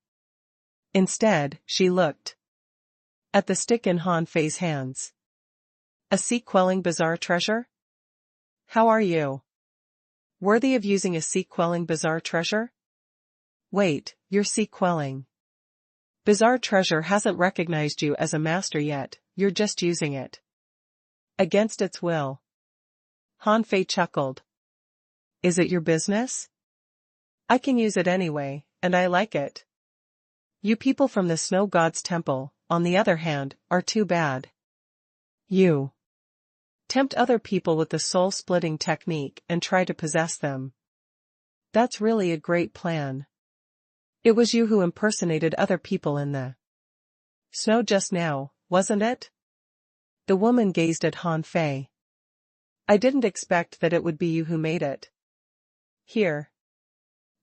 Instead, she looked at the stick in Han Fei's hands. A sea-quelling bizarre treasure? How are you? Worthy of using a sea-quelling bizarre treasure? Wait, you're sea-quelling. Bizarre treasure hasn't recognized you as a master yet, you're just using it against its will. Han Fei chuckled. Is it your business? I can use it anyway, and I like it. You people from the snow god's temple, on the other hand, are too bad. You tempt other people with the soul-splitting technique and try to possess them. That's really a great plan. It was you who impersonated other people in the snow just now, wasn't it? The woman gazed at Han Fei. I didn't expect that it would be you who made it. Here.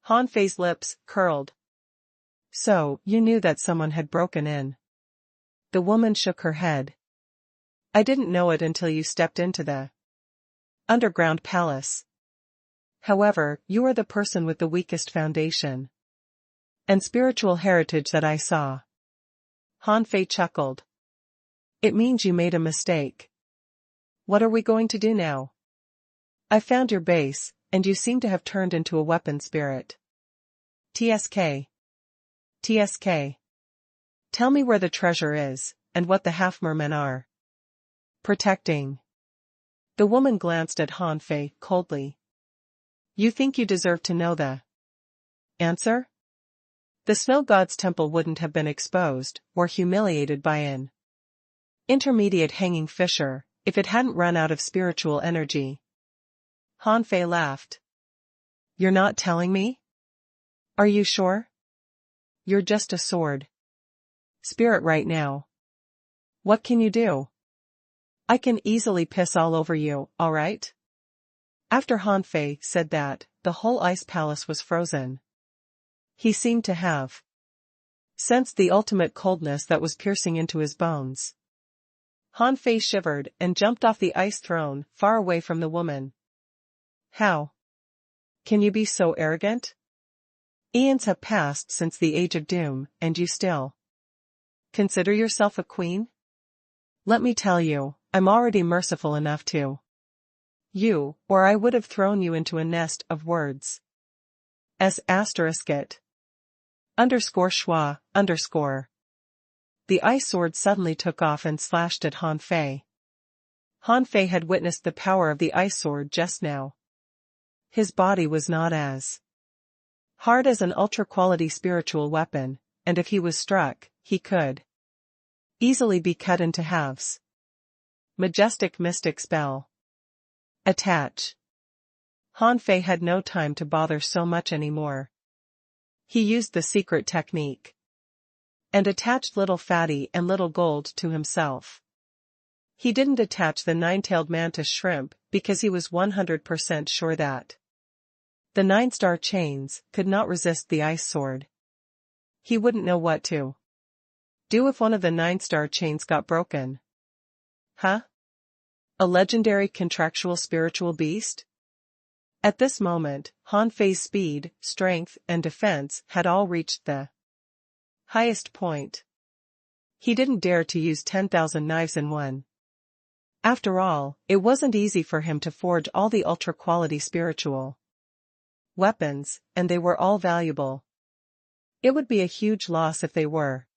Han Fei's lips curled. So, you knew that someone had broken in. The woman shook her head. I didn't know it until you stepped into the underground palace. However, you are the person with the weakest foundation and spiritual heritage that I saw. Han Fei chuckled. It means you made a mistake. What are we going to do now? I found your base, and you seem to have turned into a weapon spirit. TSK. TSK. Tell me where the treasure is, and what the half-mermen are protecting. The woman glanced at Han Fei coldly. You think you deserve to know the answer? The snow god's temple wouldn't have been exposed, or humiliated by an intermediate hanging fisher, if it hadn't run out of spiritual energy. Han Fei laughed. You're not telling me? Are you sure? You're just a sword spirit right now. What can you do? I can easily piss all over you, alright? After Han Fei said that, the whole ice palace was frozen. He seemed to have sensed the ultimate coldness that was piercing into his bones. Han Fei shivered and jumped off the ice throne, far away from the woman. How can you be so arrogant? Eons have passed since the Age of Doom, and you still consider yourself a queen? Let me tell you, I'm already merciful enough to you, or I would have thrown you into a nest of words. *it. _schwa_. The ice sword suddenly took off and slashed at Han Fei. Han Fei had witnessed the power of the ice sword just now. His body was not as hard as an ultra-quality spiritual weapon, and if he was struck, he could easily be cut into halves. Majestic mystic spell. Attach. Han Fei had no time to bother so much anymore. He used the secret technique and attached Little Fatty and Little Gold to himself. He didn't attach the nine-tailed mantis shrimp because he was 100% sure that the 9-star chains could not resist the ice sword. He wouldn't know what to do if one of the 9-star chains got broken. Huh? A legendary contractual spiritual beast? At this moment, Han Fei's speed, strength, and defense had all reached the highest point. He didn't dare to use 10,000 knives in one. After all, it wasn't easy for him to forge all the ultra-quality spiritual weapons, and they were all valuable. It would be a huge loss if they were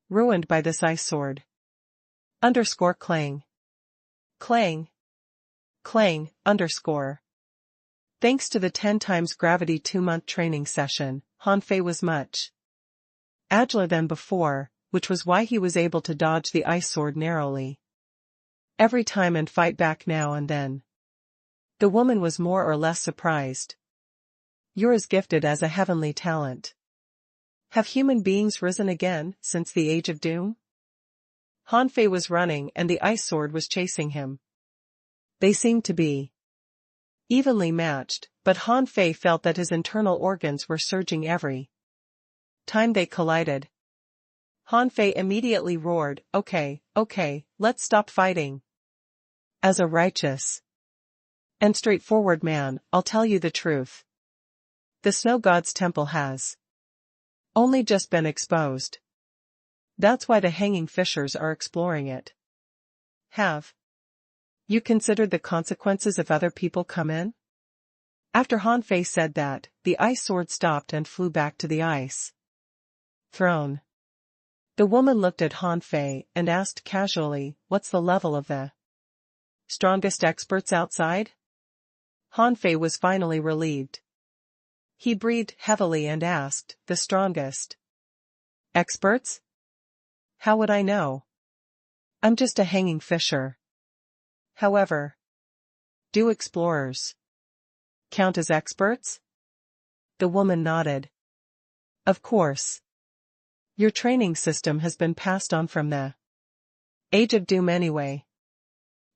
ruined by this ice sword. _clang. Clang. Clang, _. Thanks to the 10 times gravity 2-month training session, Han Fei was much agiler than before, which was why he was able to dodge the ice sword narrowly every time and fight back now and then. The woman was more or less surprised. You're as gifted as a heavenly talent. Have human beings risen again since the Age of Doom? Han Fei was running and the ice sword was chasing him. They seemed to be evenly matched, but Han Fei felt that his internal organs were surging every time they collided. Han Fei immediately roared, okay, let's stop fighting. As a righteous and straightforward man, I'll tell you the truth. The snow god's temple has only just been exposed. That's why the hanging fishers are exploring it. Have you considered the consequences if other people come in? After Han Fei said that, the ice sword stopped and flew back to the ice throne. The woman looked at Han Fei and asked casually, what's the level of the strongest experts outside? Han Fei was finally relieved. He breathed heavily and asked, the strongest experts? How would I know? I'm just a hanging fisher. However, do explorers count as experts? The woman nodded. Of course. Your training system has been passed on from the Age of Doom anyway.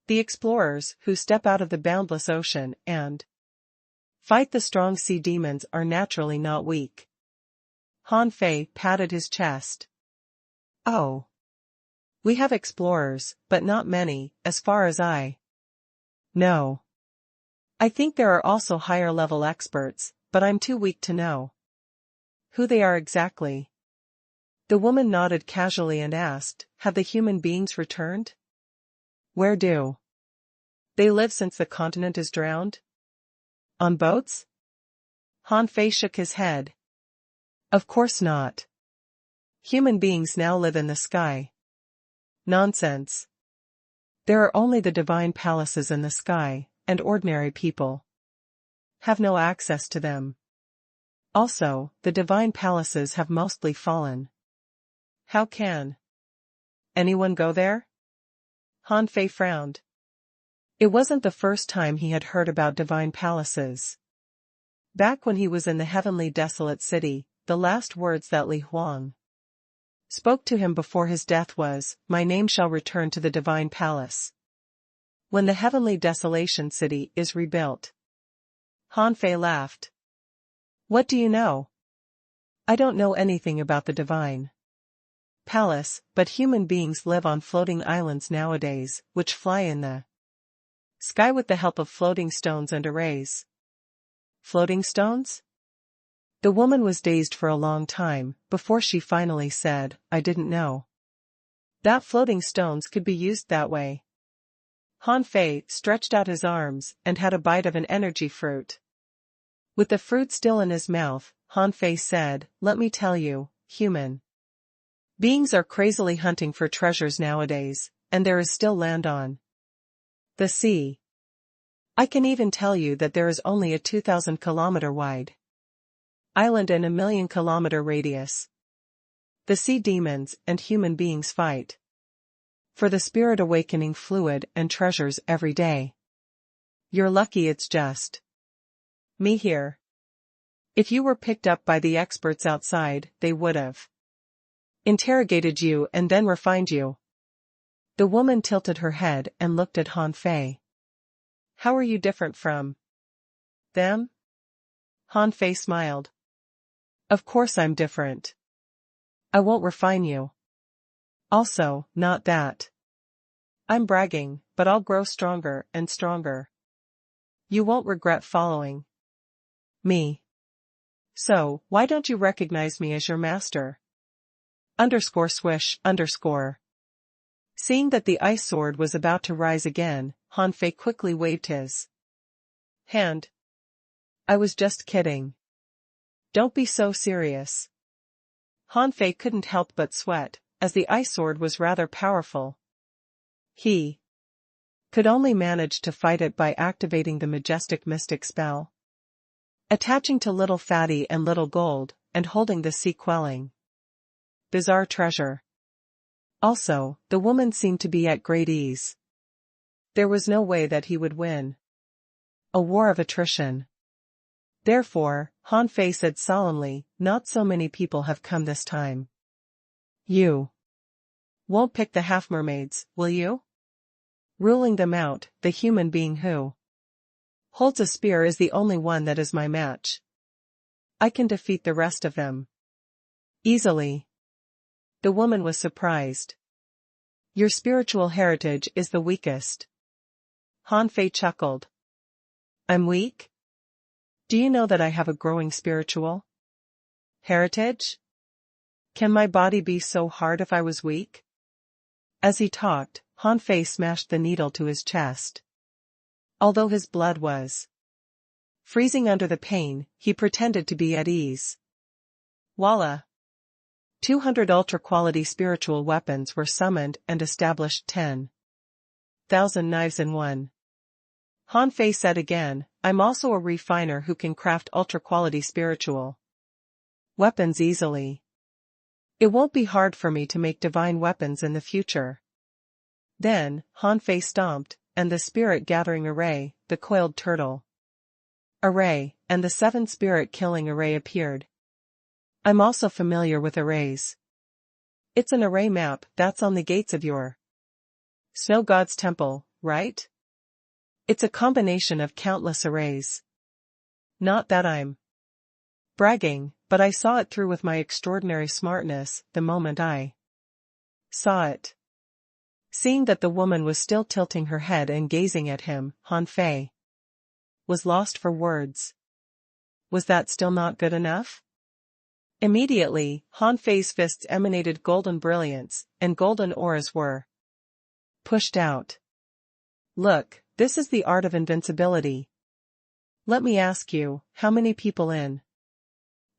The explorers who step out of the boundless ocean and fight the strong sea demons are naturally not weak. Han Fei patted his chest. Oh. We have explorers, but not many, as far as I know. I think there are also higher-level experts, but I'm too weak to know who they are exactly. The woman nodded casually and asked, have the human beings returned? Where do they live since the continent is drowned? On boats? Han Fei shook his head. Of course not. Human beings now live in the sky. Nonsense. There are only the divine palaces in the sky, and ordinary people have no access to them. Also, the divine palaces have mostly fallen. How can anyone go there? Han Fei frowned. It wasn't the first time he had heard about divine palaces. Back when he was in the heavenly desolate city, the last words that Li Huang spoke to him before his death was, "My name shall return to the divine palace." When the heavenly desolation city is rebuilt. Han Fei laughed. What do you know? I don't know anything about the divine palace, but human beings live on floating islands nowadays, which fly in the sky with the help of floating stones and arrays. Floating stones? The woman was dazed for a long time, before she finally said, I didn't know that floating stones could be used that way. Han Fei stretched out his arms and had a bite of an energy fruit. With the fruit still in his mouth, Han Fei said, let me tell you, human beings are crazily hunting for treasures nowadays, and there is still land on the sea. I can even tell you that there is only a 2,000-kilometer wide island and a 1,000,000-kilometer radius. The sea demons and human beings fight for the spirit awakening fluid and treasures every day. You're lucky it's just me here. If you were picked up by the experts outside, they would have interrogated you and then refined you. The woman tilted her head and looked at Han Fei. How are you different from them? Han Fei smiled. Of course I'm different. I won't refine you. Also, not that I'm bragging, but I'll grow stronger and stronger. You won't regret following me. So, why don't you recognize me as your master? Swish. Seeing that the ice sword was about to rise again, Han Fei quickly waved his hand. I was just kidding. Don't be so serious. Han Fei couldn't help but sweat, as the ice sword was rather powerful. He could only manage to fight it by activating the majestic mystic spell, attaching to Little Fatty and Little Gold, and holding the sea quelling bizarre treasure. Also, the woman seemed to be at great ease. There was no way that he would win a war of attrition. Therefore, Han Fei said solemnly, not so many people have come this time. You won't pick the half-mermaids, will you? Ruling them out, the human being who holds a spear is the only one that is my match. I can defeat the rest of them easily. The woman was surprised. Your spiritual heritage is the weakest. Han Fei chuckled. I'm weak? Do you know that I have a growing spiritual heritage? Can my body be so hard if I was weak? As he talked, Han Fei smashed the needle to his chest. Although his blood was freezing under the pain, he pretended to be at ease. Voila! 200 ultra-quality spiritual weapons were summoned and established 10,000 knives in one. Han Fei said again, I'm also a refiner who can craft ultra-quality spiritual weapons easily. It won't be hard for me to make divine weapons in the future. Then, Han Fei stomped, and the spirit-gathering array, the coiled turtle array, and the 7 spirit-killing array appeared. I'm also familiar with arrays. It's an array map that's on the gates of your Snow God's temple, right? It's a combination of countless arrays. Not that I'm bragging, but I saw it through with my extraordinary smartness the moment I saw it. Seeing that the woman was still tilting her head and gazing at him, Han Fei was lost for words. Was that still not good enough? Immediately, Han Fei's fists emanated golden brilliance, and golden auras were pushed out. Look, this is the art of invincibility. Let me ask you, how many people in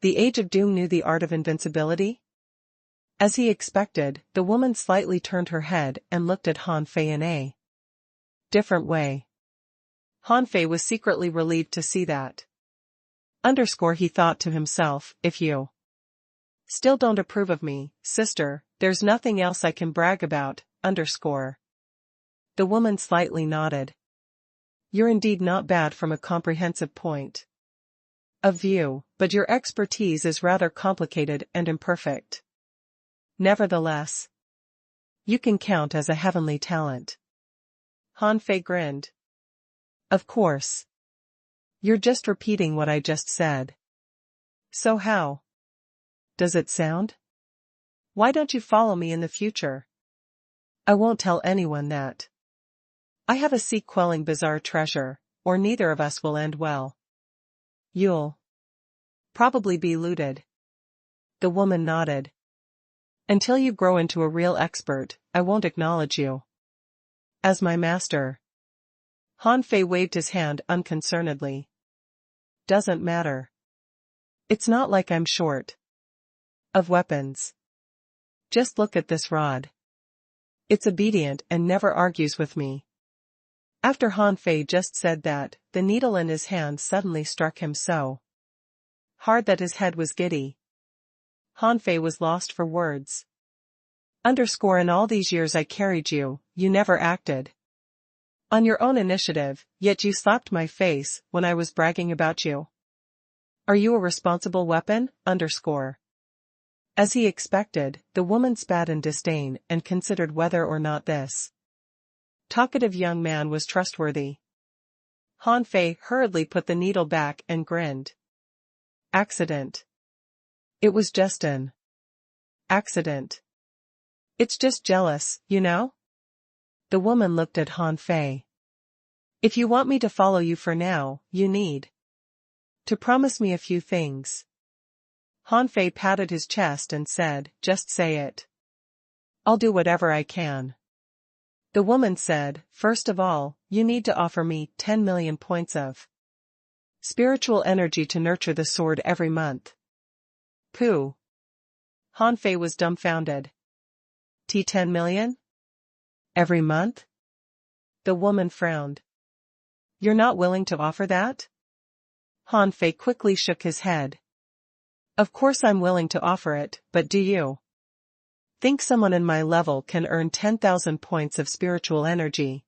the Age of Doom knew the art of invincibility? As he expected, the woman slightly turned her head and looked at Han Fei in a different way. Han Fei was secretly relieved to see that. He thought to himself, if you still don't approve of me, sister, there's nothing else I can brag about, . The woman slightly nodded. You're indeed not bad from a comprehensive point of view, but your expertise is rather complicated and imperfect. Nevertheless, you can count as a heavenly talent. Han Fei grinned. Of course. You're just repeating what I just said. So how does it sound? Why don't you follow me in the future? I won't tell anyone that I have a sea-quelling bizarre treasure, or neither of us will end well. You'll probably be looted. The woman nodded. Until you grow into a real expert, I won't acknowledge you as my master. Han Fei waved his hand unconcernedly. Doesn't matter. It's not like I'm short of weapons. Just look at this rod. It's obedient and never argues with me. After Han Fei just said that, the needle in his hand suddenly struck him so hard that his head was giddy. Han Fei was lost for words. In all these years I carried you, you never acted on your own initiative, yet you slapped my face when I was bragging about you. Are you a responsible weapon? As he expected, the woman spat in disdain and considered whether or not this talkative young man was trustworthy. Han Fei hurriedly put the needle back and grinned. Accident. It was just an accident. It's just jealous, you know? The woman looked at Han Fei. If you want me to follow you for now, you need to promise me a few things. Han Fei patted his chest and said, just say it. I'll do whatever I can. The woman said, first of all, you need to offer me 10 million points of spiritual energy to nurture the sword every month. Pooh. Han Fei was dumbfounded. 10 million? Every month? The woman frowned. You're not willing to offer that? Han Fei quickly shook his head. Of course I'm willing to offer it, but do you think someone in my level can earn 10,000 points of spiritual energy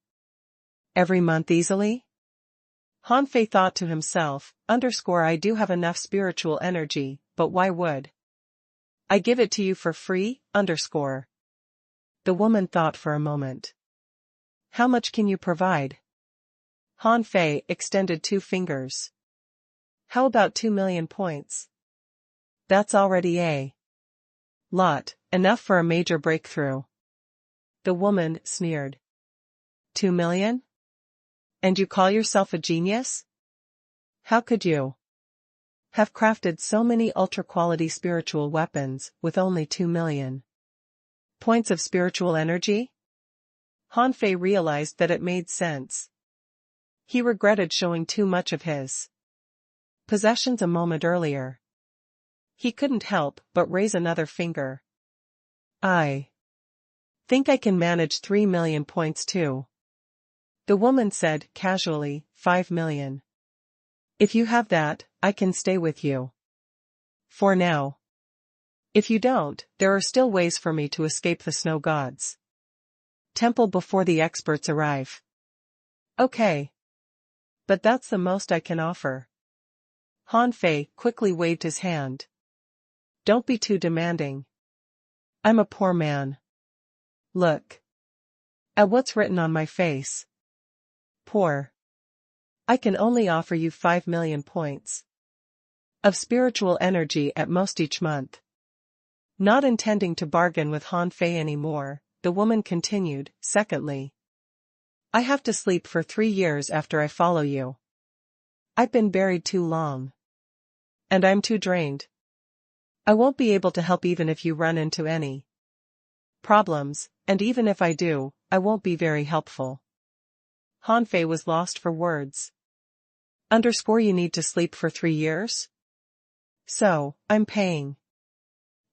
every month easily? Han Fei thought to himself, I do have enough spiritual energy, but why would I give it to you for free? The woman thought for a moment. How much can you provide? Han Fei extended 2 fingers. How about 2 million points? That's already a lot, enough for a major breakthrough. The woman sneered. 2 million? And you call yourself a genius? How could you have crafted so many ultra-quality spiritual weapons with only 2 million points of spiritual energy? Han Fei realized that it made sense. He regretted showing too much of his possessions a moment earlier. He couldn't help but raise another finger. I think I can manage 3 million points too. The woman said casually, 5 million. If you have that, I can stay with you for now. If you don't, there are still ways for me to escape the snow gods' temple before the experts arrive. Okay. But that's the most I can offer. Han Fei quickly waved his hand. Don't be too demanding. I'm a poor man. Look. At what's written on my face. Poor. I can only offer you 5 million points of spiritual energy at most each month. Not intending to bargain with Han Fei anymore, the woman continued, secondly, I have to sleep for 3 years after I follow you. I've been buried too long. And I'm too drained. I won't be able to help even if you run into any problems, and even if I do, I won't be very helpful. Han Fei was lost for words. You need to sleep for 3 years? So, I'm paying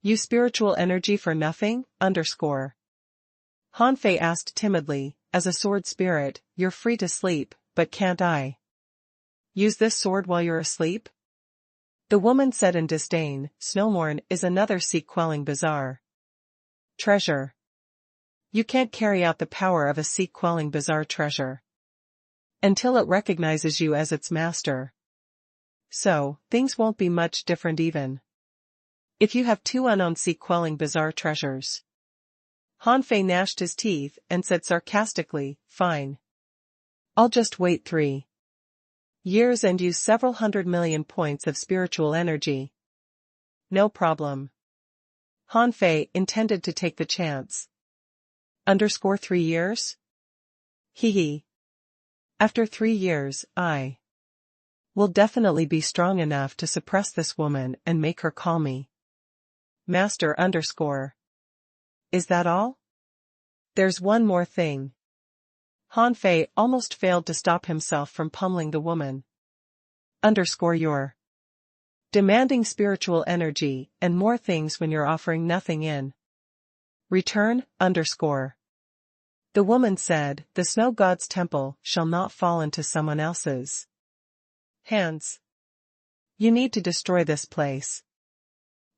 you spiritual energy for nothing? Han Fei asked timidly, as a sword spirit, you're free to sleep, but can't I use this sword while you're asleep? The woman said in disdain, Snowmorn is another seek-quelling bizarre treasure. You can't carry out the power of a seek-quelling bizarre treasure until it recognizes you as its master. So, things won't be much different even if you have 2 unknown seek-quelling bizarre treasures. Han Fei gnashed his teeth and said sarcastically, fine. I'll just wait 3 years and use several 100 million points of spiritual energy. No problem. Han Fei intended to take the chance. 3 years? Hee. After 3 years, I will definitely be strong enough to suppress this woman and make her call me Master. Is that all? There's one more thing. Han Fei almost failed to stop himself from pummeling the woman. You're demanding spiritual energy and more things when you're offering nothing in return. The woman said, the snow god's temple shall not fall into someone else's hands. You need to destroy this place.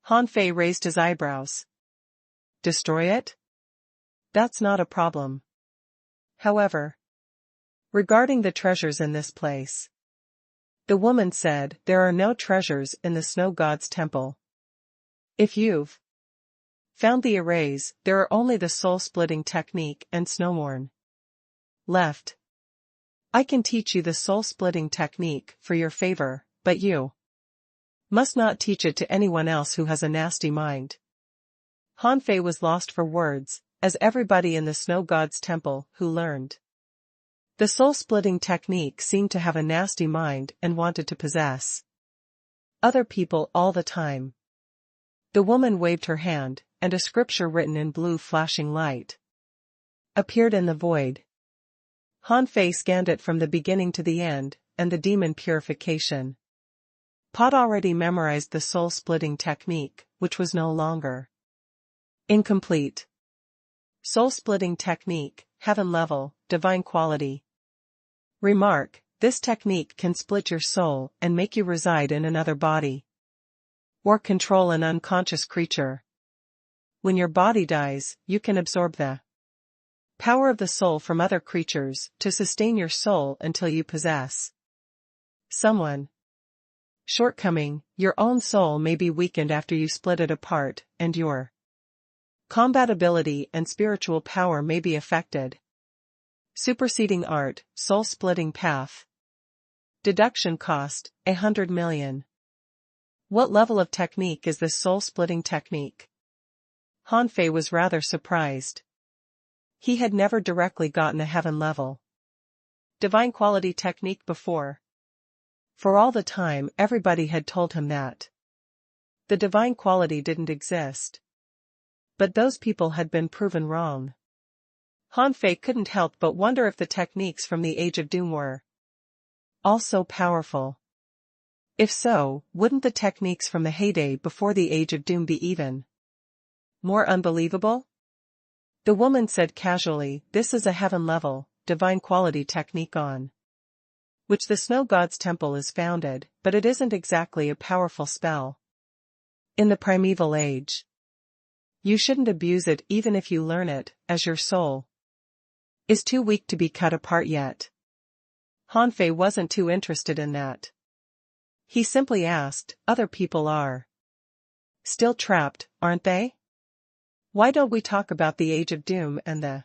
Han Fei raised his eyebrows. Destroy it? That's not a problem. However, regarding the treasures in this place, the woman said, there are no treasures in the snow god's temple. If you've found the arrays, there are only the soul-splitting technique and Snowmorn left. I can teach you the soul-splitting technique for your favor, but you must not teach it to anyone else who has a nasty mind. Han Fei was lost for words, as everybody in the snow god's temple who learned the soul-splitting technique seemed to have a nasty mind and wanted to possess other people all the time. The woman waved her hand, and a scripture written in blue flashing light appeared in the void. Han Fei scanned it from the beginning to the end, and the demon purification pot already memorized the soul-splitting technique, which was no longer incomplete. Soul-splitting technique, heaven level, divine quality. Remark, this technique can split your soul and make you reside in another body, or control an unconscious creature. When your body dies, you can absorb the power of the soul from other creatures to sustain your soul until you possess someone. Shortcoming, your own soul may be weakened after you split it apart, and your compatibility and spiritual power may be affected. Superseding art, soul-splitting path. Deduction cost, 100 million. What level of technique is this soul-splitting technique? Han Fei was rather surprised. He had never directly gotten a heaven level divine quality technique before. For all the time everybody had told him that the divine quality didn't exist. But those people had been proven wrong. Han Fei couldn't help but wonder if the techniques from the Age of Doom were also powerful. If so, wouldn't the techniques from the heyday before the Age of Doom be even more unbelievable? The woman said casually, this is a heaven-level, divine quality technique on which the snow god's temple is founded, but it isn't exactly a powerful spell. In the primeval age, you shouldn't abuse it even if you learn it, as your soul is too weak to be cut apart yet. Han Fei wasn't too interested in that. He simply asked, other people are still trapped, aren't they? Why don't we talk about the Age of Doom and the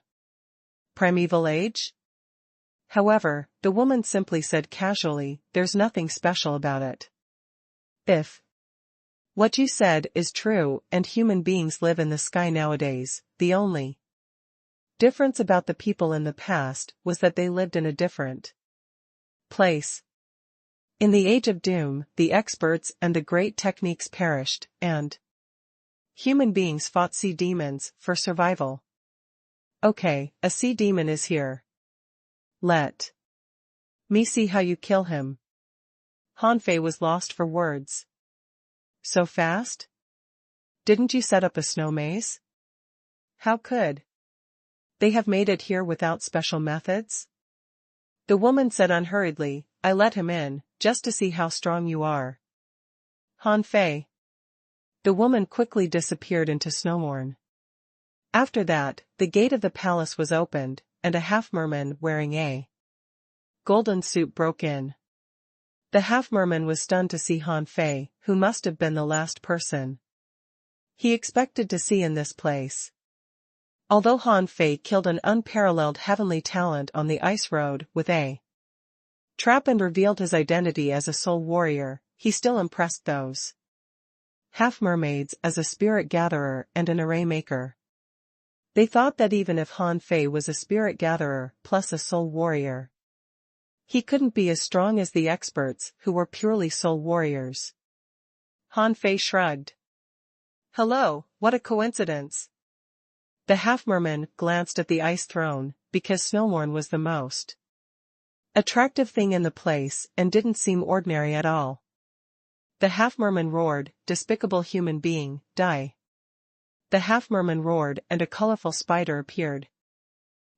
Primeval age? However, the woman simply said casually, there's nothing special about it. If what you said is true and human beings live in the sky nowadays, the only difference about the people in the past was that they lived in a different place. In the Age of Doom, the experts and the great techniques perished, and human beings fought sea demons for survival. Okay, a sea demon is here. Let me see how you kill him. Hanfei was lost for words. So fast? Didn't you set up a snow maze? How could they have made it here without special methods? The woman said unhurriedly, I let him in, just to see how strong you are. Hanfei. The woman quickly disappeared into Snowmorn. After that, the gate of the palace was opened, and a half-merman wearing a golden suit broke in. The half-merman was stunned to see Hanfei, who must have been the last person he expected to see in this place. Although Hanfei killed an unparalleled heavenly talent on the ice road with a trap and revealed his identity as a soul warrior, he still impressed those half-mermaids as a spirit gatherer and an array maker. They thought that even if Hanfei was a spirit gatherer plus a soul warrior, he couldn't be as strong as the experts who were purely soul warriors. Hanfei shrugged. Hello, what a coincidence. The half-merman glanced at the ice throne, because Snowmorn was the most attractive thing in the place and didn't seem ordinary at all. The half-merman roared, despicable human being, die. The half-merman roared and a colorful spider appeared.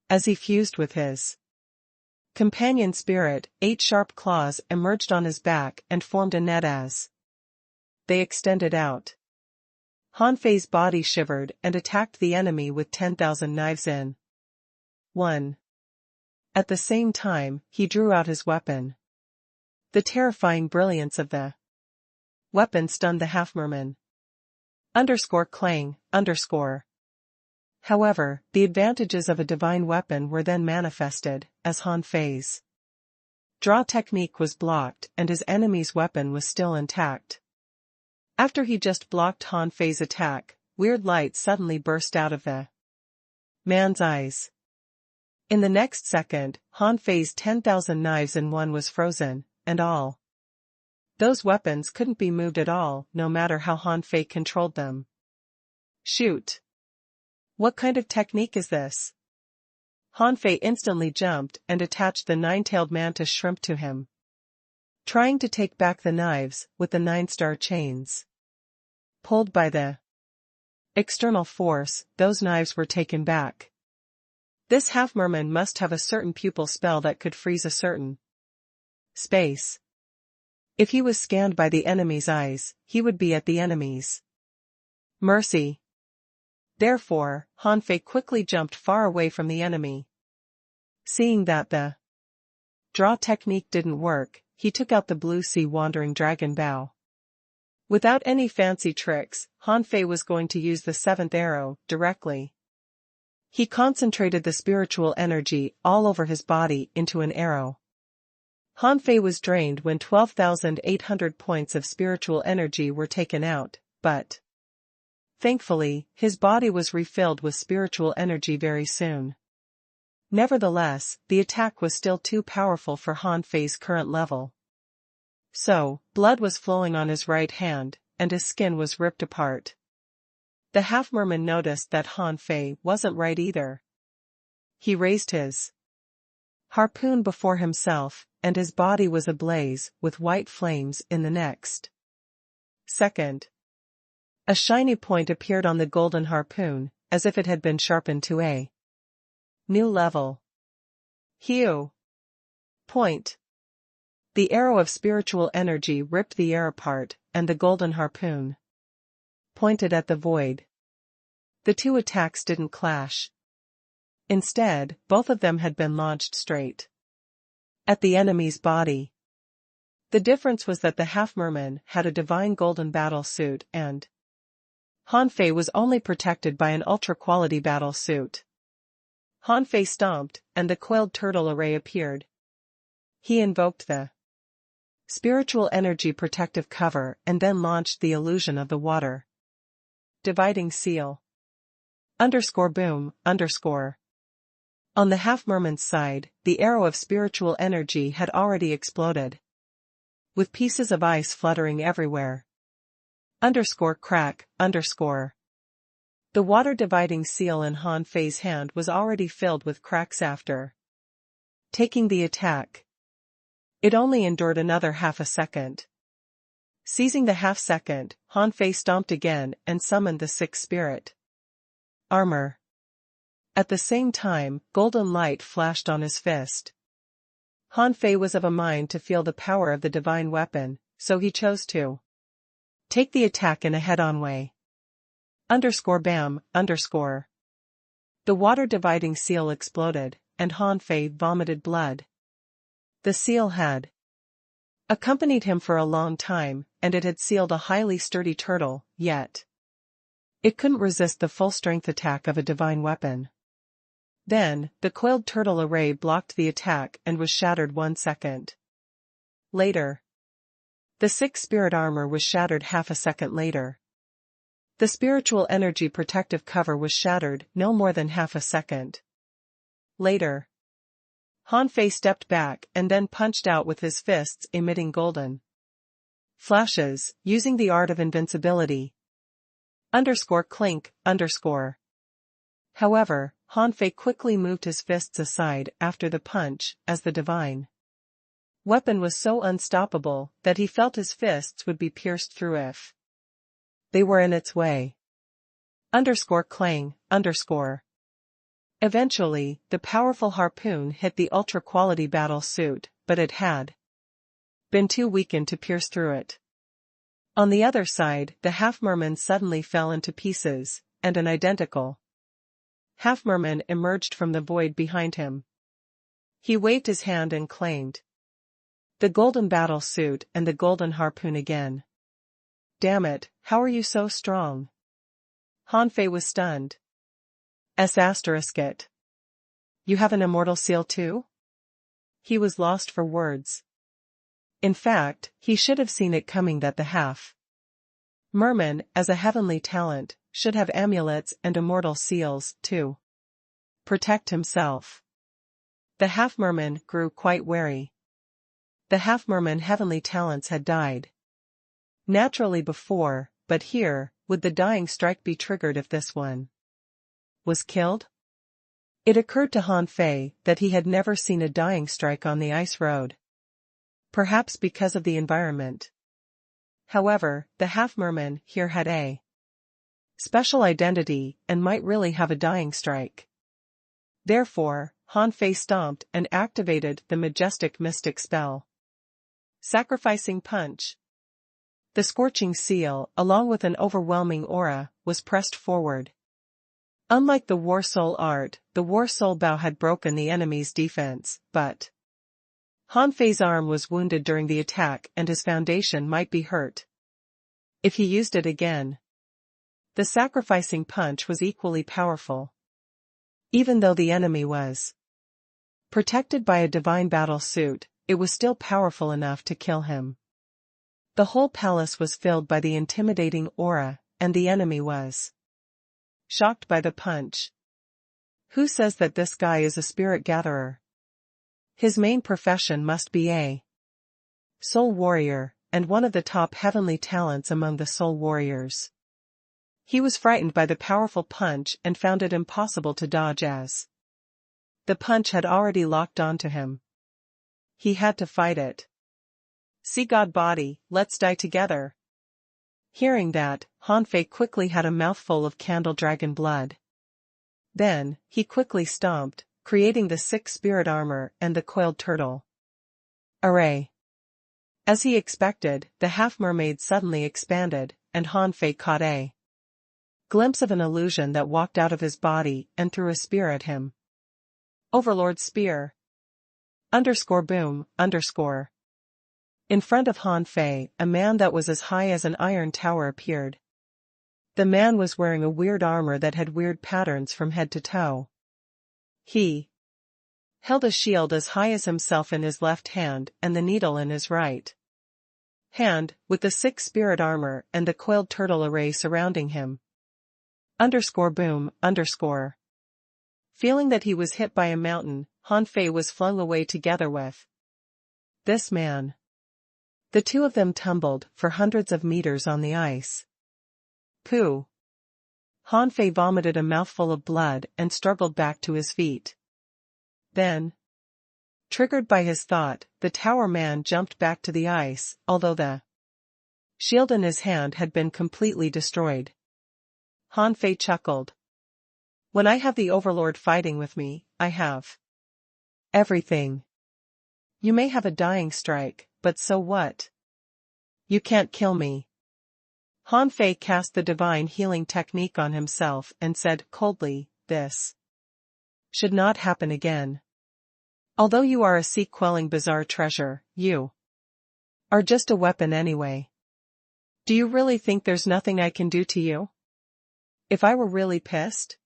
As he fused with his companion spirit, 8 sharp claws emerged on his back and formed a net as they extended out. Hanfei's body shivered and attacked the enemy with 10,000 knives in 1. At the same time, he drew out his weapon. The terrifying brilliance of the weapon stunned the half-merman. _clang, _. However, the advantages of a divine weapon were then manifested, as Hanfei's draw technique was blocked and his enemy's weapon was still intact. After he just blocked Hanfei's attack, weird light suddenly burst out of the man's eyes. In the next second, Hanfei's 10,000 knives in 1 was frozen, and all those weapons couldn't be moved at all, no matter how Hanfei controlled them. Shoot! What kind of technique is this? Hanfei instantly jumped and attached the 9-tailed mantis shrimp to him, trying to take back the knives with the 9-star chains. Pulled by the external force, those knives were taken back. This half-merman must have a certain pupil spell that could freeze a certain space. If he was scanned by the enemy's eyes, he would be at the enemy's mercy. Therefore, Hanfei quickly jumped far away from the enemy. Seeing that the draw technique didn't work, he took out the blue sea wandering dragon bow. Without any fancy tricks, Hanfei was going to use the 7th arrow directly. He concentrated the spiritual energy all over his body into an arrow. Hanfei was drained when 12,800 points of spiritual energy were taken out, but thankfully, his body was refilled with spiritual energy very soon. Nevertheless, the attack was still too powerful for Hanfei's current level. So, blood was flowing on his right hand, and his skin was ripped apart. The half-merman noticed that Hanfei wasn't right either. He raised his harpoon before himself, and his body was ablaze with white flames in the next second. A shiny point appeared on the golden harpoon, as if it had been sharpened to a new level. Hue. Point. The arrow of spiritual energy ripped the air apart, and the golden harpoon pointed at the void. The two attacks didn't clash. Instead, both of them had been launched straight at the enemy's body. The difference was that the half-merman had a divine golden battle suit and Hanfei was only protected by an ultra-quality battle suit. Han Fei stomped, and the coiled turtle array appeared. He invoked the spiritual energy protective cover and then launched the illusion of the water dividing seal. Boom. On the half-merman's side, the arrow of spiritual energy had already exploded, with pieces of ice fluttering everywhere. Crack. The water-dividing seal in Han Fei's hand was already filled with cracks after taking the attack. It only endured another half a second. Seizing the half-second, Han Fei stomped again and summoned the sixth spirit armor. At the same time, golden light flashed on his fist. Han Fei was of a mind to feel the power of the divine weapon, so he chose to take the attack in a head-on way. Bam. The water-dividing seal exploded, and Han Fei vomited blood. The seal had accompanied him for a long time, and it had sealed a highly sturdy turtle, yet it couldn't resist the full-strength attack of a divine weapon. Then, the coiled turtle array blocked the attack and was shattered 1 second later. The sixth spirit armor was shattered half a second later. The spiritual energy protective cover was shattered no more than half a second later. Han Fei stepped back and then punched out with his fists emitting golden flashes, using the art of invincibility. Clink. However, Han Fei quickly moved his fists aside after the punch, as the divine weapon was so unstoppable that he felt his fists would be pierced through if they were in its way. Clang. Eventually, the powerful harpoon hit the ultra-quality battle suit, but it had been too weakened to pierce through it. On the other side, the half-merman suddenly fell into pieces, and an identical half-merman emerged from the void behind him. He waved his hand and claimed the golden battle suit and the golden harpoon again. Damn it, how are you so strong? Han Fei was stunned. It. You have an immortal seal too? He was lost for words. In fact, he should have seen it coming that the half-merman, as a heavenly talent, should have amulets and immortal seals, to protect himself. The half-merman grew quite wary. The half-merman heavenly talents had died naturally before, but here, would the dying strike be triggered if this one was killed? It occurred to Han Fei that he had never seen a dying strike on the ice road. Perhaps because of the environment. However, the half-merman here had a special identity and might really have a dying strike. Therefore, Han Fei stomped and activated the majestic mystic spell. Sacrificing punch. The scorching seal, along with an overwhelming aura, was pressed forward. Unlike the War Soul art, the War Soul bow had broken the enemy's defense, but Han Fei's arm was wounded during the attack and his foundation might be hurt if he used it again. The sacrificing punch was equally powerful. Even though the enemy was protected by a divine battle suit, it was still powerful enough to kill him. The whole palace was filled by the intimidating aura, and the enemy was shocked by the punch. Who says that this guy is a spirit gatherer? His main profession must be a soul warrior, and one of the top heavenly talents among the soul warriors. He was frightened by the powerful punch and found it impossible to dodge as the punch had already locked onto him. He had to fight it. See God body, let's die together. Hearing that, Han Fei quickly had a mouthful of candle dragon blood. Then, he quickly stomped, creating the sixth spirit armor and the coiled turtle array. As he expected, the half-mermaid suddenly expanded, and Han Fei caught a glimpse of an illusion that walked out of his body and threw a spear at him. Overlord spear. Boom. In front of Han Fei, a man that was as high as an iron tower appeared. The man was wearing a weird armor that had weird patterns from head to toe. He held a shield as high as himself in his left hand and the needle in his right hand, with the 6 spirit armor and the coiled turtle array surrounding him. Boom. Feeling that he was hit by a mountain, Han Fei was flung away together with this man. The two of them tumbled for hundreds of meters on the ice. Pooh. Han Fei vomited a mouthful of blood and struggled back to his feet. Then, triggered by his thought, the tower man jumped back to the ice, although the shield in his hand had been completely destroyed. Han Fei chuckled. When I have the Overlord fighting with me, I have everything. You may have a dying strike, but so what? You can't kill me. Han Fei cast the divine healing technique on himself and said coldly, this should not happen again. Although you are a sea-quelling bizarre treasure, you are just a weapon anyway. Do you really think there's nothing I can do to you? If I were really pissed?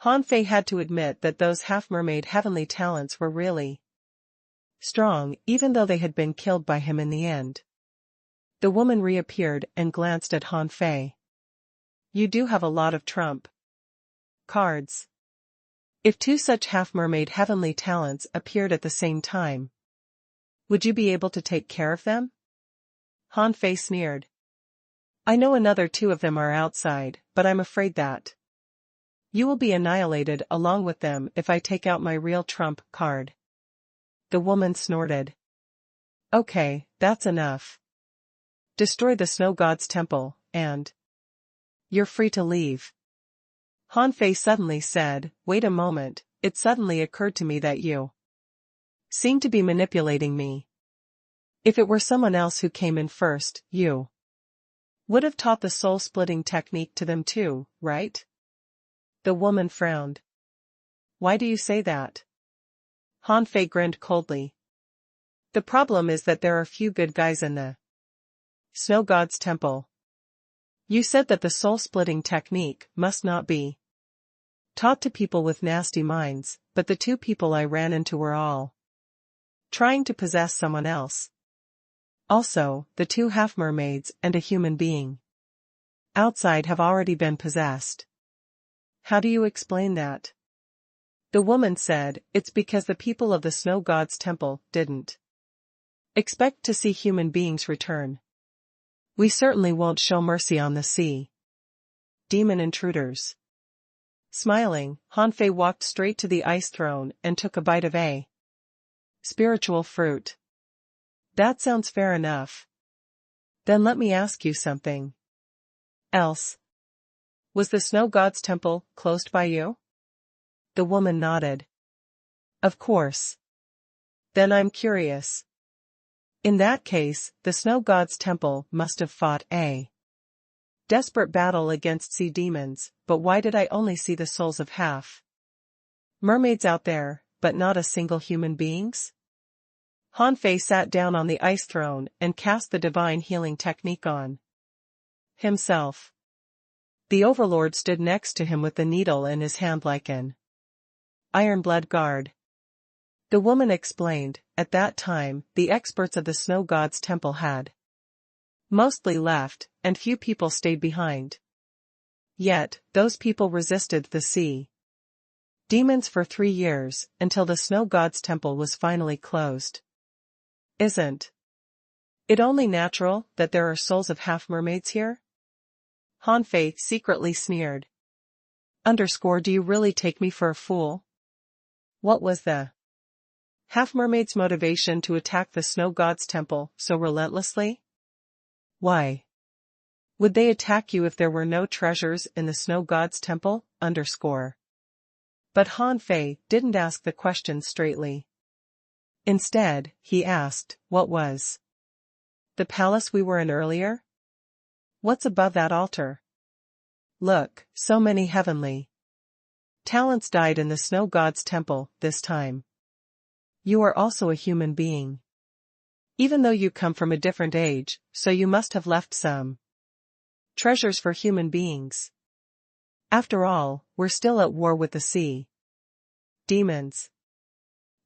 Han Fei had to admit that those half-mermaid heavenly talents were really strong, even though they had been killed by him in the end. The woman reappeared and glanced at Han Fei. You do have a lot of trump cards. If 2 such half-mermaid heavenly talents appeared at the same time, would you be able to take care of them? Han Fei sneered. I know another 2 of them are outside, but I'm afraid that you will be annihilated along with them if I take out my real trump card. The woman snorted. Okay, that's enough. Destroy the snow god's temple, and you're free to leave. Han Fei suddenly said, wait a moment, it suddenly occurred to me that you seem to be manipulating me. If it were someone else who came in first, you would have taught the soul-splitting technique to them too, right? The woman frowned. Why do you say that? Han Fei grinned coldly. The problem is that there are few good guys in the snow god's temple. You said that the soul-splitting technique must not be taught to people with nasty minds, but the 2 people I ran into were all trying to possess someone else. Also, the 2 half-mermaids and a human being outside have already been possessed. How do you explain that? The woman said, it's because the people of the snow god's temple didn't expect to see human beings return. We certainly won't show mercy on the sea demon intruders. Smiling, Han Fei walked straight to the ice throne and took a bite of a spiritual fruit. That sounds fair enough. Then let me ask you something else. Was the snow god's temple closed by you? The woman nodded. Of course. Then I'm curious. In that case, the snow god's temple must have fought a desperate battle against sea demons, but why did I only see the souls of half mermaids out there, but not a single human beings? Han Fei sat down on the ice throne and cast the divine healing technique on himself. The Overlord stood next to him with the needle in his hand like an iron blood guard. The woman explained, at that time, the experts of the snow god's temple had mostly left, and few people stayed behind. Yet, those people resisted the sea demons for 3 years, until the snow god's temple was finally closed. Isn't it only natural that there are souls of half-mermaids here? Han Fei secretly sneered. Do you really take me for a fool? What was the half-mermaid's motivation to attack the snow god's temple so relentlessly? Why would they attack you if there were no treasures in the snow god's temple? But Han Fei didn't ask the question straightly. Instead, he asked, what was the palace we were in earlier? What's above that altar? Look, so many heavenly talents died in the snow god's temple this time. You are also a human being. Even though you come from a different age, so you must have left some treasures for human beings. After all, we're still at war with the sea Demons.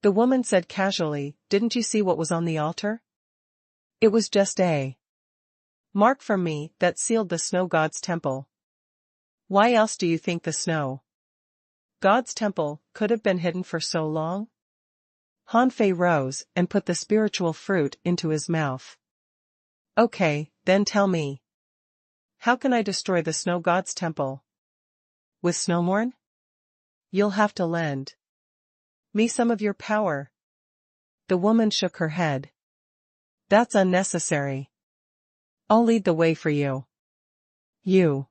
The woman said casually, didn't you see what was on the altar? It was just a mark from me that sealed the snow god's temple. Why else do you think the snow god's temple could have been hidden for so long? Han Fei rose and put the spiritual fruit into his mouth. Okay, then tell me. How can I destroy the snow god's temple? With Snowmorn? You'll have to lend me some of your power. The woman shook her head. That's unnecessary. I'll lead the way for you. You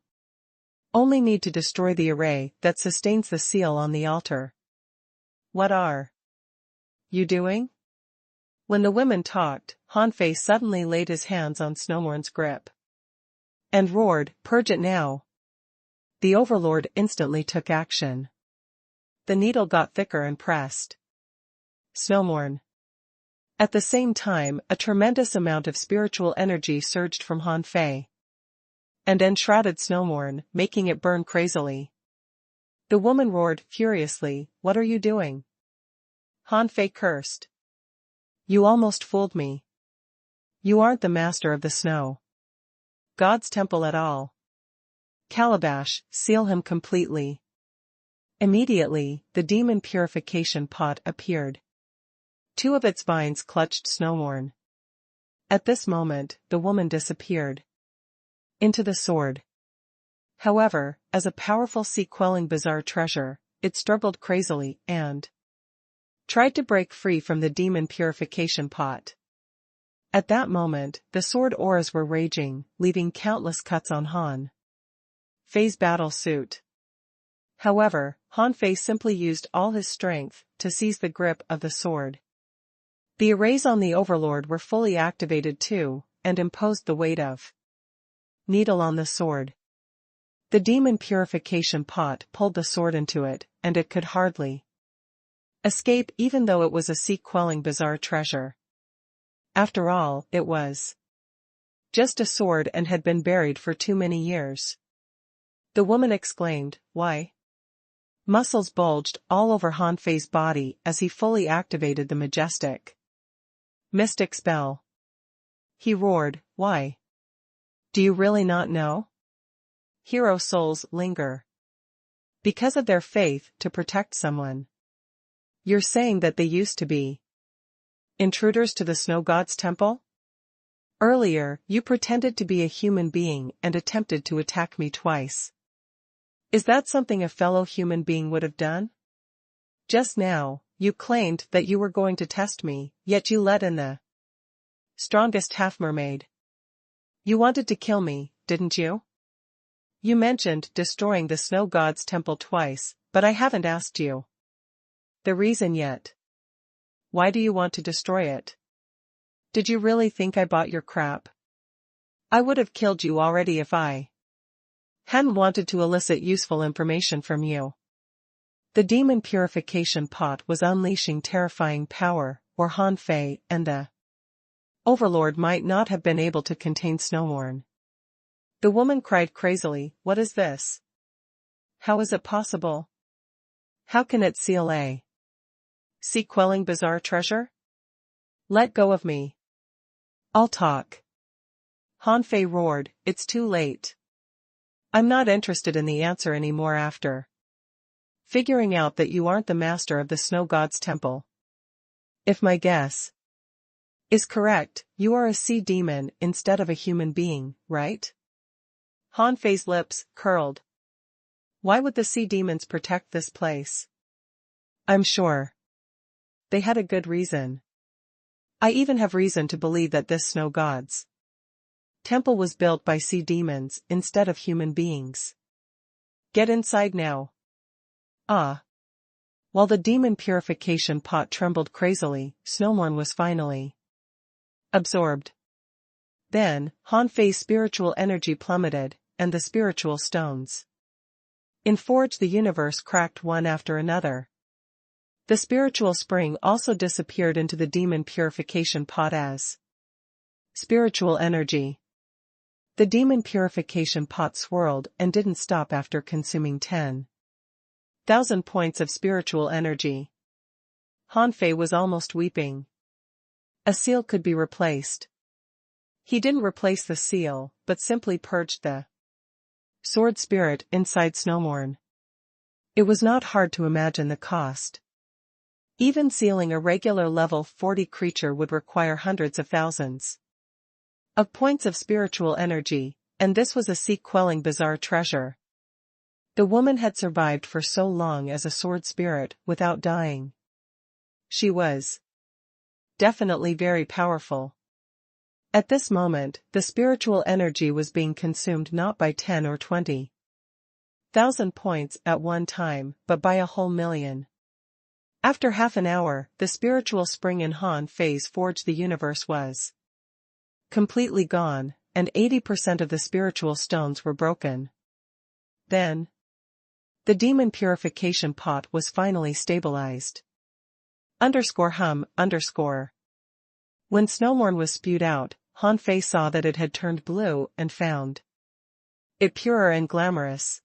only need to destroy the array that sustains the seal on the altar. What are you doing? When the women talked, Han Fei suddenly laid his hands on Snowmorn's grip and roared, purge it now. The overlord instantly took action. The needle got thicker and pressed. Snowmorn. At the same time, a tremendous amount of spiritual energy surged from Han Fei and enshrouded Snowmorn, making it burn crazily. The woman roared furiously, what are you doing? Han Fei cursed. You almost fooled me. You aren't the master of the snow god's temple at all. Calabash, seal him completely. Immediately, the demon purification pot appeared. 2 of its vines clutched Snowmorn. At this moment, the woman disappeared into the sword. However, as a powerful sea-quelling bizarre treasure, it struggled crazily and tried to break free from the demon purification pot. At that moment, the sword auras were raging, leaving countless cuts on Han Fei's battle suit. However, Han Fei simply used all his strength to seize the grip of the sword. The arrays on the overlord were fully activated too, and imposed the weight of needle on the sword. The demon purification pot pulled the sword into it, and it could hardly escape even though it was a sea-quelling bizarre treasure. After all, it was just a sword and had been buried for too many years. The woman exclaimed, why? Muscles bulged all over Han Fei's body as he fully activated the majestic mystic spell. He roared, why? Do you really not know? Hero souls linger because of their faith to protect someone. You're saying that they used to be intruders to the snow god's temple? Earlier, you pretended to be a human being and attempted to attack me twice. Is that something a fellow human being would have done? Just now, you claimed that you were going to test me, yet you let in the strongest half-mermaid. You wanted to kill me, didn't you? You mentioned destroying the snow god's temple twice, but I haven't asked you the reason yet. Why do you want to destroy it? Did you really think I bought your crap? I would have killed you already if I hadn't wanted to elicit useful information from you. The demon purification pot was unleashing terrifying power, or Han Fei and the overlord might not have been able to contain Snowmorn. The woman cried crazily, what is this? How is it possible? How can it seal a sea-quelling bizarre treasure? Let go of me. I'll talk. Han Fei roared, it's too late. I'm not interested in the answer anymore after figuring out that you aren't the master of the snow god's temple. If my guess is correct, you are a sea demon instead of a human being, right? Han Fei's lips curled. Why would the sea demons protect this place? I'm sure they had a good reason. I even have reason to believe that this snow god's temple was built by sea demons instead of human beings. Get inside now. Ah. While the demon purification pot trembled crazily, Snowmorn was finally absorbed. Then, Han Fei's spiritual energy plummeted, and the spiritual stones in Forge the universe cracked one after another. The spiritual spring also disappeared into the demon purification pot as spiritual energy. The demon purification pot swirled and didn't stop after consuming 10 1,000 points of spiritual energy. Han Fei was almost weeping. A seal could be replaced. He didn't replace the seal, but simply purged the sword spirit inside Snowmorn. It was not hard to imagine the cost. Even sealing a regular level 40 creature would require hundreds of thousands of points of spiritual energy, and this was a sea-quelling bizarre treasure. The woman had survived for so long as a sword spirit without dying. She was definitely very powerful. At this moment, the spiritual energy was being consumed not by 10 or 20,000 points at one time, but by a whole million. After half an hour, the spiritual spring in Han Fei's Forge the Universe was completely gone, and 80% of the spiritual stones were broken. Then, the demon purification pot was finally stabilized. _hum_. When Snowmorn was spewed out, Han Fei saw that it had turned blue and found it purer and glamorous.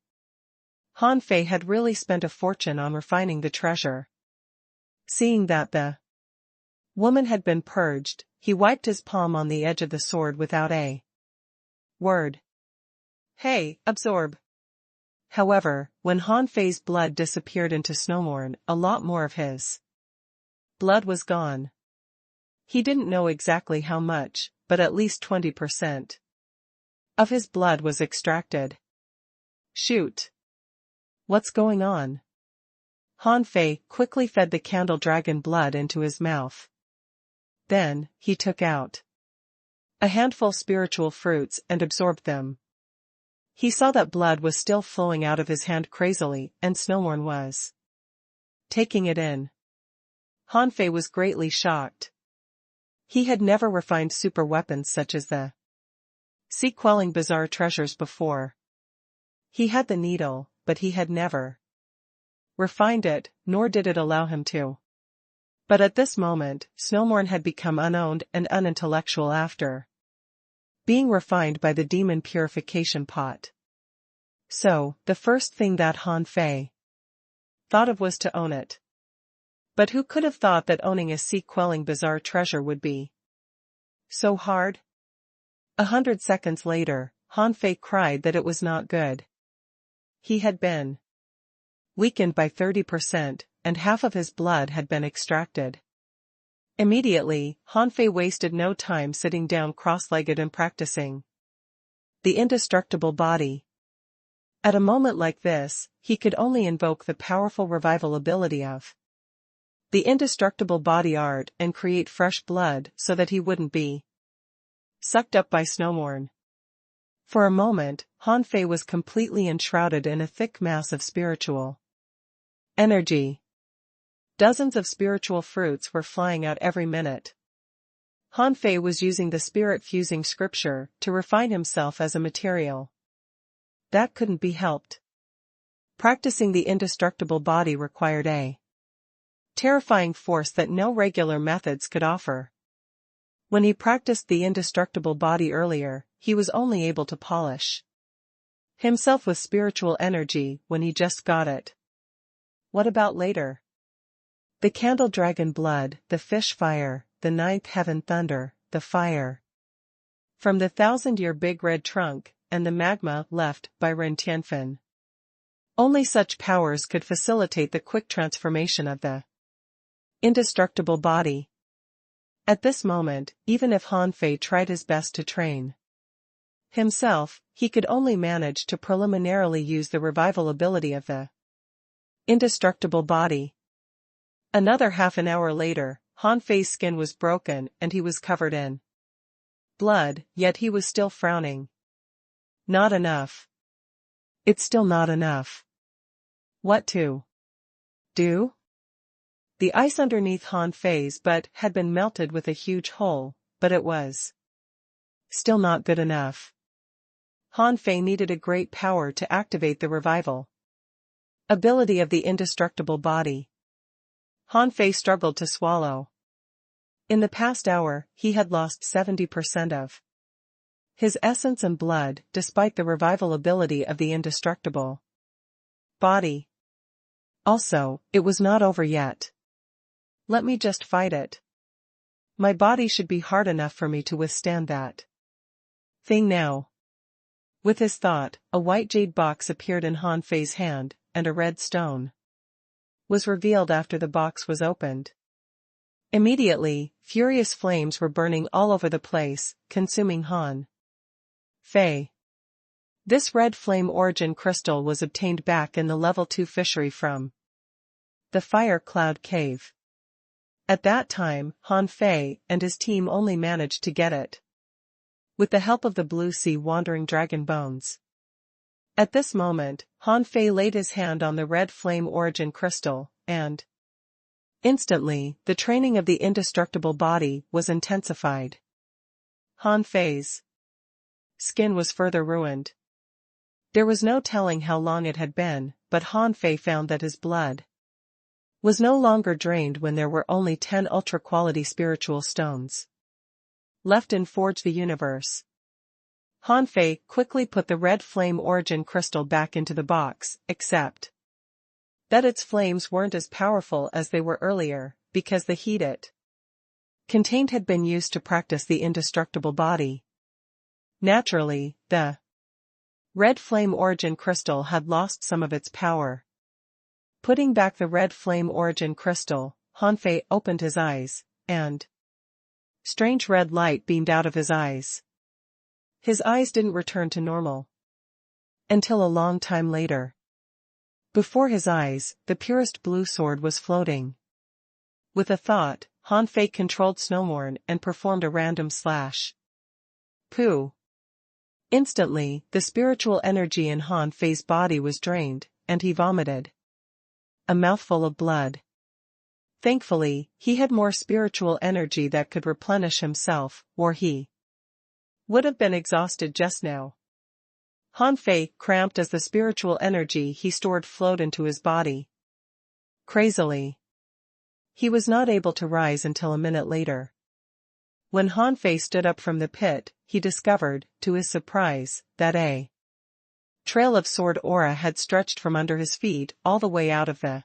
Han Fei had really spent a fortune on refining the treasure. Seeing that the woman had been purged, he wiped his palm on the edge of the sword without a word. Hey, absorb. However, when Han Fei's blood disappeared into Snowmorn, a lot more of his blood was gone. He didn't know exactly how much, but at least 20% of his blood was extracted. Shoot. What's going on? Han Fei quickly fed the candle dragon blood into his mouth. Then, he took out a handful spiritual fruits and absorbed them. He saw that blood was still flowing out of his hand crazily, and Snowmorn was taking it in. Han Fei was greatly shocked. He had never refined super weapons such as the sea-quelling bizarre treasures before. He had the needle, but he had never refined it, nor did it allow him to. But at this moment, Snowmorn had become unowned and unintellectual after being refined by the demon purification pot. So, the first thing that Han Fei thought of was to own it. But who could have thought that owning a sea-quelling bizarre treasure would be so hard? 100 seconds later, Han Fei cried that it was not good. He had been weakened by 30%, and half of his blood had been extracted. Immediately, Han Fei wasted no time sitting down cross-legged and practicing the indestructible body. At a moment like this, he could only invoke the powerful revival ability of the indestructible body art and create fresh blood so that he wouldn't be sucked up by Snowmorn. For a moment, Han Fei was completely enshrouded in a thick mass of spiritual energy. Dozens of spiritual fruits were flying out every minute. Han Fei was using the spirit-fusing scripture to refine himself as a material. That couldn't be helped. Practicing the indestructible body required a terrifying force that no regular methods could offer. When he practiced the indestructible body earlier, he was only able to polish himself with spiritual energy when he just got it. What about later? The candle dragon blood, the fish fire, the ninth heaven thunder, the fire from the 1,000-year big red trunk, and the magma left by Ren Tianfen. Only such powers could facilitate the quick transformation of the indestructible body. At this moment, even if Han Fei tried his best to train himself, he could only manage to preliminarily use the revival ability of the indestructible body. Another half an hour later, Han Fei's skin was broken and he was covered in blood, yet he was still frowning. Not enough. It's still not enough. What to do? The ice underneath Han Fei's butt had been melted with a huge hole, but it was still not good enough. Han Fei needed a great power to activate the revival ability of the indestructible body. Han Fei struggled to swallow. In the past hour, he had lost 70% of his essence and blood, despite the revival ability of the indestructible body. Also, it was not over yet. Let me just fight it. My body should be hard enough for me to withstand that thing now. With his thought, a white jade box appeared in Han Fei's hand, and a red stone was revealed after the box was opened. Immediately, furious flames were burning all over the place, consuming Han Fei. This red flame origin crystal was obtained back in the level 2 fishery from the Fire Cloud Cave. At that time, Han Fei and his team only managed to get it with the help of the Blue Sea Wandering Dragon bones. At this moment, Han Fei laid his hand on the red flame origin crystal, and instantly, the training of the indestructible body was intensified. Han Fei's skin was further ruined. There was no telling how long it had been, but Han Fei found that his blood was no longer drained when there were only 10 ultra-quality spiritual stones left in Forge the Universe. Han Fei quickly put the red flame origin crystal back into the box, except that its flames weren't as powerful as they were earlier, because the heat it contained had been used to practice the indestructible body. Naturally, the red flame origin crystal had lost some of its power. Putting back the red flame origin crystal, Han Fei opened his eyes, and strange red light beamed out of his eyes. His eyes didn't return to normal until a long time later. Before his eyes, the purest blue sword was floating. With a thought, Han Fei controlled Snowmorn and performed a random slash. Pooh! Instantly, the spiritual energy in Han Fei's body was drained, and he vomited a mouthful of blood. Thankfully, he had more spiritual energy that could replenish himself, or he would have been exhausted just now. Han Fei cramped as the spiritual energy he stored flowed into his body. Crazily, he was not able to rise until a minute later. When Han Fei stood up from the pit, he discovered, to his surprise, that a trail of sword aura had stretched from under his feet all the way out of the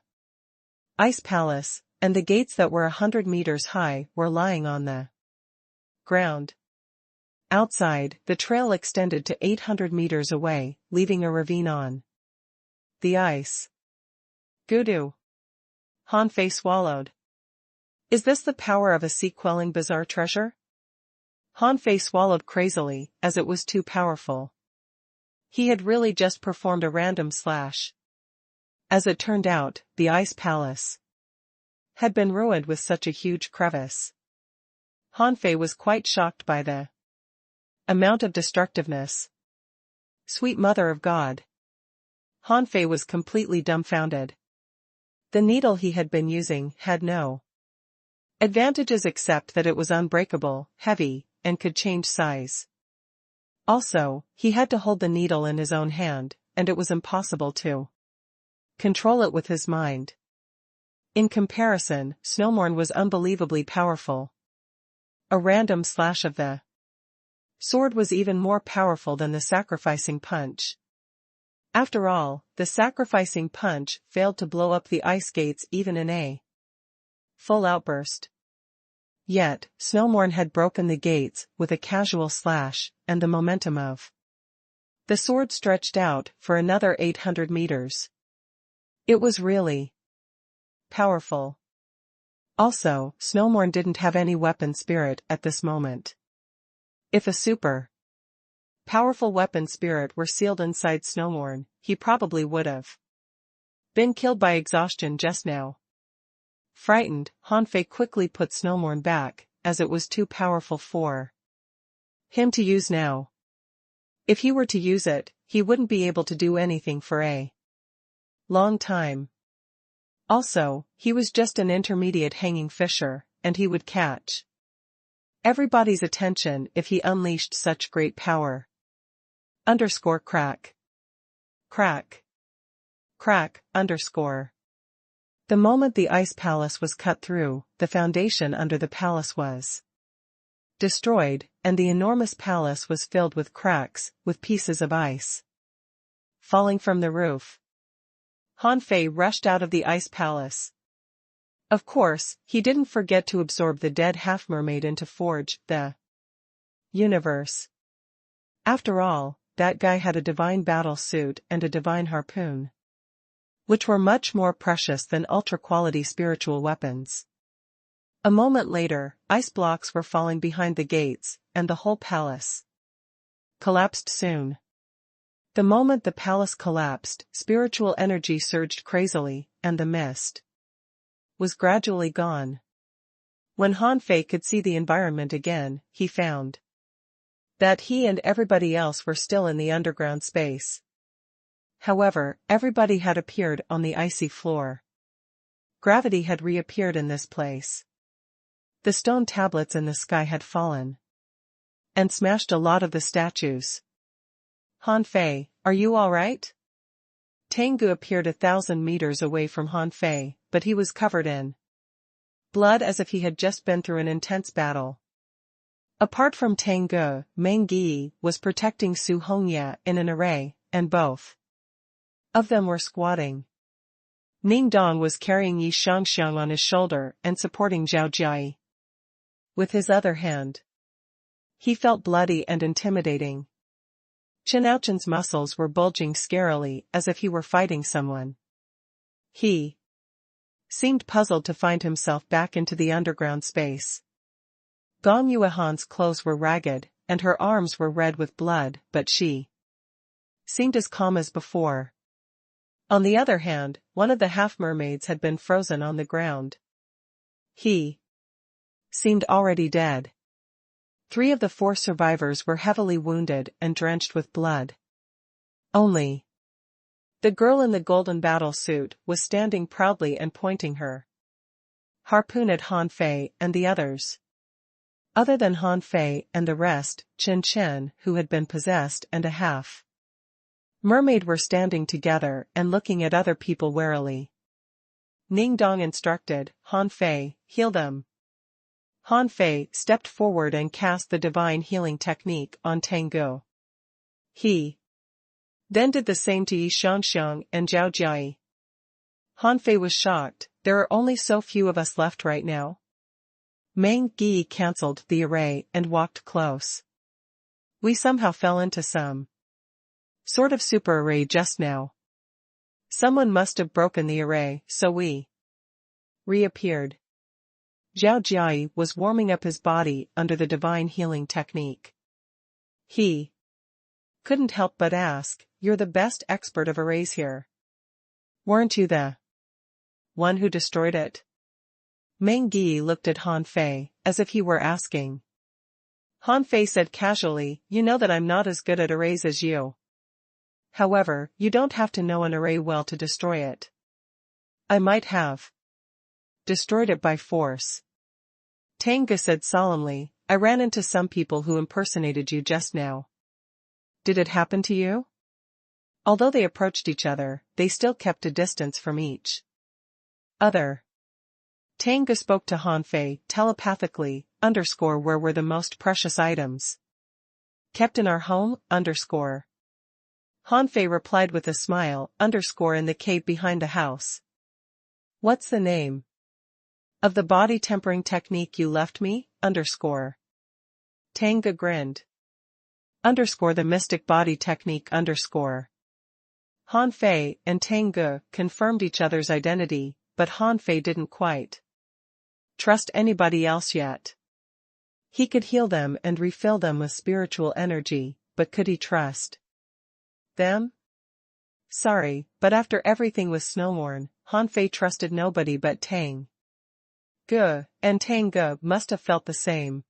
ice palace, and the gates that were 100 meters high were lying on the ground. Outside, the trail extended to 800 meters away, leaving a ravine on the ice. Gudu. Han Fei swallowed. Is this the power of a sea-quelling bizarre treasure? Han Fei swallowed crazily, as it was too powerful. He had really just performed a random slash. As it turned out, the ice palace had been ruined with such a huge crevice. Han Fei was quite shocked by the amount of destructiveness. Sweet Mother of God. Han Fei was completely dumbfounded. The needle he had been using had no advantages except that it was unbreakable, heavy, and could change size. Also, he had to hold the needle in his own hand, and it was impossible to control it with his mind. In comparison, Snowmorn was unbelievably powerful. A random slash of the sword was even more powerful than the sacrificing punch. After all, the sacrificing punch failed to blow up the ice gates even in a full outburst. Yet, Snowmorn had broken the gates with a casual slash, and the momentum of the sword stretched out for another 800 meters. It was really powerful. Also, Snowmorn didn't have any weapon spirit at this moment. If a super powerful weapon spirit were sealed inside Snowmorn, he probably would have been killed by exhaustion just now. Frightened, Han Fei quickly put Snowmorn back, as it was too powerful for him to use now. If he were to use it, he wouldn't be able to do anything for a long time. Also, he was just an intermediate hanging fisher, and he would catch everybody's attention if he unleashed such great power. Crack. Crack. Crack, The moment the ice palace was cut through, the foundation under the palace was destroyed, and the enormous palace was filled with cracks, with pieces of ice falling from the roof. Han Fei rushed out of the ice palace. Of course, he didn't forget to absorb the dead half-mermaid into Forge, the universe. After all, that guy had a divine battle suit and a divine harpoon, which were much more precious than ultra-quality spiritual weapons. A moment later, ice blocks were falling behind the gates, and the whole palace collapsed soon. The moment the palace collapsed, spiritual energy surged crazily, and the mist was gradually gone. When Han Fei could see the environment again, he found that he and everybody else were still in the underground space. However, everybody had appeared on the icy floor. Gravity had reappeared in this place. The stone tablets in the sky had fallen and smashed a lot of the statues. Han Fei, are you all right? Tengu appeared 1,000 meters away from Han Fei, but he was covered in blood as if he had just been through an intense battle. Apart from Tengu, Meng Yi was protecting Su Hongya in an array, and both of them were squatting. Ning Dong was carrying Yi Shangxiang on his shoulder and supporting Zhao Jiai with his other hand. He felt bloody and intimidating. Chen Aochen's muscles were bulging scarily as if he were fighting someone. He seemed puzzled to find himself back into the underground space. Gong Yuehan's clothes were ragged, and her arms were red with blood, but she seemed as calm as before. On the other hand, one of the half-mermaids had been frozen on the ground. He seemed already dead. 3 of the 4 survivors were heavily wounded and drenched with blood. Only the girl in the golden battle suit was standing proudly and pointing her harpoon at Han Fei and the others. Other than Han Fei and the rest, Chen Chen, who had been possessed, and a half-mermaid were standing together and looking at other people warily. Ning Dong instructed, Han Fei, heal them. Han Fei stepped forward and cast the divine healing technique on Tengu. He then did the same to Yi Shangxiang and Zhao Jiai. Han Fei was shocked. There are only so few of us left right now. Meng Yi cancelled the array and walked close. We somehow fell into some sort of super array just now. Someone must have broken the array, so we reappeared. Zhao Jiai was warming up his body under the divine healing technique. He couldn't help but ask, "You're the best expert of arrays here. Weren't you the one who destroyed it?" Meng Yi looked at Han Fei, as if he were asking. Han Fei said casually, "You know that I'm not as good at arrays as you. However, you don't have to know an array well to destroy it. I might have destroyed it by force." Tengu said solemnly, "I ran into some people who impersonated you just now. Did it happen to you?" Although they approached each other, they still kept a distance from each other. Tengu spoke to Han Fei telepathically, where were the most precious items kept in our home, Han Fei replied with a smile, in the cave behind the house. What's the name of the body tempering technique you left me, Tengu grinned. The mystic body technique, Han Fei and Tengu confirmed each other's identity, but Han Fei didn't quite trust anybody else yet. He could heal them and refill them with spiritual energy, but could he trust them? Sorry, but after everything was snowworn, Han Fei trusted nobody but Tengu. And Tengu must have felt the same.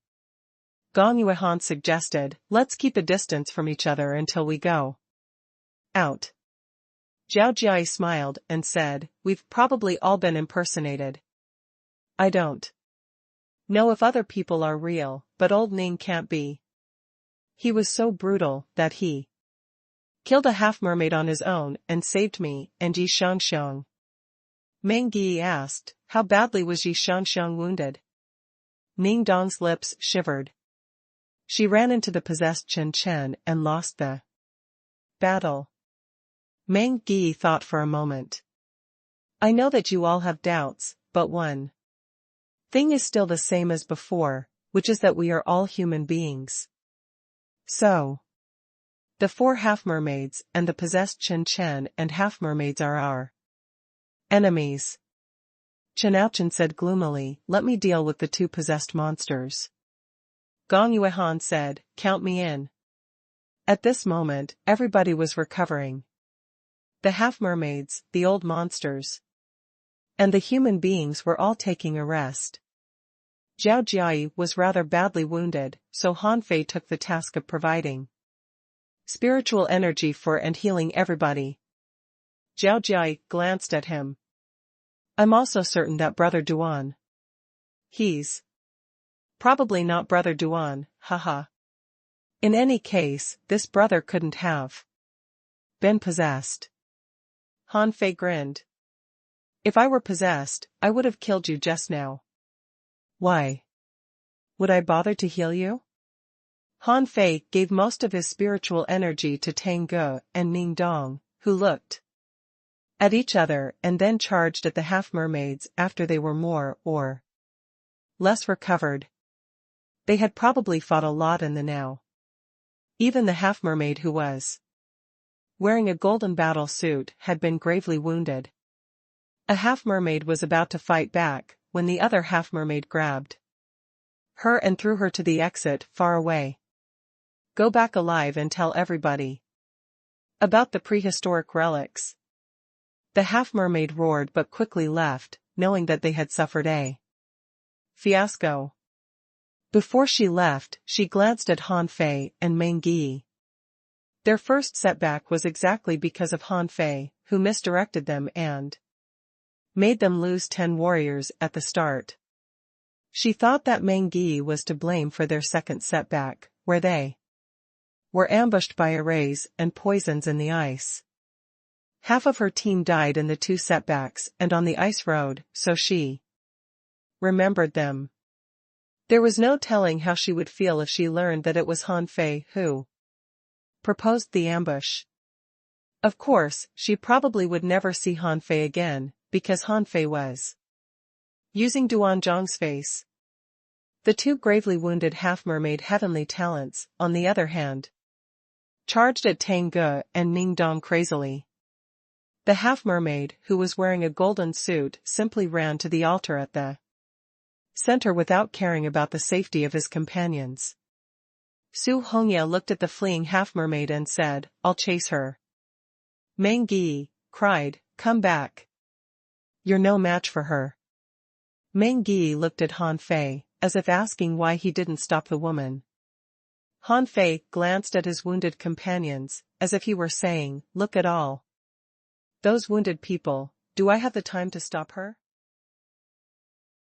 Gong Yuehan suggested, "Let's keep a distance from each other until we go out." Zhao Jiai smiled and said, "We've probably all been impersonated. I don't know if other people are real, but old Ning can't be. He was so brutal that he killed a half-mermaid on his own and saved me and Yi Shangxiang." Meng Yi asked, "How badly was Yi Shangxiang wounded?" Ning Dong's lips shivered. "She ran into the possessed Chen Chen and lost the battle." Meng Yi thought for a moment. I know that you all have doubts, but one thing is still the same as before, which is that we are all human beings. So, the 4 half-mermaids and the possessed Chen and half-mermaids are our enemies. Chen said gloomily, let me deal with the 2 possessed monsters. Gong Yuehan said, count me in. At this moment, everybody was recovering. The half-mermaids, the old monsters, and the human beings were all taking a rest. Zhao Jiayi was rather badly wounded, so Han Fei took the task of providing spiritual energy for and healing everybody. Zhao Jiayi glanced at him. I'm also certain that Brother Duan. He's probably not Brother Duan, haha. In any case, this brother couldn't have been possessed. Han Fei grinned. If I were possessed, I would have killed you just now. Why would I bother to heal you? Han Fei gave most of his spiritual energy to Tang Ge and Ning Dong, who looked at each other and then charged at the half-mermaids after they were more or less recovered. They had probably fought a lot in the now. Even the half-mermaid who was wearing a golden battle suit had been gravely wounded. A half-mermaid was about to fight back, when the other half-mermaid grabbed her and threw her to the exit far away. Go back alive and tell everybody about the prehistoric relics. The half-mermaid roared but quickly left, knowing that they had suffered a fiasco. Before she left, she glanced at Han Fei and Meng Yi. Their first setback was exactly because of Han Fei, who misdirected them and made them lose 10 warriors at the start. She thought that Meng Yi was to blame for their second setback, where they were ambushed by arrays and poisons in the ice. Half of her team died in the 2 setbacks and on the ice road, so she remembered them. There was no telling how she would feel if she learned that it was Han Fei who proposed the ambush. Of course, she probably would never see Han Fei again, because Han Fei was using Duan Zhang's face. The 2 gravely wounded half-mermaid heavenly talents, on the other hand, charged at Tang Ge and Ning Dong crazily. The half-mermaid, who was wearing a golden suit, simply ran to the altar at the center without caring about the safety of his companions. Su Hongya looked at the fleeing half-mermaid and said, I'll chase her. Meng Yi cried, come back. You're no match for her. Meng Yi looked at Han Fei, as if asking why he didn't stop the woman. Han Fei glanced at his wounded companions, as if he were saying, look at all those wounded people, do I have the time to stop her?